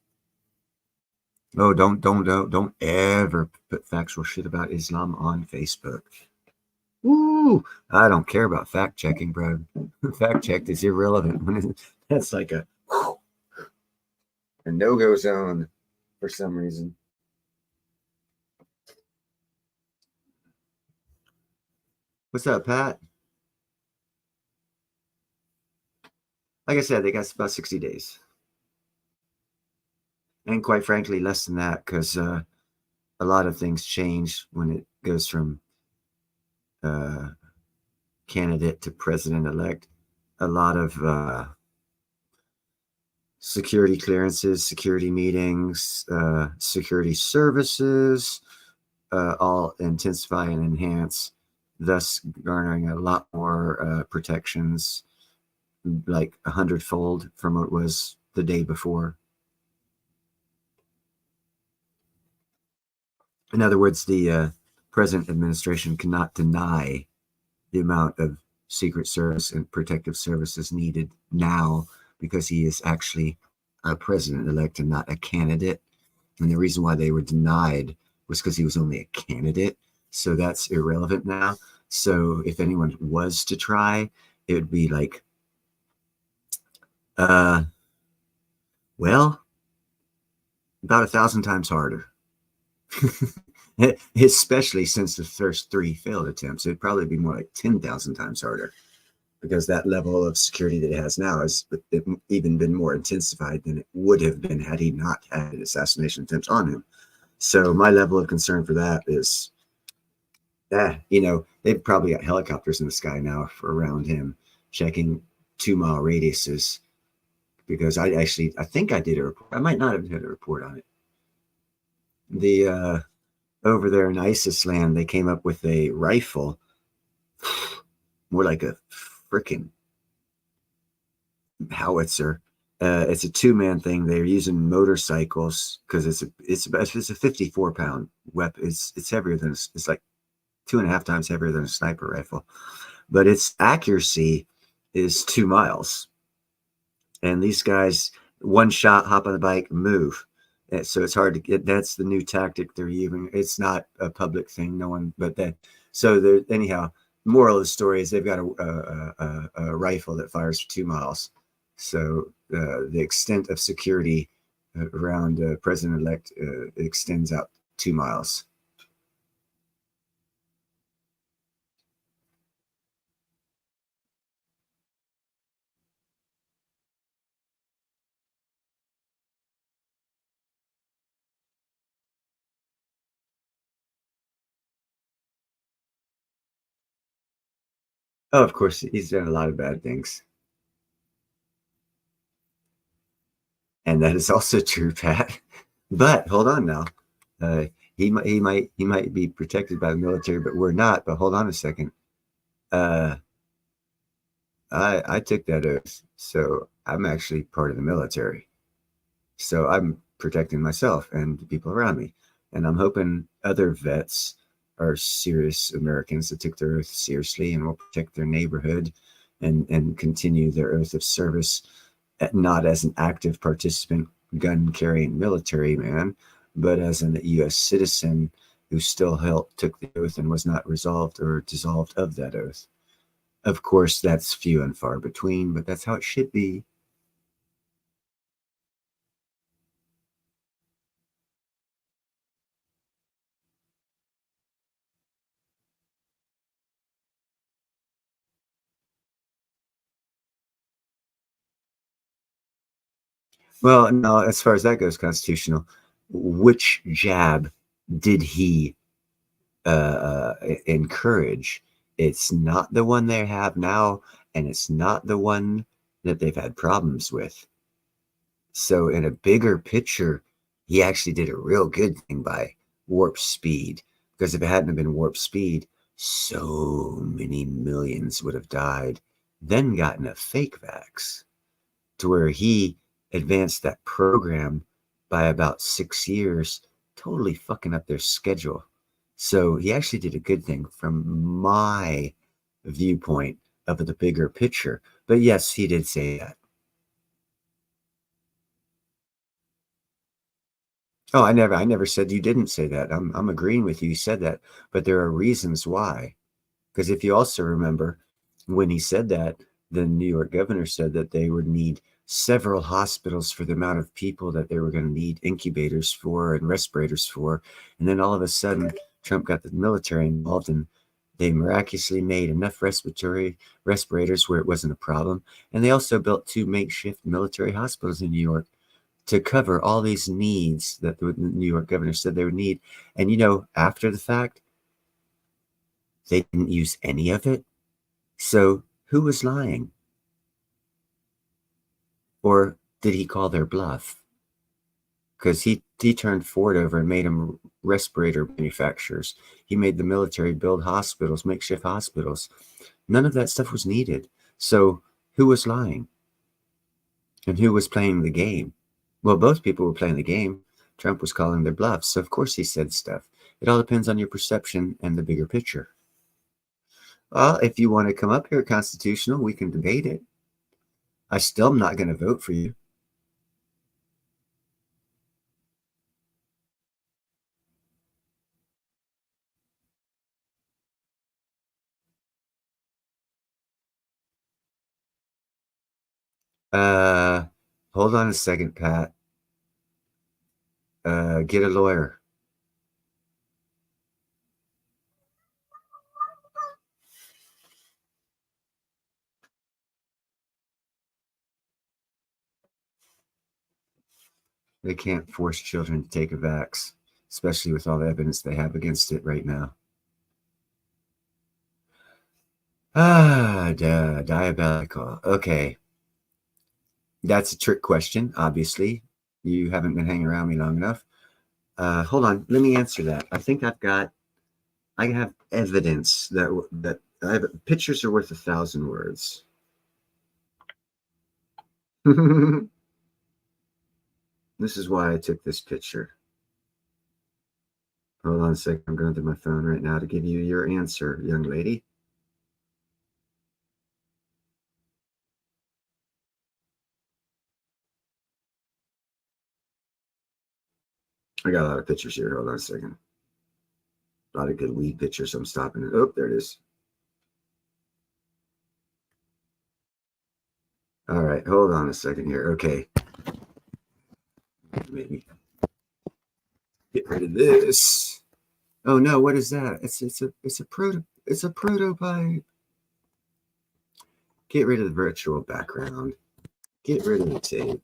Oh, don't ever put factual shit about Islam on Facebook. Ooh, I don't care about fact checking, bro. Fact checked is irrelevant. That's like a no-go zone for some reason. What's up, Pat? Like I said, they got about 60 days. And quite frankly, less than that, because a lot of things change when it goes from candidate to president-elect. A lot of security clearances, security meetings, security services, all intensify and enhance, thus garnering a lot more protections, like 100-fold from what it was the day before. In other words, the present administration cannot deny the amount of Secret Service and protective services needed now, because he is actually a president-elect and not a candidate. And the reason why they were denied was because he was only a candidate. So that's irrelevant now. So if anyone was to try, it would be like, well, about 1,000 times harder. Especially since the first 3 failed attempts, it'd probably be more like 10,000 times harder, because that level of security that it has now has even been more intensified than it would have been had he not had assassination attempts on him. So my level of concern for that is that, they've probably got helicopters in the sky now for around him, checking 2-mile radiuses, because I think I did a report. I might not have had a report on it. The over there in ISIS land, they came up with a rifle, more like a freaking howitzer. It's a 2-man thing. They're using motorcycles because it's a 54-pound weapon. It's heavier than it's like 2.5 times heavier than a sniper rifle, but its accuracy is 2 miles. And these guys, one shot, hop on the bike, move. So it's hard to get. That's the new tactic they're using. It's not a public thing. No one, but that. So anyhow, moral of the story is they've got a rifle that fires for 2 miles. So the extent of security around President-elect extends out 2 miles. Oh, of course, he's done a lot of bad things. And that is also true, Pat. But hold on now. He might be protected by the military, but we're not. But hold on a second. I took that oath, so I'm actually part of the military. So I'm protecting myself and the people around me. And I'm hoping other vets are serious Americans that took their oath seriously and will protect their neighborhood and continue their oath of service, not as an active participant, gun carrying military man, but as a U.S. citizen who still took the oath and was not resolved or dissolved of that oath. Of course, that's few and far between, but that's how it should be. Well, no, as far as that goes, constitutional, which jab did he encourage? It's not the one they have now, and it's not the one that they've had problems with. So in a bigger picture, he actually did a real good thing by warp speed, because if it hadn't been warp speed, so many millions would have died, then gotten a fake vax, to where he advanced that program by about 6 years, totally fucking up their schedule. So he actually did a good thing from my viewpoint of the bigger picture. But yes, he did say that. Oh, I never said you didn't say that. I'm agreeing with you. You said that, but there are reasons why. Because if you also remember, when he said that, the New York governor said that they would need several hospitals for the amount of people that they were going to need incubators for and respirators for. And then all of a sudden, Trump got the military involved, and they miraculously made enough respirators where it wasn't a problem. And they also built 2 makeshift military hospitals in New York to cover all these needs that the New York governor said they would need. And, you know, after the fact, they didn't use any of it. So who was lying? Or did he call their bluff? Because he turned Ford over and made them respirator manufacturers. He made the military build hospitals, makeshift hospitals. None of that stuff was needed. So who was lying? And who was playing the game? Well, both people were playing the game. Trump was calling their bluffs. So of course he said stuff. It all depends on your perception and the bigger picture. Well, if you want to come up here, Constitutional, we can debate it. I still am not going to vote for you. Hold on a second, Pat. Get a lawyer. They can't force children to take a vax, especially with all the evidence they have against it right now. Diabolical. Okay. That's a trick question, obviously. You haven't been hanging around me long enough. Hold on. Let me answer that. I think I have evidence that pictures are worth 1,000 words. This is why I took this picture. Hold on a second. I'm going to my phone right now to give you your answer, young lady. I got a lot of pictures here. Hold on a second. A lot of good weed pictures. I'm stopping it. Oh, there it is. All right. Hold on a second here. Okay. Maybe get rid of this. Oh no, what is that? It's a prototype. Get rid of the virtual background. Get rid of the tape.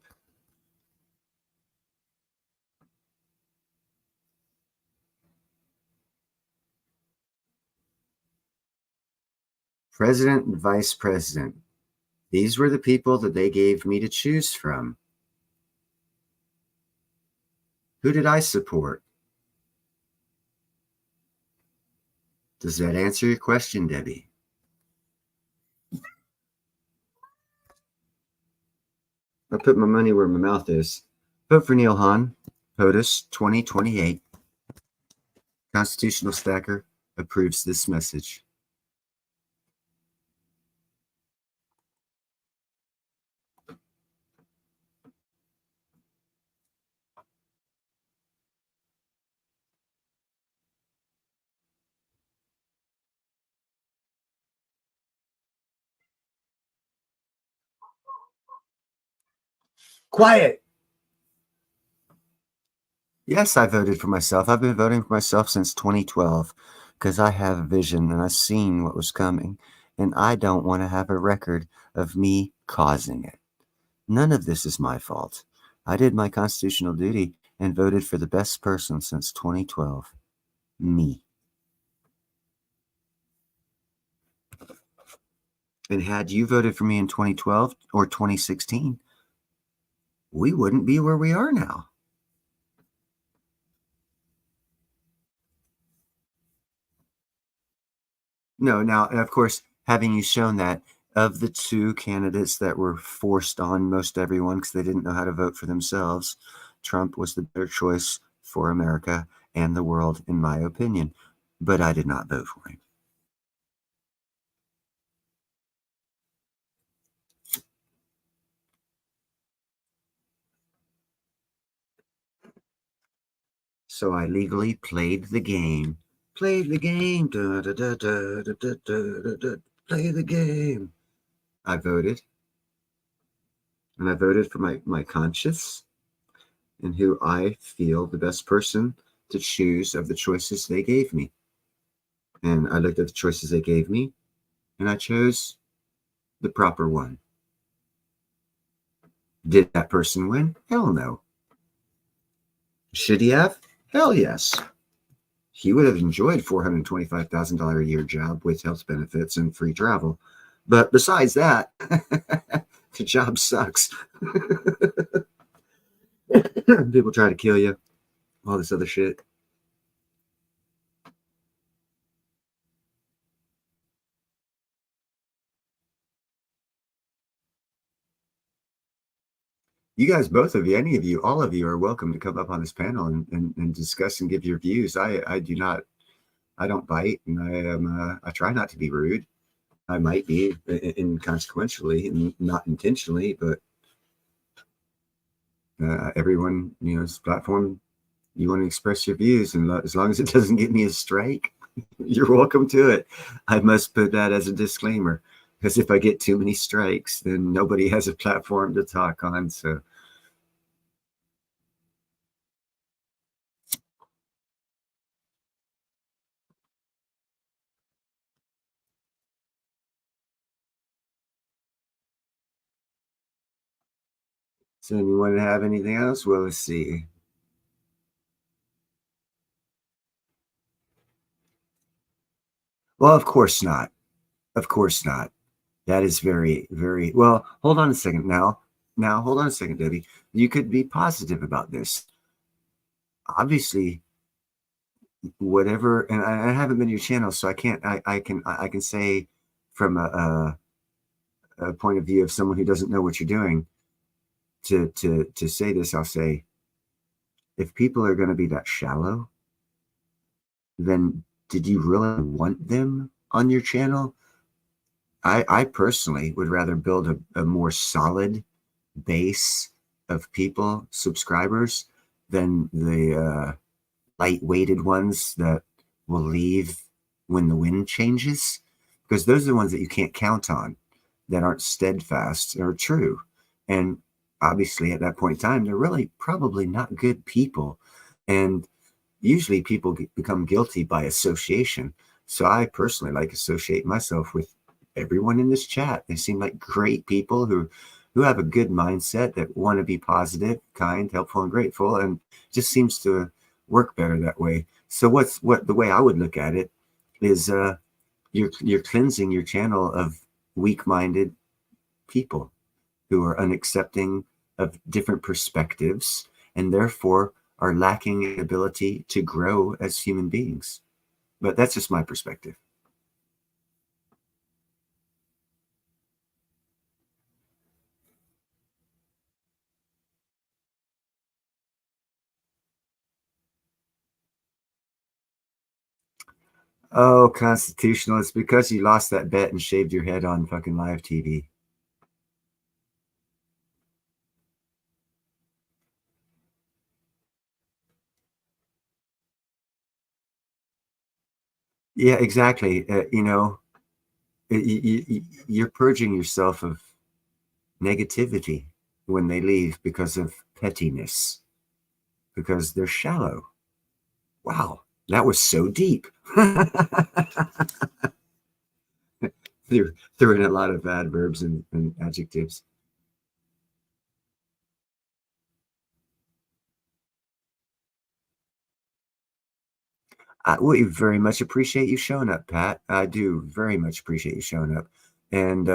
President and vice president. These were the people that they gave me to choose from. Who did I support? Does that answer your question, Debbie? I put my money where my mouth is. Vote for Neil Hahn, POTUS 2028. Constitutional Stacker approves this message. Quiet. Yes, I voted for myself. I've been voting for myself since 2012 because I have a vision and I've seen what was coming, and I don't want to have a record of me causing it. None of this is my fault. I did my constitutional duty and voted for the best person since 2012. Me. And had you voted for me in 2012 or 2016, we wouldn't be where we are now. No, now, of course, having you shown that of the two candidates that were forced on most everyone because they didn't know how to vote for themselves, Trump was the better choice for America and the world, in my opinion. But I did not vote for him. So I legally played the game. Played the game. Da, da, da, da, da, da, da, da, play the game. I voted. And I voted for my conscience and who I feel the best person to choose of the choices they gave me. And I looked at the choices they gave me, and I chose the proper one. Did that person win? Hell no. Should he have? Hell yes. He would have enjoyed $425,000 a year job with health benefits and free travel. But besides that, the job sucks. People try to kill you, all this other shit. You guys, both of you, any of you, all of you are welcome to come up on this panel and discuss and give your views. I don't bite, and I try not to be rude. I might be inconsequentially and not intentionally, but everyone, this platform, you want to express your views, and as long as it doesn't get me a strike, you're welcome to it. I must put that as a disclaimer, because if I get too many strikes, then nobody has a platform to talk on. So anyone have anything else? Well, let's see. Well, of course not. Of course not. That is very, very well. Hold on a second now. Hold on a second, Debbie. You could be positive about this. Obviously, whatever, and I haven't been to your channel, so I can't. I can say from a point of view of someone who doesn't know what you're doing. To say this, I'll say, if people are going to be that shallow, then did you really want them on your channel? I personally would rather build a more solid base of people, subscribers, than the light-weighted ones that will leave when the wind changes, because those are the ones that you can't count on, that aren't steadfast or true. And obviously at that point in time, they're really probably not good people. And usually people become guilty by association. So I personally associate myself with everyone in this chat. They seem like great people who have a good mindset, that want to be positive, kind, helpful, and grateful, and just seems to work better that way. So what the way I would look at it is you're cleansing your channel of weak-minded people who are unaccepting of different perspectives and therefore are lacking the ability to grow as human beings. But that's just my perspective. Oh, constitutionalist, because you lost that bet and shaved your head on fucking live TV. Yeah, exactly. You're purging yourself of negativity when they leave because of pettiness, because they're shallow. Wow, that was so deep. Threw in a lot of adverbs and adjectives. We very much appreciate you showing up, Pat. I do very much appreciate you showing up. And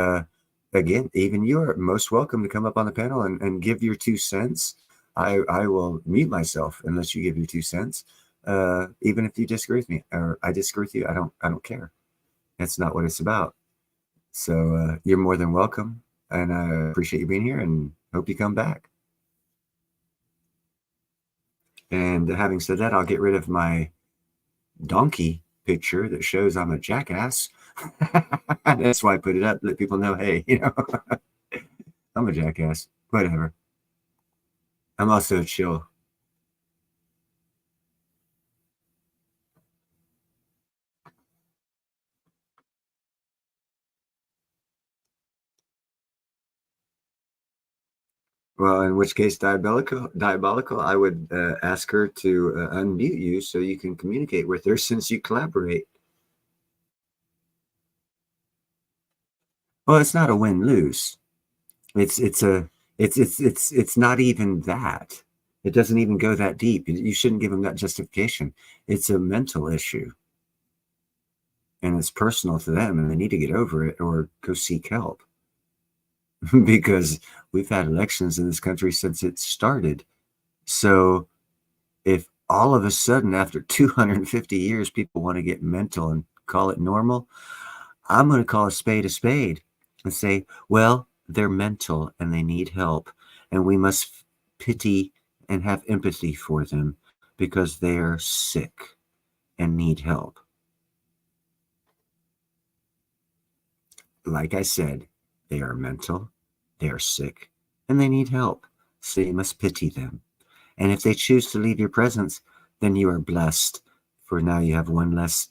again, even you're most welcome to come up on the panel and give your 2 cents. I will mute myself unless you give your 2 cents. Even if you disagree with me or I disagree with you, I don't care. That's not what it's about. So you're more than welcome. And I appreciate you being here and hope you come back. And having said that, I'll get rid of my donkey picture that shows I'm a jackass. That's why I put it up, let people know, hey, I'm a jackass. Whatever. I'm also chill. Well, in which case, diabolical, I would ask her to unmute you so you can communicate with her since you collaborate. Well, it's not a win-lose. It's not even that. It doesn't even go that deep. You shouldn't give them that justification. It's a mental issue. And it's personal to them, and they need to get over it or go seek help. Because we've had elections in this country since it started. So if all of a sudden after 250 years people want to get mental and call it normal, I'm going to call a spade and say, well, they're mental and they need help, and we must pity and have empathy for them because they are sick and need help. Like I said, they are mental, they are sick, and they need help. So you must pity them. And if they choose to leave your presence, then you are blessed, for now you have one less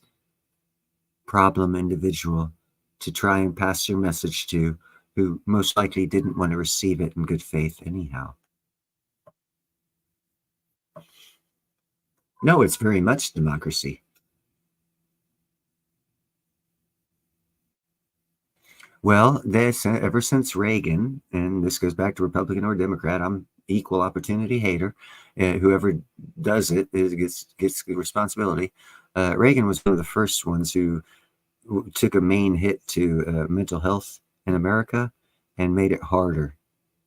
problem individual to try and pass your message to, who most likely didn't want to receive it in good faith anyhow. No, it's very much democracy. Well, ever since Reagan, and this goes back to Republican or Democrat, I'm equal opportunity hater. Whoever does it gets the responsibility. Reagan was one of the first ones who took a main hit to mental health in America and made it harder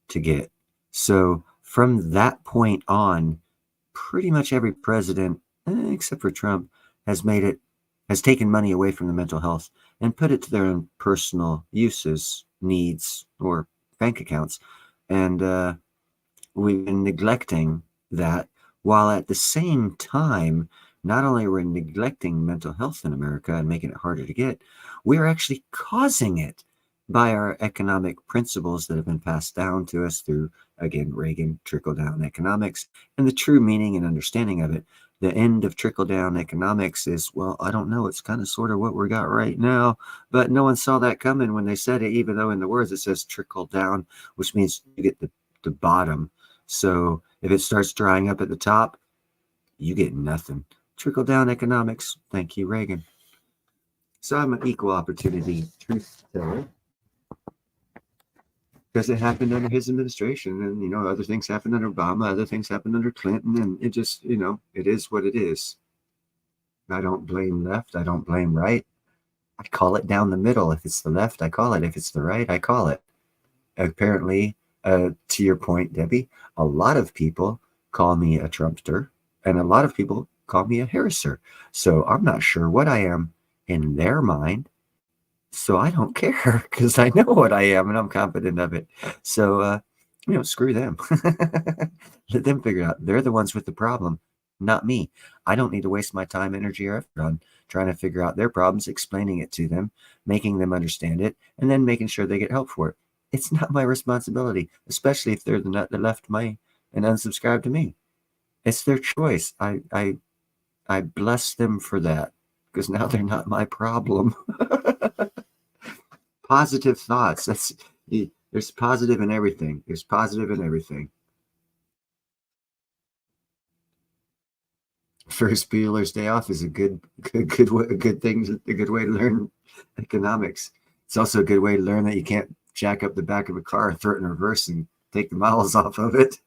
to get. So from that point on, pretty much every president, except for Trump, has taken money away from the mental health and put it to their own personal uses, needs, or bank accounts. And we've been neglecting that, while at the same time, not only we're neglecting mental health in America and making it harder to get, we're actually causing it by our economic principles that have been passed down to us through, again, Reagan, trickle-down economics. And the true meaning and understanding of it, the end of trickle-down economics is, well, I don't know, it's kind of sort of what we got right now, but no one saw that coming when they said it, even though in the words it says trickle down, which means you get the bottom. So if it starts drying up at the top, you get nothing. Trickle-down economics. Thank you, Reagan. So I'm an equal opportunity truth teller, because it happened under his administration, and other things happened under Obama, other things happened under Clinton, and it just it is what it is. I don't blame left, I don't blame right. I call it down the middle. If it's the left, I call it. If it's the right, I call it. Apparently, to your point, Debbie, a lot of people call me a Trumpster, and a lot of people call me a Harriser. So I'm not sure what I am in their mind. So I don't care, because I know what I am and I'm confident of it. So, screw them. Let them figure it out. They're the ones with the problem. not me. I don't need to waste my time, energy, or effort on trying to figure out their problems, explaining it to them, making them understand it, and then making sure they get help for it. It's not my responsibility, especially if they're the nut that left me and unsubscribed to me. It's their choice. I bless them for that, because now they're not my problem. Positive thoughts. There's positive in everything. There's positive in everything. First Bueller's Day Off is a good thing, a good way to learn economics. It's also a good way to learn that you can't jack up the back of a car, throw it in reverse, and take the miles off of it,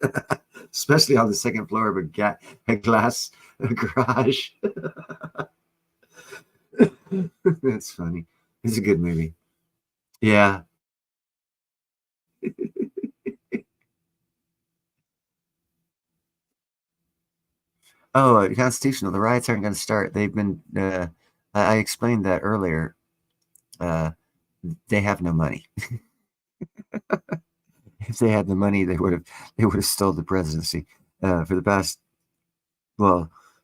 especially on the second floor of a glass garage. That's funny. It's a good movie. Yeah. Constitutional. The riots aren't going to start. They've been. I explained that earlier. They have no money. If they had the money, they would have stole the presidency. For the past,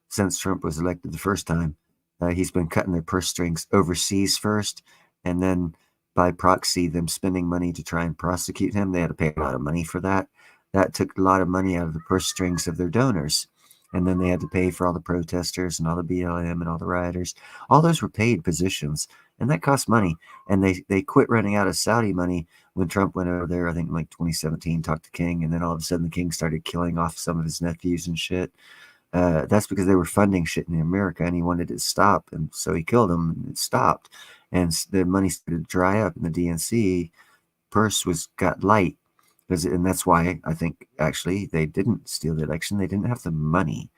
since Trump was elected the first time, he's been cutting their purse strings overseas first, and then by proxy, them spending money to try and prosecute him. They had to pay a lot of money for that. That took a lot of money out of the purse strings of their donors. And then they had to pay for all the protesters and all the BLM and all the rioters. All those were paid positions, and that cost money. And they quit running out of Saudi money when Trump went over there, I think in like 2017, talked to King, and then all of a sudden the King started killing off some of his nephews and shit. That's because they were funding shit in America, and he wanted it to stop, and so he killed them, and it stopped. And the money started to dry up, and the DNC purse got light. And that's why I think actually they didn't steal the election. They didn't have the money.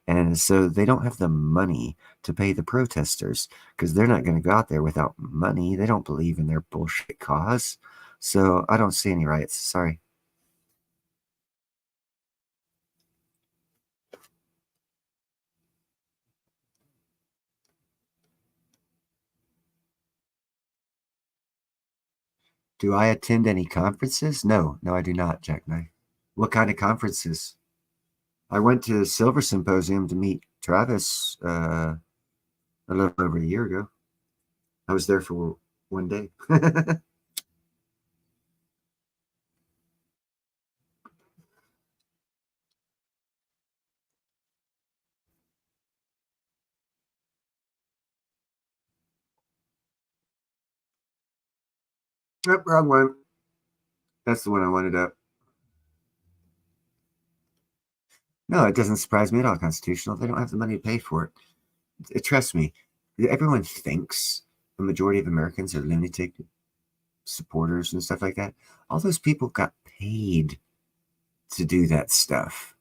And so they don't have the money to pay the protesters, because they're not going to go out there without money. They don't believe in their bullshit cause. So I don't see any riots. Sorry. Do I attend any conferences? No, I do not, Jackknife. What kind of conferences? I went to Silver Symposium to meet Travis a little over a year ago. I was there for one day. Yep, wrong one. That's the one I wanted up. No, it doesn't surprise me at all, Constitutional. They don't have the money to pay for it. Trust me, everyone thinks the majority of Americans are lunatic supporters and stuff like that. All those people got paid to do that stuff.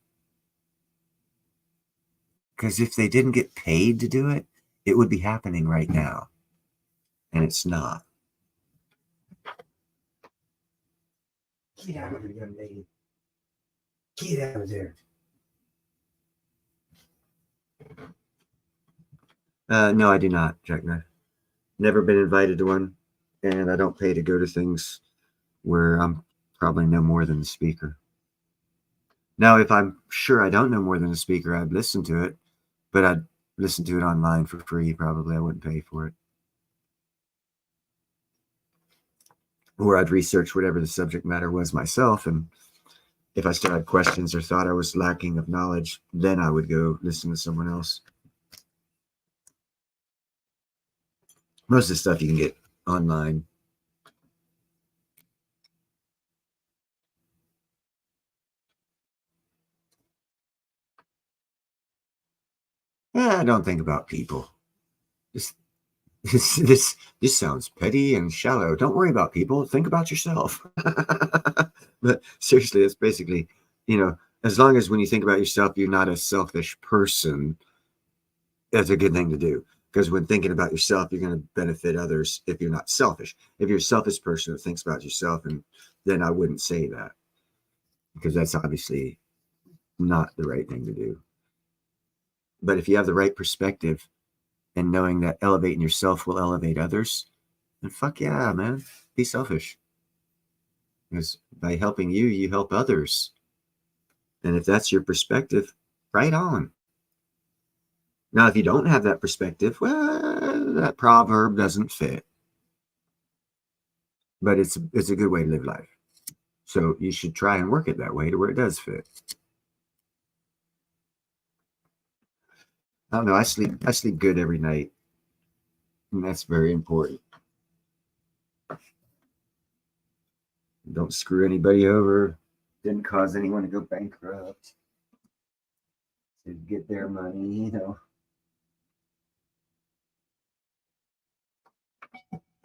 Because if they didn't get paid to do it, it would be happening right now. And it's not. Get out of there, young lady. Get out of there. No, I do not, Jackknife. Never been invited to one, and I don't pay to go to things where I'm probably no more than the speaker. Now, if I'm sure I don't know more than the speaker, I'd listen to it, but I'd listen to it online for free. Probably I wouldn't pay for it. Or I'd research whatever the subject matter was myself, and if I still had questions or thought I was lacking of knowledge, then I would go listen to someone else. Most of the stuff you can get online. I don't think about people. This sounds petty and shallow. Don't worry about people. Think about yourself. But seriously, it's basically, as long as when you think about yourself, you're not a selfish person, that's a good thing to do. Because when thinking about yourself, you're going to benefit others if you're not selfish. If you're a selfish person who thinks about yourself, and then I wouldn't say that, because that's obviously not the right thing to do. But if you have the right perspective and knowing that elevating yourself will elevate others, then fuck yeah, man, be selfish. Because by helping you, you help others. And if that's your perspective, right on. Now, if you don't have that perspective, well, that proverb doesn't fit. But it's a good way to live life. So you should try and work it that way to where it does fit. I don't know. I sleep good every night, and that's very important. Don't screw anybody over. Didn't cause anyone to go bankrupt. To get their money, you know.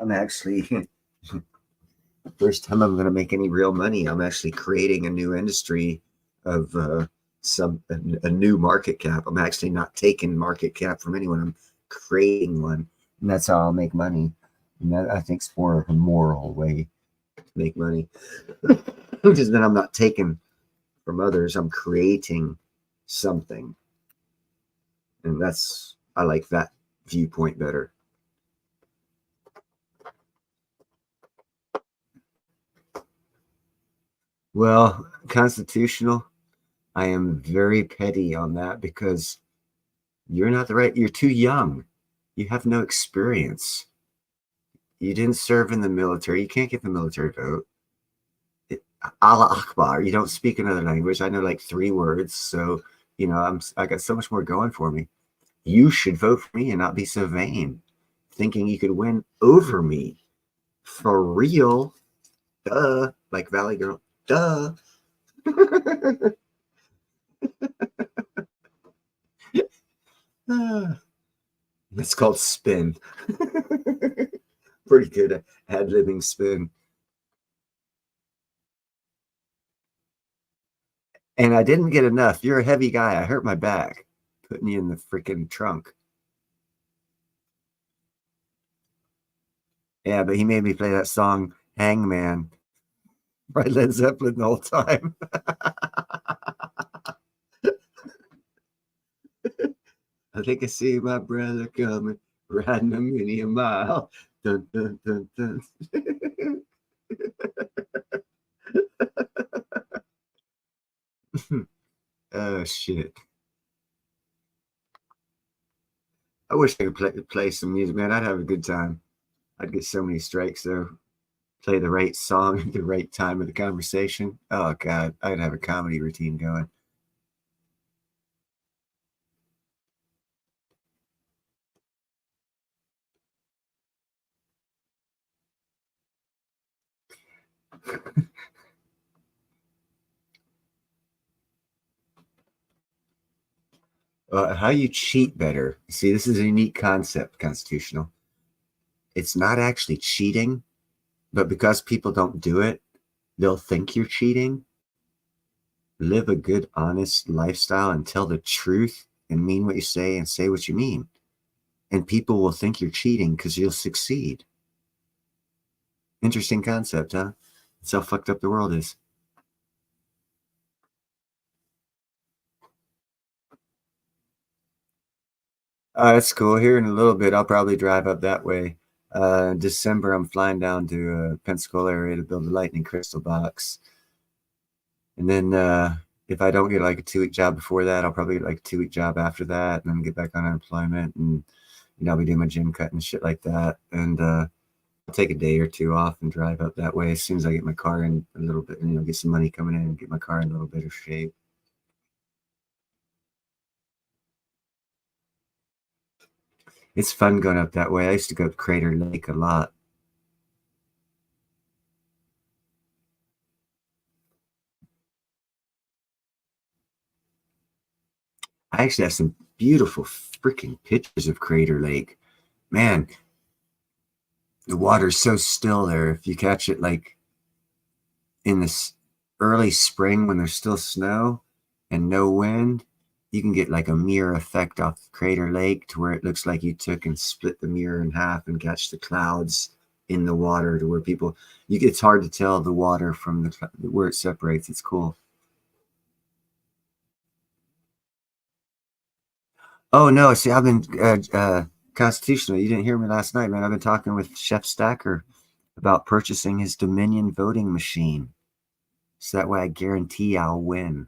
I'm actually, first time I'm going to make any real money, I'm actually creating a new industry of a new market cap. I'm actually not taking market cap from anyone. I'm creating one, and that's how I'll make money. And that, I think, is more of a moral way to make money, because then I'm not taking from others. I'm creating something, and I like that viewpoint better. Well, constitutional, I am very petty on that because you're too young. You have no experience. You didn't serve in the military. You can't get the military vote. Allah Akbar. You don't speak another language. I know like 3 words. So, you know, I got so much more going for me. You should vote for me and not be so vain, thinking you could win over me. For real. Duh. Like Valley Girl. Duh. It's called spin. Pretty good ad-libbing spin. And I didn't get enough. You're a heavy guy. I hurt my back putting you in the freaking trunk. Yeah, but he made me play that song Hangman by Led Zeppelin the whole time. I think I see my brother coming, riding a many a mile. Dun, dun, dun, dun. Oh, shit. I wish I could play some music, man. I'd have a good time. I'd get so many strikes, though. Play the right song at the right time of the conversation. Oh, God. I'd have a comedy routine going. How you cheat better. See, this is a unique concept, constitutional. It's not actually cheating, but because people don't do it, they'll think you're cheating. Live a good, honest lifestyle and tell the truth and mean what you say and say what you mean. And people will think you're cheating because you'll succeed. Interesting concept, huh? That's how fucked up the world is. That's cool. Here in a little bit, I'll probably drive up that way. December, I'm flying down to Pensacola area to build a lightning crystal box. And then if I don't get like a 2-week job before that, I'll probably get like a 2-week job after that and then get back on unemployment. And, you know, I'll be doing my gym cut and shit like that. And I'll take a day or 2 off and drive up that way as soon as I get my car in a little bit, you know, get some money coming in and get my car in a little better shape. It's fun going up that way. I used to go up Crater Lake a lot. I actually have some beautiful freaking pictures of Crater Lake. Man, the water's so still there. If you catch it like in this early spring when there's still snow and no wind, you can get like a mirror effect off Crater Lake to where it looks like you took and split the mirror in half and catch the clouds in the water to where people, it's hard to tell the water from where it separates. It's cool. Oh, no. See, I've been constitutional. You didn't hear me last night, man. I've been talking with Chef Stacker about purchasing his Dominion voting machine. So that way I guarantee I'll win.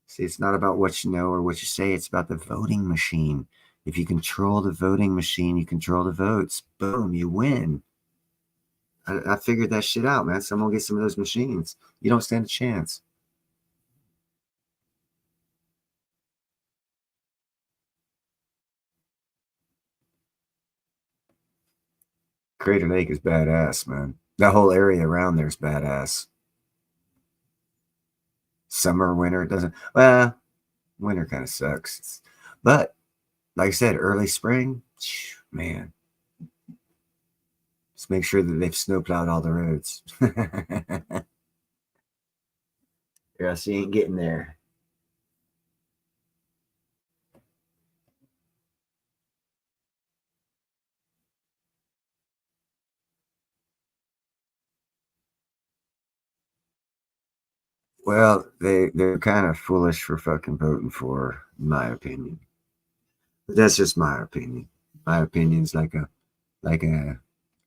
See, it's not about what you know or what you say. It's about the voting machine. If you control the voting machine, you control the votes. Boom, you win. I figured that shit out, man. Someone get some of those machines. You don't stand a chance. Crater Lake is badass, man. That whole area around there is badass. Summer, winter, it doesn't. Well, winter kind of sucks. But like I said, early spring, man. Just make sure that they've snowplowed all the roads. Or else you ain't getting there. Well, they're kind of foolish for fucking voting for, in my opinion. But that's just my opinion. My opinion's like a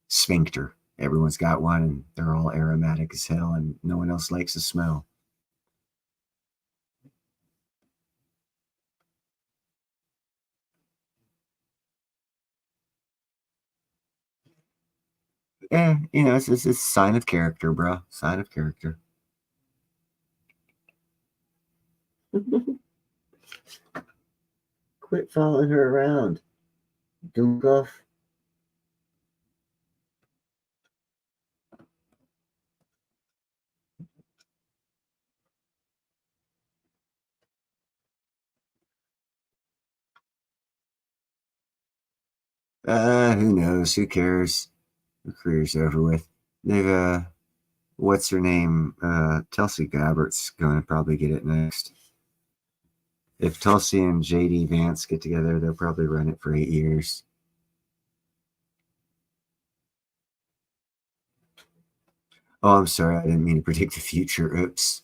sphincter. Everyone's got one, and they're all aromatic as hell, and no one else likes the smell. Yeah, you know, it's a sign of character, bro. Sign of character. Quit following her around. Doof. Who knows? Who cares? Her career's over with. They've what's her name? Tulsi Gabbard's going to probably get it next. If Tulsi and JD Vance get together, they'll probably run it for 8 years. Oh, I'm sorry. I didn't mean to predict the future. Oops.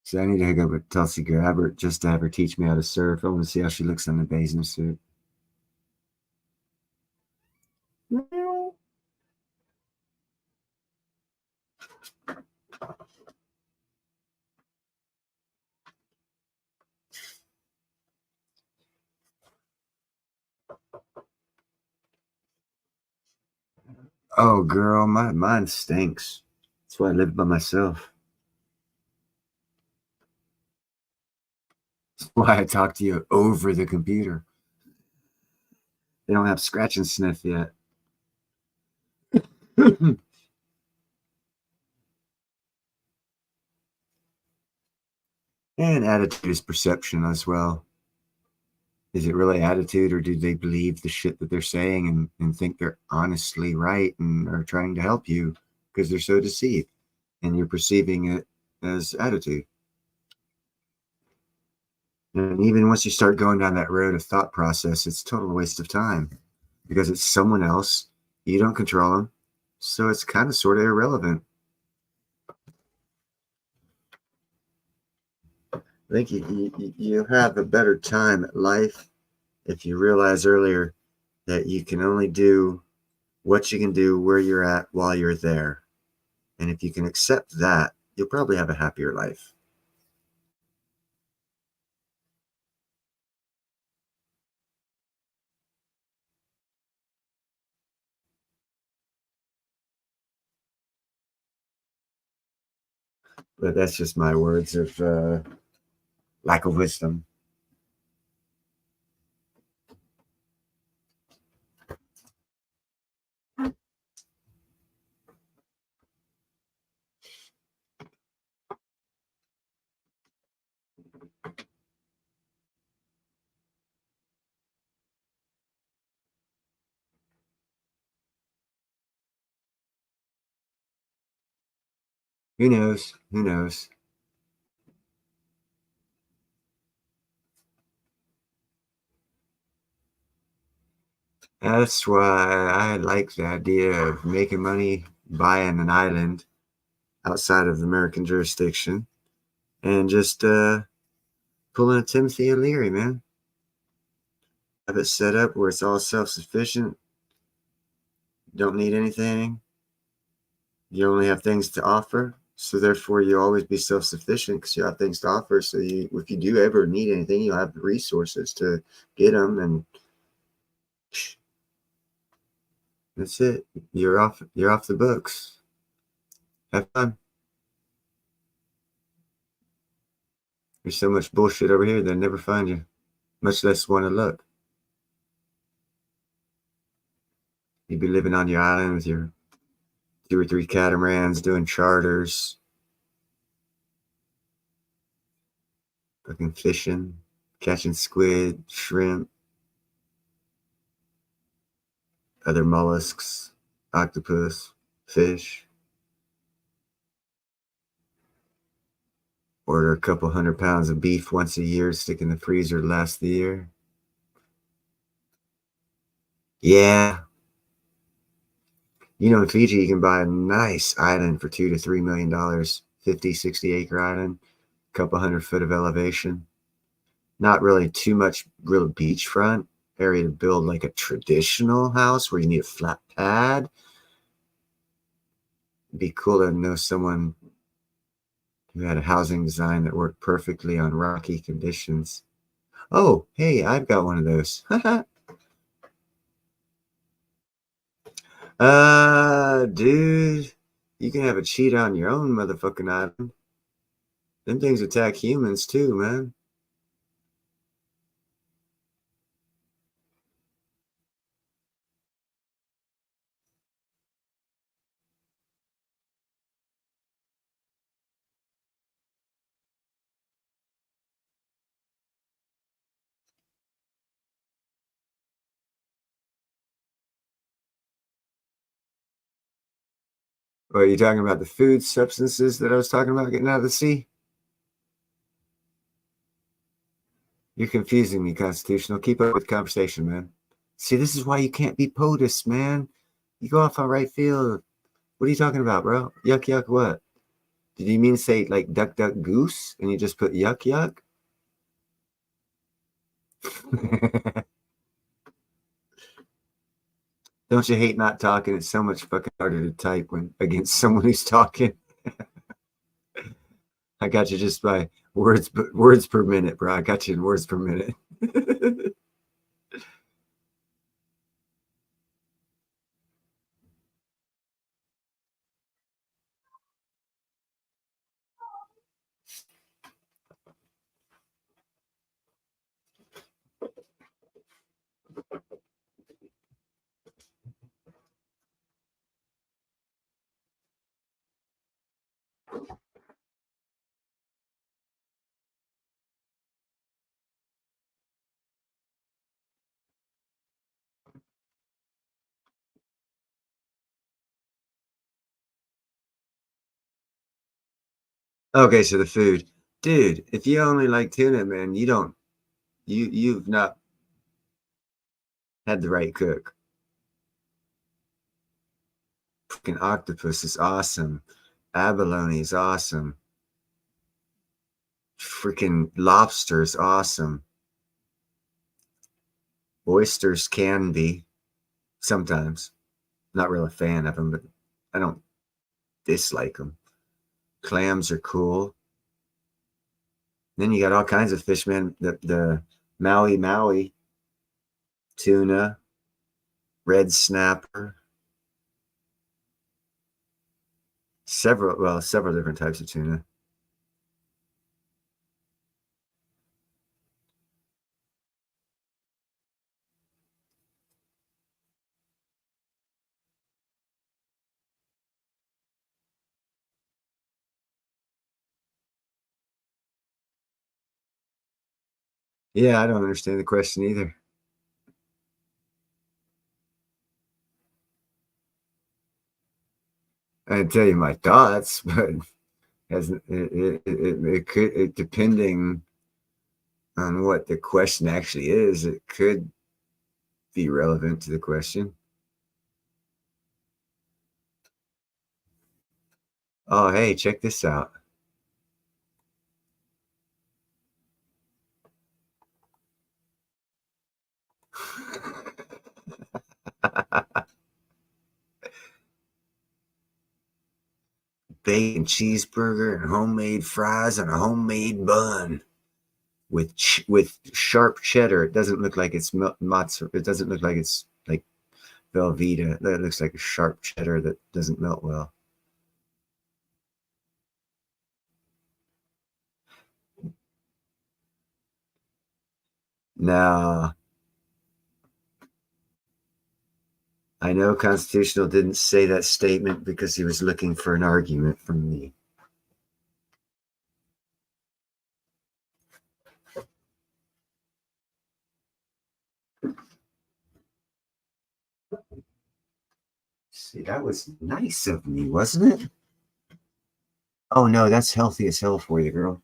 So I need to hook up with Tulsi Gabbard just to have her teach me how to surf. I want to see how she looks in the bathing suit. Oh, girl, my mind stinks. That's why I live by myself. That's why I talk to you over the computer. They don't have scratch and sniff yet. And attitude is perception as well. Is it really attitude, or do they believe the shit that they're saying and think they're honestly right and are trying to help you because they're so deceived and you're perceiving it as attitude? And even once you start going down that road of thought process, it's a total waste of time because it's someone else. You don't control them. So it's kind of sort of irrelevant. I think you have a better time at life if you realize earlier that you can only do what you can do where you're at while you're there. And if you can accept that, you'll probably have a happier life. But that's just my words of lack of wisdom. Who knows? Who knows? That's why I like the idea of making money buying an island. outside of American jurisdiction, and just pulling a Timothy O'Leary, man. Have it set up where it's all self-sufficient. Don't need anything. You only have things to offer, so therefore you always be self-sufficient because you have things to offer. So if you do ever need anything, you'll have the resources to get them, and that's it. You're off the books. Have fun. There's so much bullshit over here they'll never find you, much less want to look. You'd be living on your island with your 2 or 3 catamarans doing charters, fucking fishing, catching squid, shrimp, other mollusks, octopus, fish. Order a couple 100 pounds of beef once a year, stick in the freezer to last the year. Yeah. You know, in Fiji, you can buy a nice island for $2 to $3 million, 50, 60 acre island, couple 100 foot of elevation. Not really too much real beachfront area to build like a traditional house where you need a flat pad. It'd be cool to know someone who had a housing design that worked perfectly on rocky conditions. Oh, hey, I've got one of those. Dude, you can have a cheetah on your own motherfucking island. Them things attack humans too, man. Are you talking about the food substances that I was talking about getting out of the sea? You're confusing me, Constitutional. Keep up with the conversation, man. See, this is why you can't be POTUS, man. You go off on right field. What are you talking about, bro? Yuck, yuck, what? Did you mean say like duck, duck, goose? And you just put yuck, yuck? Don't you hate not talking? It's so much fucking harder to type when against someone who's talking. I got you just by words per minute, bro. I got you in words per minute. Okay, so the food. Dude, if you only like tuna, man, you've not had the right cook. Freaking octopus is awesome. Abalone is awesome. Freaking lobster is awesome. Oysters can be sometimes. Not really a fan of them, but I don't dislike them. Clams are cool. Then you got all kinds of fish, man. The Maui tuna, red snapper, several different types of tuna. Yeah, I don't understand the question either. I can tell you my thoughts, but as it could, depending on what the question actually is, it could be relevant to the question. Oh, hey, check this out. Bacon cheeseburger and homemade fries on a homemade bun with sharp cheddar. It doesn't look like it's mozzarella. It doesn't look like it's like Velveeta. It looks like a sharp cheddar that doesn't melt well. Now, I know Constitutional didn't say that statement because he was looking for an argument from me. See, that was nice of me, wasn't it? Oh no, that's healthy as hell for you, girl.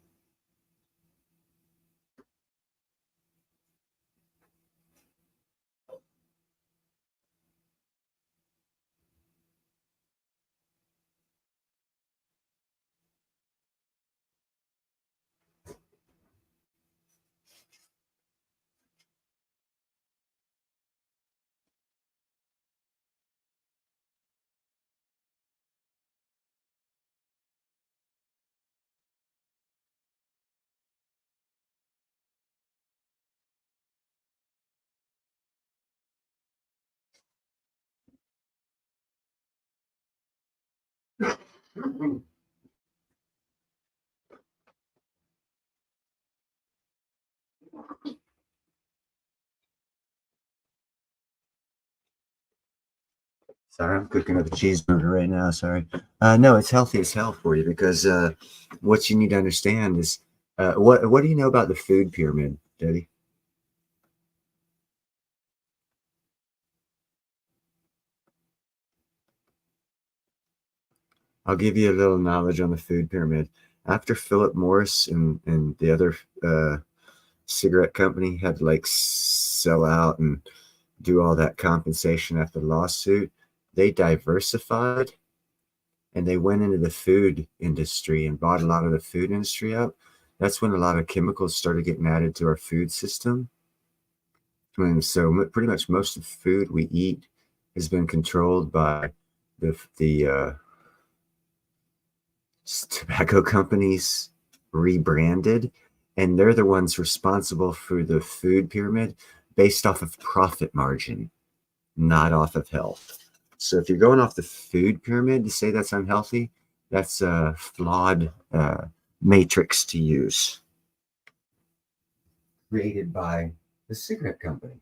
Sorry, I'm cooking up a cheeseburger right now. Sorry. No, it's healthy as hell for you because what you need to understand is what do you know about the food pyramid, Debbie? I'll give you a little knowledge on the food pyramid. After Philip Morris and the other cigarette company had to like sell out and do all that compensation after the lawsuit, they diversified and they went into the food industry and bought a lot of the food industry up. That's when a lot of chemicals started getting added to our food system. And so pretty much most of the food we eat has been controlled by the tobacco companies rebranded, and they're the ones responsible for the food pyramid based off of profit margin, not off of health. So if you're going off the food pyramid to say that's unhealthy, that's a flawed matrix to use, created by the cigarette company.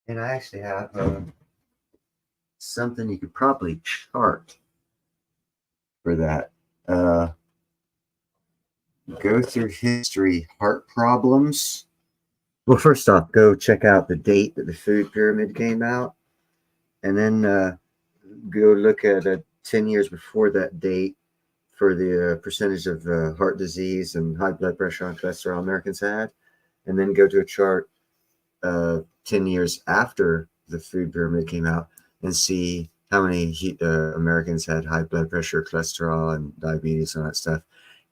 And I actually have something you could probably chart for that. Go through history, heart problems. Well, first off, go check out the date that the food pyramid came out, and then go look at 10 years before that date for the percentage of heart disease and high blood pressure and cholesterol Americans had, and then go to a chart 10 years after the food pyramid came out and see how many Americans had high blood pressure, cholesterol, and diabetes and all that stuff.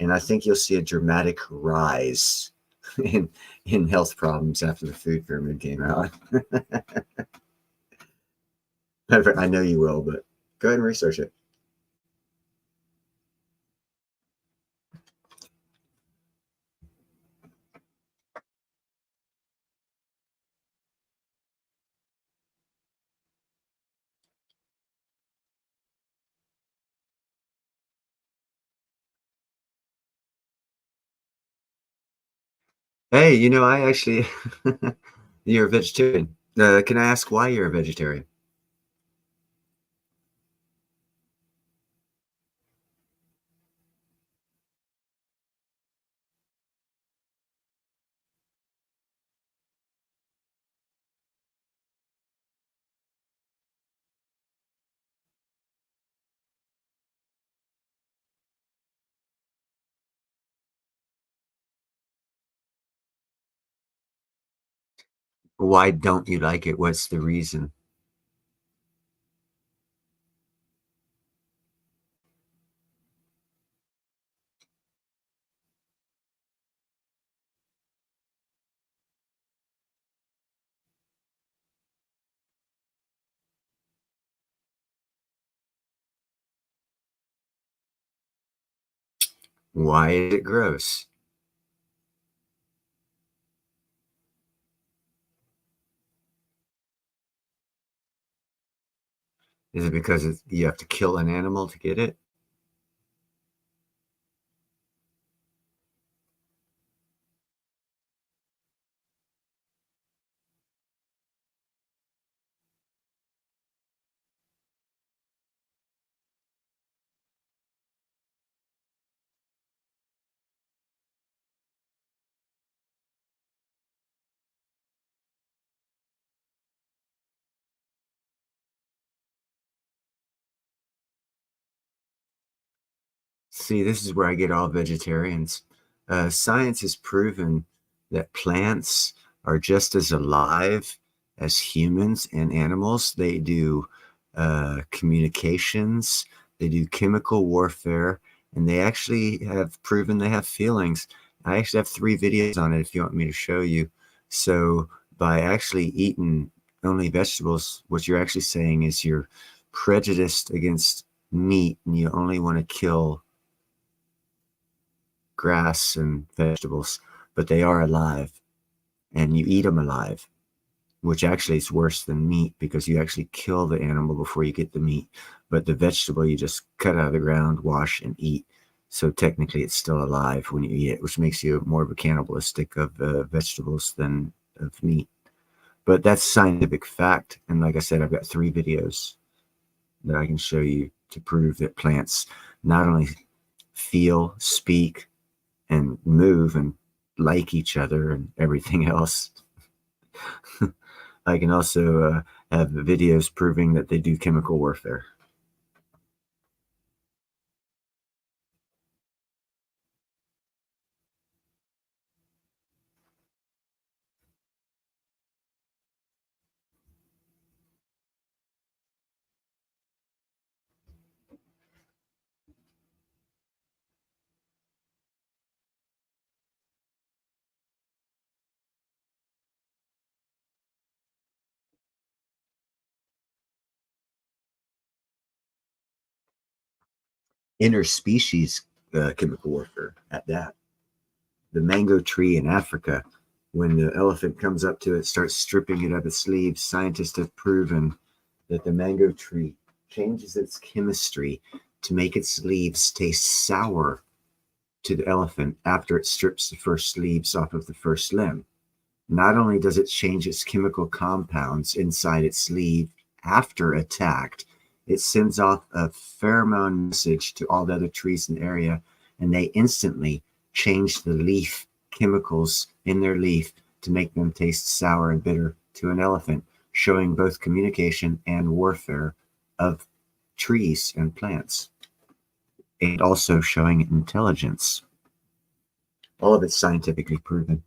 And I think you'll see a dramatic rise in health problems after the food pyramid came out. I know you will, but go ahead and research it. Hey, I actually, You're a vegetarian. Can I ask why you're a vegetarian? Why don't you like it? What's the reason? Why is it gross? Is it because you have to kill an animal to get it? See, this is where I get all vegetarians. Science has proven that plants are just as alive as humans and animals. They do communications, they do chemical warfare, and they actually have proven they have feelings. I actually have 3 videos on it if you want me to show you. So by actually eating only vegetables, what you're actually saying is you're prejudiced against meat and you only want to kill grass and vegetables, but they are alive and you eat them alive, which actually is worse than meat because you actually kill the animal before you get the meat. But the vegetable you just cut out of the ground, wash, and eat. So technically it's still alive when you eat it, which makes you more of a cannibalistic of vegetables than of meat. But that's scientific fact. And like I said, I've got 3 videos that I can show you to prove that plants not only feel, speak, and move and like each other and everything else. I can also have videos proving that they do chemical warfare. Interspecies chemical warfare at that. The mango tree in Africa, when the elephant comes up to it, starts stripping it of its leaves, scientists have proven that the mango tree changes its chemistry to make its leaves taste sour to the elephant after it strips the first leaves off of the first limb. Not only does it change its chemical compounds inside its leaf after attacked, it sends off a pheromone message to all the other trees in the area, and they instantly change the leaf chemicals in their leaf to make them taste sour and bitter to an elephant, showing both communication and warfare of trees and plants, and also showing intelligence. All of it's scientifically proven.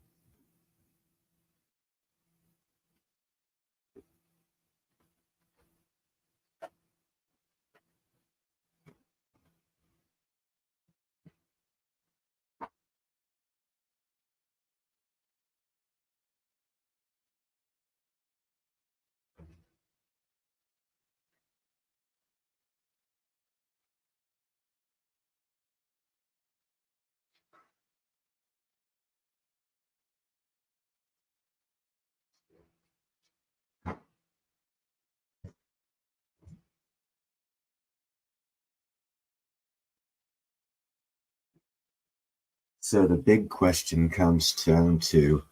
So the big question comes down to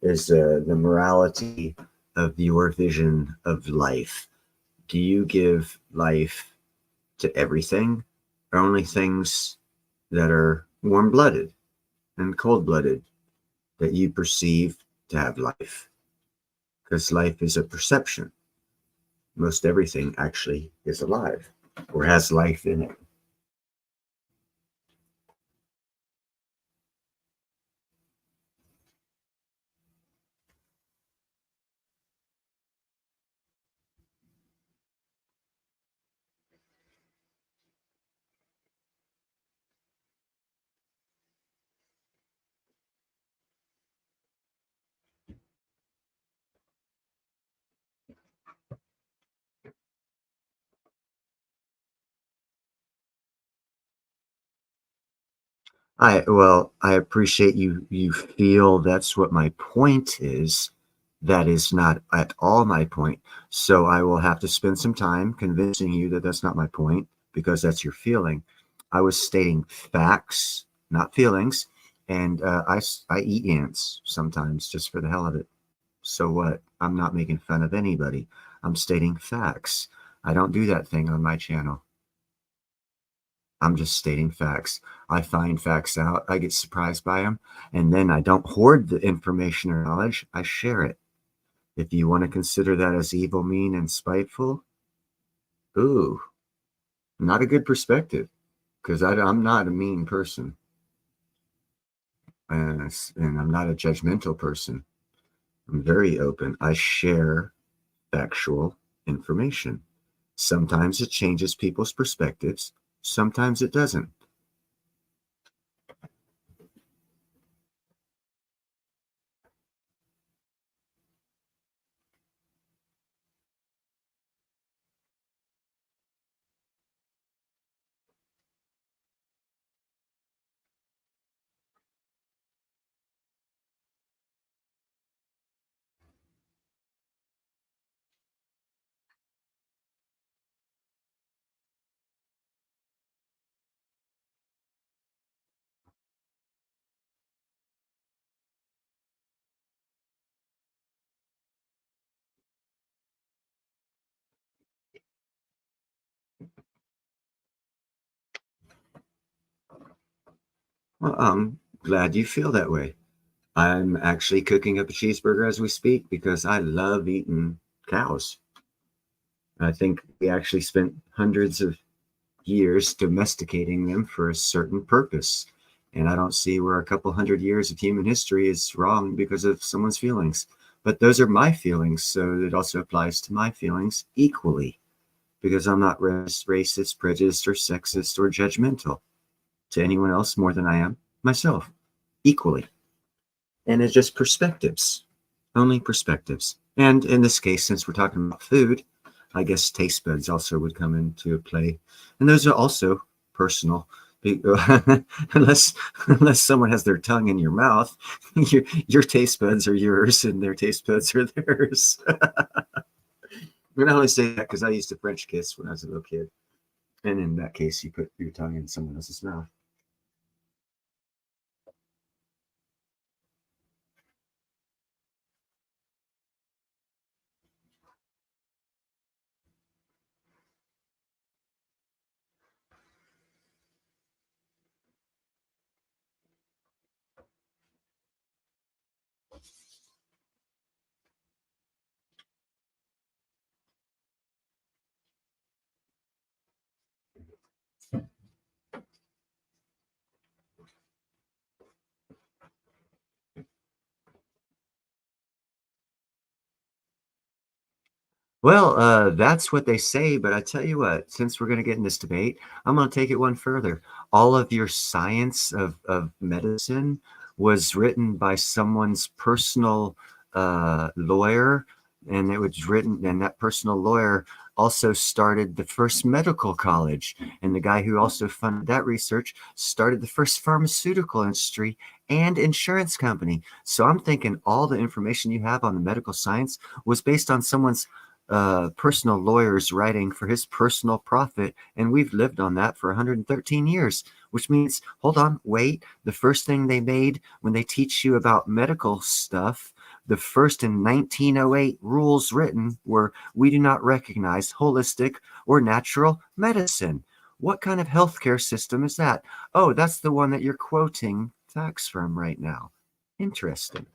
is the morality of your vision of life. Do you give life to everything, or only things that are warm-blooded and cold-blooded that you perceive to have life? Because life is a perception. Most everything actually is alive or has life in it. I appreciate you feel that's what my point is. That is not at all my point. So I will have to spend some time convincing you that that's not my point, because that's your feeling. I was stating facts, not feelings. And I eat ants sometimes just for the hell of it. So what? I'm not making fun of anybody. I'm stating facts. I don't do that thing on my channel. I'm just stating facts. I find facts out. I get surprised by them. And then I don't hoard the information or knowledge. I share it. If you want to consider that as evil, mean, and spiteful, ooh, not a good perspective, because I'm not a mean person. And I'm not a judgmental person. I'm very open. I share factual information. Sometimes it changes people's perspectives. Sometimes it doesn't. Well, I'm glad you feel that way. I'm actually cooking up a cheeseburger as we speak because I love eating cows. I think we actually spent hundreds of years domesticating them for a certain purpose. And I don't see where a couple hundred years of human history is wrong because of someone's feelings. But those are my feelings, so it also applies to my feelings equally, because I'm not racist, prejudiced, or sexist, or judgmental to anyone else more than I am myself, equally. And it's just perspectives, only perspectives. And in this case, since we're talking about food, I guess taste buds also would come into play. And those are also personal. unless someone has their tongue in your mouth, your taste buds are yours and their taste buds are theirs. And I only say that because I used to French kiss when I was a little kid. And in that case, you put your tongue in someone else's mouth. Well, that's what they say, but I tell you what, since we're going to get in this debate, I'm going to take it one further. All of your science of medicine was written by someone's personal lawyer, and it was written, and that personal lawyer also started the first medical college, and the guy who also funded that research started the first pharmaceutical industry and insurance company. So I'm thinking all the information you have on the medical science was based on someone's personal lawyers writing for his personal profit, and we've lived on that for 113 years, which means, hold on, wait, the first thing they made when they teach you about medical stuff The first in 1908 rules written were, "We do not recognize holistic or natural medicine." What kind of healthcare system is that? Oh, that's the one that you're quoting facts from right now. Interesting.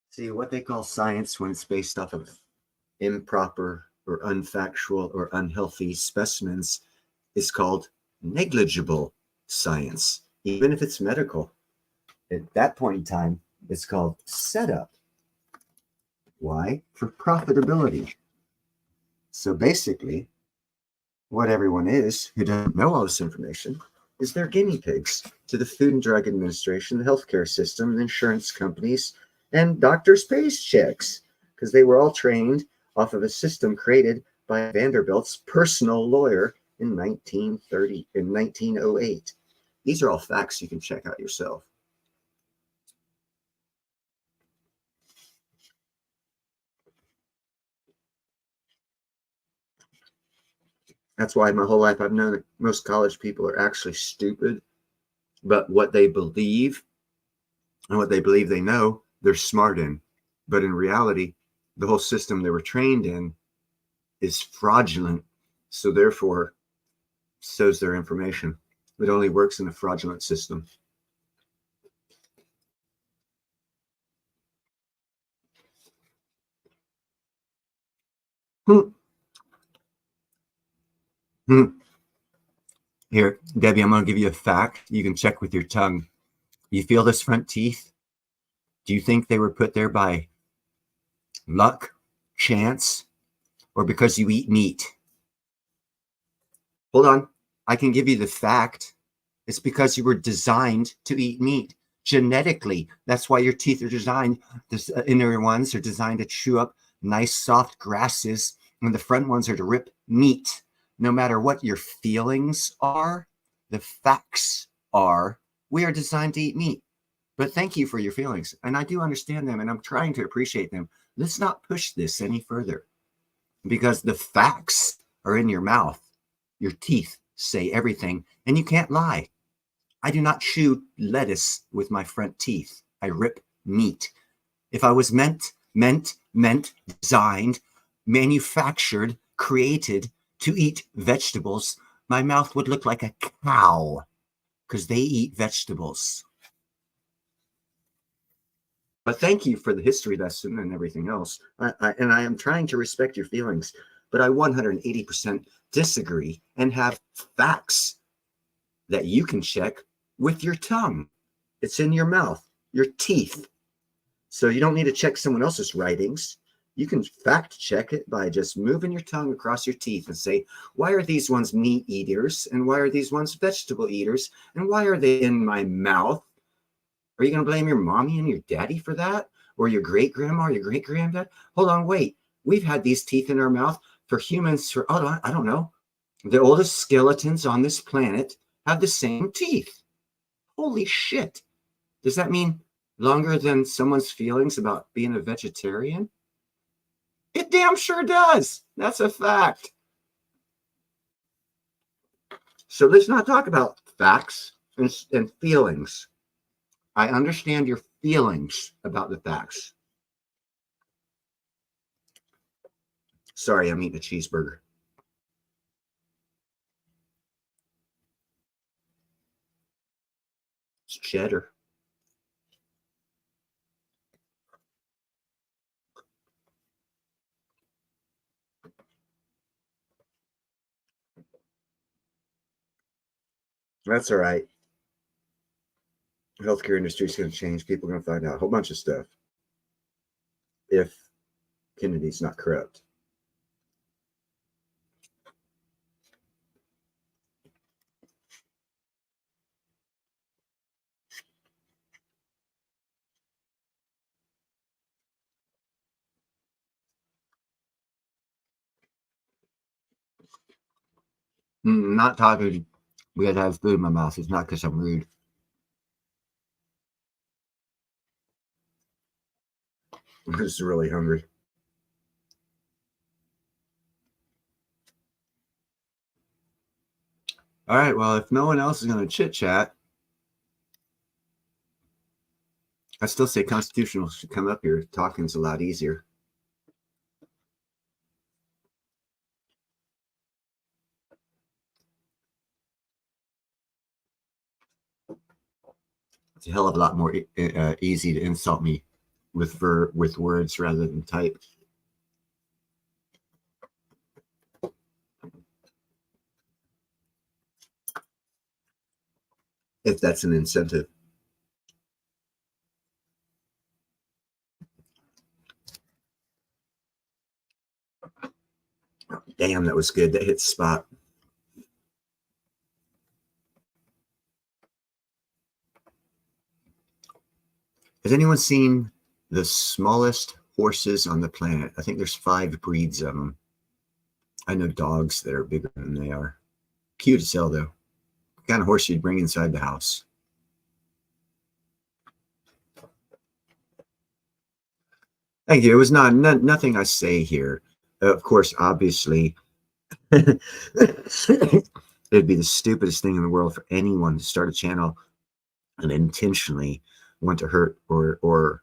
See, what they call science when it's based off of improper or unfactual or unhealthy specimens is called negligible science, even if it's medical. At that point in time, it's called setup. Why? For profitability. So basically, what everyone is who doesn't know all this information is they're guinea pigs to the Food and Drug Administration, the healthcare system, the insurance companies, and doctors' paychecks, because they were all trained off of a system created by Vanderbilt's personal lawyer in 1908. These are all facts you can check out yourself. That's why my whole life I've known that most college people are actually stupid, but what they believe and what they believe they know, they're smart in. But in reality, the whole system they were trained in is fraudulent. So therefore, so's their information. It only works in a fraudulent system. Here, Debbie, I'm going to give you a fact. You can check with your tongue. You feel this front teeth? Do you think they were put there by luck, chance, or because you eat meat? Hold on. I can give you the fact. It's because you were designed to eat meat. Genetically, that's why your teeth are designed. The inner ones are designed to chew up nice, soft grasses, and the front ones are to rip meat. No matter what your feelings are, the facts are, we are designed to eat meat. But thank you for your feelings. And I do understand them, and I'm trying to appreciate them. Let's not push this any further, because the facts are in your mouth. Your teeth say everything, and you can't lie. I do not chew lettuce with my front teeth. I rip meat. If I was meant, designed, manufactured, created to eat vegetables, my mouth would look like a cow, because they eat vegetables. But thank you for the history lesson and everything else. I am trying to respect your feelings, but I 180% disagree and have facts that you can check with your tongue. It's in your mouth, your teeth. So you don't need to check someone else's writings. You can fact check it by just moving your tongue across your teeth and say, why are these ones meat eaters? And why are these ones vegetable eaters? And why are they in my mouth? Are you going to blame your mommy and your daddy for that? Or your great grandma or your great granddad? Hold on, wait. We've had these teeth in our mouth for humans for, I don't know. The oldest skeletons on this planet have the same teeth. Holy shit. Does that mean longer than someone's feelings about being a vegetarian? It damn sure does. That's a fact. So let's not talk about facts and feelings. I understand your feelings about the facts. Sorry, I'm eating a cheeseburger. It's cheddar. That's all right. The healthcare industry is going to change. People are going to find out a whole bunch of stuff if Kennedy's not corrupt. Not talking because I have food in my mouth. It's not because I'm rude. I'm just really hungry. All right. Well, if no one else is going to chit chat, I still say constitutional should come up here. Talking's a lot easier. It's a hell of a lot more easy to insult me with words rather than type. If that's an incentive. Damn, that was good. That hit the spot. Has anyone seen the smallest horses on the planet? I think there's 5 breeds of them. I know dogs that are bigger than they are. Cute as hell, though. The kind of horse you'd bring inside the house. Thank you. It was nothing I say here. Of course, obviously, it'd be the stupidest thing in the world for anyone to start a channel and intentionally want to hurt or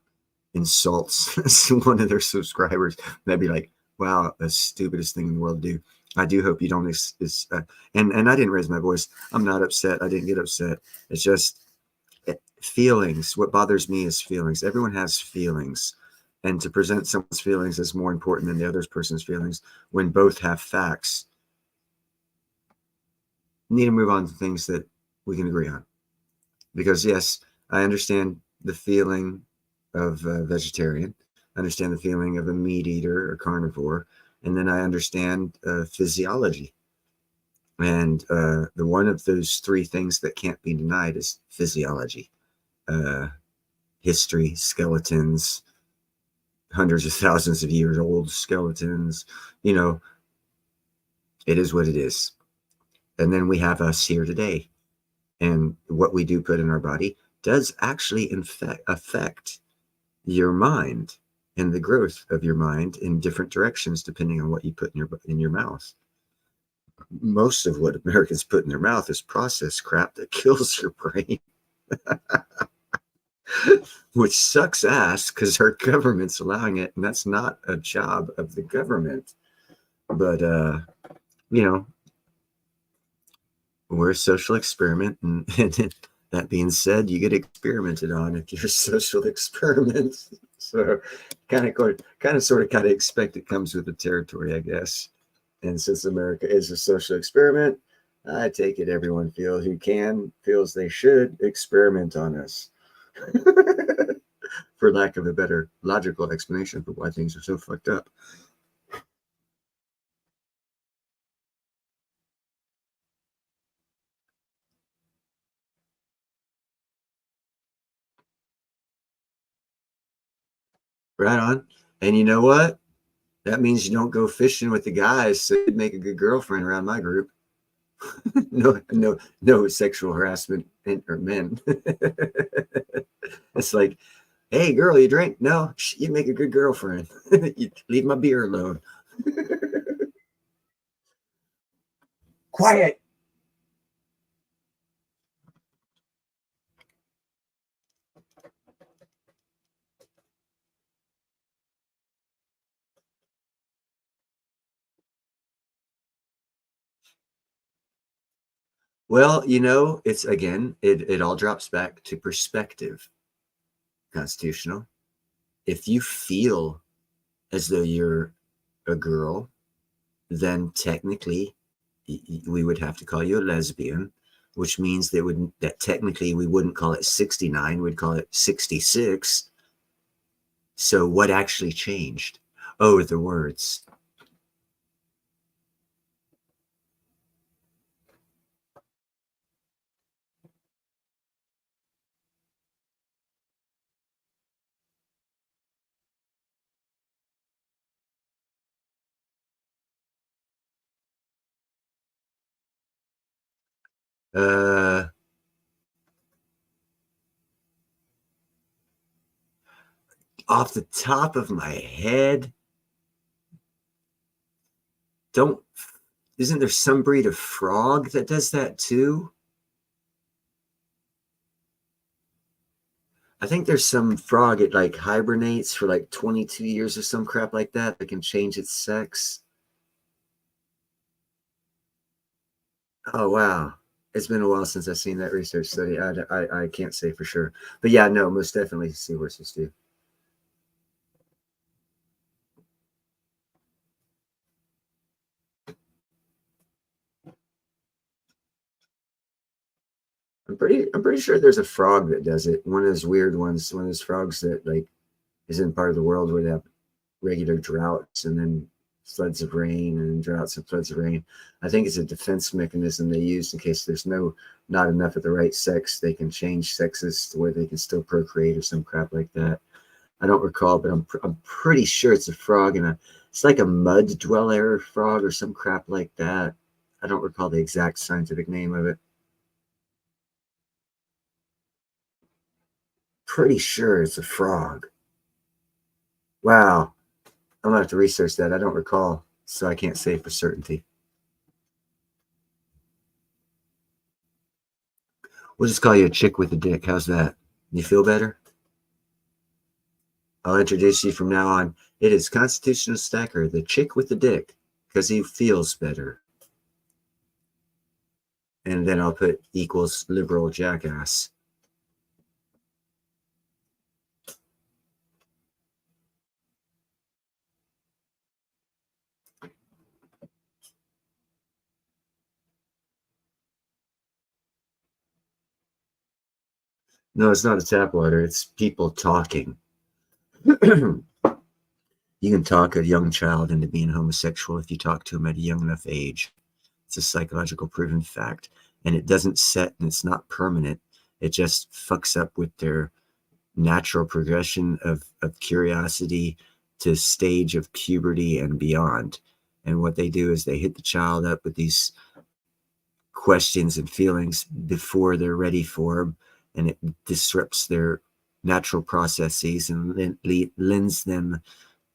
insults one of their subscribers. That'd be like, wow, the stupidest thing in the world to do. I do hope you don't and I didn't raise my voice. I'm not upset. I didn't get upset. It's just feelings. What bothers me is feelings. Everyone has feelings. And to present someone's feelings is more important than the other person's feelings when both have facts. Need to move on to things that we can agree on. Because yes, I understand the feeling of a vegetarian. I understand the feeling of a meat eater or carnivore. And then I understand physiology. And the one of those 3 things that can't be denied is physiology. History, skeletons, hundreds of thousands of years old skeletons. You know, it is what it is. And then we have us here today. And what we do put in our body does actually affect your mind and the growth of your mind in different directions, depending on what you put in your mouth. Most of what Americans put in their mouth is processed crap that kills your brain. Which sucks ass because our government's allowing it, and that's not a job of the government. But you know, we're a social experiment, and that being said, you get experimented on if you're a social experiment. So kind of expect it comes with the territory, I guess. And since America is a social experiment, I take it everyone feels they should experiment on us. For lack of a better logical explanation for why things are so fucked up. Right on. And you know what? That means you don't go fishing with the guys, so you'd make a good girlfriend around my group. No sexual harassment or men. It's like, hey, girl, you drink? No, you make a good girlfriend. You leave my beer alone. Quiet. Well, you know, it's again, it all drops back to perspective. Constitutional. If you feel as though you're a girl, then technically we would have to call you a lesbian, which means that technically we wouldn't call it 69, we'd call it 66. So what actually changed? Oh, the words. Uh, off the top of my head, isn't there some breed of frog that does that too? I think there's some frog it like hibernates for like 22 years or some crap like that that can change its sex. Oh wow, it's been a while since I've seen that research study. I can't say for sure, but yeah, no, most definitely seahorses do. I'm pretty sure there's a frog that does it. One of those weird ones, one of those frogs that like is in part of the world where they have regular droughts and then floods of rain and droughts and floods of rain. I think it's a defense mechanism they use in case there's not enough of the right sex. They can change sexes to where they can still procreate or some crap like that. I don't recall, but I'm pretty sure it's a frog and it's like a mud dweller frog or some crap like that. I don't recall the exact scientific name of it. Pretty sure it's a frog. Wow. I'm gonna have to research that. I don't recall, so I can't say for certainty. We'll just call you a chick with a dick. How's that? You feel better? I'll introduce you from now on. It is Constitutional Stacker, the chick with the dick, because he feels better. And then I'll put equals liberal jackass. No, it's not a tap water. It's people talking. You can talk a young child into being homosexual if you talk to them at a young enough age. It's a psychological proven fact. And it doesn't set and it's not permanent. It just fucks up with their natural progression of curiosity to stage of puberty and beyond. And what they do is they hit the child up with these questions and feelings before they're ready for them. And it disrupts their natural processes and lends them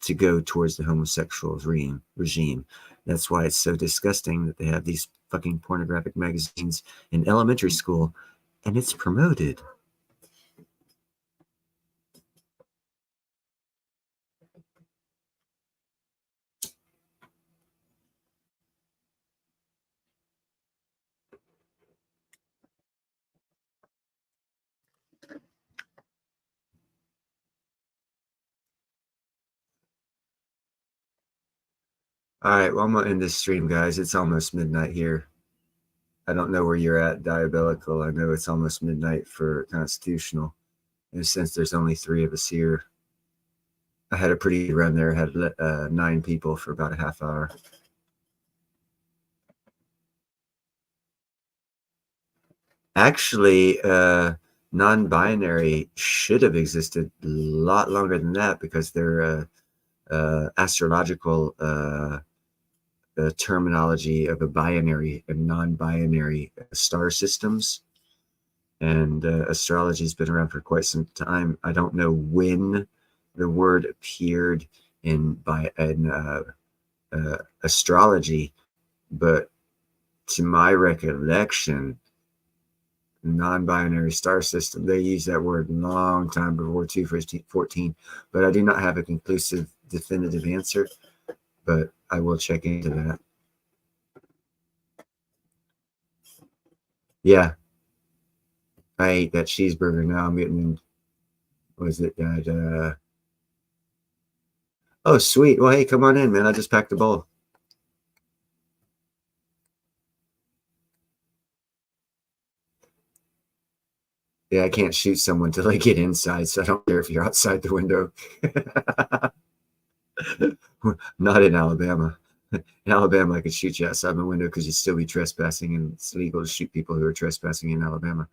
to go towards the homosexual regime. That's why it's so disgusting that they have these fucking pornographic magazines in elementary school, and it's promoted. All right, well, I'm going to end this stream, guys. It's almost midnight here. I don't know where you're at, Diabolical. I know it's almost midnight for Constitutional. And since there's only 3 of us here, I had a pretty good run there. I had 9 people for about a half hour. Actually, non-binary should have existed a lot longer than that because they're astrological terminology of a binary and non-binary star systems. And astrology has been around for quite some time. I don't know when the word appeared in astrology, but to my recollection, non-binary star system, they used that word a long time before 2014, but I do not have a conclusive definitive answer, but I will check into that. Yeah, I ate that cheeseburger. Now I'm getting, was it that oh sweet, well hey, come on in, man. I just packed a bowl. Yeah, I can't shoot someone till I get inside, so I don't care if you're outside the window. Not in Alabama. In Alabama, I could shoot you outside my window because you'd still be trespassing, and it's legal to shoot people who are trespassing in Alabama.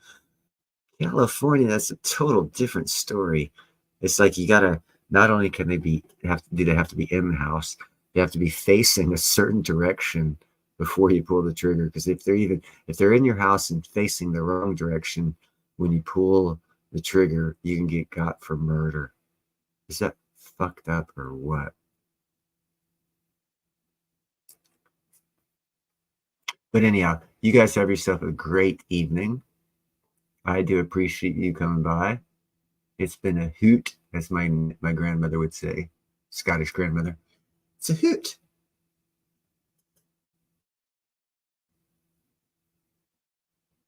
California, that's a total different story. It's like you gotta, not only can they have to be in the house, they have to be facing a certain direction before you pull the trigger. Because if they're in your house and facing the wrong direction, when you pull the trigger, you can get got for murder. Is that fucked up or what? But anyhow, you guys have yourself a great evening. I do appreciate you coming by. It's been a hoot, as my grandmother would say, Scottish grandmother. It's a hoot.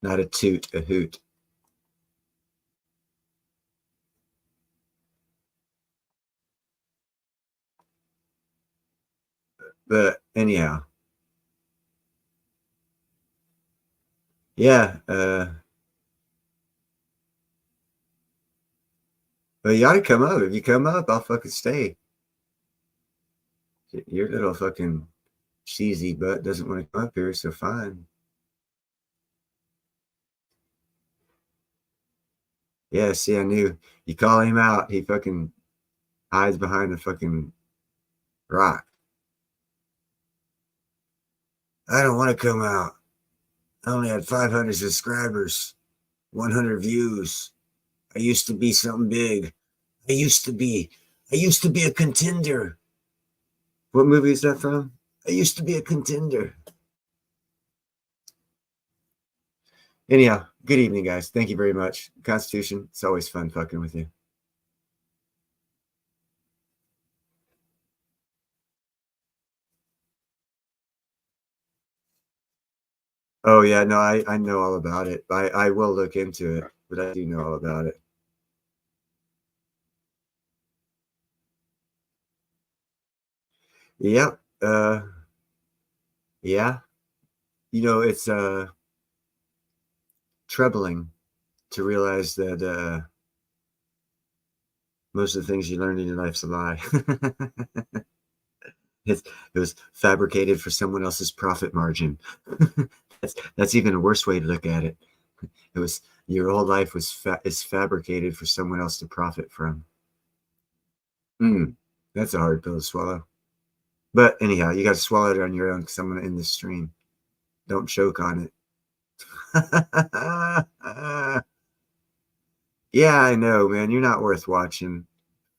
Not a toot, a hoot. But anyhow, yeah, but you ought to come up. If you come up, I'll fucking stay. Your little fucking cheesy butt doesn't want to come up here, so fine. Yeah, see, I knew. You call him out, he fucking hides behind the fucking rock. I don't want to come out. I only had 500 subscribers, 100 views. I used to be something big. I used to be a contender. What movie is that from? I used to be a contender. Anyhow, good evening, guys. Thank you very much. Constitution, it's always fun fucking with you. Oh, yeah, no, I know all about it. I will look into it, but I do know all about it. Yep. Yeah. You know, it's troubling to realize that most of the things you learn in your life's a lie. It was fabricated for someone else's profit margin. That's even a worse way to look at it. It was your whole life is fabricated for someone else to profit from. That's a hard pill to swallow. But anyhow, you got to swallow it on your own because I'm going to end this stream. Don't choke on it. Yeah, I know, man. You're not worth watching.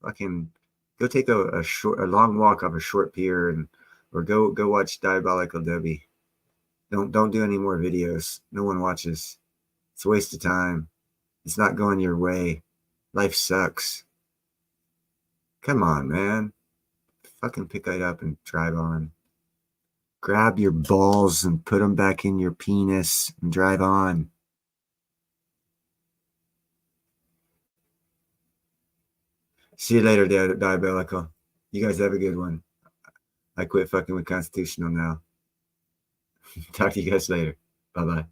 Fucking go take a long walk off a short pier or go watch Diabolical Debbie. Don't do any more videos. No one watches. It's a waste of time. It's not going your way. Life sucks. Come on, man. Fucking pick it up and drive on. Grab your balls and put them back in your penis and drive on. See you later, Diabolical. You guys have a good one. I quit fucking with Constitutional now. Talk to you guys later. Bye-bye.